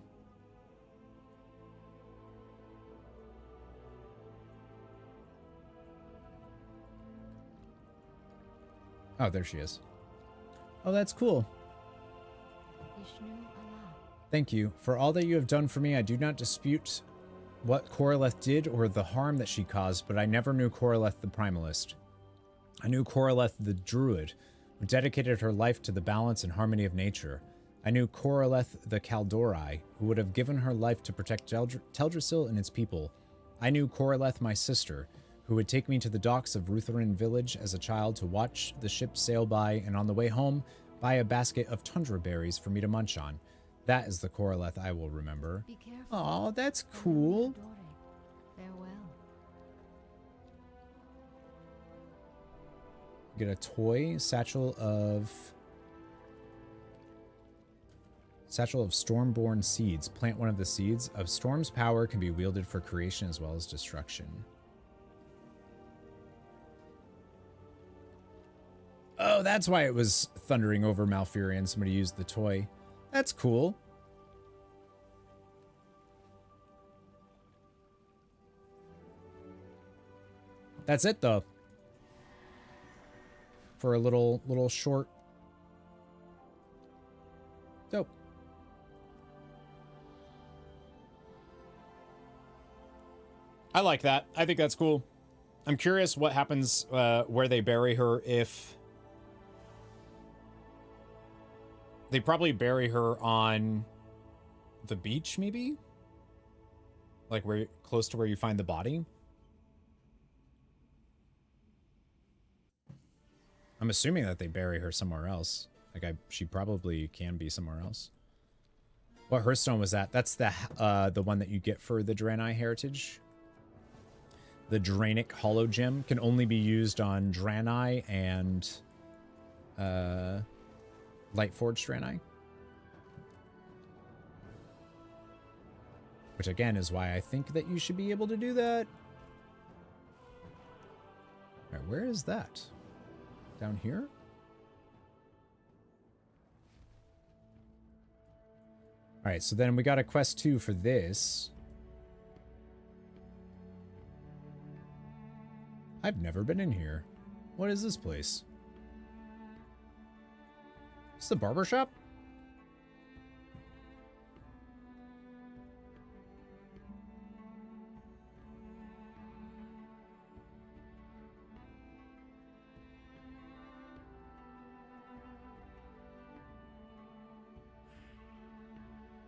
Oh, there she is. Oh, that's cool. Thank you. For all that you have done for me, I do not dispute what Coraleth did or the harm that she caused, but I never knew Coraleth the Primalist. I knew Coraleth the Druid, who dedicated her life to the balance and harmony of nature. I knew Coraleth the Kaldorei, who would have given her life to protect Teldrassil and its people. I knew Coraleth, my sister, who would take me to the docks of Rutherin village as a child to watch the ship sail by, and on the way home, buy a basket of tundra berries for me to munch on. That is the Coraleth I will remember. Be careful. Oh, that's cool. Farewell. Get a toy satchel of stormborn seeds. Plant one of the seeds. Of storm's power can be wielded for creation as well as destruction. Oh, that's why it was thundering over Malfurion. Somebody used the toy. That's cool. That's it, though. For a little short. Dope. I like that. I think that's cool. I'm curious what happens where they bury her if... They probably bury her on the beach, maybe? Like where close to where you find the body? I'm assuming that they bury her somewhere else. Like she probably can be somewhere else. What Hearthstone was that? That's the one that you get for the Draenei heritage. The Draenic Hollow Gem can only be used on Draenei and Lightforged Draenei. Which again is why I think that you should be able to do that. Alright, where is that? Down here? Alright, so then we got a quest 2 for this. I've never been in here. What is this place? Is the barber shop?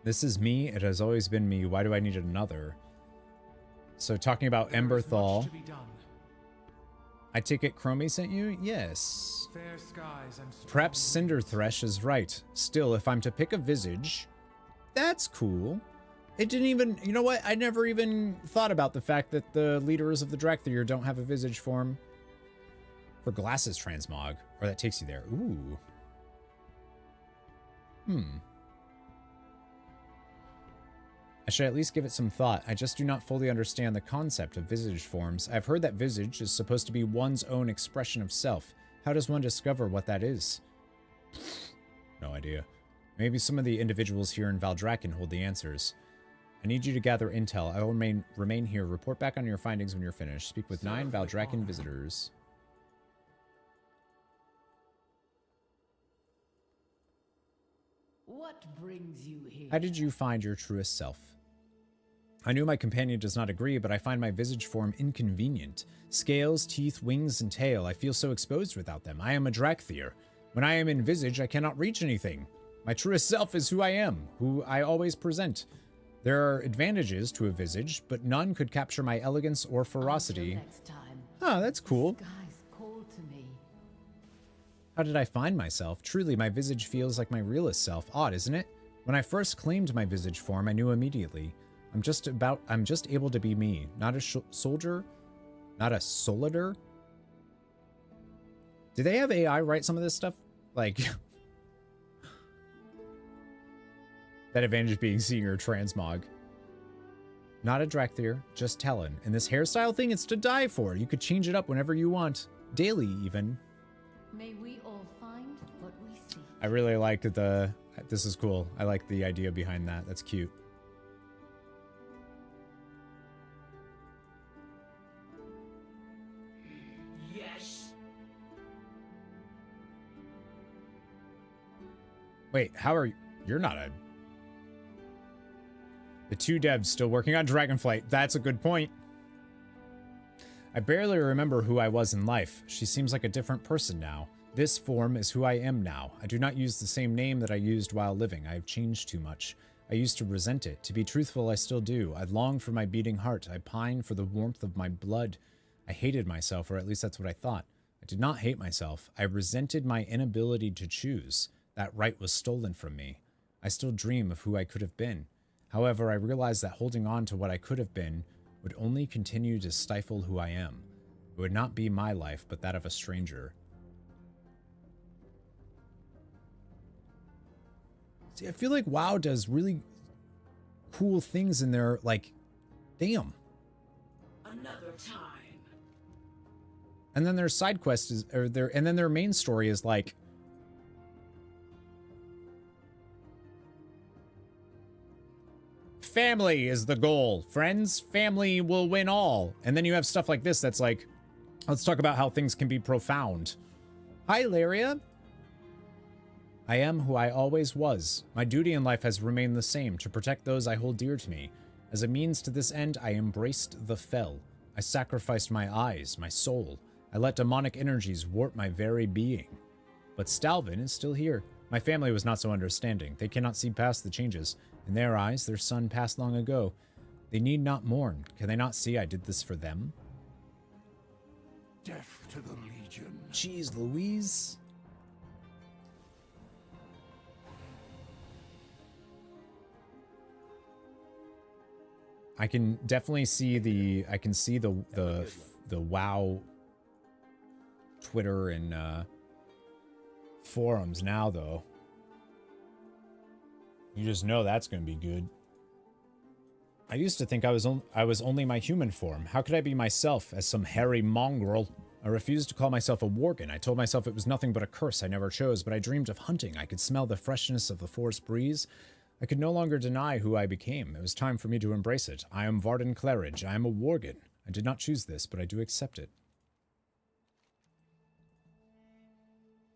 This is me. It has always been me. Why do I need another? So talking about Emberthal. I take it Chromie sent you? Yes. Fair skies and Perhaps Cinderthresh is right. Still, if I'm to pick a visage, that's cool. It didn't even... You know what? I never even thought about the fact that the leaders of the Drakthir don't have a visage form. For Glasses Transmog. Or that takes you there. Ooh. I should at least give it some thought. I just do not fully understand the concept of visage forms. I've heard that visage is supposed to be one's own expression of self. How does one discover what that is? No idea. Maybe some of the individuals here in Valdrakken hold the answers. I need you to gather intel. I will remain here. Report back on your findings when you're finished. Speak with 9 Valdrakken visitors. What brings you here? How did you find your truest self? I knew my companion does not agree, but I find my visage form inconvenient. Scales, teeth, wings, and tail. I feel so exposed without them. I am a Drakthir. When I am in visage, I cannot reach anything. My truest self is who I am, who I always present. There are advantages to a visage, but none could capture my elegance or ferocity. Until next time. Ah, that's cool. The sky's cold to me. How did I find myself? Truly, my visage feels like my realest self. Odd, isn't it? When I first claimed my visage form, I knew immediately. I'm just able to be me. Not a soldier. Not a solider. Do they have AI write some of this stuff? Like... that advantage being seeing or transmog. Not a Drakthir, just Talon. And this hairstyle thing, it's to die for. You could change it up whenever you want. Daily, even. May we all find what we see. I really like the... This is cool. I like the idea behind that. That's cute. Yes. Wait, how are you? You're not a... The two devs still working on Dragonflight. That's a good point. I barely remember who I was in life. She seems like a different person now. This form is who I am now. I do not use the same name that I used while living. I have changed too much. I used to resent it. To be truthful, I still do. I long for my beating heart. I pine for the warmth of my blood. I hated myself, or at least that's what I thought. I did not hate myself. I resented my inability to choose. That right was stolen from me. I still dream of who I could have been. However, I realized that holding on to what I could have been would only continue to stifle who I am. It would not be my life, but that of a stranger. See, I feel like WoW does really cool things in there, like, damn. Another time. And then their side quest is, and then their main story is like, family is the goal. Friends, family will win all. And then you have stuff like this that's like, let's talk about how things can be profound. Hi, Laria. I am who I always was. My duty in life has remained the same, to protect those I hold dear to me. As a means to this end, I embraced the fell. I sacrificed my eyes, my soul. I let demonic energies warp my very being. But Stalvin is still here. My family was not so understanding. They cannot see past the changes. In their eyes, their son passed long ago. They need not mourn. Can they not see I did this for them? Death to the Legion. Jeez Louise. I can definitely see the WoW Twitter and forums now, though. You just know that's going to be good. I used to think I was only my human form. How could I be myself as some hairy mongrel? I refused to call myself a worgen. I told myself it was nothing but a curse I never chose, but I dreamed of hunting. I could smell the freshness of the forest breeze. I could no longer deny who I became. It was time for me to embrace it. I am Varden Claridge. I am a worgen. I did not choose this, but I do accept it.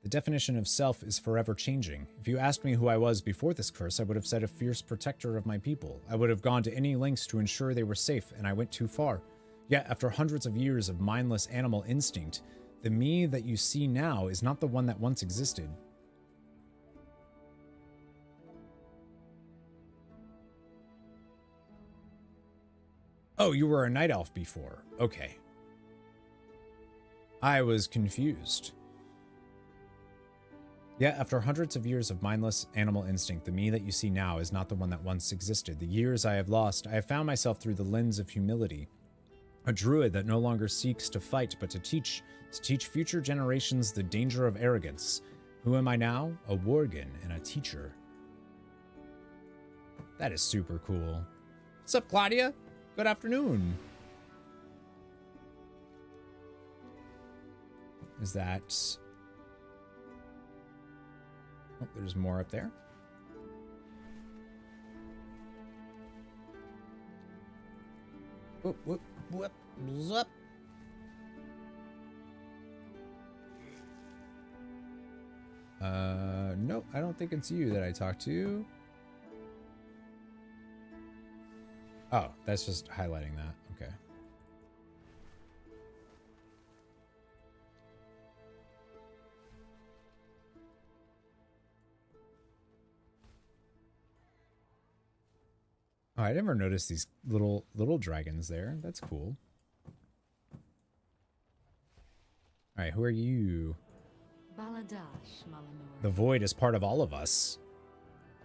The definition of self is forever changing. If you asked me who I was before this curse, I would have said a fierce protector of my people. I would have gone to any lengths to ensure they were safe, and I went too far. Yet, after hundreds of years of mindless animal instinct, the me that you see now is not the one that once existed. Oh, you were a night elf before. Okay. I was confused. Yet, after hundreds of years of mindless animal instinct, the me that you see now is not the one that once existed. The years I have lost, I have found myself through the lens of humility. A druid that no longer seeks to fight, but to teach future generations the danger of arrogance. Who am I now? A worgen and a teacher. That is super cool. What's up, Claudia? Good afternoon. Is that... Oh, there's more up there. Whoop, whoop, whoop, whoop. Nope, I don't think it's you that I talked to. Oh, that's just highlighting that. Okay. Oh, I never noticed these little dragons there. That's cool. All right, who are you? Baladash, Malinor. The void is part of all of us.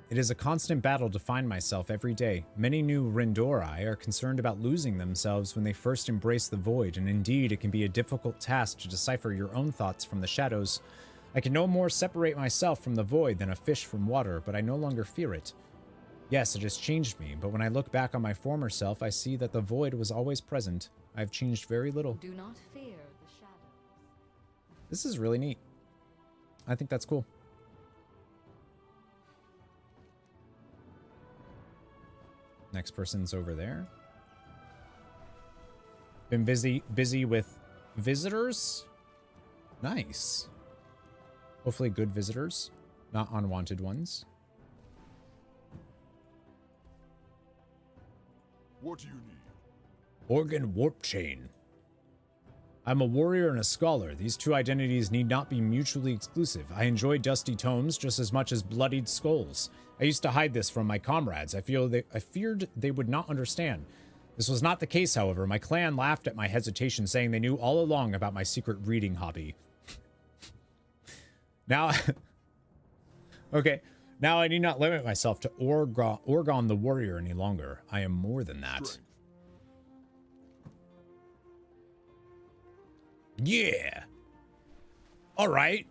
It is a constant battle to find myself every day. Many new Rendorai are concerned about losing themselves when they first embrace the void, and indeed it can be a difficult task to decipher your own thoughts from the shadows. I can no more separate myself from the void than a fish from water, but I no longer fear it. Yes, it has changed me, but when I look back on my former self, I see that the void was always present. I have changed very little. Do not fear the shadows. This is really neat. I think that's cool. Next person's over there. Been busy with visitors. Nice. Hopefully good visitors, not unwanted ones. What do you need? Organ warp chain. I'm a warrior and a scholar. These two identities need not be mutually exclusive. I enjoy dusty tomes just as much as bloodied skulls. I used to hide this from my comrades. I feared they would not understand. This was not the case, however. My clan laughed at my hesitation, saying they knew all along about my secret reading hobby. Now, okay, now I need not limit myself to Orgon the warrior any longer. I am more than that. Strength. Yeah. All right.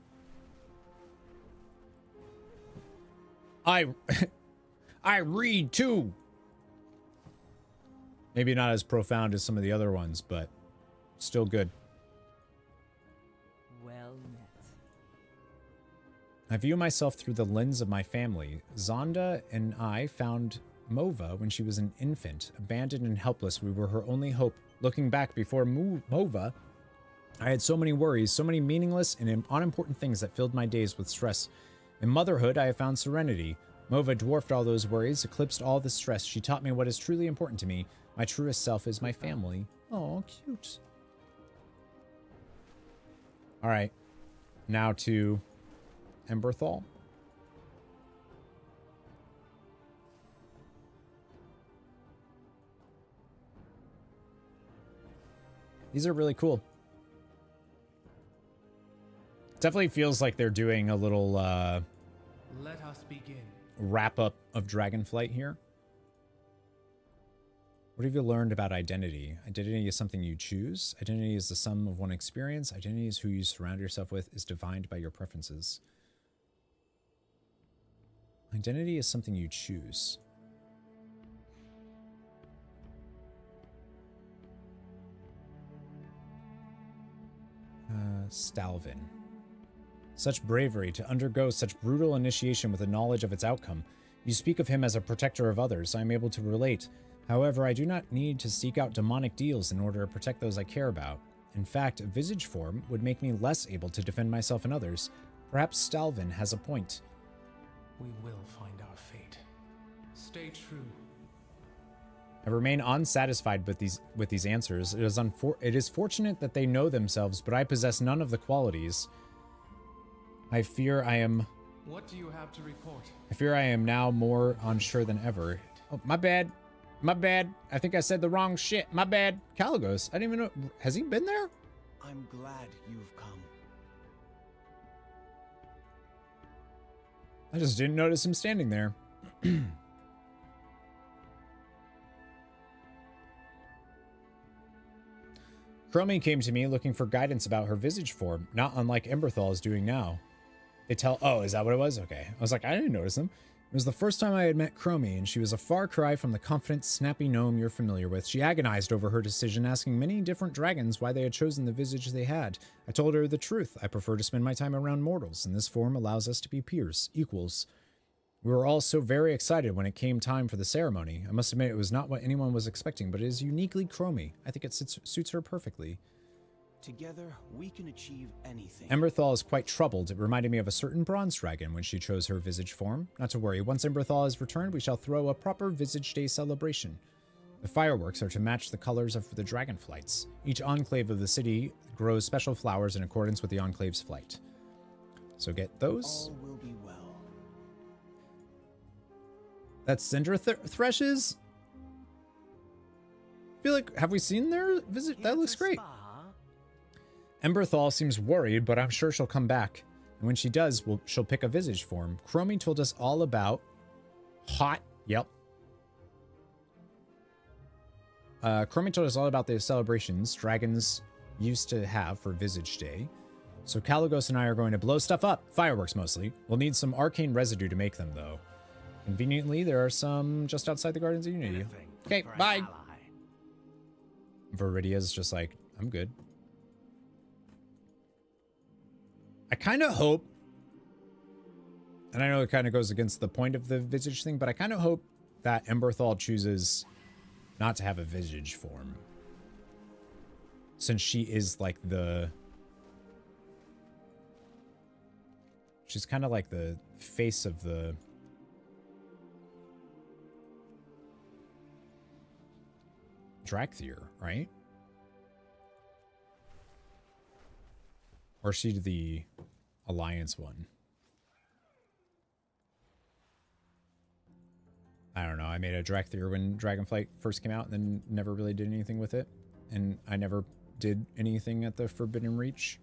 I read too. Maybe not as profound as some of the other ones, but still good. Well met. I view myself through the lens of my family. Zonda and I found Mova when she was an infant, abandoned and helpless. We were her only hope. Looking back before Mova, I had so many worries, so many meaningless and unimportant things that filled my days with stress. In motherhood, I have found serenity. Mova dwarfed all those worries, eclipsed all the stress. She taught me what is truly important to me. My truest self is my family. Oh, cute. All right. Now to Emberthal. These are really cool. Definitely feels like they're doing a little Let us begin. wrap up of Dragonflight here. What have you learned about identity? Identity is something you choose. Identity is the sum of one experience. Identity is who you surround yourself with, is defined by your preferences. Identity is something you choose. Stalvin. Such bravery to undergo such brutal initiation with the knowledge of its outcome. You speak of him as a protector of others. I am able to relate. However, I do not need to seek out demonic deals in order to protect those I care about. In fact, a visage form would make me less able to defend myself and others. Perhaps Stalvin has a point. We will find our fate. Stay true. I remain unsatisfied with these answers. It is fortunate that they know themselves, but I possess none of the qualities. I fear I am... What do you have to report? I fear I am now more unsure than ever. Oh, my bad. My bad. I think I said the wrong shit. My bad. Caligos. I didn't even know. Has he been there? I'm glad you've come. I just didn't notice him standing there. Chromie came to me looking for guidance about her visage form, not unlike Emberthal is doing now. Oh, is that what it was? Okay. I was like, I didn't notice him. It was the first time I had met Chromie, and she was a far cry from the confident, snappy gnome you're familiar with. She agonized over her decision, asking many different dragons why they had chosen the visage they had. I told her the truth. I prefer to spend my time around mortals, and this form allows us to be peers, equals. We were all so very excited when it came time for the ceremony. I must admit it was not what anyone was expecting, but it is uniquely Chromie. I think it suits her perfectly. Together, we can achieve anything. Emberthal is quite troubled. It reminded me of a certain bronze dragon when she chose her visage form. Not to worry, once Emberthal is returned, we shall throw a proper Visage Day celebration. The fireworks are to match the colors of the dragonflights. Each enclave of the city grows special flowers in accordance with the enclave's flight. So get those. All will be well. That's Cinder Threshes? I feel like, have we seen their visit? That looks great. Emberthal seems worried, but I'm sure she'll come back. And when she does, she'll pick a visage form. Chromie told us all about hot. Yep. Chromie told us all about the celebrations dragons used to have for Visage Day. So Caligos and I are going to blow stuff up. Fireworks mostly. We'll need some arcane residue to make them, though. Conveniently, there are some just outside the Gardens of Unity. Okay, bye. Viridia's just like, I'm good. I kind of hope, and I know it kind of goes against the point of the Visage thing, but I kind of hope that Emberthal chooses not to have a Visage form. Since she is like she's kind of like the face of the Drakthir, right? Or is she the Alliance one? I don't know. I made a Drakthir when Dragonflight first came out and then never really did anything with it. And I never did anything at the Forbidden Reach.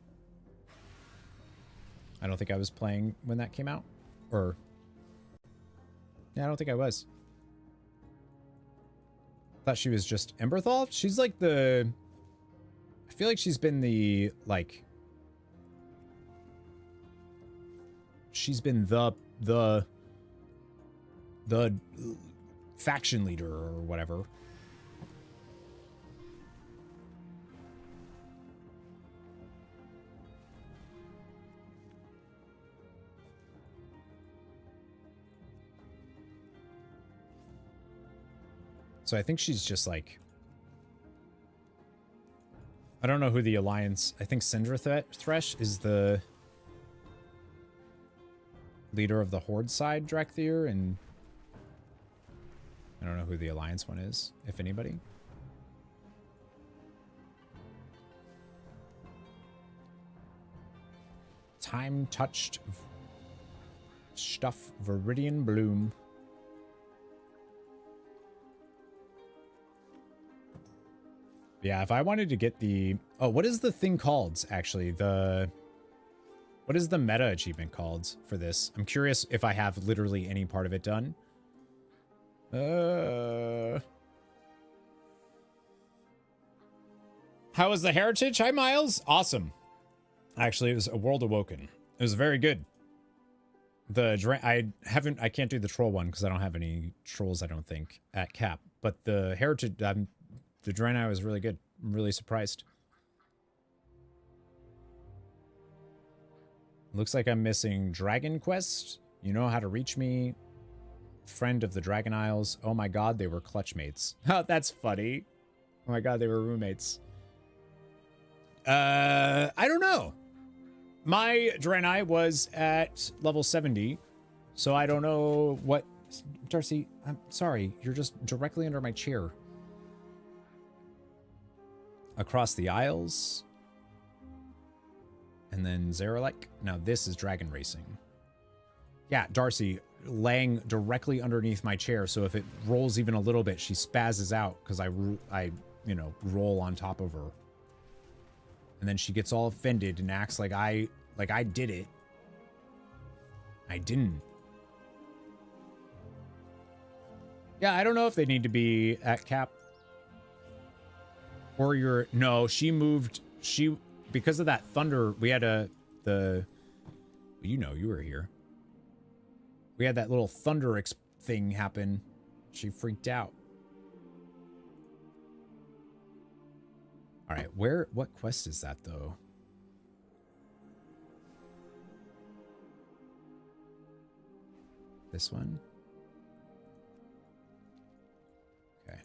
I don't think I was playing when that came out. Or... yeah, I don't think I was. Thought she was just Emberthal. She's like the... I feel like she's been the, like... she's been the faction leader or whatever. So I think she's just like... I don't know who the Alliance... I think Syndra Thresh is the leader of the Horde side Drakthir, and I don't know who the Alliance one is, if anybody. Time-touched stuff, Viridian Bloom. Yeah, if I wanted to get the... oh, what is the thing called, actually? What is the meta achievement called for this? I'm curious if I have literally any part of it done. How was the Heritage? Hi, Miles. Awesome. Actually, it was a World Awoken. It was very good. I can't do the troll one because I don't have any trolls, I don't think, at cap. But the Heritage... the Draenei was really good. I'm really surprised. Looks like I'm missing Dragon Quest. You know how to reach me. Friend of the Dragon Isles. Oh my god, they were clutch mates. Oh, that's funny. Oh my god, they were roommates. I don't know. My Draenei was at level 70, so I don't know what... Darcy, I'm sorry. You're just directly under my chair. Across the Isles. And then Zeralek. Now this is Dragon Racing. Yeah, Darcy laying directly underneath my chair, so if it rolls even a little bit, she spazzes out because I you know, roll on top of her. And then she gets all offended and acts like I did it. I didn't. Yeah, I don't know if they need to be at cap. Or you're... no, she moved... she... because of that thunder, we had you know, you were here. We had that little thunder thing happen. She freaked out. All right, what quest is that, though? This one? Okay.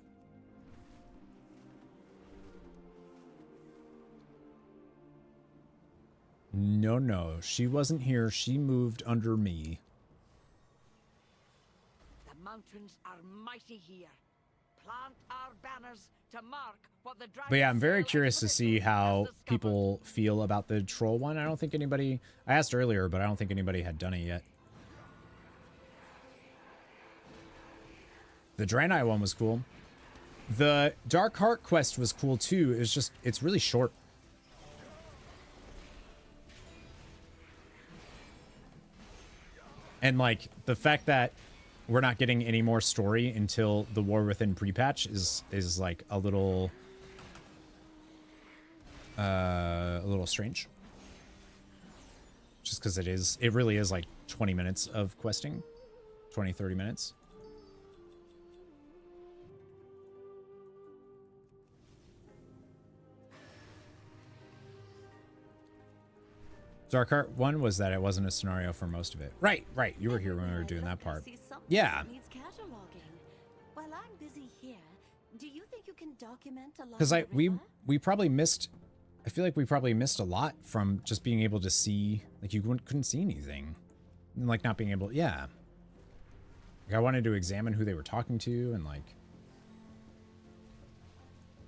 No, she wasn't here. She moved under me. The mountains are mighty here. Plant our banners to mark what the dragon... But yeah, I'm very curious to see how people feel about the troll one. I don't think anybody... I asked earlier, but I don't think anybody had done it yet. The Draenei one was cool. The Dark Heart quest was cool too. It's just... it's really short. And like the fact that we're not getting any more story until the War Within pre-patch is like a little strange. Just because it really is like 20 minutes of questing. 20, 30 minutes. Dark Heart 1 was that it wasn't a scenario for most of it. Right. You were here when we were doing that part. Yeah. While I'm busy here, do you think you can document a lot? Because we probably missed. I feel like we probably missed a lot from just being able to see, like you couldn't see anything, and like not being able. Yeah. Like I wanted to examine who they were talking to, and like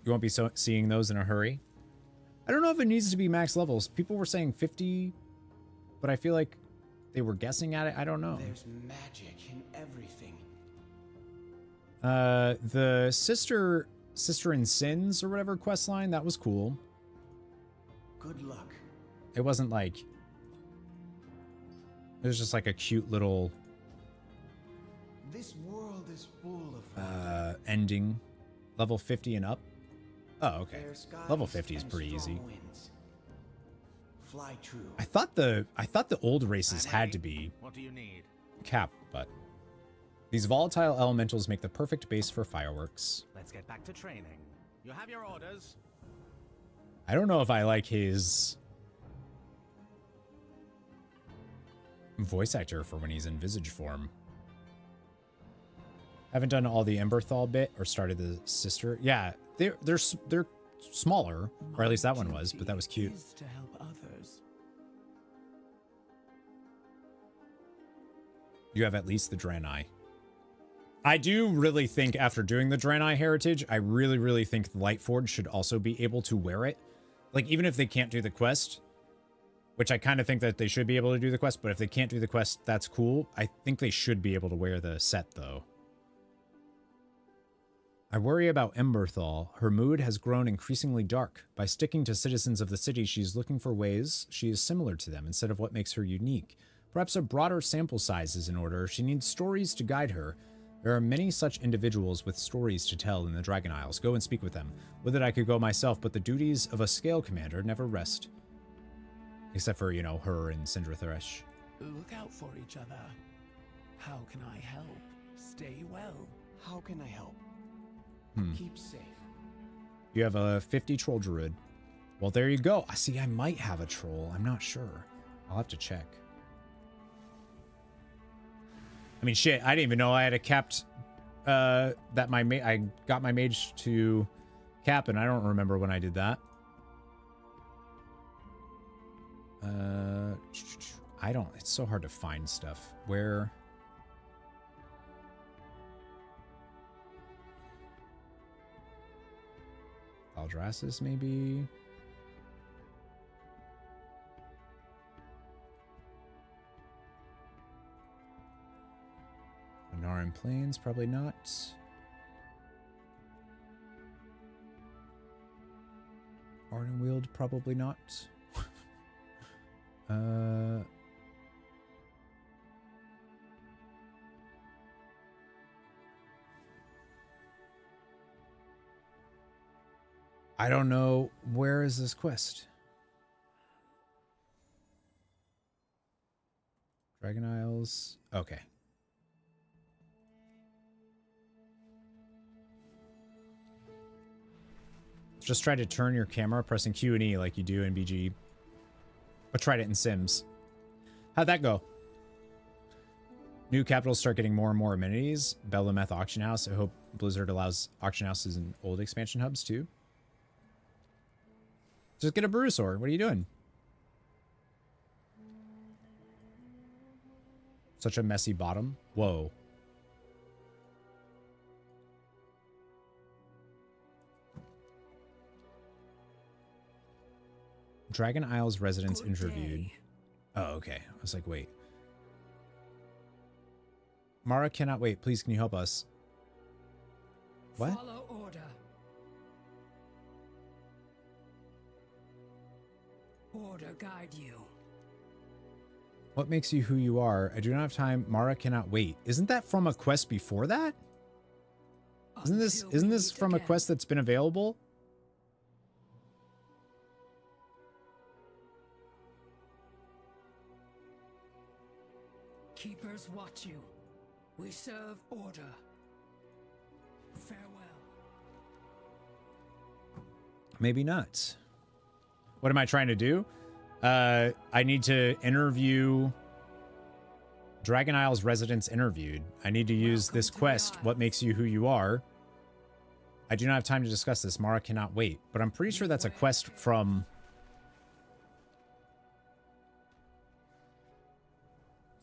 you won't be seeing those in a hurry. I don't know if it needs to be max levels. People were saying 50, but I feel like they were guessing at it. I don't know. There's magic in everything. The sister in sins or whatever quest line, that was cool. Good luck. It wasn't like, it was just like a cute little This world is full of ending. Level 50 and up. Oh, okay. Level 50 is pretty easy. Fly true. I thought the old races had to be What do you need? capped, but these volatile elementals make the perfect base for fireworks. Let's get back to training. You have your orders. I don't know if I like his voice actor for when he's in Visage form. Haven't done all the Emberthal bit or started the sister. Yeah, they're smaller, or at least that one was, but that was cute. To help others. You have at least the Draenei. I do really think after doing the Draenei heritage, I really think Lightforge should also be able to wear it. Like, even if they can't do the quest, which I kind of think that they should be able to do the quest, but if they can't do the quest, that's cool. I think they should be able to wear the set, though. I worry about Emberthal. Her mood has grown increasingly dark. By sticking to citizens of the city, she's looking for ways she is similar to them instead of what makes her unique. Perhaps a broader sample size is in order. She needs stories to guide her. There are many such individuals with stories to tell in the Dragon Isles. Go and speak with them. With it, I could go myself, but the duties of a scale commander never rest. Except for, you know, her and Sindra Thresh. Look out for each other. How can I help? Stay well. How can I help? Keep safe. You have a 50 troll druid. Well, there you go. I see. I might have a troll. I'm not sure. I'll have to check. I mean, shit. I didn't even know I had a capped. That I got my mage to cap, and I don't remember when I did that. I don't. It's so hard to find stuff. Where? Aldrassus, maybe? Anaran Plains, probably not. Ardenweald, probably not. I don't know. Where is this quest? Dragon Isles. Okay. Just try to turn your camera pressing Q and E like you do in BG. But tried it in Sims. How'd that go? New capitals start getting more and more amenities. Belemeth Auction House. I hope Blizzard allows auction houses in old expansion hubs too. Just get a Bruisaur. What are you doing? Such a messy bottom. Whoa. Dragon Isles residents interviewed. Oh, okay. I was like, wait. Mara cannot wait. Please, can you help us? What? Follow order. Order guide you. What makes you who you are? I do not have time. Mara cannot wait. Isn't that from a quest before that? Isn't this from a quest that's been available? Keepers watch you. We serve order. Farewell. Maybe not. What am I trying to do? I need to interview Dragon Isle's residents interviewed. I need to use this quest, What Makes You Who You Are. I do not have time to discuss this. Mara cannot wait. But I'm pretty sure that's a quest from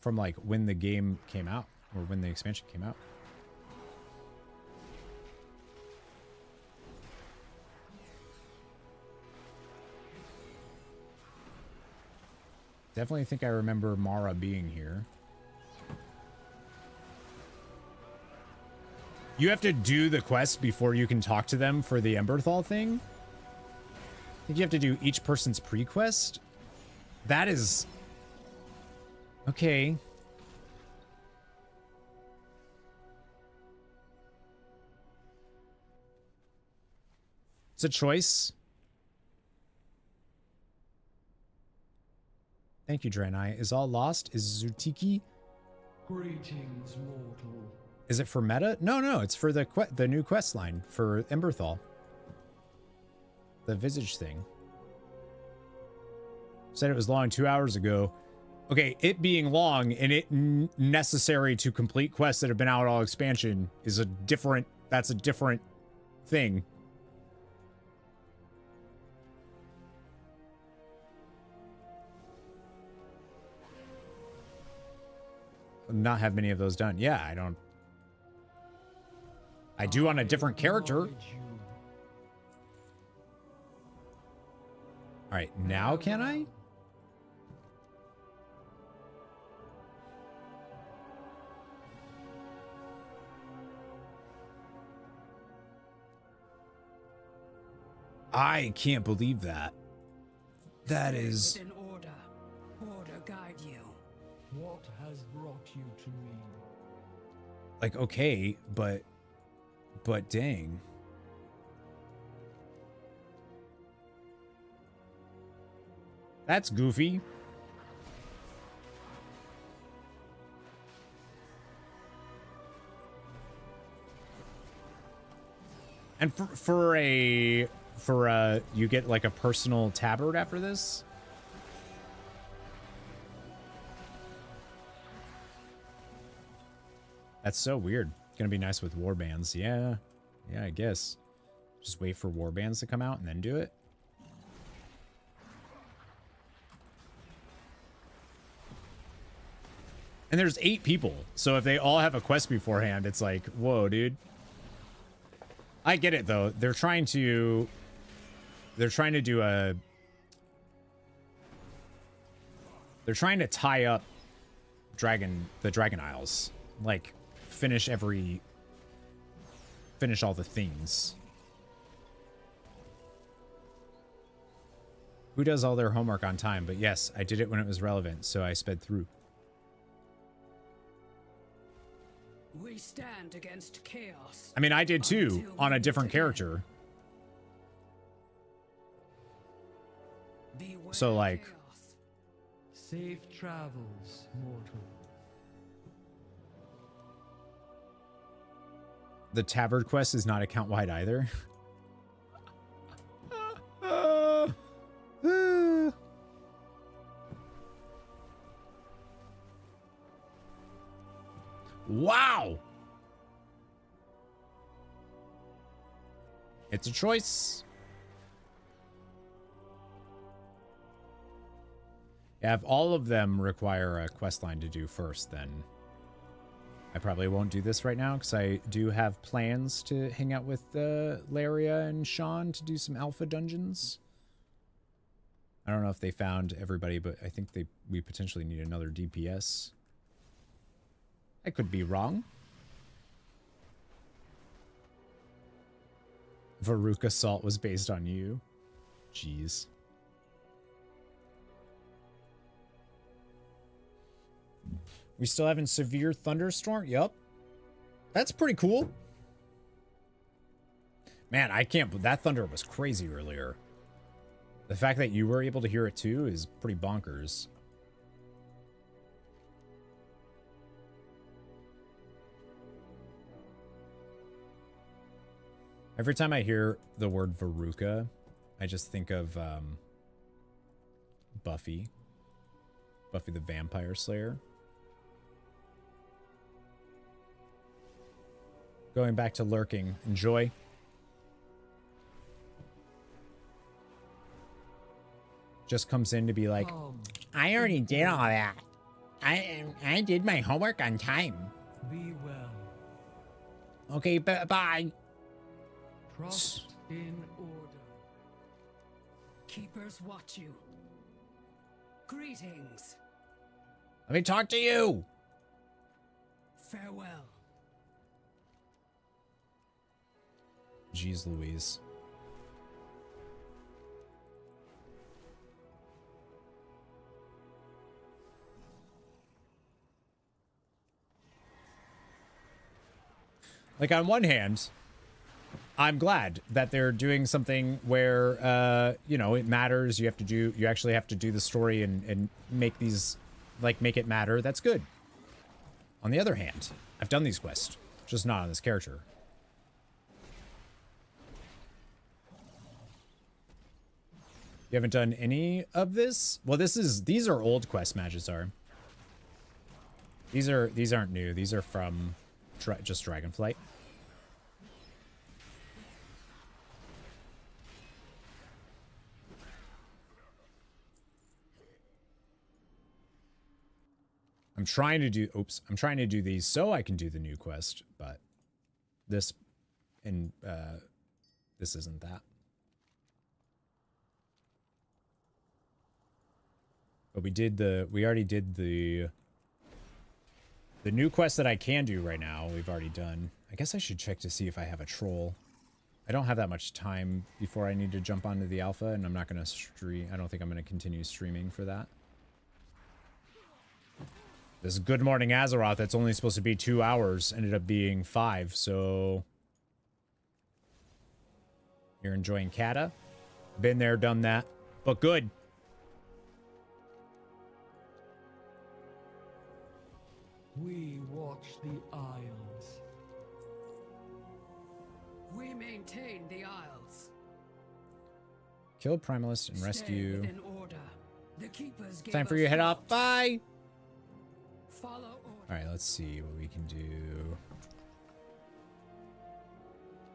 like when the game came out or when the expansion came out. Definitely think I remember Mara being here. You have to do the quest before you can talk to them for the Emberthal thing? I think you have to do each person's pre-quest? That is... Okay. It's a choice. Thank you, Draenei. Is all lost? Is Zutiki? Greetings, mortal. Is it for meta? No, no, it's for the new quest line for Emberthal. The Visage thing. Said it was long 2 hours ago. Okay, it being long and it necessary to complete quests that have been out all expansion is a different, that's a different thing. Not have many of those done. Yeah, I do on a different character. All right, now can I? I can't believe that. That is... Within order. Order guide you. What has brought you to me? Like, okay, but dang. That's goofy. And for you get like a personal tabard after this? That's so weird. Gonna be nice with warbands. Yeah, I guess. Just wait for warbands to come out and then do it. And there's 8 people, so if they all have a quest beforehand, it's like, whoa, dude. I get it though. They're trying to do a... They're trying to tie up the Dragon Isles. Like, finish all the things. Who does all their homework on time? But yes, I did it when it was relevant, so I sped through. We stand against chaos. I mean, I did too, on a different character. So, like... Safe travels, mortal. The tabard quest is not account-wide either. Wow! It's a choice. Yeah, if all of them require a quest line to do first, then I probably won't do this right now because I do have plans to hang out with Laria and Sean to do some alpha dungeons. I don't know if they found everybody, but I think we potentially need another DPS. I could be wrong. Veruca Salt was based on you. Jeez. We still having severe thunderstorm? Yup. That's pretty cool. Man, I can't... That thunder was crazy earlier. The fact that you were able to hear it too is pretty bonkers. Every time I hear the word Veruca, I just think of Buffy. Buffy the Vampire Slayer. Going back to lurking. Enjoy. Just comes in to be like, I already did all that. I did my homework on time. Be well. Okay, bye. Trust in order. Keepers watch you. Greetings. Let me talk to you. Farewell. Jeez Louise. Like, on one hand, I'm glad that they're doing something where, you know, it matters. You actually have to do the story and make these, like, make it matter. That's good. On the other hand, I've done these quests, just not on this character. You haven't done any of this? Well, these are old quest matches, are. These aren't new. These are from just Dragonflight. I'm trying to do these so I can do the new quest, but this isn't that. But we already did the new quest that I can do right now. We've already done. I guess I should check to see if I have a troll. I don't have that much time before I need to jump onto the alpha, and I'm not going to stream. I don't think I'm going to continue streaming for that. This Good Morning Azeroth that's only supposed to be 2 hours ended up being 5, so... You're enjoying Kata? Been there, done that, but good. We watch the Isles. We maintain the Isles. Kill Primalist and rescue. Stay within order. The Keepers gave Time for us you to head help. off. Bye! Follow order. Alright, let's see what we can do.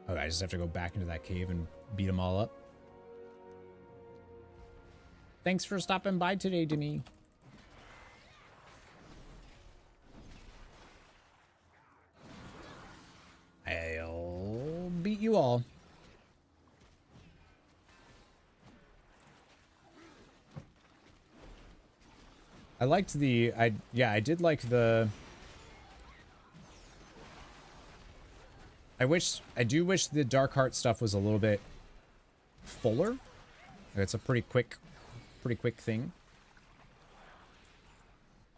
Oh, I just have to go back into that cave and beat them all up. Thanks for stopping by today, Demi. I'll beat you all. I liked the... I did like the... I do wish the Darkheart stuff was a little bit fuller. It's a pretty quick thing.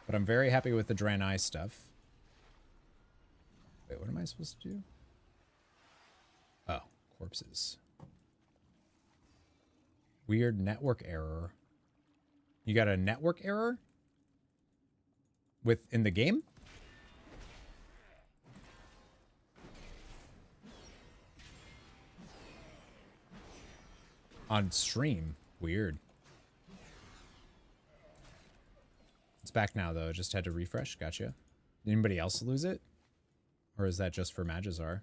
But I'm very happy with the Draenei stuff. Wait, what am I supposed to do? Oh, corpses. Weird network error. You got a network error? In the game? On stream. Weird. It's back now, though. Just had to refresh. Gotcha. Did anybody else lose it? Or is that just for Magizar?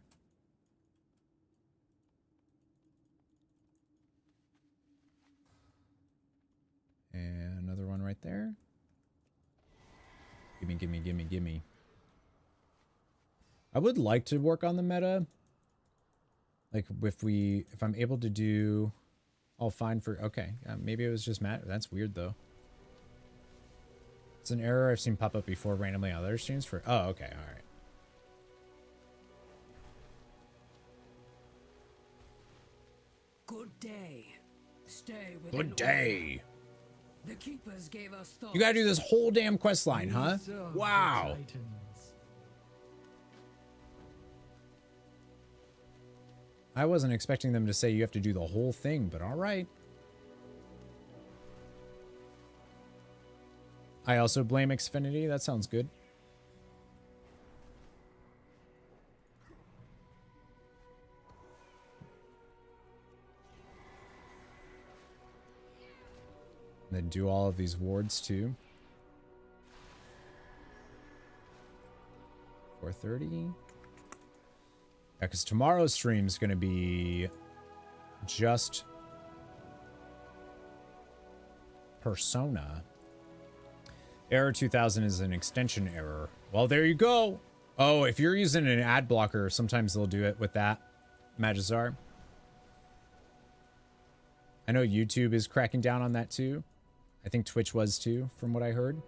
And another one right there. Gimme, gimme, gimme, gimme. I would like to work on the meta. Like, if I'm able to do... I'll find for... Okay, maybe it was just Matt. That's weird, though. It's an error I've seen pop up before randomly on other streams for... Oh, okay, alright. Good day. Stay within Good day. The keepers gave us thought. You gotta do this whole damn quest line, huh? Wow. I wasn't expecting them to say you have to do the whole thing, but all right. I also blame Xfinity. That sounds good. And then do all of these wards too. 4:30. Yeah, because tomorrow's stream is going to be just Persona. Error 2000 is an extension error. Well, there you go. Oh, if you're using an ad blocker, sometimes they'll do it with that, Magizar. I know YouTube is cracking down on that too. I think Twitch was too, from what I heard.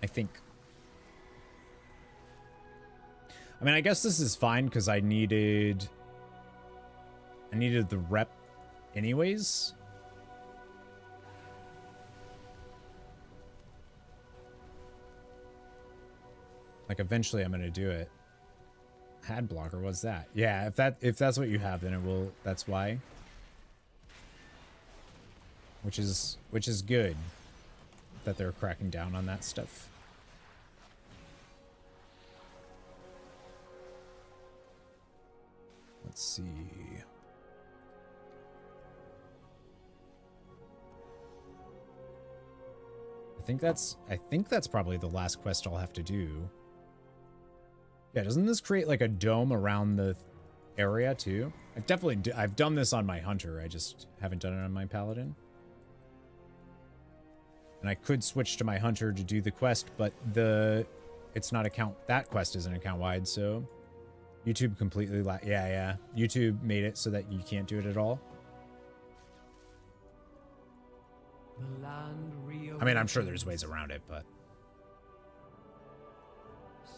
I think. I mean, I guess this is fine because I needed the rep anyways. Like eventually I'm gonna do it. Ad blocker, what's that? Yeah, if that's what you have, then it will. That's why. Which is good that they're cracking down on that stuff. Let's see. I think that's probably the last quest I'll have to do. Yeah, doesn't this create like a dome around the area too? I've done this on my hunter. I just haven't done it on my paladin. And I could switch to my hunter to do the quest, but it's not that quest isn't account wide, so YouTube completely yeah. YouTube made it so that you can't do it at all. I mean, I'm sure there's ways around it, but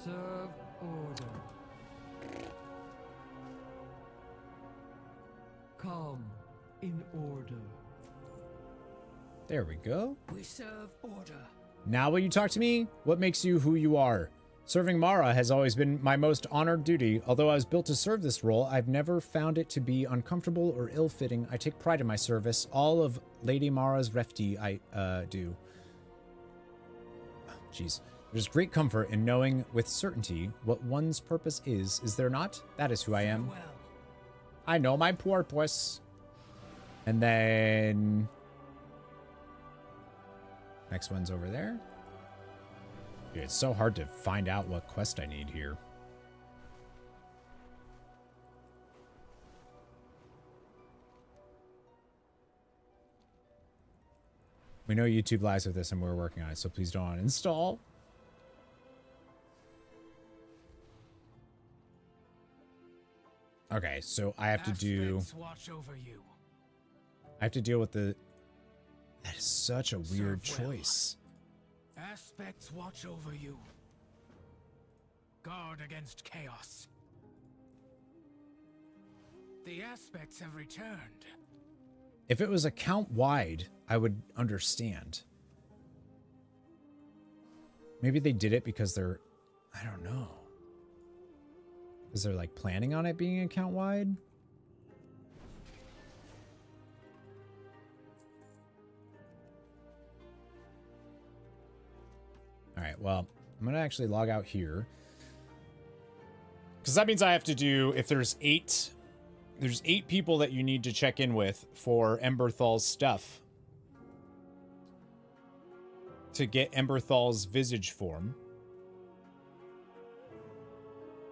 serve order. Come in order. There we go. We serve order. Now will you talk to me? What makes you who you are? Serving Mara has always been my most honored duty. Although I was built to serve this role, I've never found it to be uncomfortable or ill-fitting. I take pride in my service. All of Lady Mara's refty I do. Jeez. There's great comfort in knowing with certainty what one's purpose is there not? That is who I am. I know my purpose. And then next one's over there. Dude, it's so hard to find out what quest I need here. We know YouTube lies with this and we're working on it, so please don't uninstall. Okay, so I have to do... Watch over you. I have to deal with the... That is such a weird choice. Aspects watch over you. Guard against chaos. The aspects have returned. If it was account wide, I would understand. Maybe they did it because they're... I don't know. Is there like planning on it being account wide? All right, well, I'm going to actually log out here. Because that means I have to do, if there's eight people that you need to check in with for Emberthal's stuff. To get Emberthal's visage form.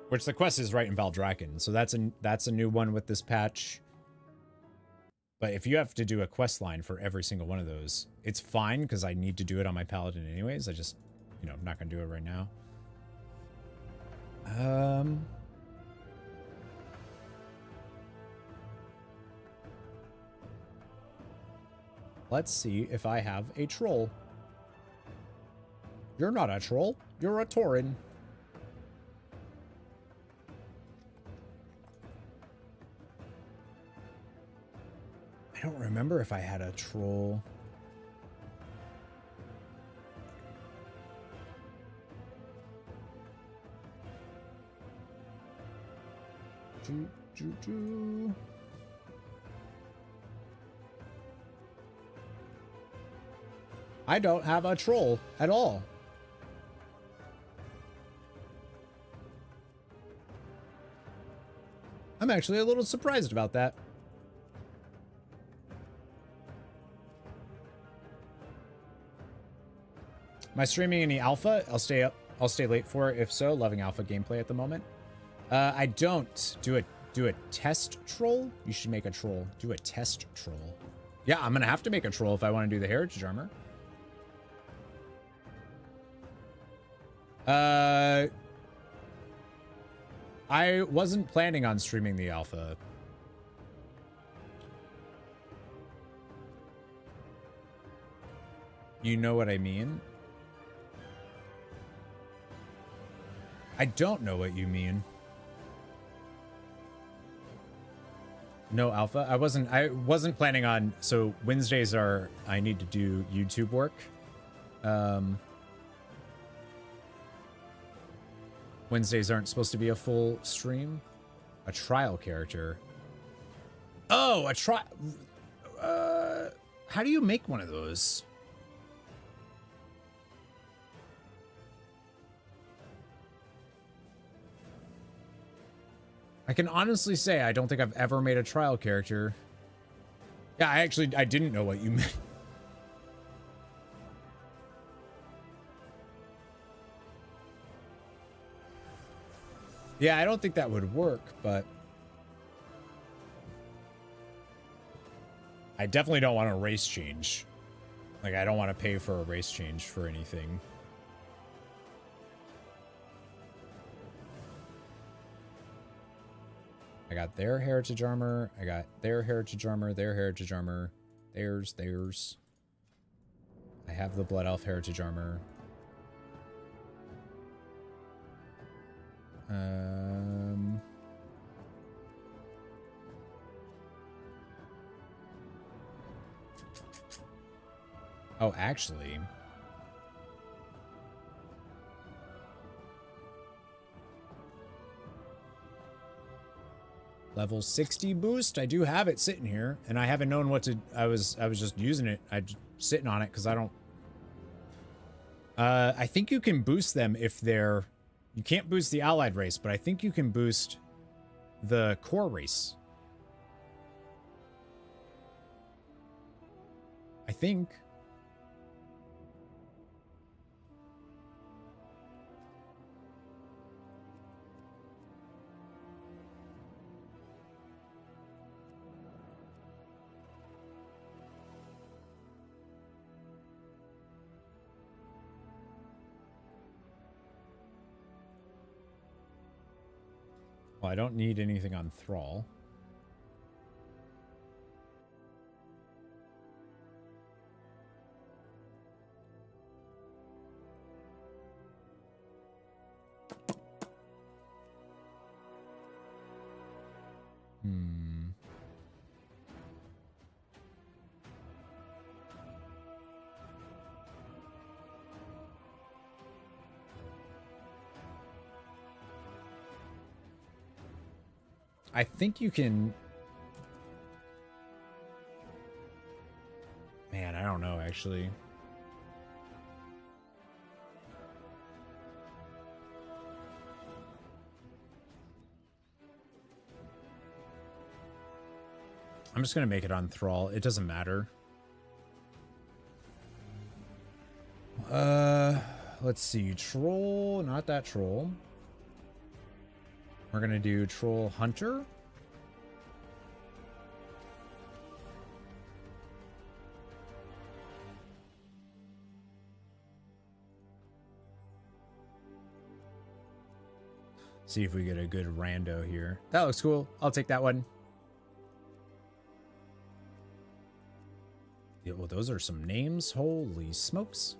Which the quest is right in Valdrakken. So that's a new one with this patch. But if you have to do a quest line for every single one of those, it's fine because I need to do it on my paladin anyways. I just... You know, I'm not going to do it right now. Let's see if I have a troll. You're not a troll. You're a Tauren. I don't remember if I had a troll. I don't have a troll at all. I'm actually a little surprised about that. Am I streaming any alpha? I'll stay up. I'll stay late for it. If so, loving alpha gameplay at the moment. I don't do a test troll. You should make a troll. Do a test troll. Yeah, I'm gonna have to make a troll if I want to do the heritage armor. I wasn't planning on streaming the alpha. You know what I mean? I don't know what you mean. No alpha? I wasn't planning on, so Wednesdays are, I need to do YouTube work. Wednesdays aren't supposed to be a full stream. A trial character. Oh, a trial. How do you make one of those? I can honestly say I don't think I've ever made a trial character. Yeah, I didn't know what you meant. Yeah, I don't think that would work, but I definitely don't want a race change. Like, I don't want to pay for a race change for anything. I got their heritage armor. I got their heritage armor, their heritage armor, theirs. I have the Blood Elf heritage armor. Oh, actually. Level 60 boost. I do have it sitting here, and I haven't known what to. I was just using it. I just sitting on it because I don't. I think you can boost them if they're. You can't boost the allied race, but I think you can boost the core race. I think. Well, I don't need anything on Thrall. I think you can... Man, I don't know, actually. I'm just going to make it on Thrall. It doesn't matter. Let's see. Troll, not that troll. We're going to do Troll Hunter. See if we get a good rando here. That looks cool. I'll take that one. Yeah, well, those are some names. Holy smokes.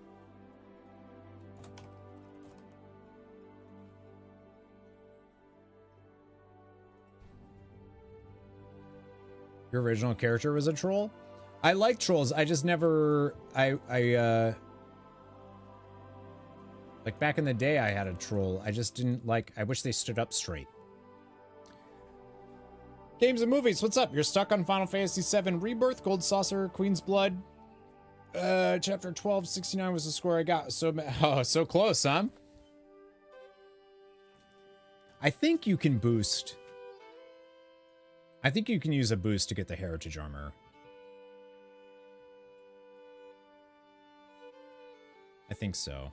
Your original character was a troll? I like trolls. I just never... Like, back in the day, I had a troll. I just didn't like... I wish they stood up straight. Games and movies, what's up? You're stuck on Final Fantasy VII Rebirth, Gold Saucer, Queen's Blood. Chapter 1269 was the score I got. So close, huh? I think you can boost. I think you can use a boost to get the heritage armor. I think so.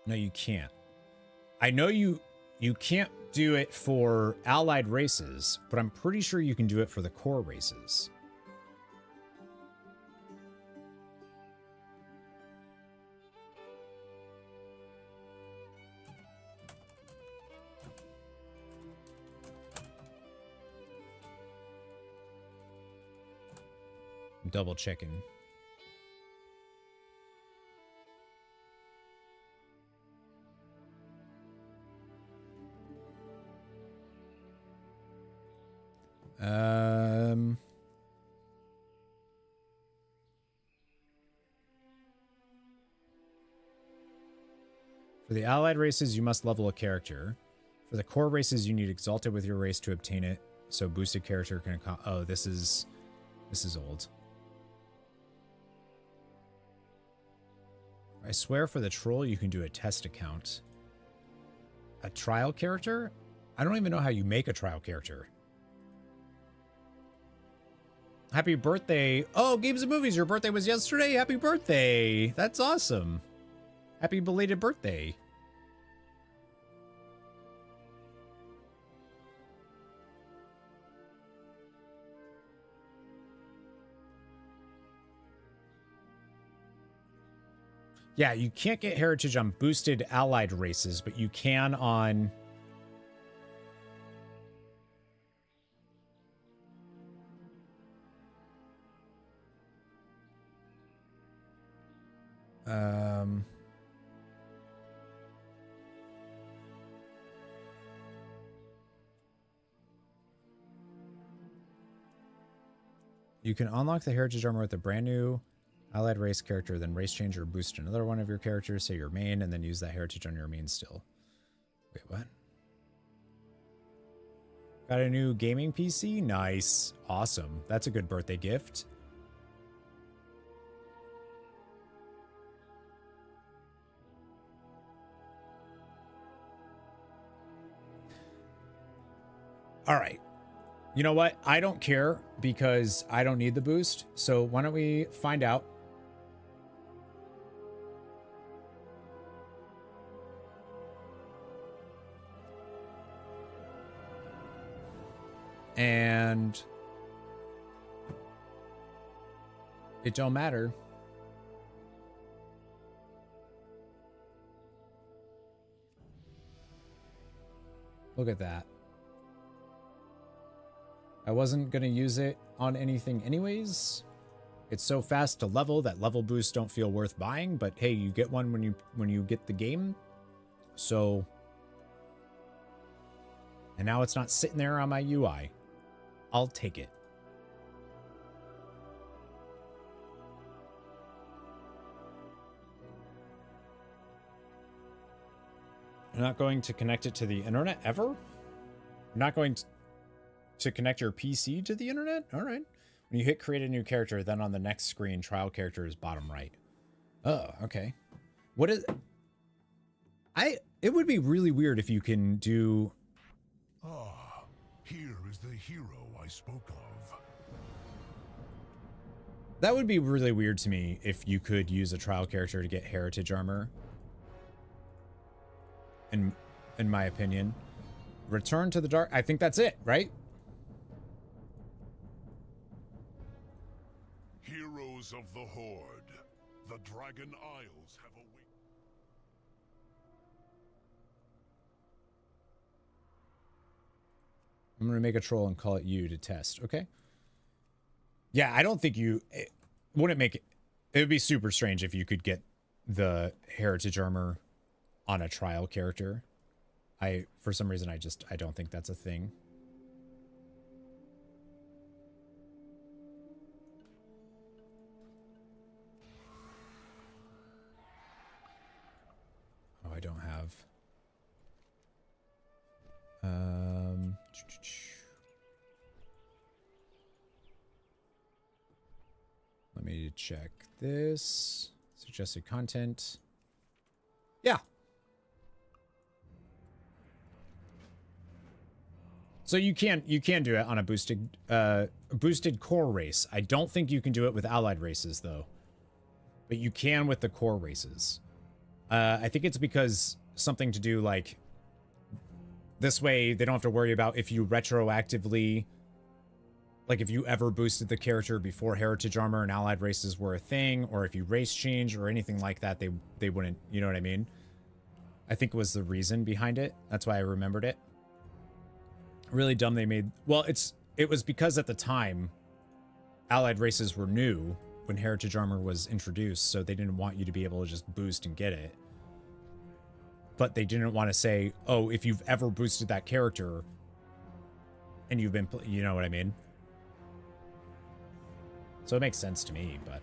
No, you can't. I know you can't do it for allied races, but I'm pretty sure you can do it for the core races. I'm double checking. For the allied races, you must level a character. For the core races, you need exalted with your race to obtain it. So boosted character can... Oh, this is old. I swear for the troll, you can do a test account. A trial character? I don't even know how you make a trial character. Happy birthday. Oh, Games and Movies, your birthday was yesterday? Happy birthday. That's awesome. Happy belated birthday. Yeah, you can't get heritage on boosted allied races, but you can on... You can unlock the heritage armor with a brand new allied race character, then race change or boost another one of your characters, say your main, and then use that heritage on your main still. Wait, what? Got a new gaming PC? Nice. Awesome. That's a good birthday gift. All right. You know what? I don't care because I don't need the boost. So why don't we find out? And it don't matter. Look at that. I wasn't going to use it on anything anyways. It's so fast to level that level boosts don't feel worth buying, but hey, you get one when you get the game. So, and now it's not sitting there on my UI. I'll take it. I'm not going to connect it to the internet ever? I'm not going to connect your PC to the internet? All right. When you hit create a new character, then on the next screen, trial character is bottom right. Oh, okay. What is... It would be really weird if you can do... Ah, here is the hero I spoke of. That would be really weird to me if you could use a trial character to get heritage armor. In my opinion. Return to the dark. I think that's it, right? Heroes of the Horde. The Dragon Isles have awakened. I'm going to make a troll and call it you to test. Okay. Yeah, I don't think you... It wouldn't make it... It would be super strange if you could get the heritage armor on a trial character. For some reason, I don't think that's a thing. Oh, I don't have. Let me check this. Suggested content. Yeah. So you can do it on a boosted core race. I don't think you can do it with allied races though. But you can with the core races. I think it's because something to do like this way they don't have to worry about if you retroactively, like if you ever boosted the character before heritage armor and allied races were a thing, or if you race change or anything like that, they wouldn't, you know what I mean? I think was the reason behind it. That's why I remembered it. Really dumb they made, well, it was because at the time allied races were new when heritage armor was introduced, so they didn't want you to be able to just boost and get it. But they didn't want to say, oh, if you've ever boosted that character and you've been, you know what I mean? So it makes sense to me, but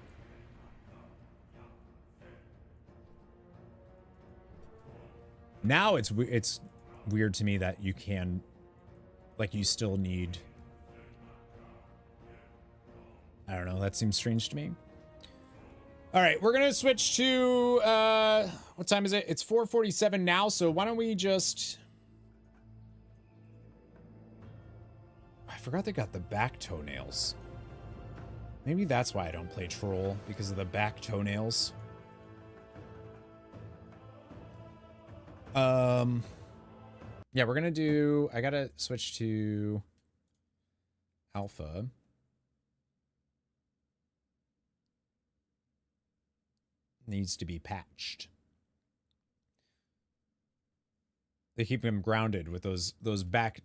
now it's weird to me that you can, like, you still need, I don't know, that seems strange to me. All right, we're gonna switch to what time is it? It's 4:47 now, so why don't we just, I forgot they got the back toenails. Maybe that's why I don't play Troll, because of the back toenails. Yeah, we're gonna do, I gotta switch to Alpha. Needs to be patched. They keep him grounded with those back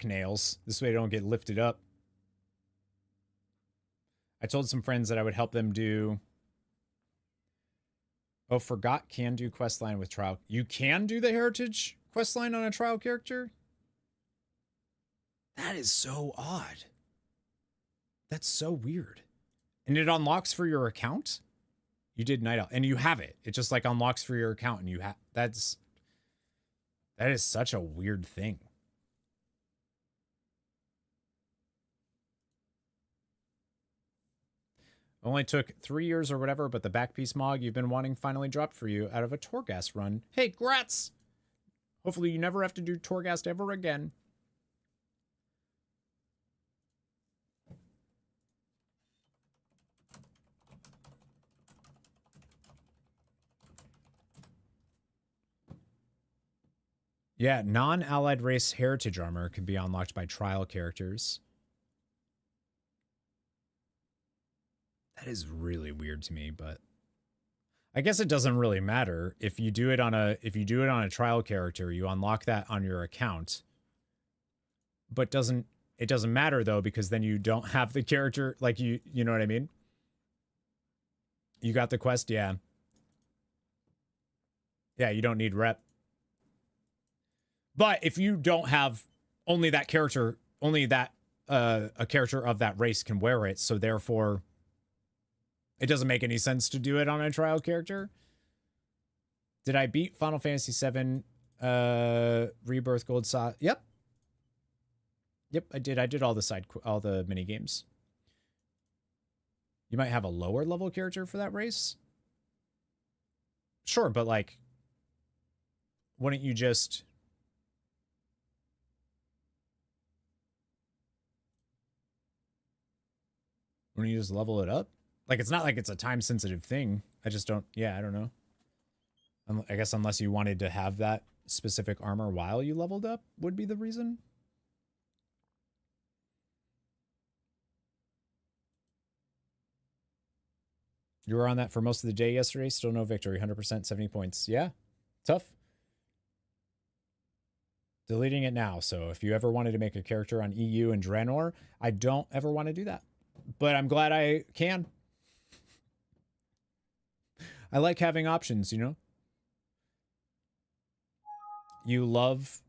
nails. This way they don't get lifted up. I told some friends that I would help them do. Oh, forgot can do questline with trial. You can do the heritage questline on a trial character? That is so odd. That's so weird. And it unlocks for your account? You did Night Owl, and you have it. It just like unlocks for your account, and you have, that is such a weird thing. Only took 3 years or whatever, but the back piece mog you've been wanting finally dropped for you out of a Torghast run. Hey, grats! Hopefully you never have to do Torghast ever again. Yeah, non-allied race heritage armor can be unlocked by trial characters. That is really weird to me, but I guess it doesn't really matter if you do it on a trial character, you unlock that on your account. But it doesn't matter though, because then you don't have the character, like you know what I mean? You got the quest, yeah. Yeah, you don't need rep. But if you don't have only that character, only that a character of that race can wear it, so therefore it doesn't make any sense to do it on a trial character. Did I beat Final Fantasy VII Rebirth Gold Sauce? Yep. Yep, I did. I did all the mini games. You might have a lower level character for that race. Sure, but like, wouldn't you just level it up? Like, it's not like it's a time sensitive thing. I just don't, yeah, I don't know. I guess unless you wanted to have that specific armor while you leveled up would be the reason. You were on that for most of the day yesterday. Still no victory. 100%, 70 points. Yeah, tough. Deleting it now. So if you ever wanted to make a character on EU and Draenor, I don't ever want to do that. But I'm glad I can. I like having options, you know? You love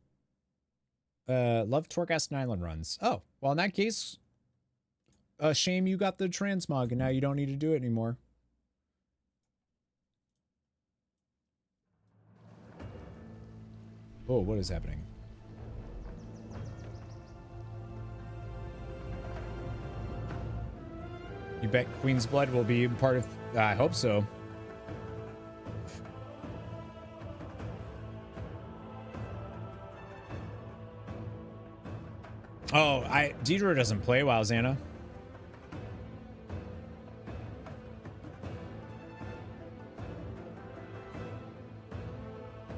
Torghast Island runs. Oh, well, in that case, a shame you got the transmog and now you don't need to do it anymore. Oh, what is happening? You bet Queen's Blood will be part of... I hope so. Oh, Deidre doesn't play WoW, Xana.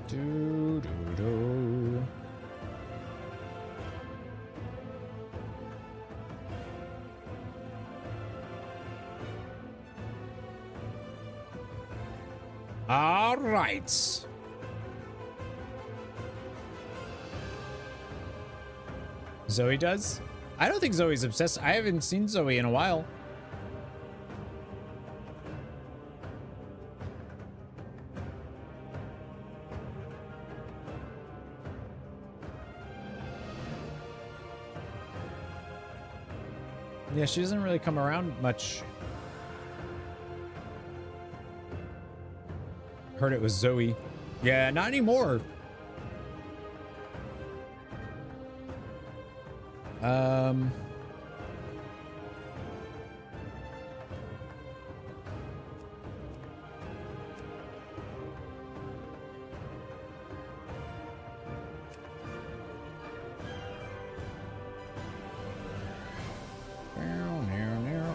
Do. All right. Zoe does? I don't think Zoe's obsessed. I haven't seen Zoe in a while. Yeah, she doesn't really come around much. Heard it was Zoe. Yeah, not anymore.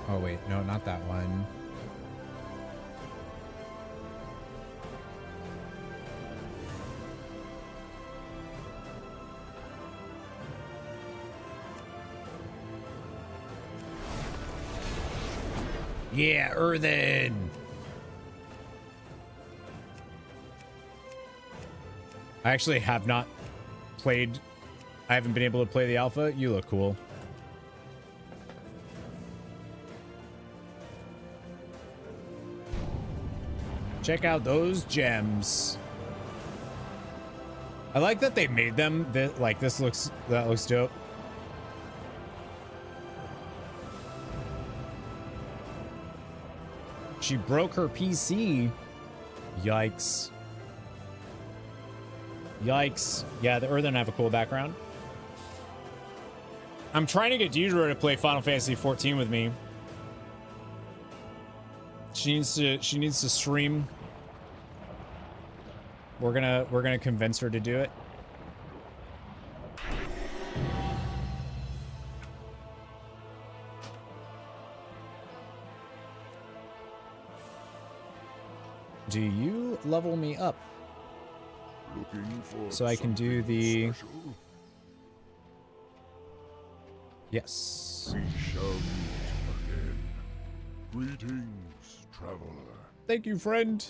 Oh wait, no, not that one. Yeah, Earthen. I actually have not played. I haven't been able to play the alpha. You look cool. Check out those gems. I like that they made them that like this looks, that looks dope. She broke her PC. Yikes. Yikes. Yeah, the Earthen have a cool background. I'm trying to get Deidre to play Final Fantasy 14 with me. She needs to stream. We're gonna convince her to do it. Do you level me up? So I can do the... Yes. We shall meet again. Greetings, traveler. Thank you, friend.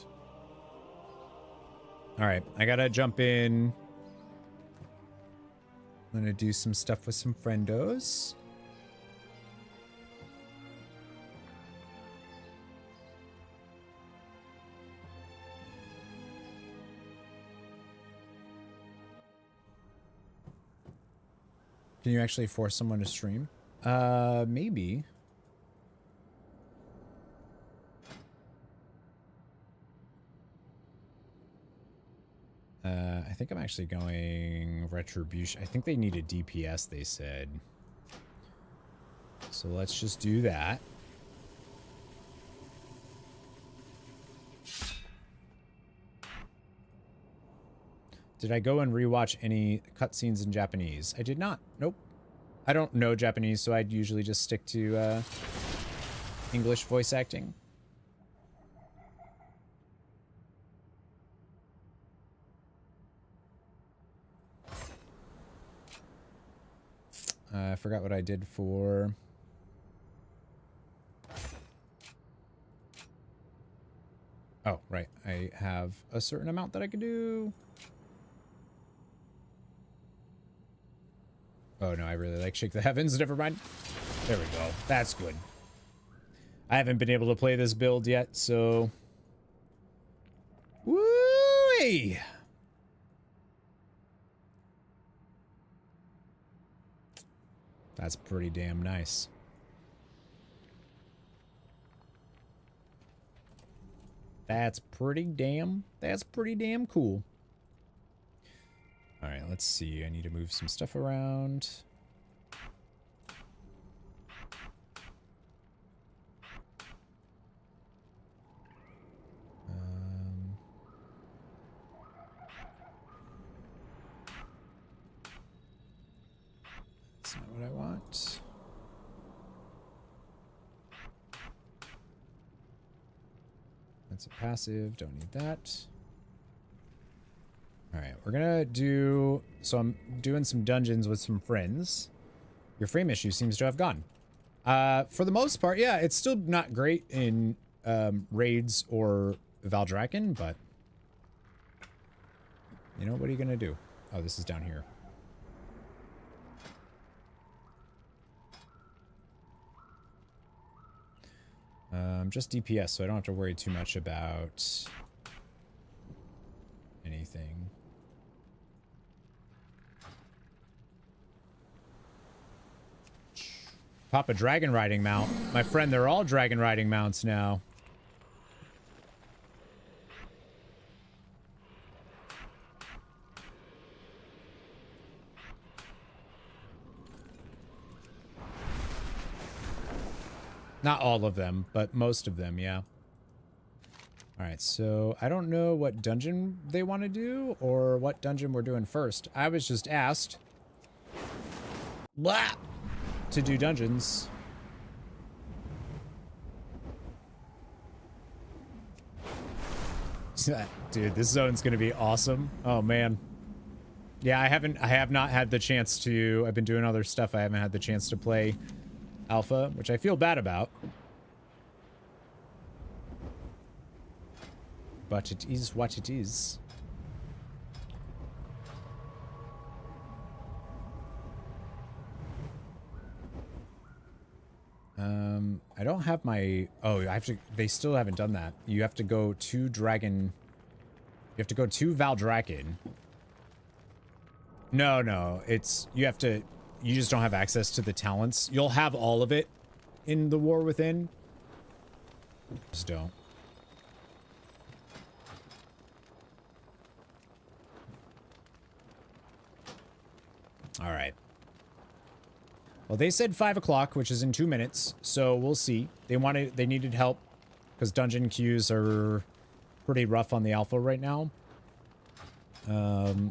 All right, I gotta jump in. I'm gonna do some stuff with some friendos. Can you actually force someone to stream? Maybe. I think I'm actually going Retribution. I think they need a DPS, they said. So let's just do that. Did I go and rewatch any cutscenes in Japanese? I did not. Nope. I don't know Japanese, so I'd usually just stick to English voice acting. I forgot what I did for... Oh, right. I have a certain amount that I can do. Oh, no, I really like Shake the Heavens. Never mind. There we go. That's good. I haven't been able to play this build yet, so... Woo-wee! That's pretty damn nice. That's pretty damn cool. All right, let's see. I need to move some stuff around. That's not what I want. That's a passive. Don't need that. All right, we're gonna do... So I'm doing some dungeons with some friends. Your frame issue seems to have gone. For the most part, yeah, it's still not great in raids or Valdrakken, but... You know, what are you gonna do? Oh, this is down here. Just DPS, so I don't have to worry too much about anything. Pop a dragon riding mount. My friend, they're all dragon riding mounts now. Not all of them, but most of them, yeah. Alright, so I don't know what dungeon they want to do or what dungeon we're doing first. I was just asked to do dungeons. Dude, this zone's gonna be awesome. Oh man. Yeah, I have not had the chance to... I've been doing other stuff. I haven't had the chance to play Alpha, which I feel bad about. But it is what it is. I don't have my... Oh, I have to... They still haven't done that. You have to go to Dragon... You have to go to Valdrakken. No, it's... You have to... You just don't have access to the talents. You'll have all of it in the War Within. Just don't. All right. Well, they said 5 o'clock, which is in 2 minutes, so we'll see. They needed help because dungeon queues are pretty rough on the alpha right now.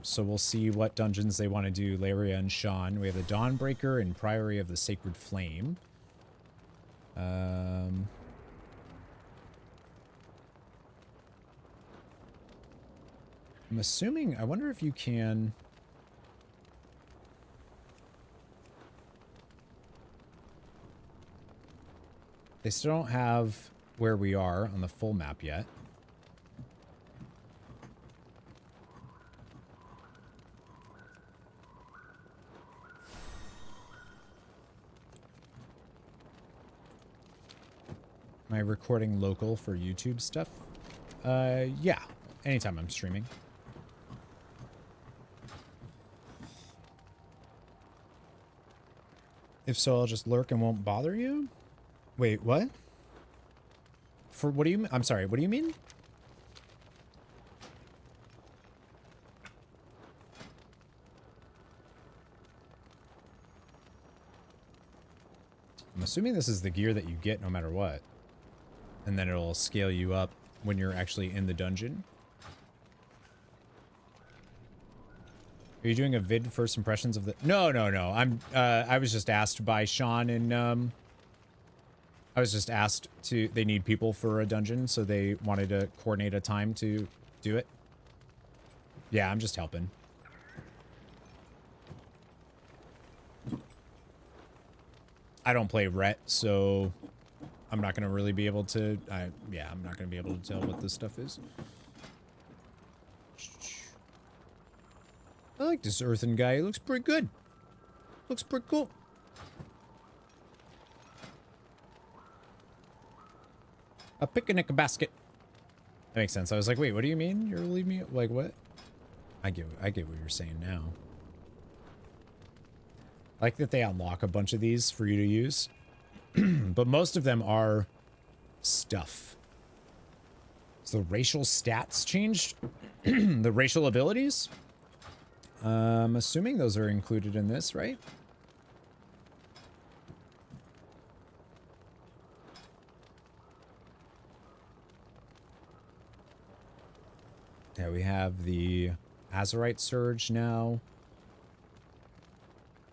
So we'll see what dungeons they want to do. Laria and Sean. We have the Dawnbreaker and Priory of the Sacred Flame. I'm assuming... I wonder if you can... They still don't have where we are on the full map yet. Am I recording local for YouTube stuff? Yeah. Anytime I'm streaming. If so, I'll just lurk and won't bother you? Wait, what? For what do you mean? I'm sorry, what do you mean? I'm assuming this is the gear that you get no matter what. And then it'll scale you up when you're actually in the dungeon. Are you doing a vid first impressions of the... No. I was just asked by Sean and, I was just asked to... They need people for a dungeon, so they wanted to coordinate a time to do it. Yeah, I'm just helping. I don't play Ret, so I'm not going to really be able to... Yeah, I'm not going to be able to tell what this stuff is. I like this earthen guy. He looks pretty good. Looks pretty cool. A picnic basket. That makes sense. I was like, wait, what do you mean? You're leaving me? Like, what? I get what you're saying now. like that they unlock a bunch of these for you to use. But most of them are stuff. So the racial stats changed? The racial abilities? I'm assuming those are included in this, right? Yeah, we have the Azerite Surge now.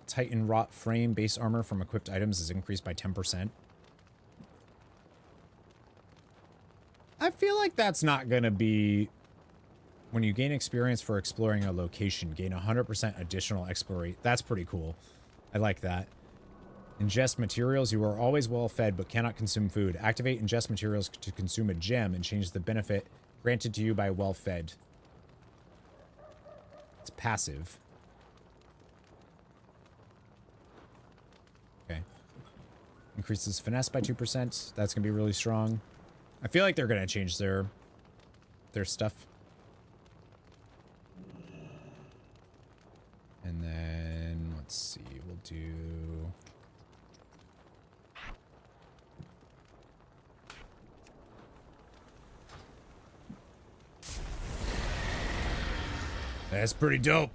Titan Wrought Frame base armor from equipped items is increased by 10%. I feel like that's not going to be... When you gain experience for exploring a location, gain 100% additional exploration. That's pretty cool. I like that. Ingest materials. You are always well fed but cannot consume food. Activate ingest materials to consume a gem and change the benefit granted to you by well fed. It's passive. Okay. Increases finesse by 2%. That's going to be really strong. I feel like they're going to change their stuff. And then, let's see, we'll do... That's pretty dope.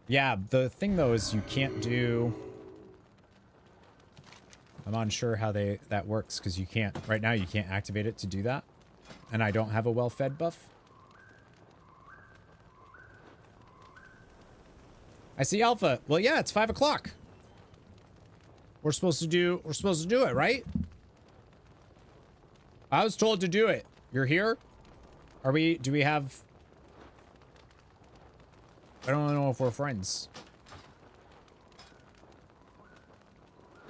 Yeah, the thing though is you can't do... I'm unsure how that works because you can't... Right now you can't activate it to do that. And I don't have a well-fed buff. I see Alpha. Well, yeah, it's 5 o'clock. We're supposed to do it, right? I was told to do it. You're here? Do we have... I don't know if we're friends.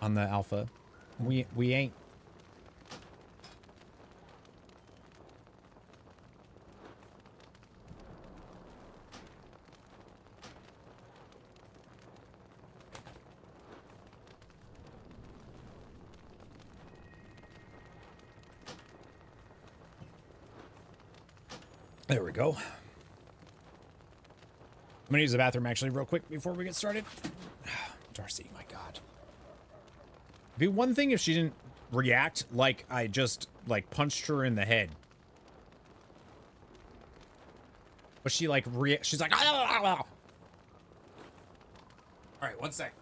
On the Alpha. We ain't. There we go. I'm gonna use the bathroom actually real quick before we get started. Darcy, my God. It'd be one thing if she didn't react like I just like punched her in the head. But she like she's like, all right, 1 sec.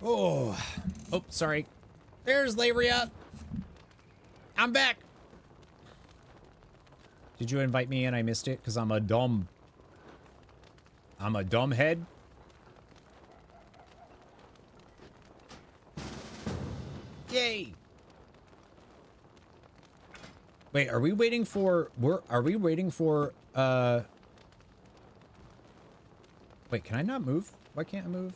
Oh, sorry. There's Labria. I'm back. Did you invite me and I missed it? Because I'm a dumb head. Yay. Wait, are we waiting for... Wait, can I not move? Why can't I move?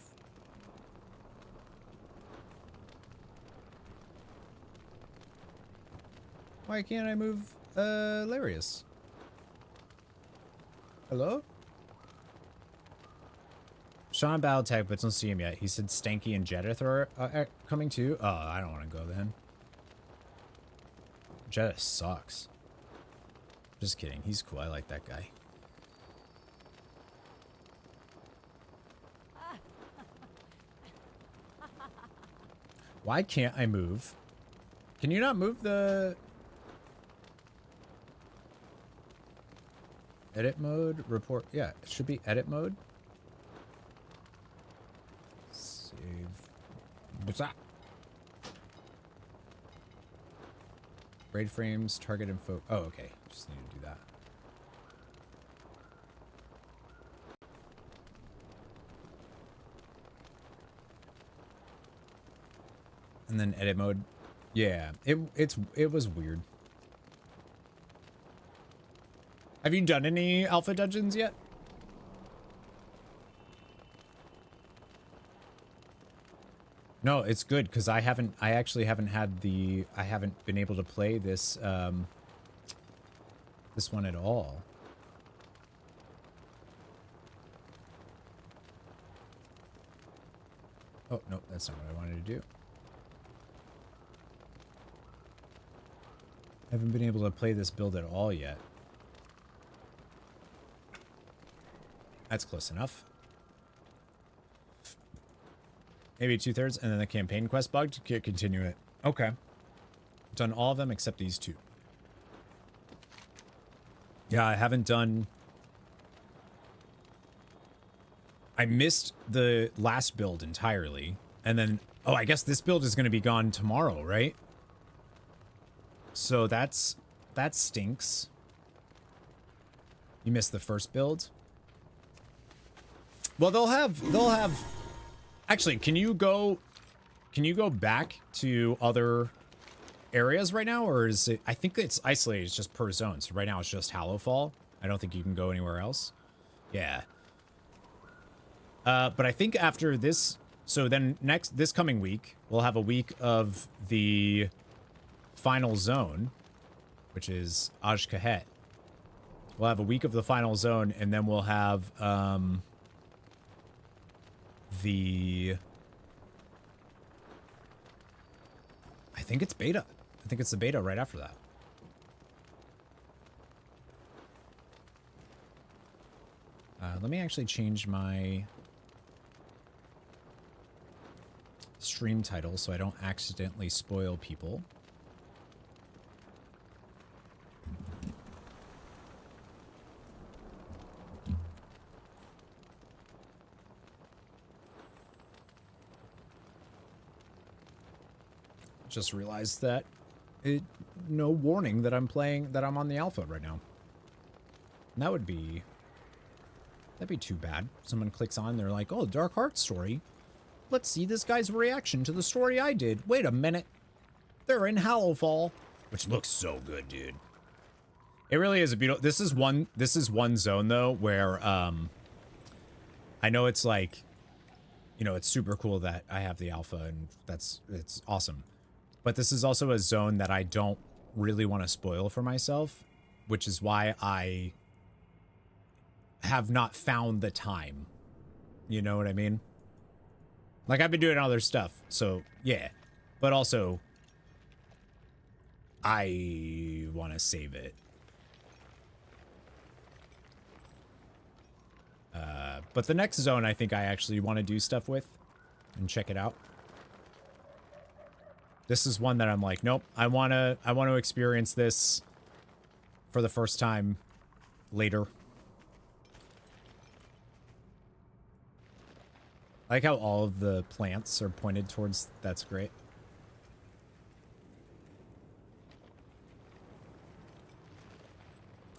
Why can't I move Larius. Hello? Sean battle tag, but don't see him yet. He said Stanky and Jedith are coming too. Oh, I don't want to go then. Jedith sucks. Just kidding. He's cool. I like that guy. Why can't I move? Can you not move the... Edit mode? Report? Yeah, it should be edit mode. Save. What's that? Braid frames, target info. Oh, okay. Just need to do that. And then edit mode. Yeah, it was weird. Have you done any alpha dungeons yet? No, it's good because I actually haven't had I haven't been able to play this this one at all. Oh, no, that's not what I wanted to do. I haven't been able to play this build at all yet. That's close enough. Maybe 2/3 and then the campaign quest bug to continue it. Okay. Done all of them except these two. Yeah, I haven't done... I missed the last build entirely. And then... Oh, I guess this build is going to be gone tomorrow, right? So that stinks. You missed the first build? Well, they'll have actually, can you go back to other areas right now, or is it, I think it's isolated, it's just per zone. So right now it's just Hallowfall. I don't think you can go anywhere else. Yeah. But I think after this, so then this coming week, we'll have a week of the final zone, which is Aj-Kahet. We'll have a week of the final zone, and then we'll have, I think it's beta. I think it's the beta right after that. Let me actually change my stream title so I don't accidentally spoil people. Just realized that no warning that I'm on the alpha right now. And that'd be too bad. Someone clicks on, they're like, oh, Dark Heart story. Let's see this guy's reaction to the story I did. Wait a minute. They're in Hallowfall, which looks so good, dude. It really is a beautiful, this is one zone though where I know it's like, you know, it's super cool that I have the alpha and it's awesome. But this is also a zone that I don't really want to spoil for myself, which is why I have not found the time. You know what I mean? Like, I've been doing other stuff, so yeah. But also, I want to save it. But the next zone, I think I actually want to do stuff with and check it out. This is one that I'm like, nope, I want to experience this for the first time later. I like how all of the plants are pointed towards, that's great.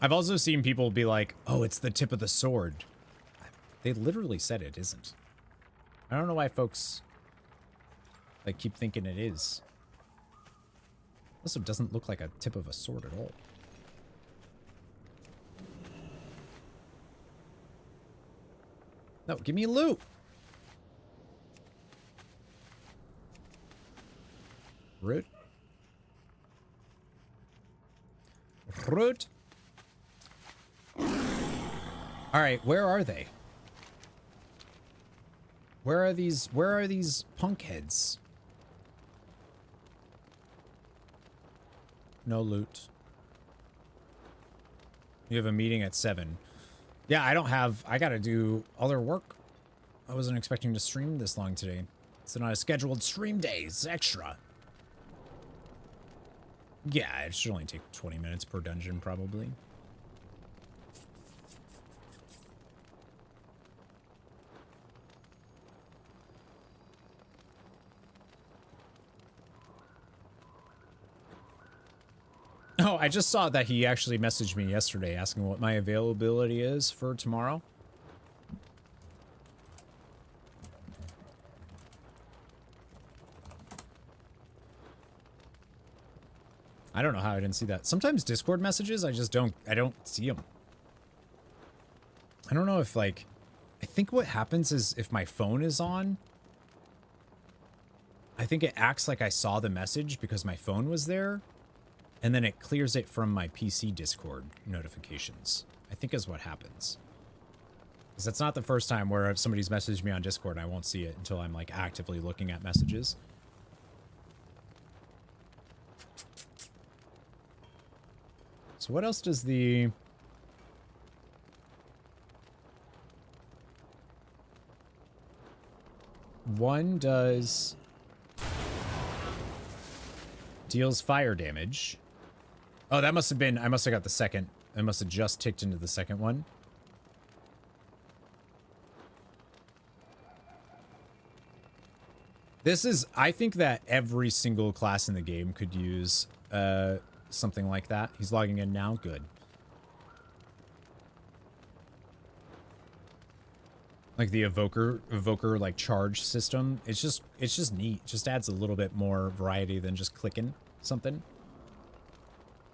I've also seen people be like, oh, it's the tip of the sword. They literally said it isn't. I don't know why folks like keep thinking it is. Also doesn't look like a tip of a sword at all. No, give me loot. Rude. Root. All right, where are they? Where are these punk heads? No loot. You have a meeting at 7. Yeah, I gotta do other work. I wasn't expecting to stream this long today. It's not a scheduled stream day, it's extra. Yeah, it should only take 20 minutes per dungeon, probably. Oh, I just saw that he actually messaged me yesterday asking what my availability is for tomorrow. I don't know how I didn't see that. Sometimes Discord messages, I don't see them. I don't know if, like, I think what happens is if my phone is on, I think it acts like I saw the message because my phone was there, and then it clears it from my PC Discord notifications, I think is what happens. Because that's not the first time where if somebody's messaged me on Discord and I won't see it until I'm, like, actively looking at messages. So what else does the... One does... Deals fire damage. Oh, that must have been... I must have got the second. I must have just ticked into the second one. This is... I think that every single class in the game could use something like that. He's logging in now. Good. Like the evoker like charge system. It's just neat. It just adds a little bit more variety than just clicking something.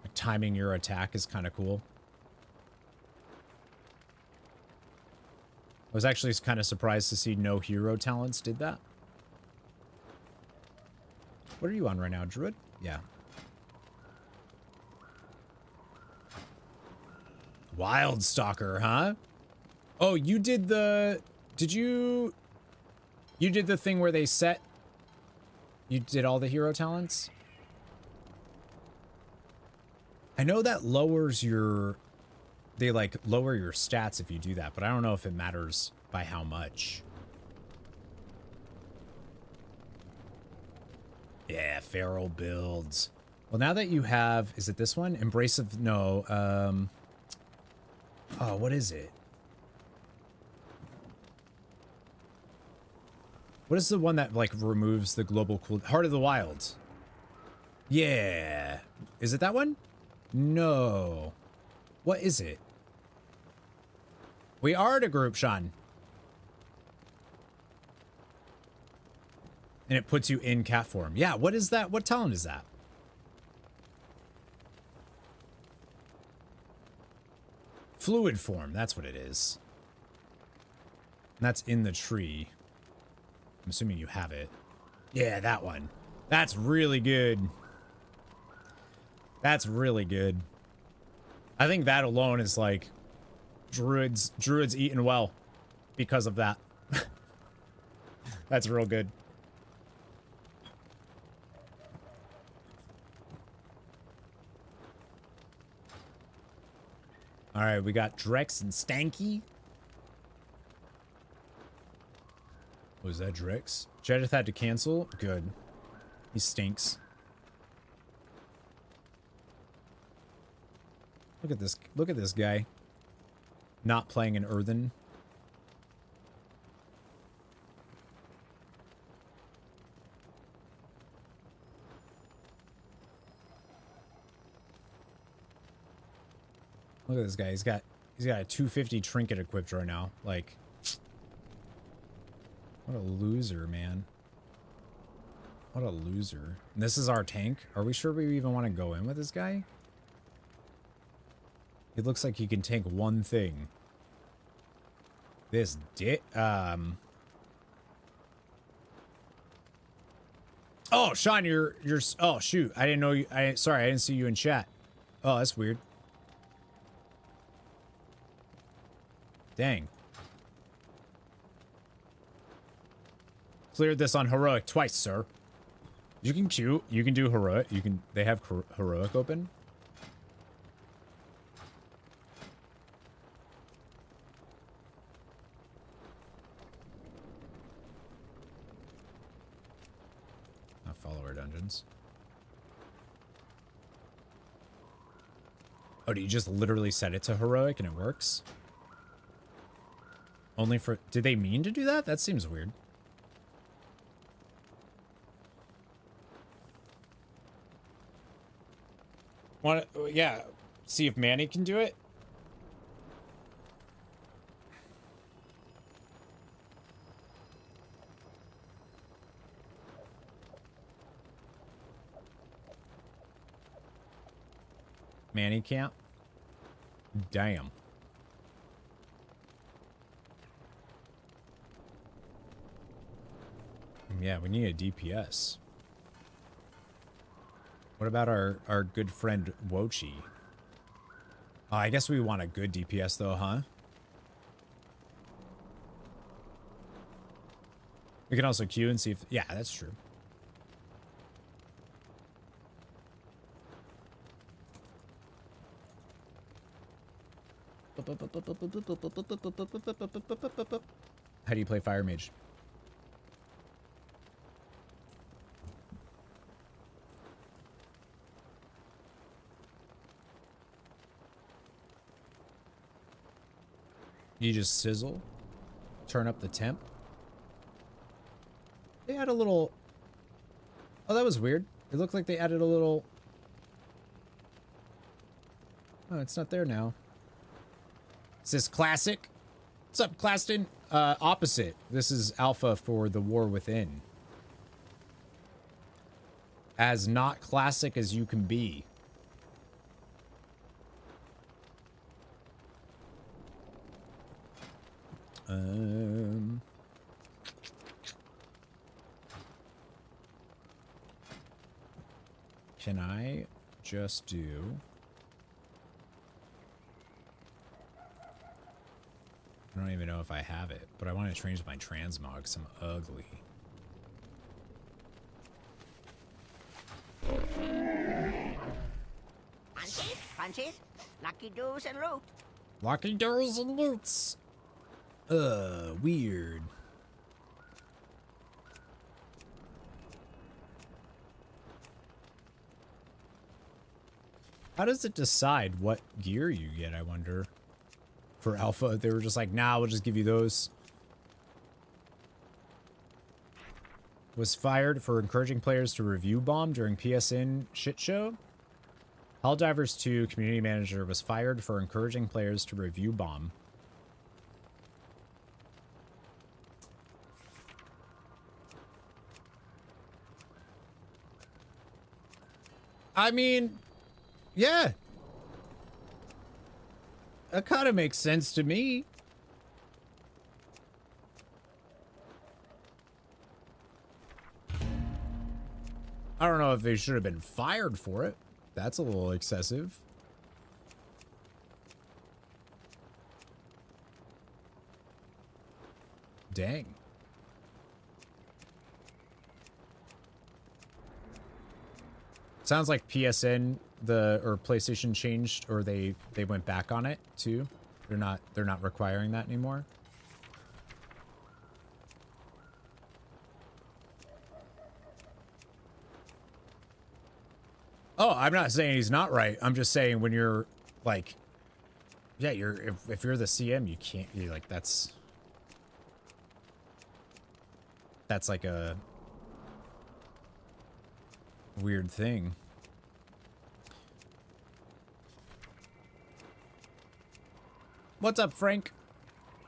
Like timing your attack is kind of cool. I was actually kind of surprised to see no hero talents did that. What are you on right now, Druid? Yeah. Wild Stalker, huh? Oh, you did the... You did the thing where they set... You did all the hero talents? I know that lowers your... They, like, lower your stats if you do that, but I don't know if it matters by how much. Yeah, feral builds. Well, now that you have... Is it this one? Embrace of... No, Oh, what is it? What is the one that, like, removes the global cool... Heart of the Wild. Yeah. Is it that one? No. What is it? We are at a group, Sean. And it puts you in cat form. Yeah, what is that? What talent is that? Fluid form, that's what it is. And that's in the tree. I'm assuming you have it. Yeah, that one. That's really good. That's really good. I think that alone is like druids eating well because of that. That's real good. All right, we got Drex and Stanky. Was that Drex? Jedith had to cancel? Good. He stinks. Look at this. Look at this guy. Not playing an earthen. Look at this guy. He's got a 250 trinket equipped right now. Like, what a loser, man. What a loser. And this is our tank. Are we sure we even want to go in with this guy? It looks like he can tank one thing. This Oh, Sean, you're oh shoot. I didn't know you sorry, I didn't see you in chat. Oh, that's weird. Dang. Cleared this on heroic twice, sir. You can queue. You can do heroic. You can. They have heroic open. Not follower dungeons. Oh, do you just literally set it to heroic and it works? Only for... Did they mean to do that? That seems weird. Want to... Yeah. See if Manny can do it? Manny can't? Damn. Yeah, we need a DPS. What about our good friend Wochi? I guess we want a good DPS though, huh? We can also queue and see if... Yeah, that's true. How do you play Fire Mage? You just sizzle, turn up the temp. They had a little... Oh, that was weird. It looked like they added a little... Oh, it's not there now. Is this classic? What's up, Claston? Opposite. This is alpha for the War Within. As not classic as you can be. Can I just do... I don't even know if I have it, but I want to change my transmog because I'm ugly. Punches, punches, lucky doos and loot. Lucky doors and loots. Weird. How does it decide what gear you get, I wonder? For alpha, they were just like, nah, we'll just give you those. Was fired for encouraging players to review bomb during PSN shit show. Helldivers 2 community manager was fired for encouraging players to review bomb. I mean, yeah. That kind of makes sense to me. I don't know if they should have been fired for it. That's a little excessive. Dang. Sounds like PSN or PlayStation changed, or they went back on it too. They're not requiring that anymore. Oh, I'm not saying he's not right. I'm just saying when you're like, yeah, if you're the CM, you can't. You're like that's like a weird thing. What's up, Frank?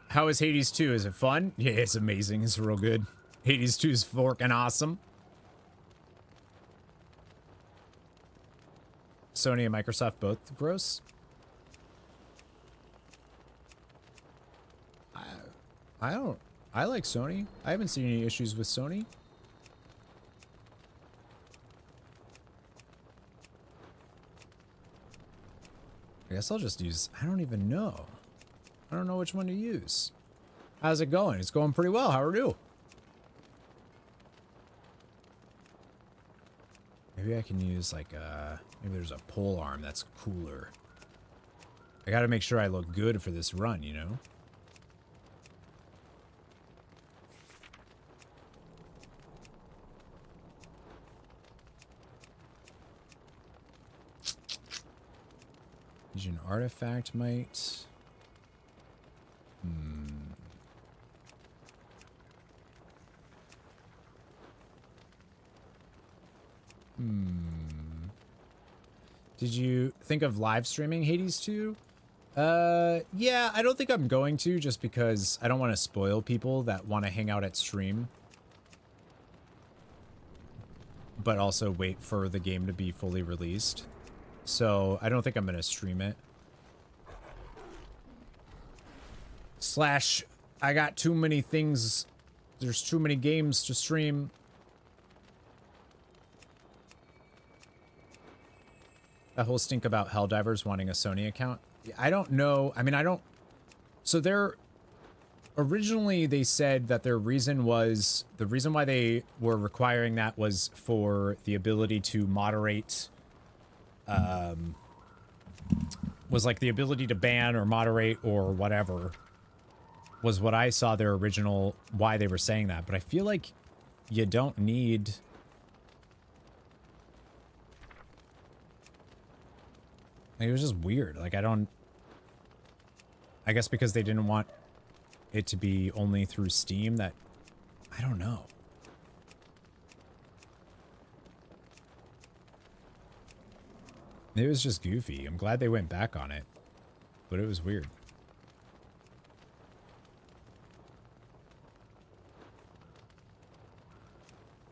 How is Hades 2? Is it fun? Yeah, it's amazing. It's real good. Hades 2 is forking awesome. Sony and Microsoft both gross? I like Sony. I haven't seen any issues with Sony. I guess I'll just use... I don't even know. I don't know which one to use. How's it going? It's going pretty well. How are you? Maybe I can use like a... Maybe there's a pole arm that's cooler. I gotta make sure I look good for this run, you know? Use an artifact might. Did you think of live streaming Hades 2? Yeah, I don't think I'm going to, just because I don't want to spoil people that want to hang out at stream. But also wait for the game to be fully released. So, I don't think I'm going to stream it. Slash, I got too many things. There's too many games to stream. That whole stink about Helldivers wanting a Sony account. I don't know. I mean, I don't... So originally they said that their reason was... The reason why they were requiring that was for the ability to moderate... was like the ability to ban or moderate or whatever. Was what I saw their original... Why they were saying that. But I feel like you don't need... Like, it was just weird. Like, I guess because they didn't want it to be only through Steam that... I don't know. It was just goofy. I'm glad they went back on it. But it was weird.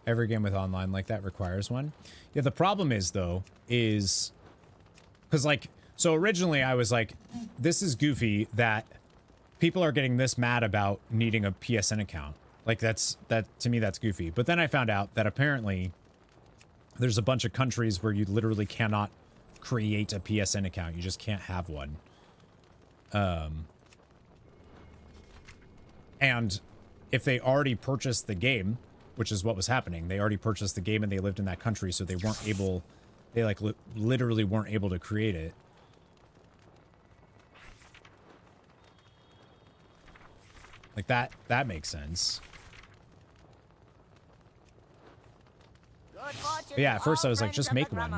Every game with online like that requires one. Yeah, the problem is, though, is... Because, like, so originally I was like, this is goofy that people are getting this mad about needing a PSN account. Like, to me, that's goofy. But then I found out that apparently there's a bunch of countries where you literally cannot create a PSN account. You just can't have one. And if they already purchased the game, which is what was happening, they already purchased the game and they lived in that country, so they weren't able... They, like, literally weren't able to create it. Like, that makes sense. But yeah, at first I was like, just make one.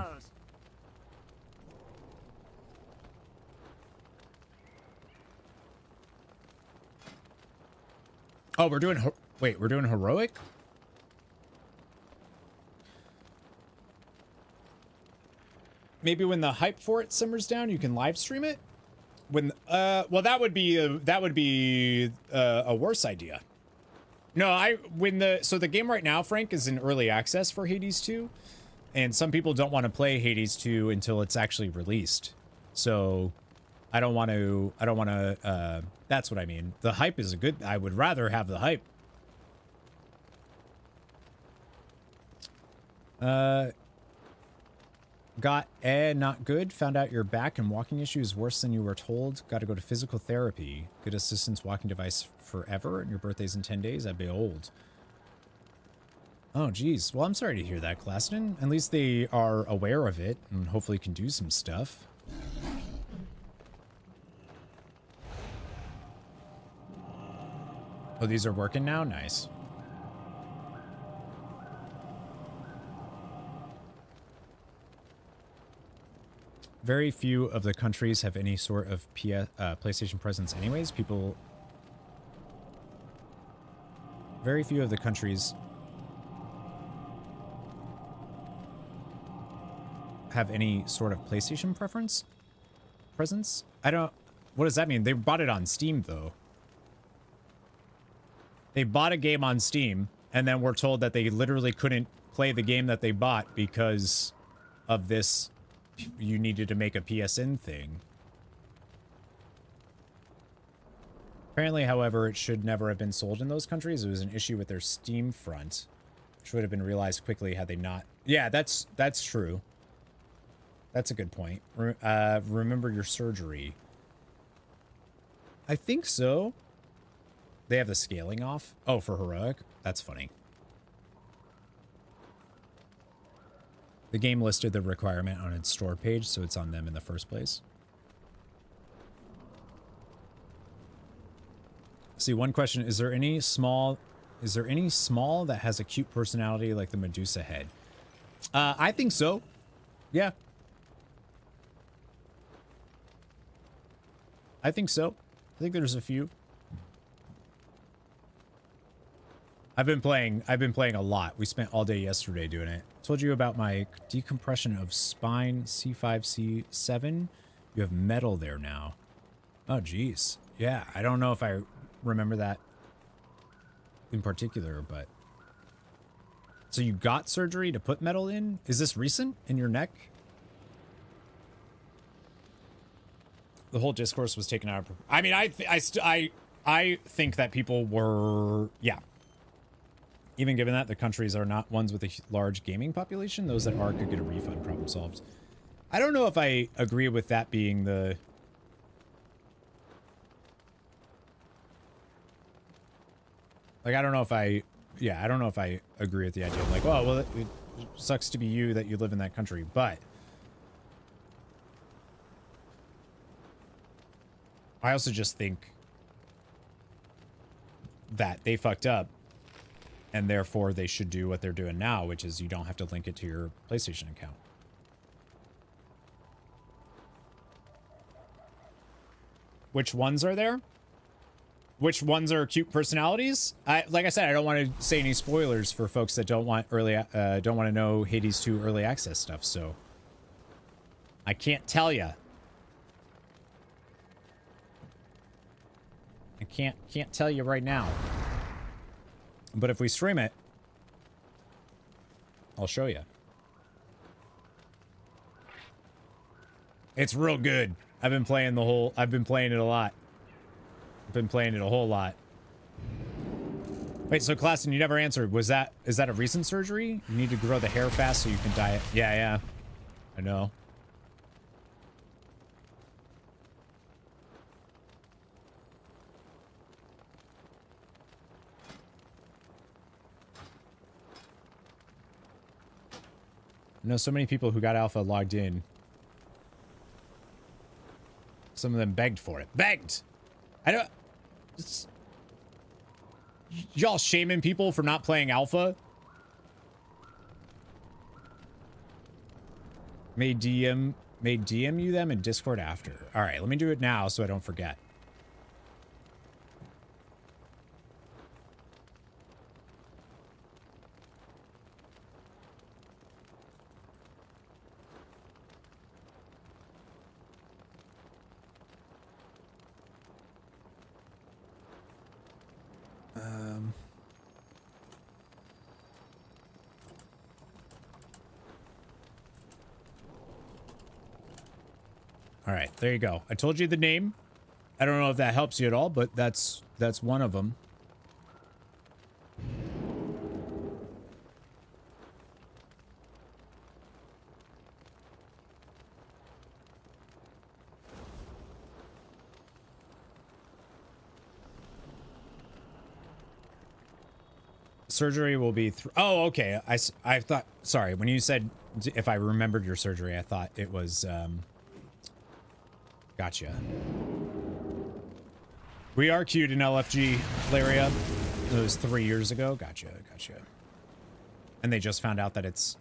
Oh, we're doing... Wait, we're doing heroic? Maybe when the hype for it simmers down, you can live stream it. When well, that would be a worse idea. No, so the game right now, Frank, is in early access for Hades 2, and some people don't want to play Hades 2 until it's actually released. So I don't want to. That's what I mean. The hype is I would rather have the hype. Got not good. Found out your back and walking issue is worse than you were told. Got to go to physical therapy. Good assistance walking device forever. And your birthday's in 10 days. I'd be old. Oh, geez. Well, I'm sorry to hear that, Claston. At least they are aware of it and hopefully can do some stuff. Oh, these are working now? Nice. Very few of the countries have any sort of PlayStation presence anyways. Very few of the countries have any sort of PlayStation presence. What does that mean? They bought it on Steam, though. They bought a game on Steam, and then were told that they literally couldn't play the game that they bought because of this... You needed to make a PSN thing. Apparently, however, it should never have been sold in those countries. It was an issue with their Steam front, which would have been realized quickly had they not... Yeah, that's true. That's a good point. Remember your surgery. I think so. They have the scaling off. Oh, for heroic? That's funny. The game listed the requirement on its store page, so it's on them in the first place. See, one question, is there any small that has a cute personality like the Medusa head? I think so. Yeah. I think so. I think there's a few. I've been playing a lot. We spent all day yesterday doing it. Told you about my decompression of spine C5, C7. You have metal there now. Oh, geez. Yeah, I don't know if I remember that in particular, but... So you got surgery to put metal in? Is this recent in your neck? The whole discourse was taken out of... I mean, I think that people were... Yeah. Even given that the countries are not ones with a large gaming population, those that are could get a refund, problem solved. I don't know if I agree with that being the... Like, I don't know if I... Yeah, I don't know if I agree with the idea of like, oh, well, it sucks to be you that you live in that country, but... I also just think that they fucked up. And therefore, they should do what they're doing now, which is you don't have to link it to your PlayStation account. Which ones are there? Which ones are cute personalities? Like I said, I don't want to say any spoilers for folks that don't want to know Hades 2 early access stuff. So I can't tell you. I can't tell you right now. But if we stream it, I'll show you. It's real good. I've been playing it a lot. I've been playing it a whole lot. Wait, so Klassen, you never answered. Is that a recent surgery? You need to grow the hair fast so you can dye it. Yeah. I know. I know so many people who got alpha logged in. Some of them begged for it. Begged! I don't... Y'all shaming people for not playing alpha? May DM you them in Discord after. Alright, let me do it now so I don't forget. All right, there you go. I told you the name. I don't know if that helps you at all, but that's one of them. Surgery will be oh, okay. I thought, sorry, when you said if I remembered your surgery, I thought it was gotcha. We are queued in LFG, Laria. It was 3 years ago. Gotcha. And they just found out that it's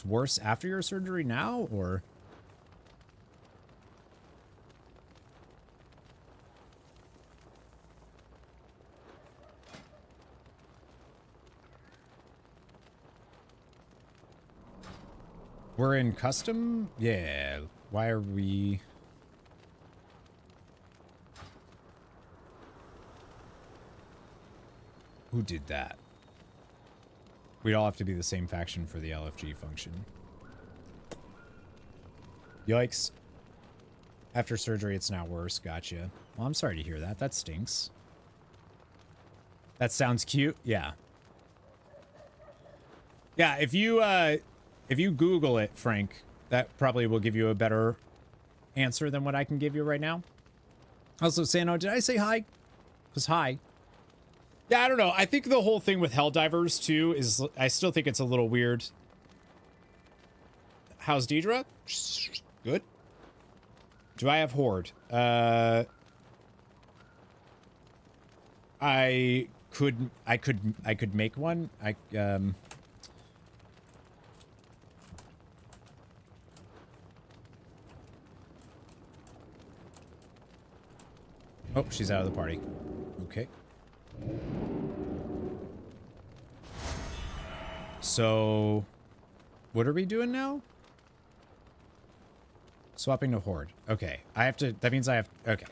worse after your surgery now, or? We're in custom? Yeah. Why are we... Who did that? We'd all have to be the same faction for the LFG function. Yikes. After surgery, it's now worse. Gotcha. Well, I'm sorry to hear that. That stinks. That sounds cute. Yeah. Yeah, if you Google it, Frank, That probably will give you a better answer than what I can give you right now. Also, Sano, did I say hi? Because hi. Yeah, I don't know. I think the whole thing with Helldivers, too, is... I still think it's a little weird. How's Deidre? Good. Do I have Horde? I could make one. Oh, she's out of the party. Okay. So, what are we doing now? Swapping to Horde. Okay. I have to... That means I have... Okay.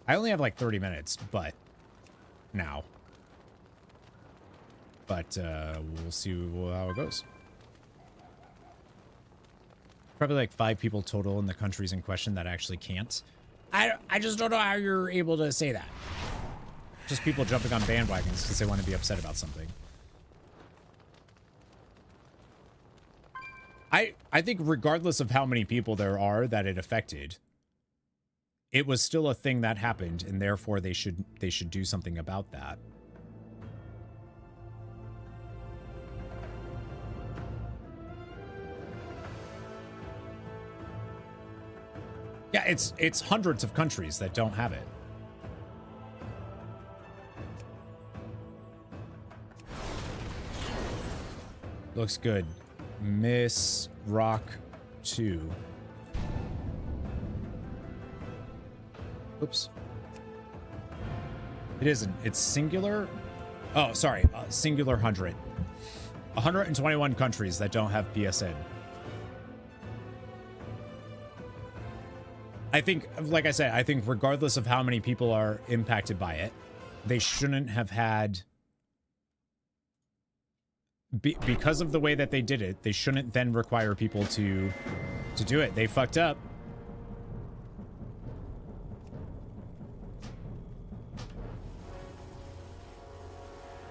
I only have like 30 minutes, but... Now. But, we'll see how it goes. Probably like 5 people total in the countries in question that actually can't. I just don't know how you're able to say that. Just people jumping on bandwagons because they want to be upset about something. I think regardless of how many people there are that it affected, it was still a thing that happened, and therefore they should do something about that. Yeah, it's hundreds of countries that don't have it. Looks good. Miss Rock 2. Oops. It isn't. It's singular. Oh, sorry. Singular 100. 121 countries that don't have PSN. I think, like I said, I think regardless of how many people are impacted by it, they shouldn't have had... because of the way that they did it, they shouldn't then require people to do it. They fucked up.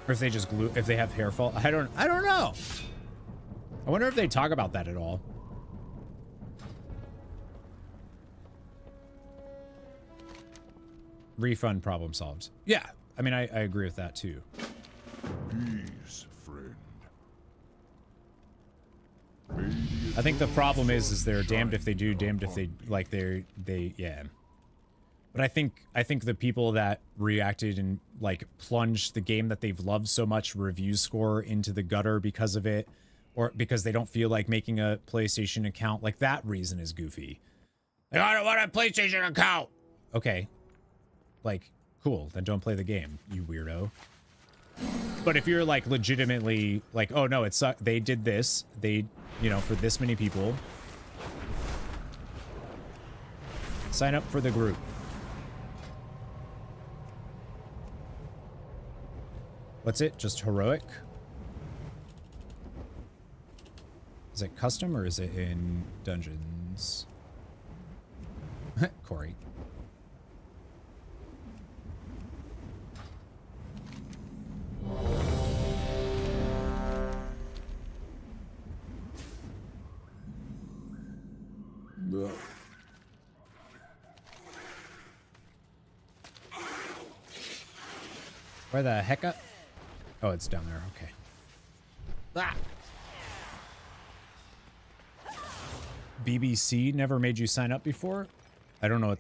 Or if they just glue, if they have hair fall. I don't know. I wonder if they talk about that at all. Refund problem solved. Yeah, I mean, I agree with that too. Peace, friend. I think the problem is they're damned if they do, damned if they like they yeah. But I think the people that reacted and like plunged the game that they've loved so much review score into the gutter because of it, or because they don't feel like making a PlayStation account, like that reason is goofy. Like, I don't want a PlayStation account. Okay. Like, cool, then don't play the game, you weirdo. But if you're like legitimately like, oh no, it sucked, they did this, they, you know, for this many people, sign up for the group. What's it? Just heroic? Is it custom or is it in dungeons? Corey. Where the heck up? Oh, it's down there. Okay. Ah! BBC never made you sign up before? I don't know what...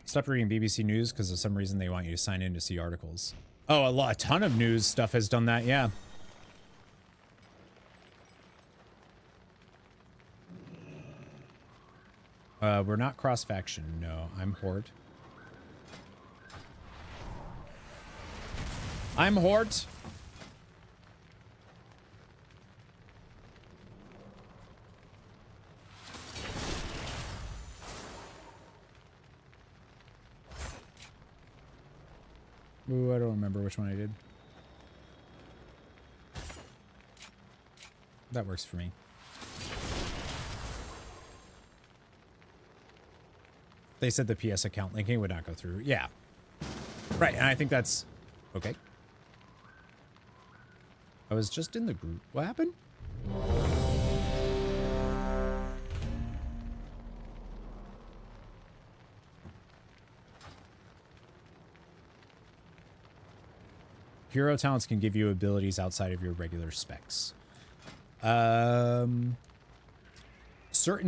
Stop reading BBC News because of some reason they want you to sign in to see articles. Oh, a ton of news stuff has done that, yeah. We're not cross-faction, no. I'm Horde. I'm Horde. Ooh, I don't remember which one I did. That works for me. They said the PS account linking would not go through. Yeah. Right, and I think that's... Okay. I was just in the group. What happened? Hero talents can give you abilities outside of your regular specs. Certain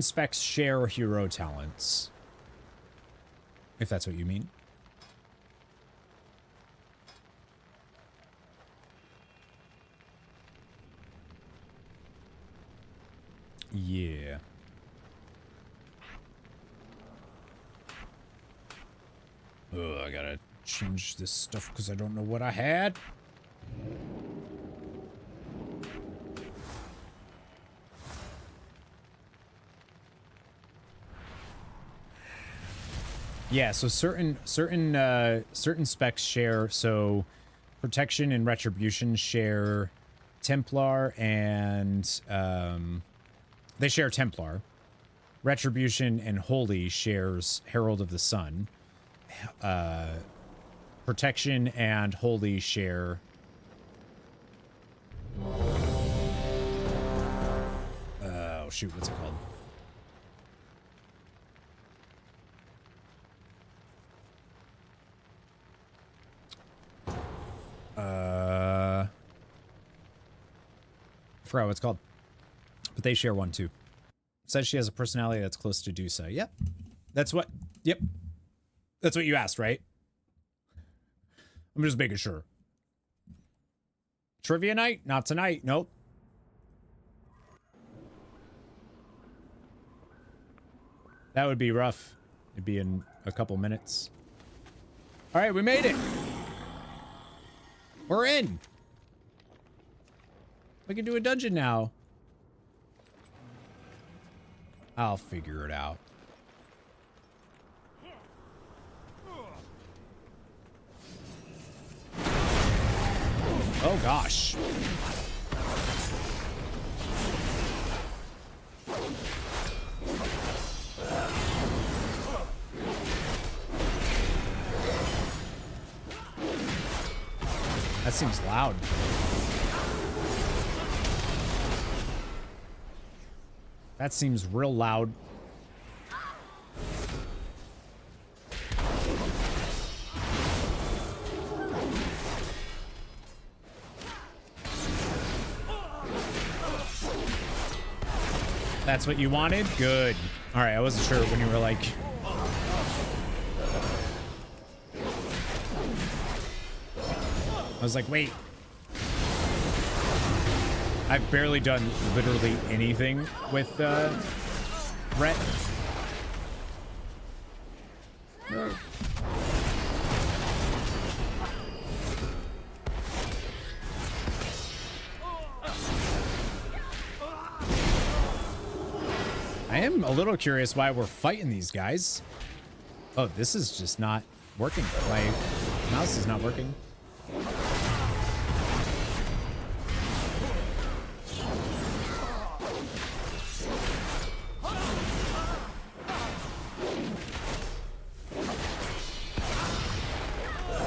specs share hero talents. If that's what you mean. Yeah. Oh, I gotta change this stuff because I don't know what I had. Yeah, so certain specs share. So protection and retribution share Templar, and they share Templar. Retribution and Holy shares Herald of the Sun. Protection and Holy share oh shoot, what's it called? I forgot what it's called. But they share one too. Says she has a personality that's close to Dusa. Yep. That's what That's what you asked, right? I'm just making sure. Trivia night? Not tonight. Nope. That would be rough. It'd be in a couple minutes. All right, we made it. We're in. We can do a dungeon now. I'll figure it out. Oh gosh. That seems loud. That seems real loud. That's what you wanted? Good. All right, I wasn't sure when you were like... I was like, wait. I've barely done literally anything with Rhett. I am a little curious why we're fighting these guys. Oh, this is just not working. My mouse is not working.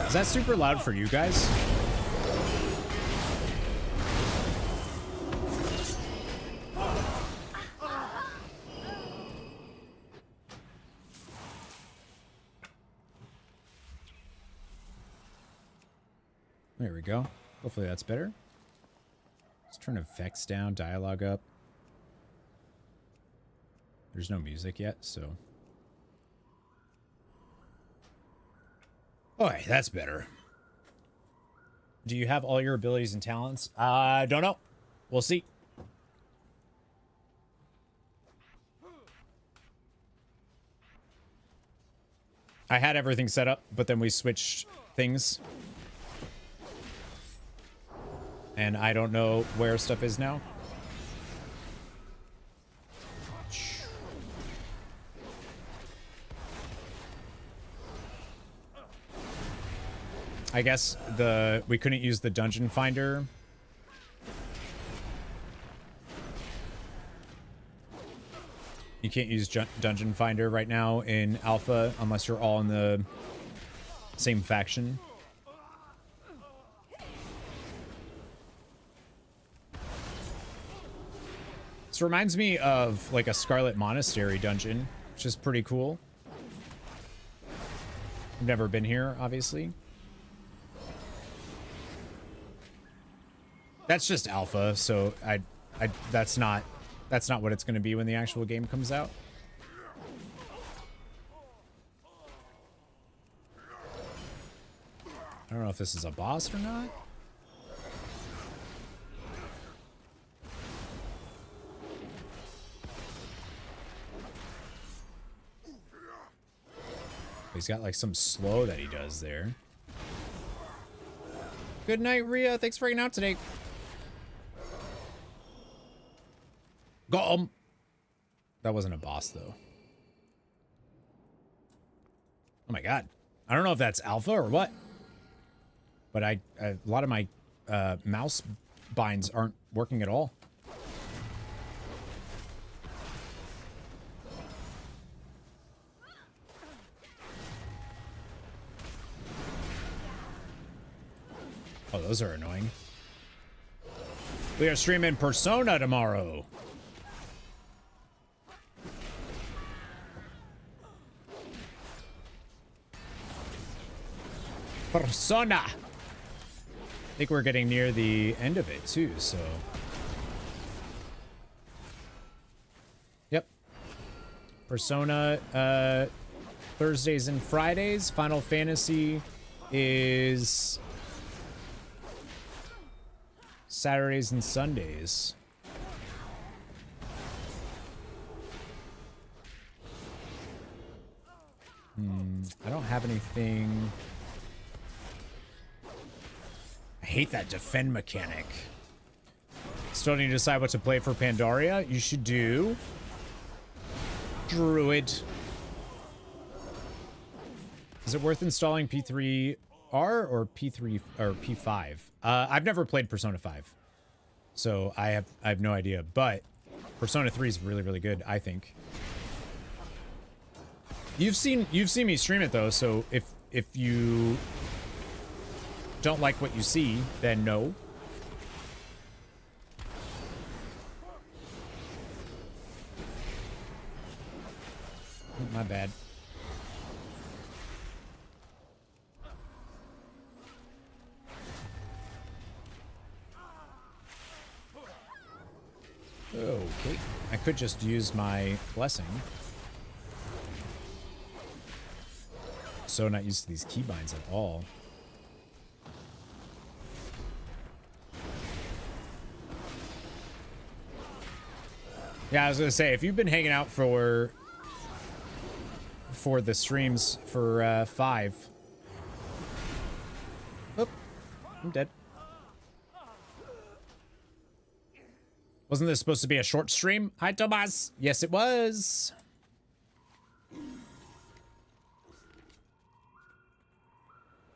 Is that super loud for you guys? There we go. Hopefully that's better. Let's turn effects down, dialogue up. There's no music yet, so... Okay, that's better. Do you have all your abilities and talents? Don't know. We'll see. I had everything set up, but then we switched things. And I don't know where stuff is now. I guess we couldn't use the dungeon finder. You can't use dungeon finder right now in alpha unless you're all in the same faction. This reminds me of like a Scarlet Monastery dungeon, which is pretty cool. I've never been here, obviously. That's just alpha, so that's not what it's going to be when the actual game comes out. I don't know if this is a boss or not. He's got like some slow that he does there. Good night, Rhea. Thanks for hanging out today. Got him. That wasn't a boss, though. Oh my god. I don't know if that's alpha or what. But a lot of my mouse binds aren't working at all. Oh, those are annoying. We are streaming Persona tomorrow. Persona. I think we're getting near the end of it too, so. Yep. Persona Thursdays and Fridays. Final Fantasy is Saturdays and Sundays. I don't have anything. I hate that defend mechanic. Still need to decide what to play for Pandaria. You should do Druid. Is it worth installing P3R or P3 or P5? I've never played Persona 5, so I have no idea. But Persona 3 is really, really good, I think. You've seen me stream it though, so if you don't like what you see, then no. My bad. Okay, I could just use my blessing. So not used to these keybinds at all. Yeah, I was gonna say, if you've been hanging out for the streams for 5. Oh, I'm dead. Wasn't this supposed to be a short stream? Hi, Tomas. Yes, it was.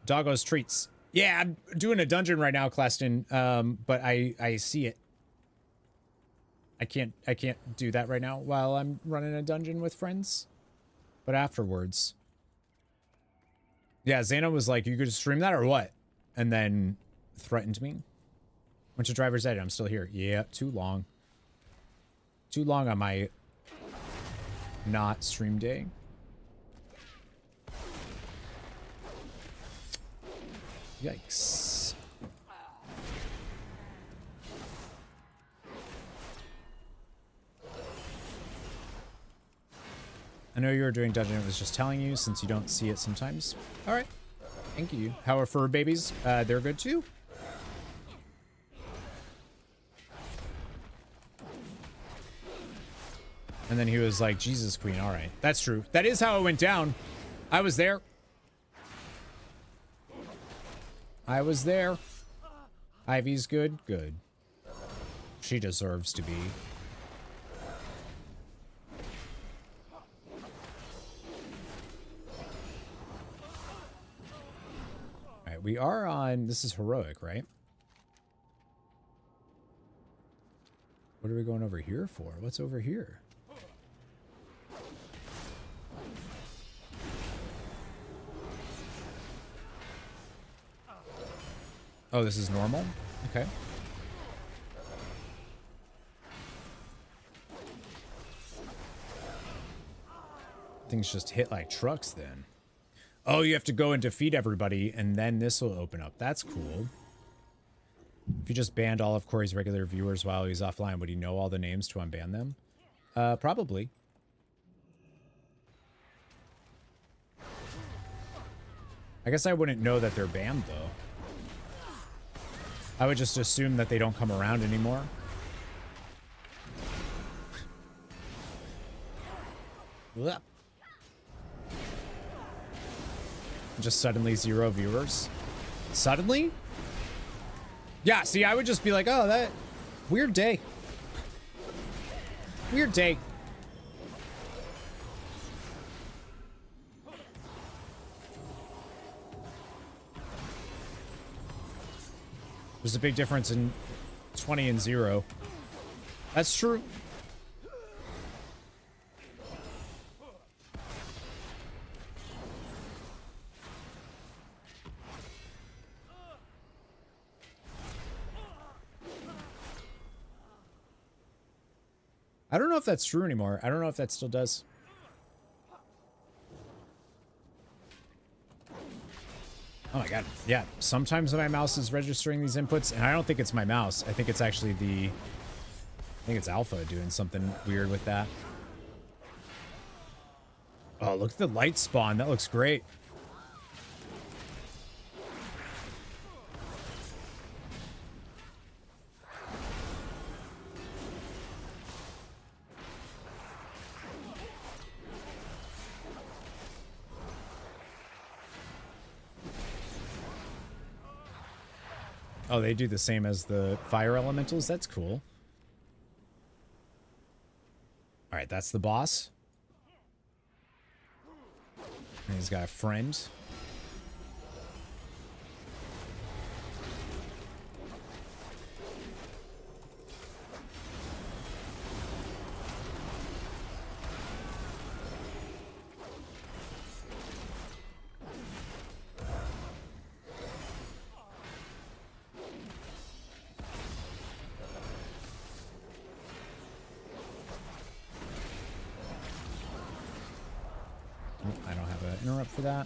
Doggo's treats. Yeah, I'm doing a dungeon right now, Claston. But I see it. I can't do that right now while I'm running a dungeon with friends. But afterwards. Yeah, Xana was like, you could stream that or what? And then threatened me. Went to driver's ed. I'm still here. Yeah, too long. Too long on my not stream day. Yikes. I know you were doing dungeon. It was just telling you since you don't see it sometimes. All right. Thank you. How are fur babies? They're good too. And then he was like, Jesus Queen. All right. That's true. That is how it went down. I was there. I was there. Ivy's good. Good. She deserves to be. All right. We are on... This is heroic, right? What are we going over here for? What's over here? Oh, this is normal? Okay. Things just hit like trucks then. Oh, you have to go and defeat everybody, and then this will open up. That's cool. If you just banned all of Corey's regular viewers while he's offline, would he know all the names to unban them? Probably. I guess I wouldn't know that they're banned, though. I would just assume that they don't come around anymore. Ugh. Just suddenly 0 viewers. Suddenly? Yeah, see, I would just be like, oh, that... Weird day. Weird day. There's a big difference in 20 and 0. That's true. I don't know if that's true anymore. I don't know if that still does. Oh my god. Yeah, sometimes my mouse is registering these inputs, and I don't think it's my mouse. I think it's actually the... I think it's Alpha doing something weird with that. Oh, look at the light spawn. That looks great. Oh, they do the same as the fire elementals? That's cool. Alright, that's the boss. And he's got a friend. I don't have an interrupt for that.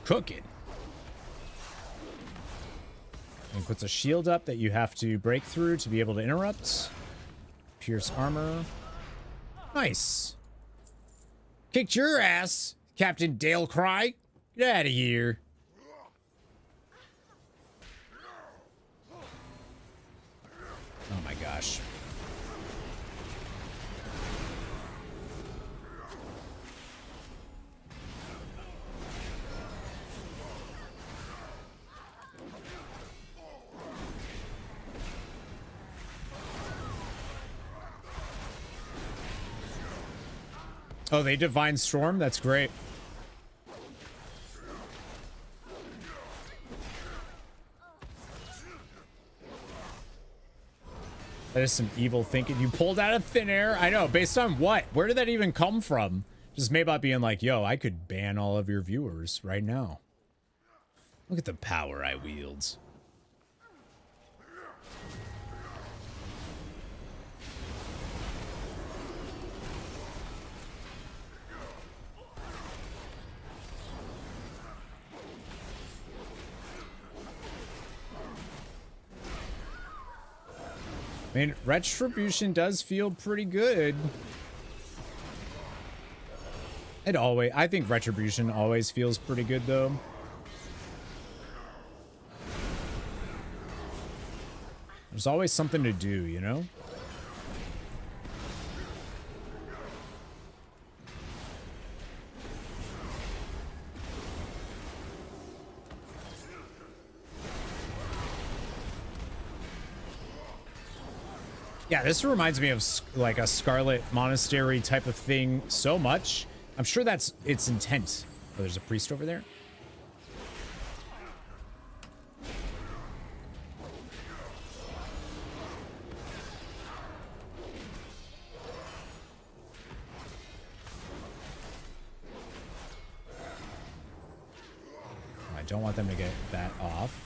Cooking. And puts a shield up that you have to break through to be able to interrupt. Pierce armor. Nice. Kicked your ass, Captain Dalecry. Get out of here. Oh my gosh. Oh, they Divine Storm? That's great. That is some evil thinking. You pulled out of thin air? I know. Based on what? Where did that even come from? Just Maybot being like, yo, I could ban all of your viewers right now. Look at the power I wield. I mean, Retribution does feel pretty good. I think Retribution always feels pretty good, though. There's always something to do, you know? Yeah, this reminds me of like a Scarlet Monastery type of thing so much. I'm sure that's its intent. Oh, there's a priest over there. I don't want them to get that off.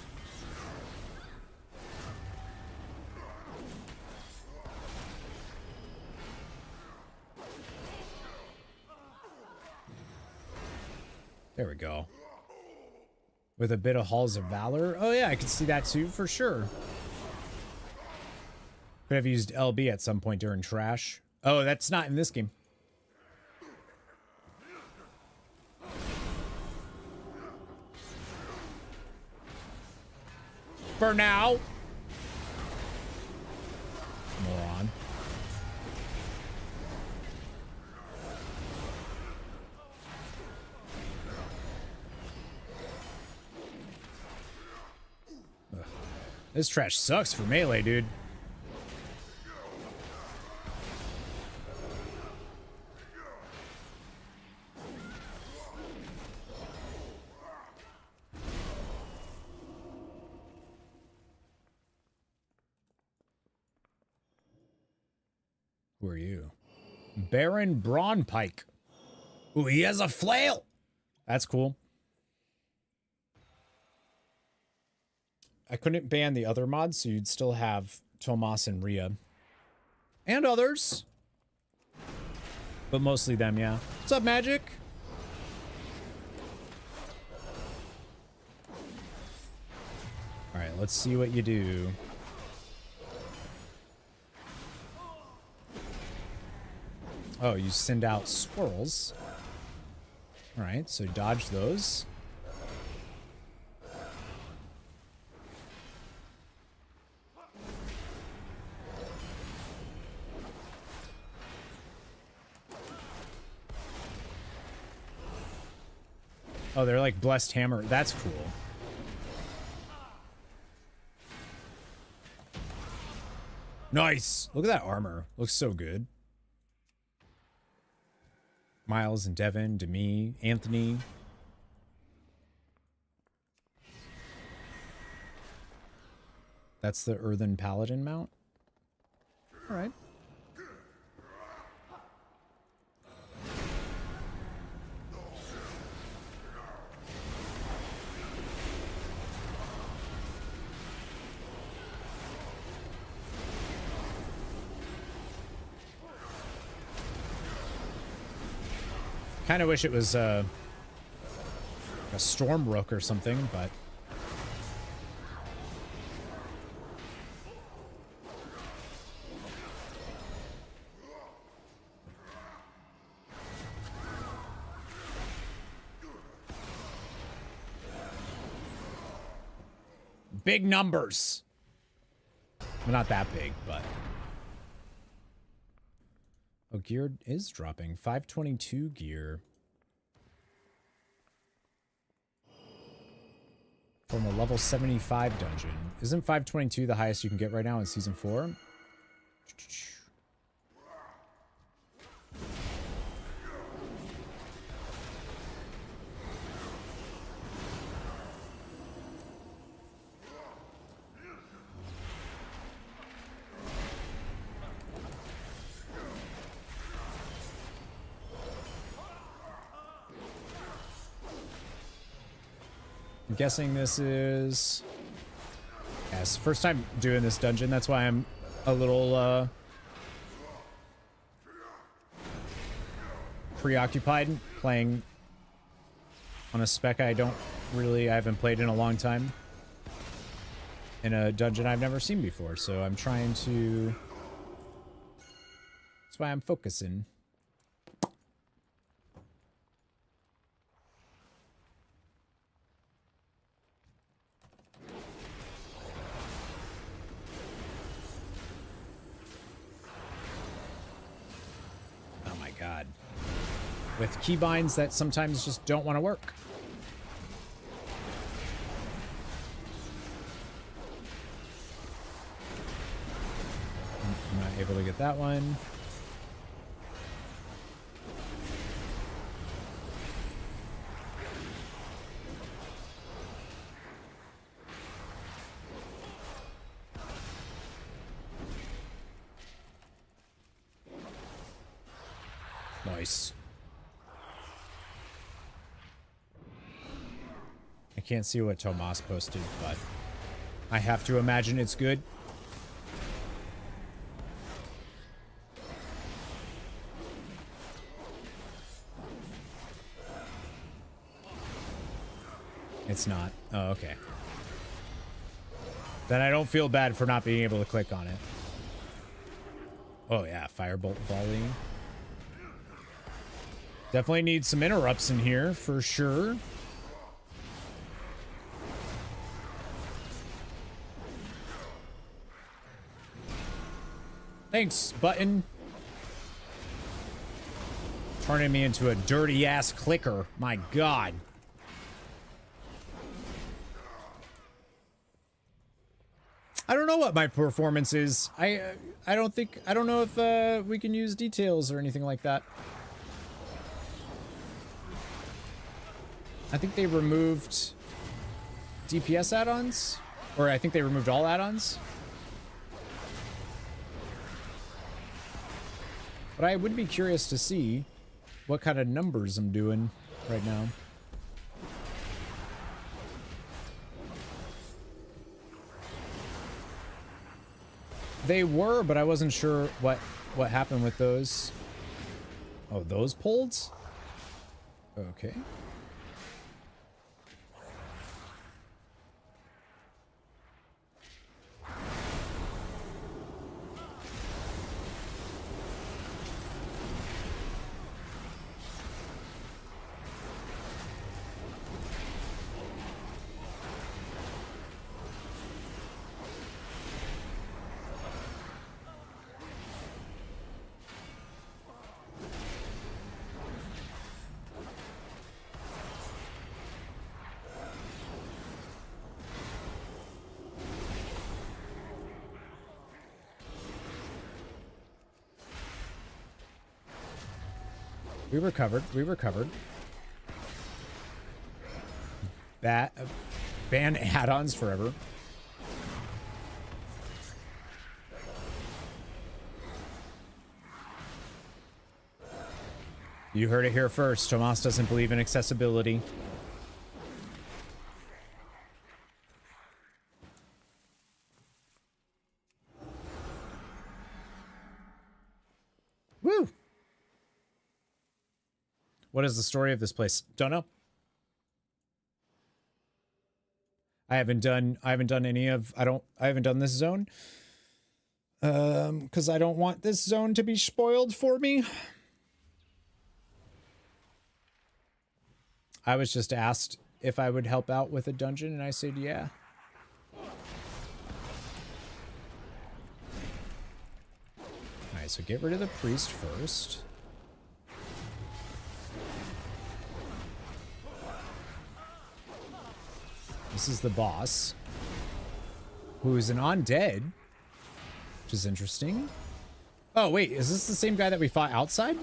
There we go. With a bit of Halls of Valor. Oh yeah, I can see that too, for sure. Could have used LB at some point during trash. Oh, that's not in this game. For now. Moron. Ugh. This trash sucks for melee, dude. Who are you? Baron Braunpike. Ooh, he has a flail. That's cool. I couldn't ban the other mods, so you'd still have Tomas and Rhea. And others. But mostly them, yeah. What's up, Magic? Alright, let's see what you do. Oh, you send out swirls. Alright, so dodge those. Oh, they're like blessed hammer. That's cool. Nice. Look at that armor. Looks so good. Miles and Devin, Demi, Anthony. That's the Earthen Paladin mount. All right. Kind of wish it was a Storm Rook or something, but big numbers. Well, not that big, but oh, gear is dropping. 522 gear. From a level 75 dungeon. Isn't 522 the highest you can get right now in Season 4? I'm guessing this is... Yes, first time doing this dungeon. That's why I'm a little preoccupied playing on a spec I haven't played in a long time. In a dungeon I've never seen before, so I'm trying to... That's why I'm focusing. God. With keybinds that sometimes just don't want to work. I'm not able to get that one. Nice. I can't see what Tomas posted, but I have to imagine it's good. It's not. Oh, okay. Then I don't feel bad for not being able to click on it. Oh yeah, firebolt volley. Definitely need some interrupts in here for sure. Thanks, button. Turning me into a dirty ass clicker. My God. I don't know what my performance is. I don't know if we can use details or anything like that. I think they removed DPS add-ons, or I think they removed all add-ons. But I would be curious to see what kind of numbers I'm doing right now. They were, but I wasn't sure what happened with those. Oh, those pulled? Okay. We recovered. We recovered. Ban add-ons forever. You heard it here first. Tomas doesn't believe in accessibility. Woo! What is the story of this place? Don't know. I haven't done this zone. Because I don't want this zone to be spoiled for me. I was just asked if I would help out with a dungeon, and I said yeah. Alright, so get rid of the priest first. This is the boss, who is an undead, which is interesting. Oh, wait, is this the same guy that we fought outside?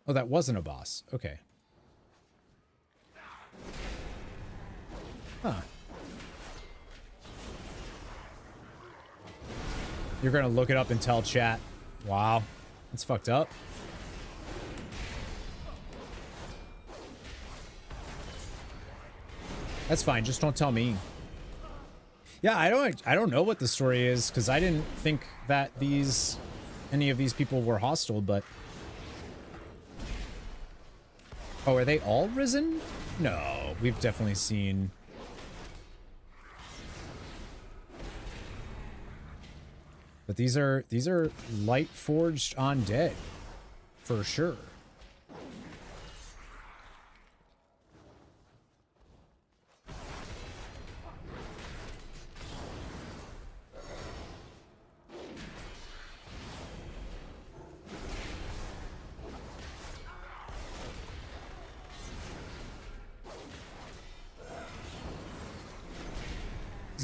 Oh, that wasn't a boss. Okay. Huh. You're gonna look it up and tell chat. Wow. That's fucked up. That's fine. Just don't tell me. Yeah, I don't know what the story is, because I didn't think that any of these people were hostile, but... Oh, are they all risen? No, we've definitely seen... But these are light forged undead, for sure.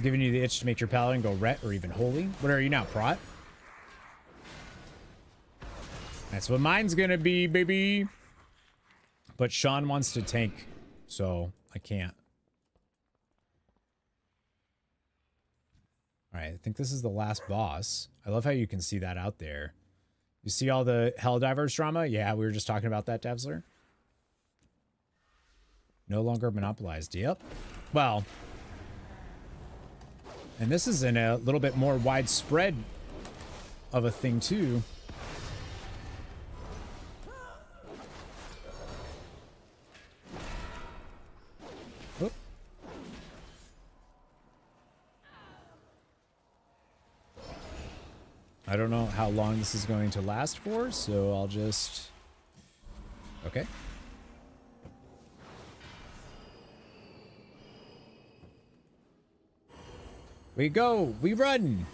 Giving you the itch to make your paladin go ret or even holy. What are you now, prot? That's what mine's gonna be, baby. But Sean wants to tank, so I can't. Alright, I think this is the last boss. I love how you can see that out there. You see all the Helldivers drama? Yeah, we were just talking about that, Devsler. No longer monopolized. Yep. Well... And this is in a little bit more widespread of a thing, too. don't know how long this is going to last for, so I'll just... Okay. We go! We run!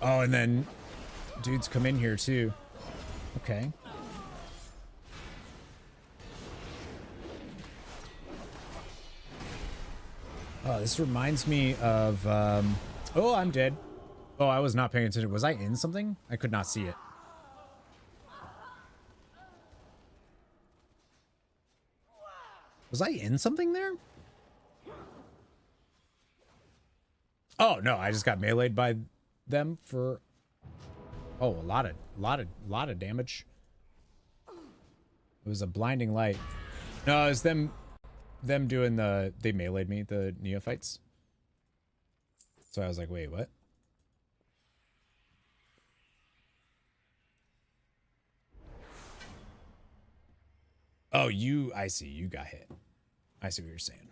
Oh, and then dudes come in here too. Okay. Oh, this reminds me of, oh, I'm dead. Oh, I was not paying attention. Was I in something? I could not see it. Was I in something there? Oh, no, I just got meleeed by them for, oh, a lot of damage. It was a blinding light. No, it was them doing the, they meleeed me, the neophytes. So I was like, wait, what? Oh, I see, you got hit. I see what you're saying.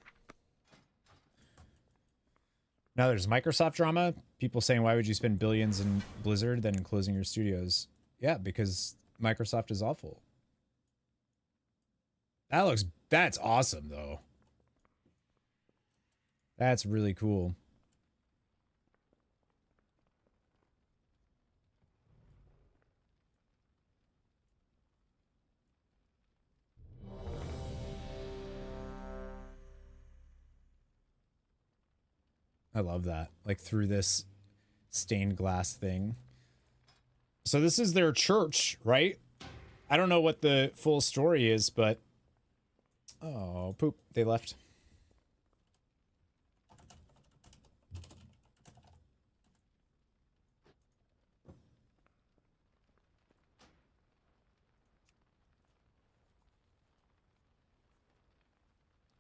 Now there's Microsoft drama. People saying, why would you spend billions in Blizzard then closing your studios? Yeah, because Microsoft is awful. That's awesome though. That's really cool. I love that. Like through this stained glass thing. So this is their church, right? I don't know what the full story is, but... Oh, poop. They left.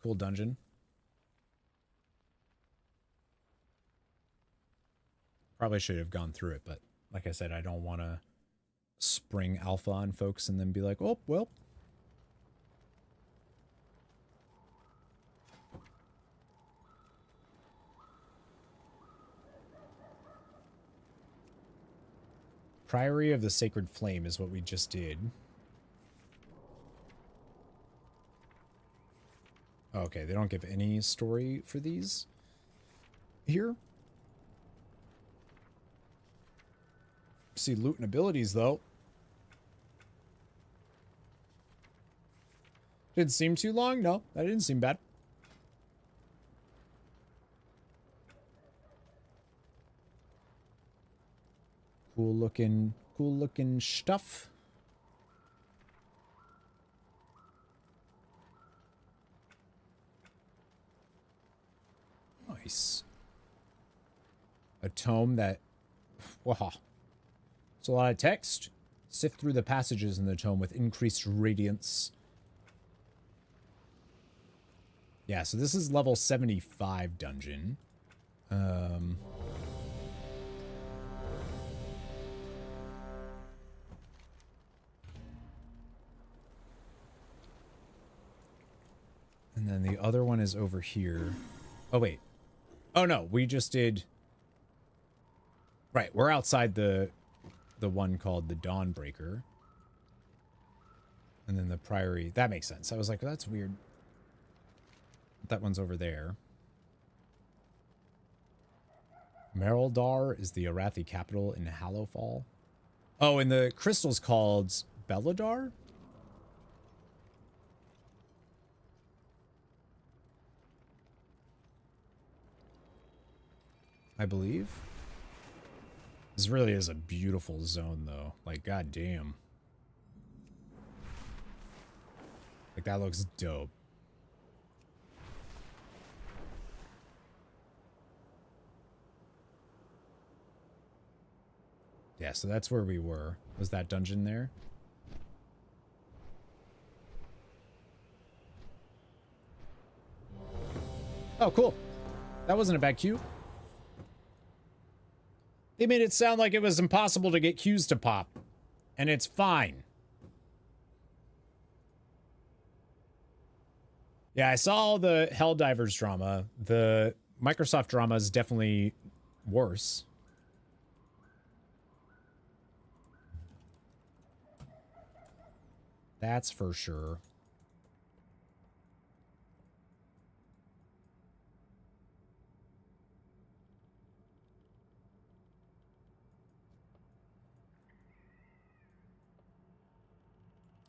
Cool dungeon. Probably should have gone through it, but like I said, I don't want to spring alpha on folks and then be like, oh, well. Priory of the Sacred Flame is what we just did. Okay, they don't give any story for these here. See loot and abilities though. Didn't seem too long. No, that didn't seem bad. Cool looking stuff. Nice. A tome that, wow. It's a lot of text. Sift through the passages in the tome with increased radiance. Yeah, so this is level 75 dungeon. And then the other one is over here. Oh, wait. Oh, no, we just did... Right, we're outside the one called the Dawnbreaker. And then the Priory. That makes sense. I was like, well, that's weird. That one's over there. Merildar is the Arathi capital in Hallowfall. Oh, and the crystal's called Belladar? I believe. This really is a beautiful zone, though. Like, goddamn. Like, that looks dope. Yeah, so that's where we were. Was that dungeon there? Oh, cool. That wasn't a bad cue. They made it sound like it was impossible to get cues to pop. And it's fine. Yeah, I saw the Helldivers drama. The Microsoft drama is definitely worse. That's for sure.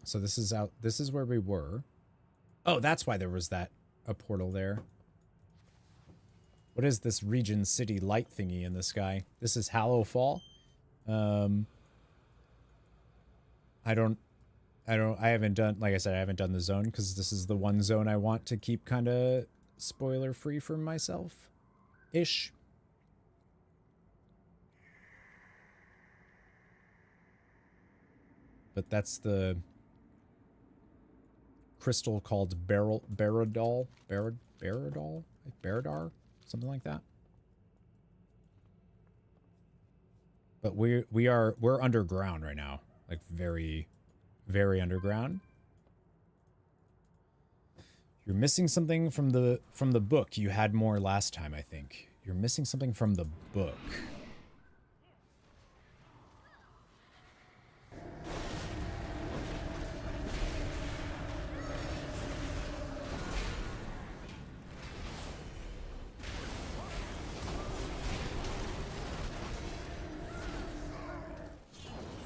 So this is out. This is where we were. Oh, that's why there was a portal there. What is this region city light thingy in the sky? This is Hallowfall. I haven't done, like I said, I haven't done the zone because this is the one zone I want to keep kind of spoiler free for myself ish. But that's the crystal called Baradar, something like that. But we're underground right now, like very, very underground. You're missing something from the book. You had more last time, I think. You're missing something from the book.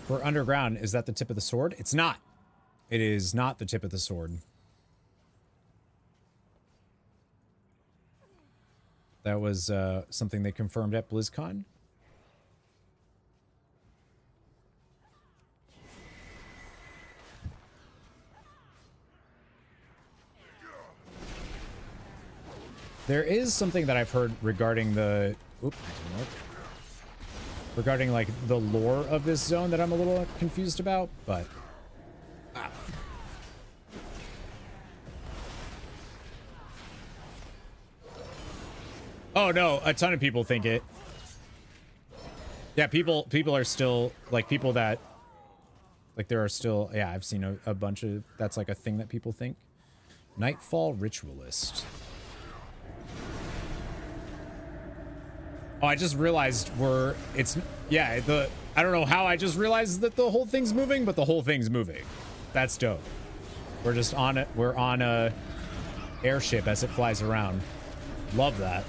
We're underground. Is that the tip of the sword? It's not. It is not the tip of the sword. That was something they confirmed at BlizzCon. There is something that I've heard regarding the... Oop, that didn't work. Regarding, like, the lore of this zone that I'm a little confused about, but... Ah. Oh, no, a ton of people think it. Yeah, people are still, like, people that... Like, there are still... Yeah, I've seen a bunch of... That's, like, a thing that people think. Nightfall Ritualist. Oh, I just realized yeah, I don't know how I just realized that the whole thing's moving, but the whole thing's moving. That's dope. We're just on it. We're on a airship as it flies around. Love that.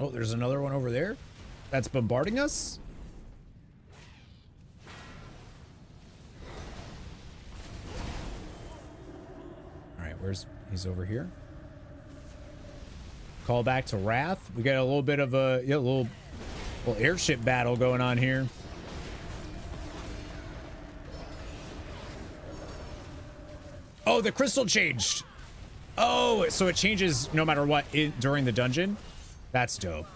Oh, there's another one over there that's bombarding us. He's over here. Call back to Wrath. We got a little bit of a little airship battle going on here. Oh, the crystal changed. Oh, so it changes no matter what during the dungeon. That's dope.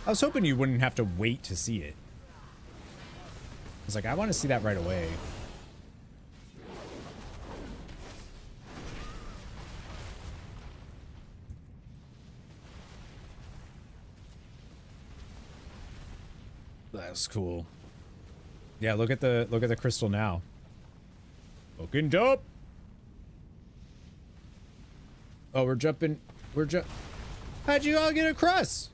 I was hoping you wouldn't have to wait to see it. I was like, I want to see that right away. That's cool. Yeah, look at the crystal now. Looking dope. Oh, we're jumping. How'd you all get across?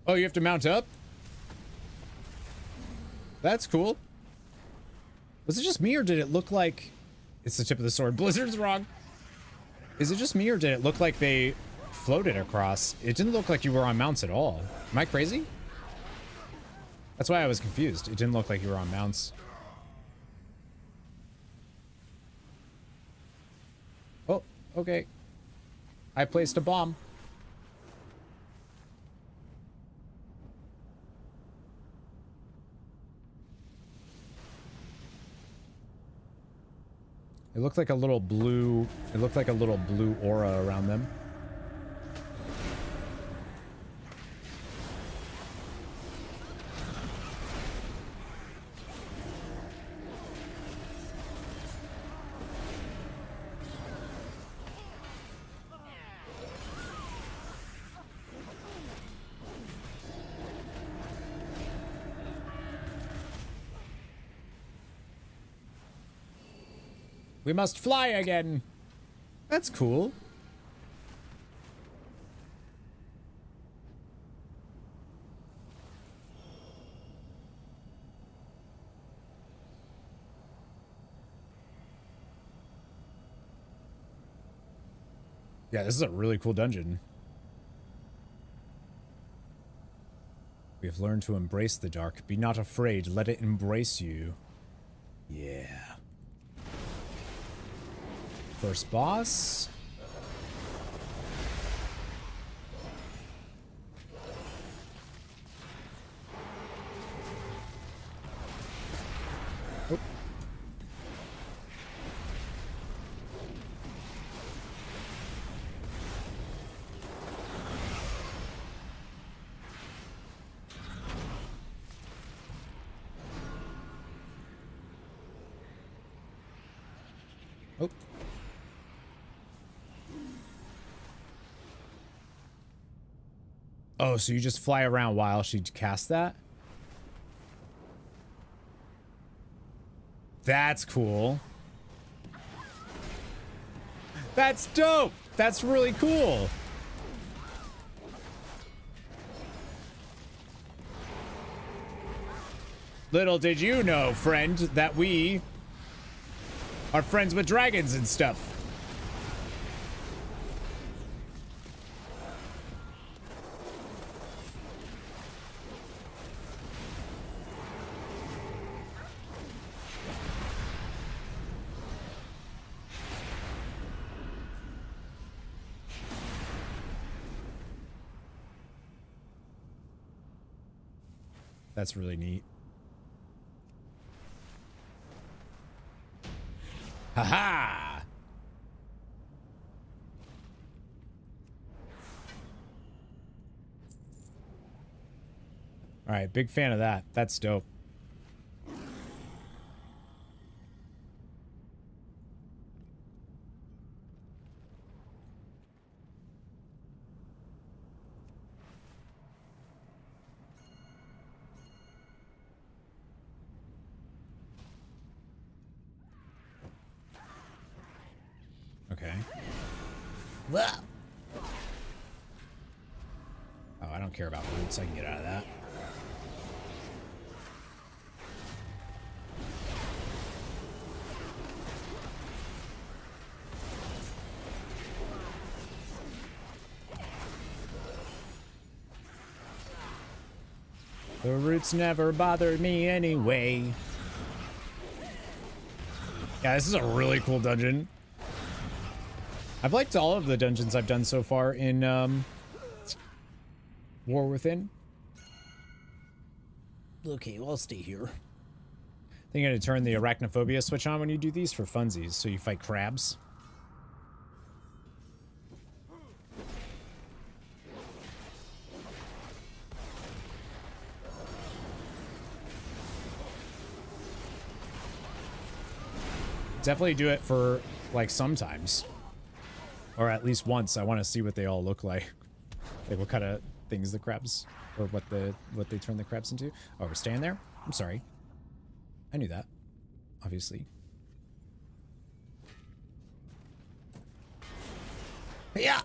Oh, you have to mount up? That's cool. Was it just me, or did it look like... It's the tip of the sword. Blizzard's wrong. Is it just me, or did it look like they floated across? It didn't look like you were on mounts at all. Am I crazy? That's why I was confused. It didn't look like you were on mounts. Oh, okay. I placed a bomb. It looked like a little blue. It looked like a little blue aura around them. We must fly again. That's cool. Yeah, this is a really cool dungeon. We have learned to embrace the dark. Be not afraid. Let it embrace you. Yeah. First boss. Oh. Oh. Oh, so you just fly around while she casts that? That's cool. That's dope. That's really cool. Little did you know, friend, that we are friends with dragons and stuff. That's really neat. Haha! All right, big fan of that. That's dope. Okay. Whoa. Oh, I don't care about roots. I can get out of that. The roots never bothered me anyway. Yeah, this is a really cool dungeon. I've liked all of the dungeons I've done so far in War Within. Okay, well, I'll stay here. I think I'm going to turn the arachnophobia switch on when you do these for funsies, so you fight crabs. Definitely do it for, like, sometimes. Or at least once. I want to see what they all look like. Like what kind of things the crabs, or what they turn the crabs into. Oh, we're staying there? I'm sorry. I knew that. Obviously. Yeah.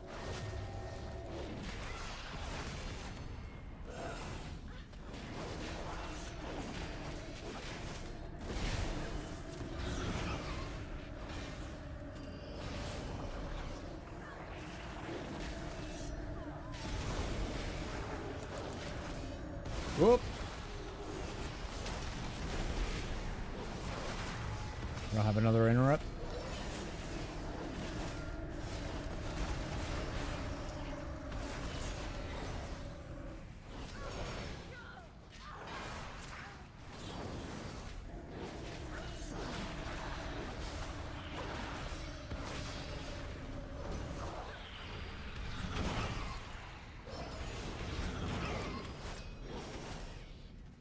Whoop. I don't have another interrupt.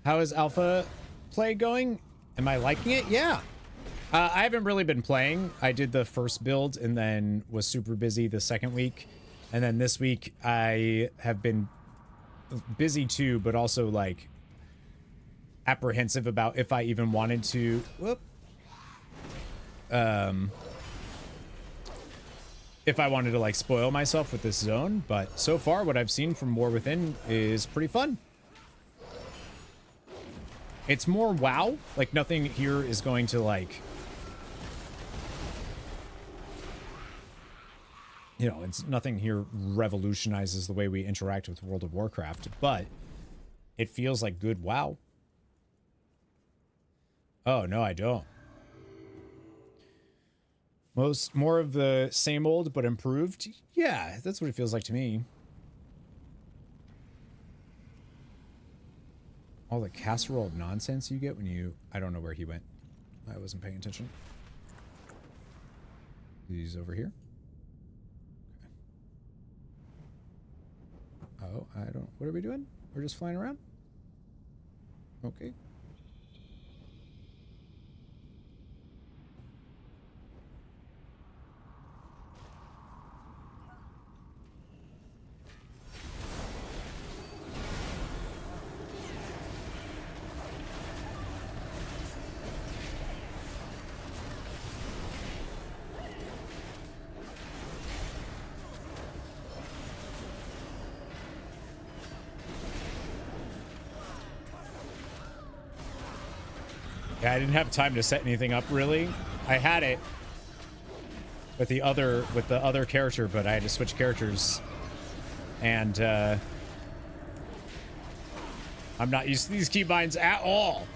How is alpha play going? Am I liking it? Yeah. I haven't really been playing. I did the first build and then was super busy the second week. And then this week I have been busy too, but also like apprehensive about if I even wanted to, if I wanted to like spoil myself with this zone. But so far what I've seen from War Within is pretty fun. It's more WoW. Like nothing here is going to like, you know, it's nothing here revolutionizes the way we interact with World of Warcraft, but it feels like good WoW. Oh, no, I don't. More of the same old, but improved. Yeah, that's what it feels like to me. All the casserole of nonsense you get when you... I don't know where he went. I wasn't paying attention. He's over here. Oh, I don't... What are we doing? We're just flying around? Okay. Yeah, I didn't have time to set anything up really. I had it with the other character, but I had to switch characters. And I'm not used to these keybinds at all.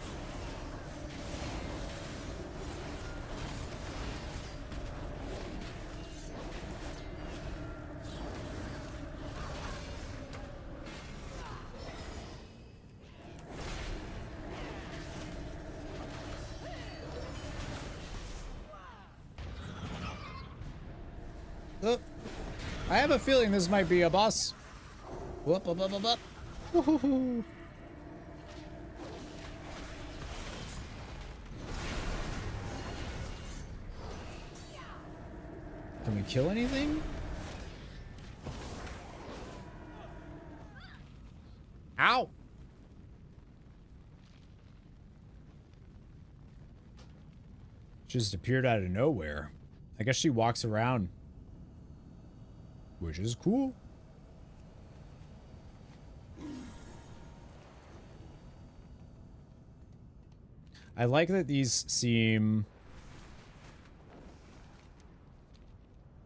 I have a feeling this might be a boss. Whoop, whoop, whoop, whoop, whoop. Woo-hoo-hoo. Can we kill anything? Ow! Just appeared out of nowhere. I guess she walks around. Which is cool. I like that these seem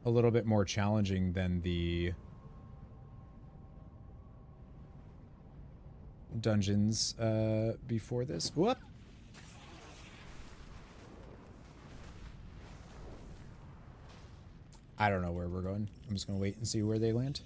a little bit more challenging than the dungeons before this. Whoop! I don't know where we're going. I'm just gonna wait and see where they land.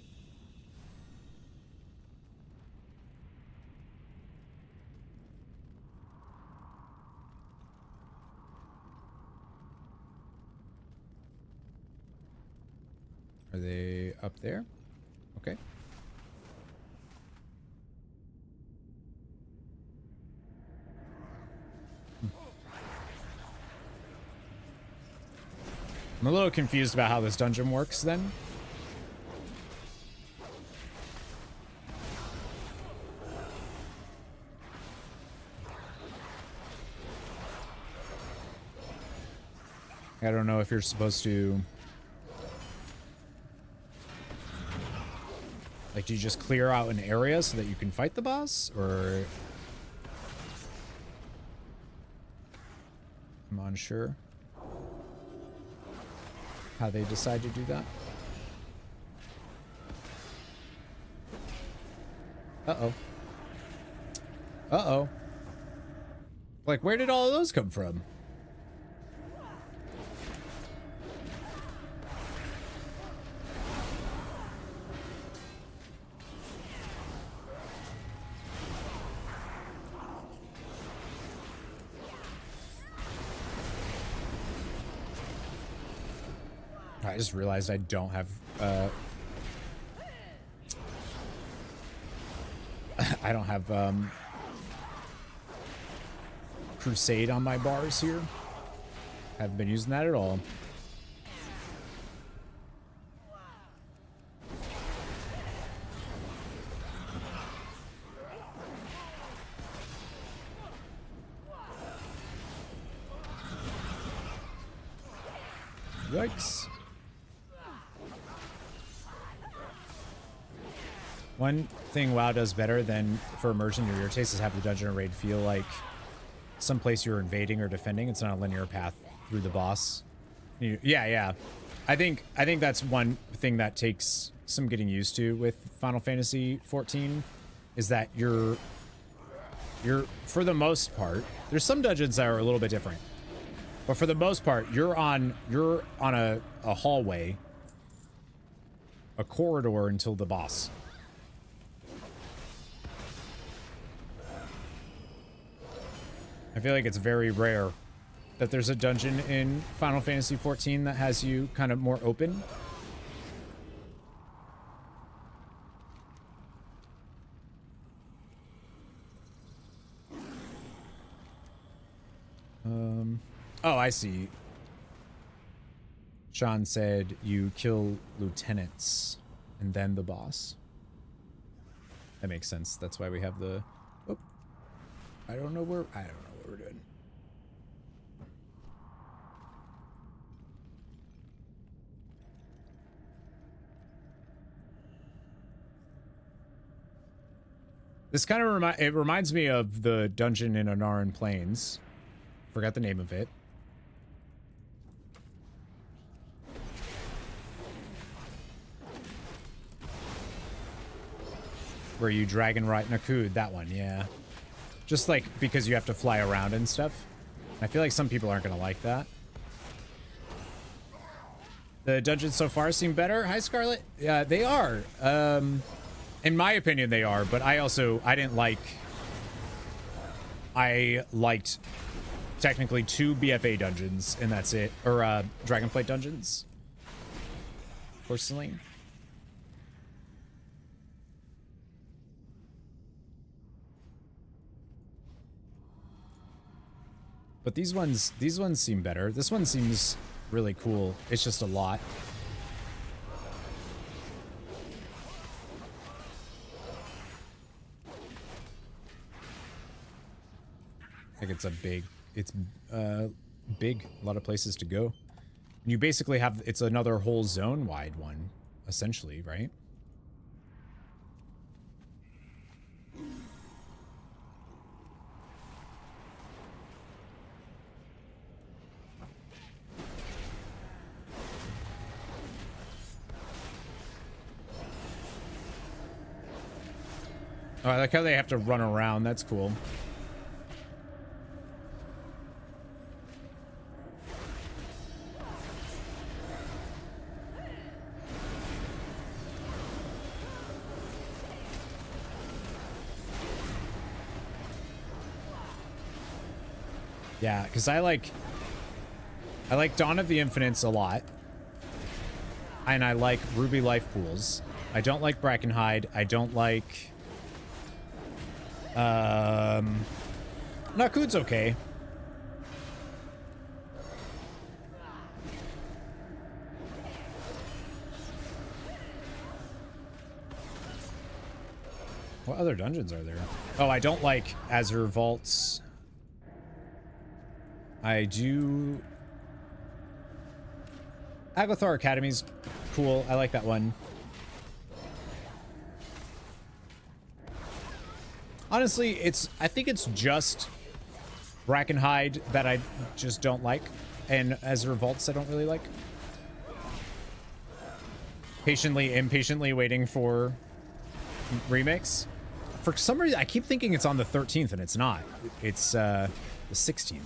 Are they up there? Okay. I'm a little confused about how this dungeon works then. I don't know if you're supposed to... Like, do you just clear out an area so that you can fight the boss? Or... I'm unsure how they decide to do that. Uh-oh. Uh-oh. Like, where did all of those come from? I just realized I don't have, I don't have, Crusade on my bars here. Haven't been using that at all. Yikes. One thing WoW does better than for immersion or your taste is have the dungeon or raid feel like some place you're invading or defending. It's not a linear path through the boss. Yeah. I think that's one thing that takes some getting used to with Final Fantasy 14 is that you're for the most part, there's some dungeons that are a little bit different. But for the most part, you're on a hallway, a corridor until the boss. I feel like it's very rare that there's a dungeon in Final Fantasy 14 that has you kind of more open. Oh, I see. Sean said you kill lieutenants and then the boss. That makes sense. That's why we have the... Oh, I don't know what we're doing. This kind of reminds me of the dungeon in Anaran Plains. Forgot the name of it. Where you dragon ride Nakud, that one, yeah. Just like because you have to fly around and stuff. I feel like some people aren't gonna like that. The dungeons so far seem better. Hi, Scarlet. Yeah, they are. In my opinion, they are. But I liked technically 2 BFA dungeons, and that's it. Or Dragonflight dungeons. Personally. But these ones seem better. This one seems really cool. It's just a lot. I think it's big. A lot of places to go. You basically have, it's another whole zone wide one, essentially, right? Oh, I like how they have to run around. That's cool. Yeah, because I like Dawn of the Infinites a lot. And I like Ruby Life Pools. I don't like Brackenhide. I don't like... Nakud's okay. What other dungeons are there? Oh, I don't like Azure Vaults. I do... Agathar Academy's cool. I like that one. Honestly, I think it's just Brackenhide that I just don't like, and Azure Vaults I don't really like. Impatiently waiting for remakes. For some reason, I keep thinking it's on the 13th, and it's not. It's the 16th.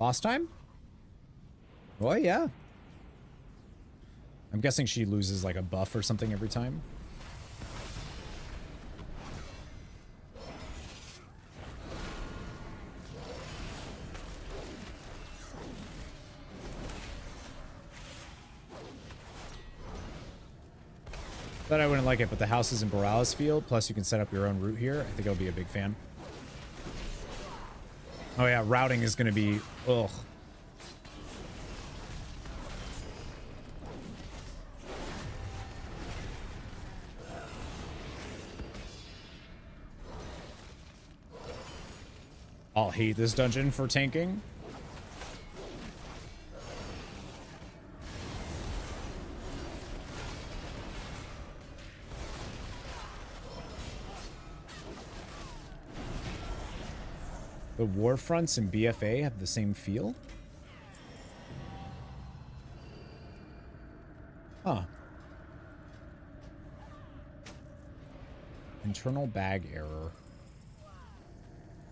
Lost time? Oh, yeah. I'm guessing she loses like a buff or something every time. But I wouldn't like it, but the house is in Borealis Field, plus you can set up your own route here. I think I'll be a big fan. Oh yeah, routing is going to be... Ugh. I'll hate this dungeon for tanking. The war fronts in BFA have the same feel? Huh. Internal bag error.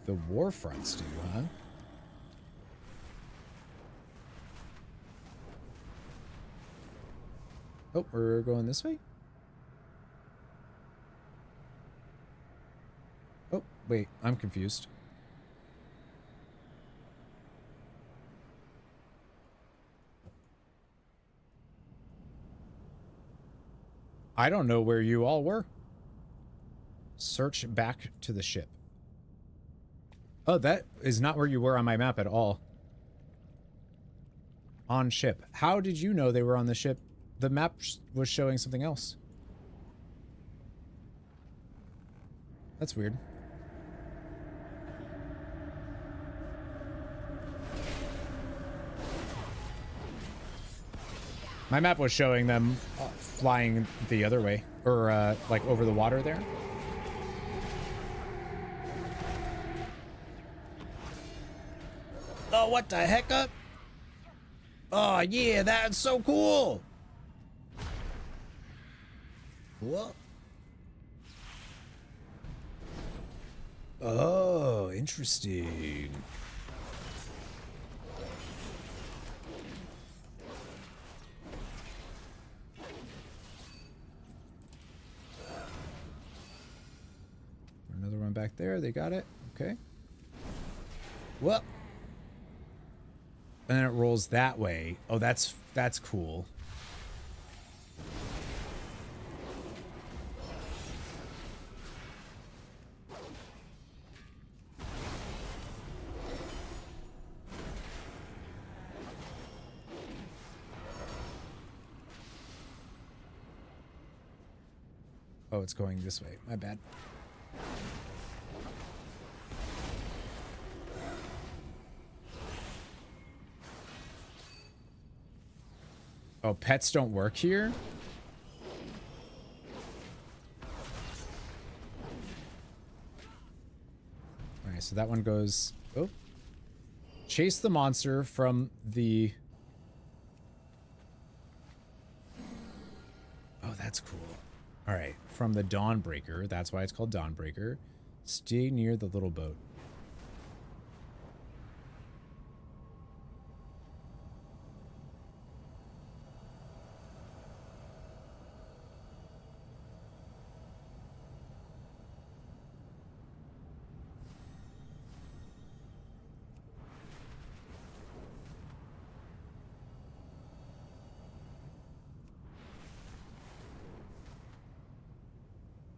The war fronts do, huh? Oh, we're going this way? Oh, wait, I'm confused. I don't know where you all were. Search back to the ship. Oh, that is not where you were on my map at all. On ship. How did you know they were on the ship? The map was showing something else. That's weird. My map was showing them flying the other way, or like over the water there. Oh, what the heck up? Oh, yeah, that's so cool. What? Oh, interesting. Another one back there. They got it. Okay. Well. And then it rolls that way. Oh, that's cool. Oh, it's going this way. My bad. Oh, pets don't work here? Alright, so that one goes... Oh. Chase the monster from the... Oh, that's cool. Alright, from the Dawnbreaker. That's why it's called Dawnbreaker. Stay near the little boat.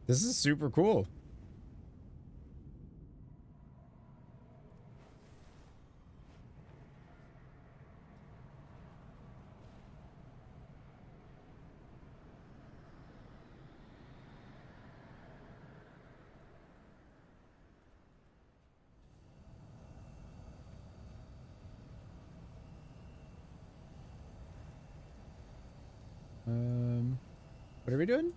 This is super cool. What are we doing?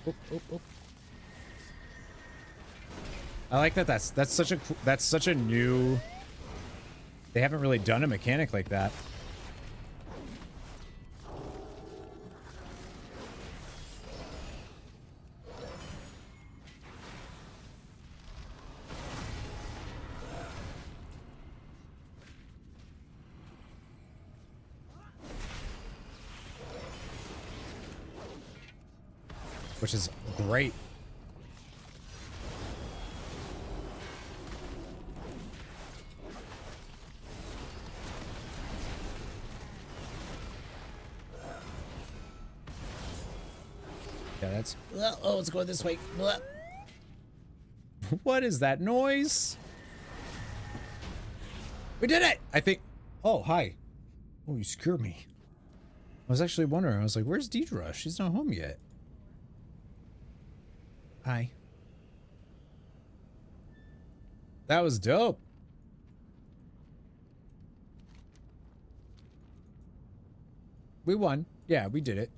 Oh. I like that. That's such a new. They haven't really done a mechanic like that. Which is great. Yeah, that's... Oh, let's go this way. What is that noise? We did it! I think... Oh, hi. Oh, you scared me. I was actually wondering. I was like, where's Deidre? She's not home yet. Hi. That was dope. We won. Yeah, we did it.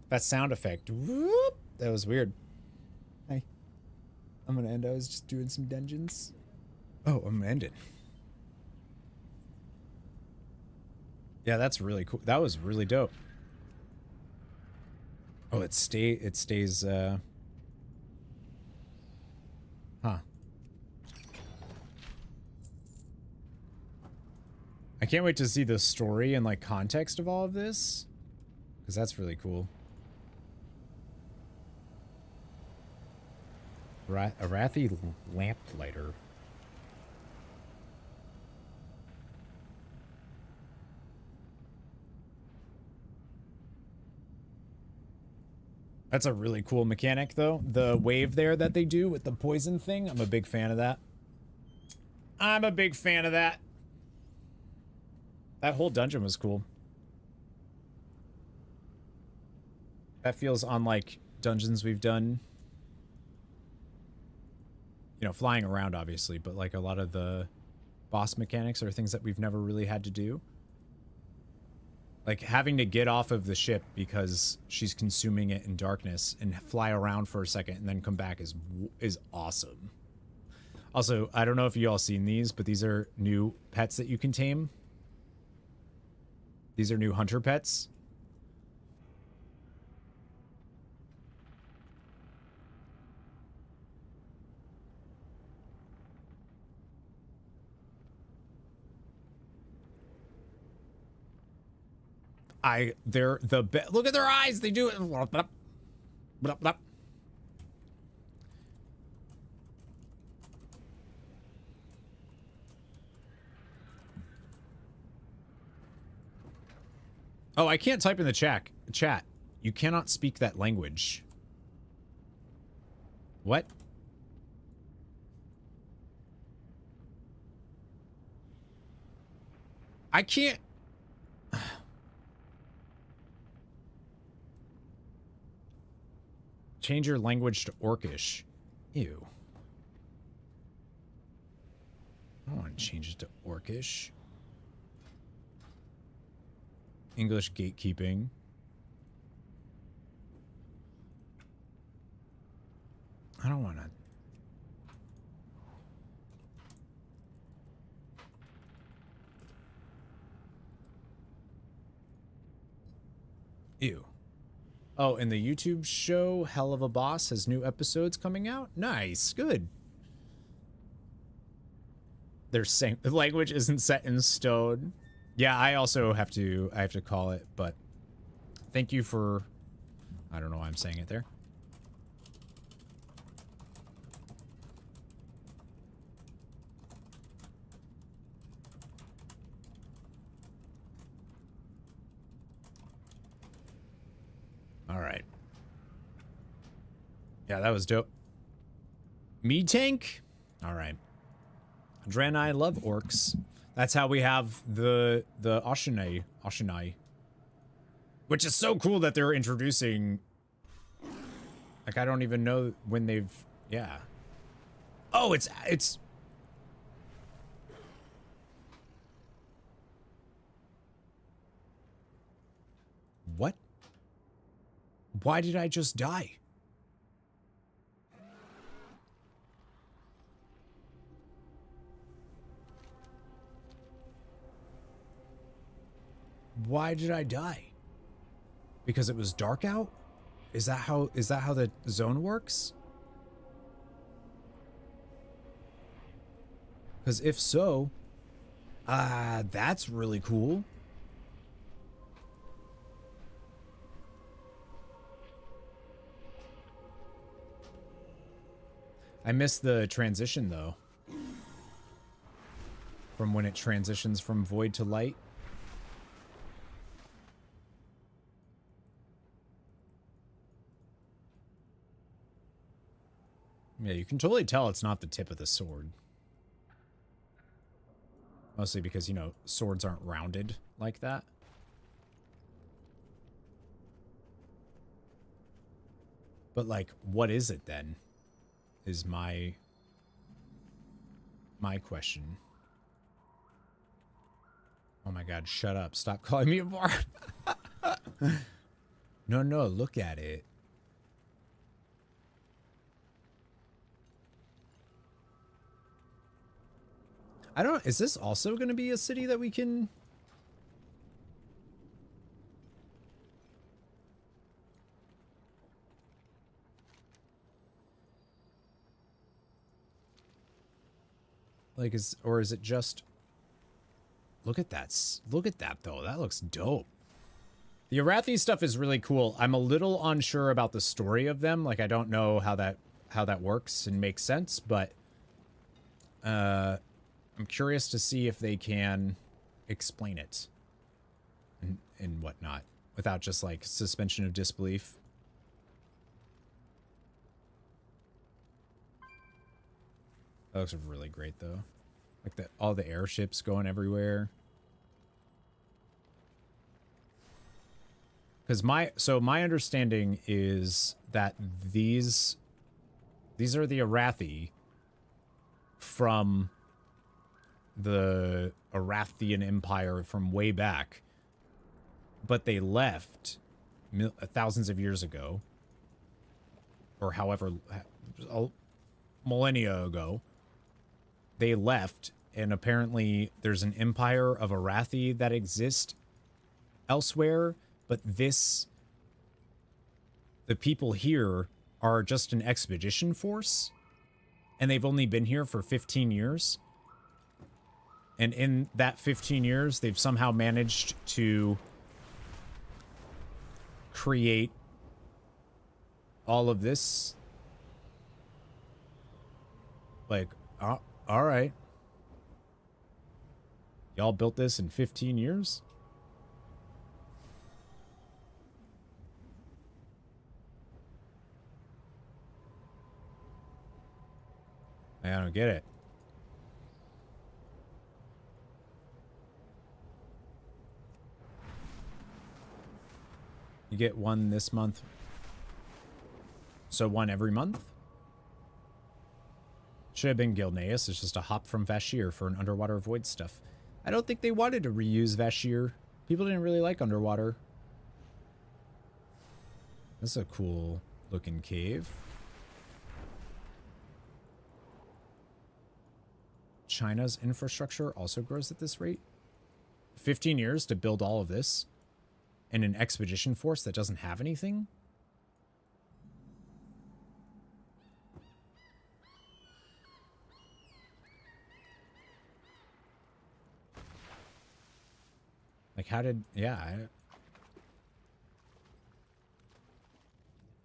That sound effect. Whoop. That was weird. Hi. I'm gonna end. I was just doing some dungeons. Oh, I'm gonna end it. Yeah, that's really cool. That was really dope. Oh, it stays, huh. I can't wait to see the story and, like, context of all of this. Because that's really cool. Arathi Lamplighter. That's a really cool mechanic, though. The wave there that they do with the poison thing. I'm a big fan of that. I'm a big fan of that. That whole dungeon was cool. That feels unlike dungeons we've done. You know, flying around, obviously, but like a lot of the boss mechanics are things that we've never really had to do. Like having to get off of the ship because she's consuming it in darkness and fly around for a second and then come back is awesome. Also, I don't know if you all seen these, but these are new pets that you can tame. These are new hunter pets. Look at their eyes. They do it. Oh, I can't type in the chat. You cannot speak that language. What? I can't. Change your language to Orcish. Ew. I don't want to change it to Orcish. English gatekeeping. I don't want to. Ew. Oh, and the YouTube show Hell of a Boss has new episodes coming out? Nice. Good. They're saying the language isn't set in stone. Yeah, I also have to call it, but thank you for, I don't know why I'm saying it there. All right. Yeah, that was dope. Me tank? All right. Draenei love orcs. That's how we have the Ashenai. Which is so cool that they're introducing. Like, I don't even know when they've, yeah. Oh, it's what? Why did I just die? Why did I die? Because it was dark out? Is that how the zone works? Because if so, that's really cool. I miss the transition, though. From when it transitions from void to light. Yeah, you can totally tell it's not the tip of the sword. Mostly because, you know, swords aren't rounded like that. But, like, what is it then? Is my question. Oh my god, shut up. Stop calling me a bard. No, look at it. I don't... Is this also going to be a city that we can... Like, is it just... Look at that. Look at that, though. That looks dope. The Arathi stuff is really cool. I'm a little unsure about the story of them. Like, I don't know how that works and makes sense, but... I'm curious to see if they can explain it and whatnot without just like suspension of disbelief. That looks really great though. Like all the airships going everywhere. Because my understanding is that these are the Arathi from the Arathian Empire from way back, but they left thousands of years ago, or however, millennia ago. They left, and apparently there's an empire of Arathi that exists elsewhere, but the people here are just an expedition force, and they've only been here for 15 years. And in that 15 years, they've somehow managed to create all of this. Like, all right. Y'all built this in 15 years? I don't get it. You get one this month. So one every month? Should have been Gilneas. It's just a hop from Vashir for an underwater void stuff. I don't think they wanted to reuse Vashir. People didn't really like underwater. This is a cool looking cave. China's infrastructure also grows at this rate. 15 years to build all of this. And an expedition force that doesn't have anything? Like, how did... Yeah.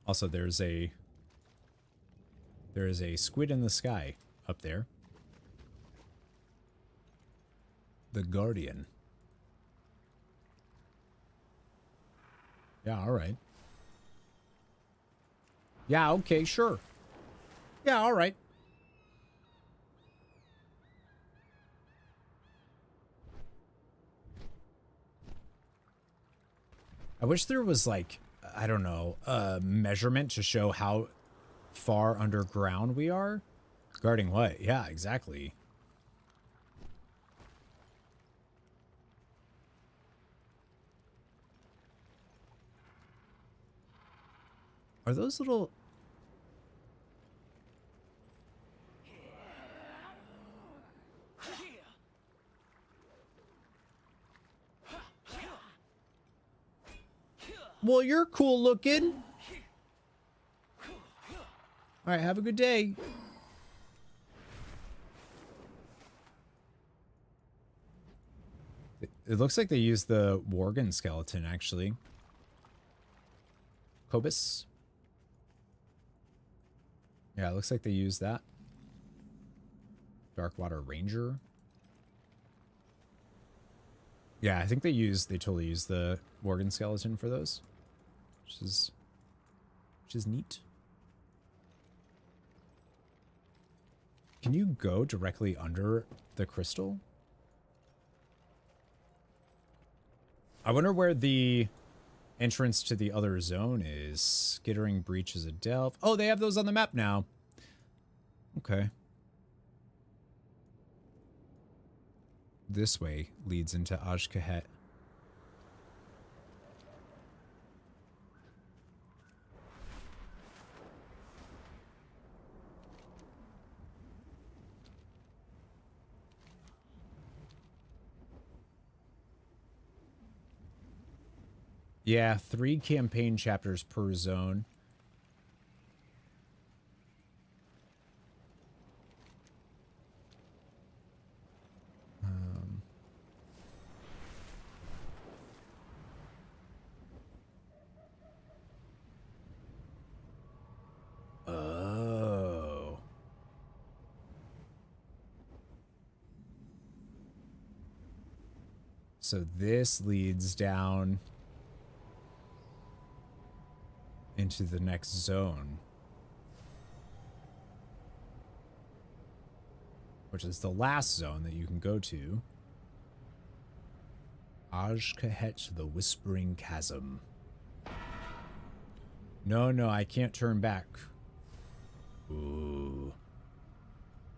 Also, there is a squid in the sky up there. The Guardian. Yeah, all right. Yeah, okay, sure. Yeah, all right. I wish there was, like, I don't know, a measurement to show how far underground we are. Guarding what? Yeah, exactly. Are those little... Well, you're cool looking. All right, have a good day. It looks like they used the Worgen skeleton, actually. Cobus. Yeah, it looks like they use that. Darkwater Ranger. Yeah, I think they totally use the Worgen skeleton for those. Which is neat. Can you go directly under the crystal? I wonder where the entrance to the other zone is. Skittering Breach is a delve. Oh, they have those on the map now. Okay. This way leads into Ajkahet. Yeah, 3 campaign chapters per zone. Oh. So this leads down into the next zone, which is the last zone that you can go to. Ajkahet, the Whispering Chasm. No, I can't turn back. Ooh.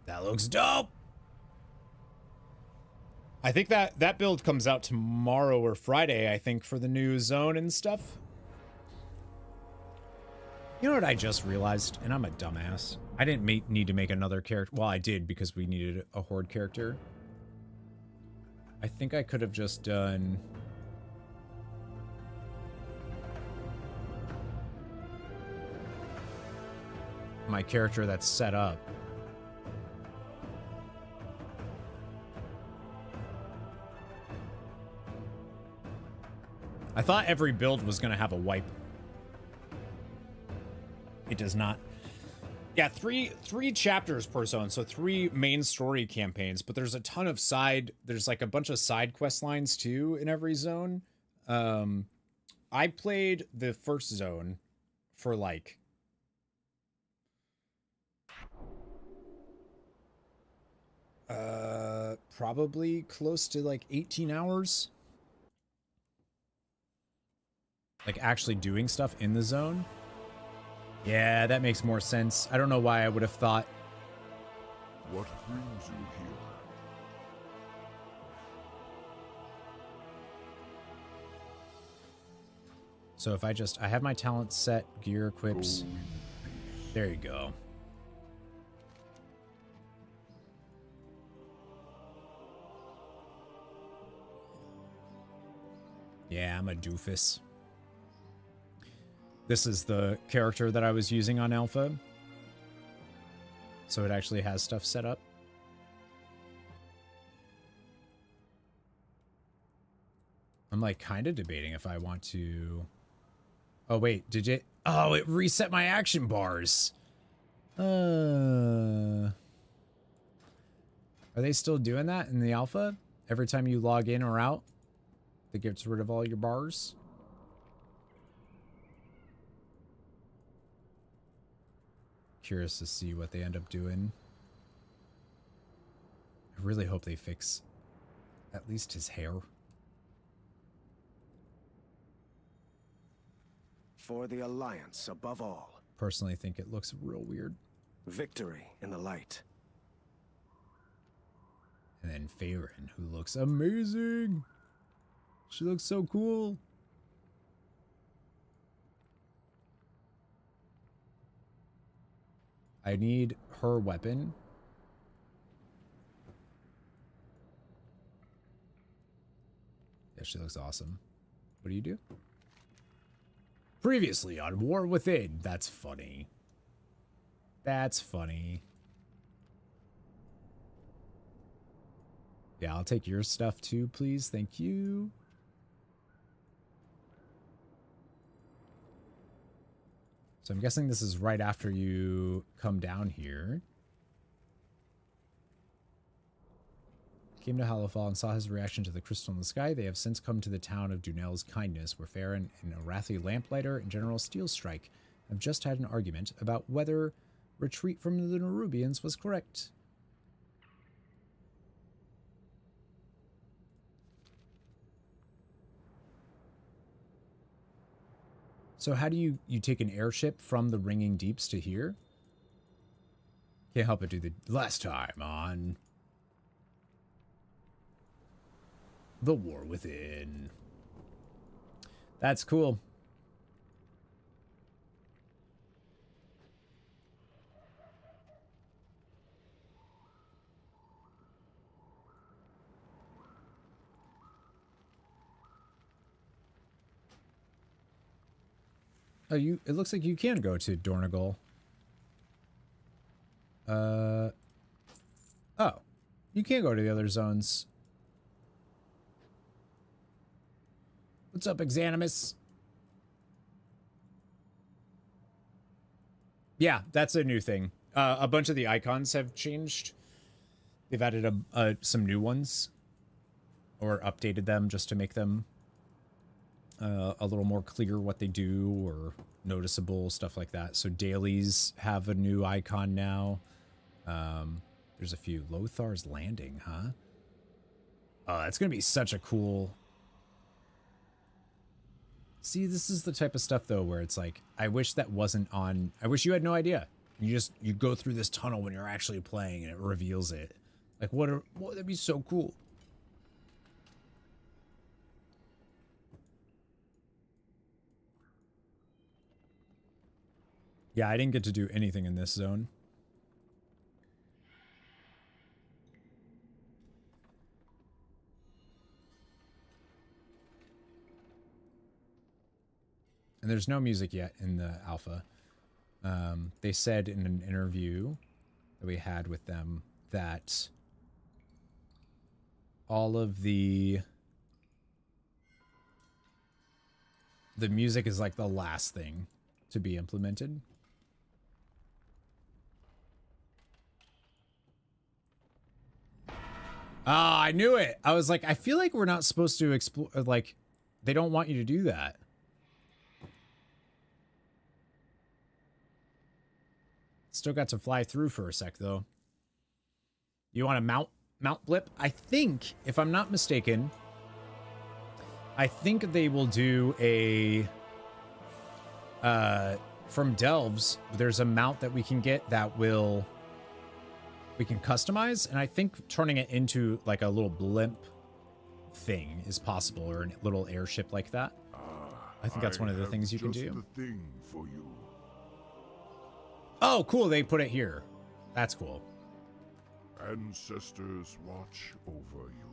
That looks dope! I think that build comes out tomorrow or Friday, I think, for the new zone and stuff. You know what I just realized? And I'm a dumbass. I didn't need to make another character. Well, I did because we needed a Horde character. I think I could have just done... my character that's set up. I thought every build was going to have a wipe. It does not. Yeah, three chapters per zone, so 3 main story campaigns, but there's a ton of there's like a bunch of side quest lines too in every zone. I played the first zone for like probably close to like 18 hours. Like actually doing stuff in the zone. Yeah, that makes more sense. I don't know why I would have thought. What brings you here? So if I have my talent set, gear equips. There you go. Yeah, I'm a doofus. This is the character that I was using on Alpha. So it actually has stuff set up. I'm like kind of debating if I want to... Oh, wait, did it... Oh, it reset my action bars. Are they still doing that in the Alpha? Every time you log in or out, that gets rid of all your bars? Curious to see what they end up doing. I really hope they fix at least his hair. For the Alliance above all. Personally think it looks real weird. Victory in the light. And then Farron, who looks amazing. She looks so cool. I need her weapon. Yeah, she looks awesome. What do you do? Previously on War Within. That's funny. That's funny. Yeah, I'll take your stuff too, please. Thank you. So I'm guessing this is right after you come down here. Came to Hollowfall and saw his reaction to the crystal in the sky. They have since come to the town of Dunel's kindness, where Farron and Arathi Lamplighter and General Steelstrike have just had an argument about whether retreat from the Nerubians was correct. So how do you take an airship from the Ringing Deeps to here? Can't help but do the last time on The War Within. That's cool. Oh, it looks like you can go to Dornegal. Oh, you can go to the other zones. What's up, Exanimus? Yeah, that's a new thing. A bunch of the icons have changed. They've added some new ones, or updated them just to make them a little more clear what they do or noticeable, stuff like that. So dailies have a new icon now. There's a few. Lothar's Landing, huh? Oh, that's going to be such a cool... See, this is the type of stuff, though, where it's like, I wish that wasn't on... I wish you had no idea. You go through this tunnel when you're actually playing and it reveals it. Like, that'd be so cool. Yeah, I didn't get to do anything in this zone. And there's no music yet in the alpha. They said in an interview that we had with them that all of the music is like the last thing to be implemented. Ah, I knew it. I was like, I feel like we're not supposed to explore, like, they don't want you to do that. Still got to fly through for a sec, though. You want to mount blip? I think, if I'm not mistaken, I think they will do a, from Delves, there's a mount that we can get that will... we can customize, and I think turning it into like a little blimp thing is possible, or a little airship like that. I think that's one of the things you can do. The thing for you. Oh, cool! They put it here. That's cool. Ancestors watch over you.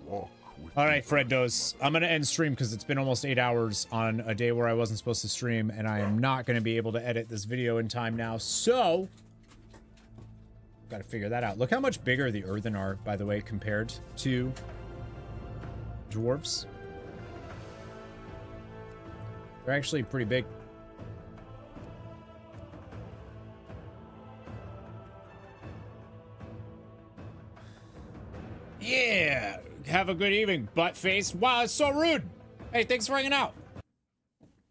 Walk with All right, Freddos. I'm gonna end stream because it's been almost 8 hours on a day where I wasn't supposed to stream, and I am not gonna be able to edit this video in time now. So. Got to figure that out. Look how much bigger the earthen are, by the way, compared to dwarves. They're actually pretty big. Yeah! Have a good evening, butt-face. Wow, it's so rude! Hey, thanks for hanging out.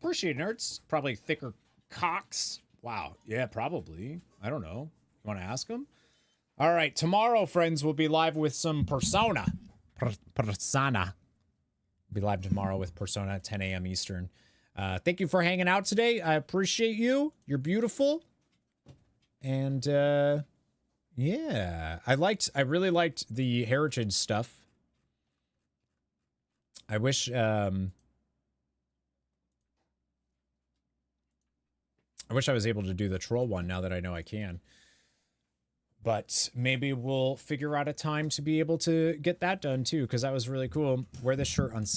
Appreciate it, nerds. Probably thicker cocks. Wow. Yeah, probably. I don't know. You want to ask them? All right, tomorrow, friends, we'll be live with some Persona. Persona. We'll be live tomorrow with Persona at 10 a.m. Eastern. Thank you for hanging out today. I appreciate you. You're beautiful. And, yeah. I really liked the heritage stuff. I wish, I was able to do the troll one now that I know I can. But maybe we'll figure out a time to be able to get that done too, because that was really cool. Wear this shirt on Sunday.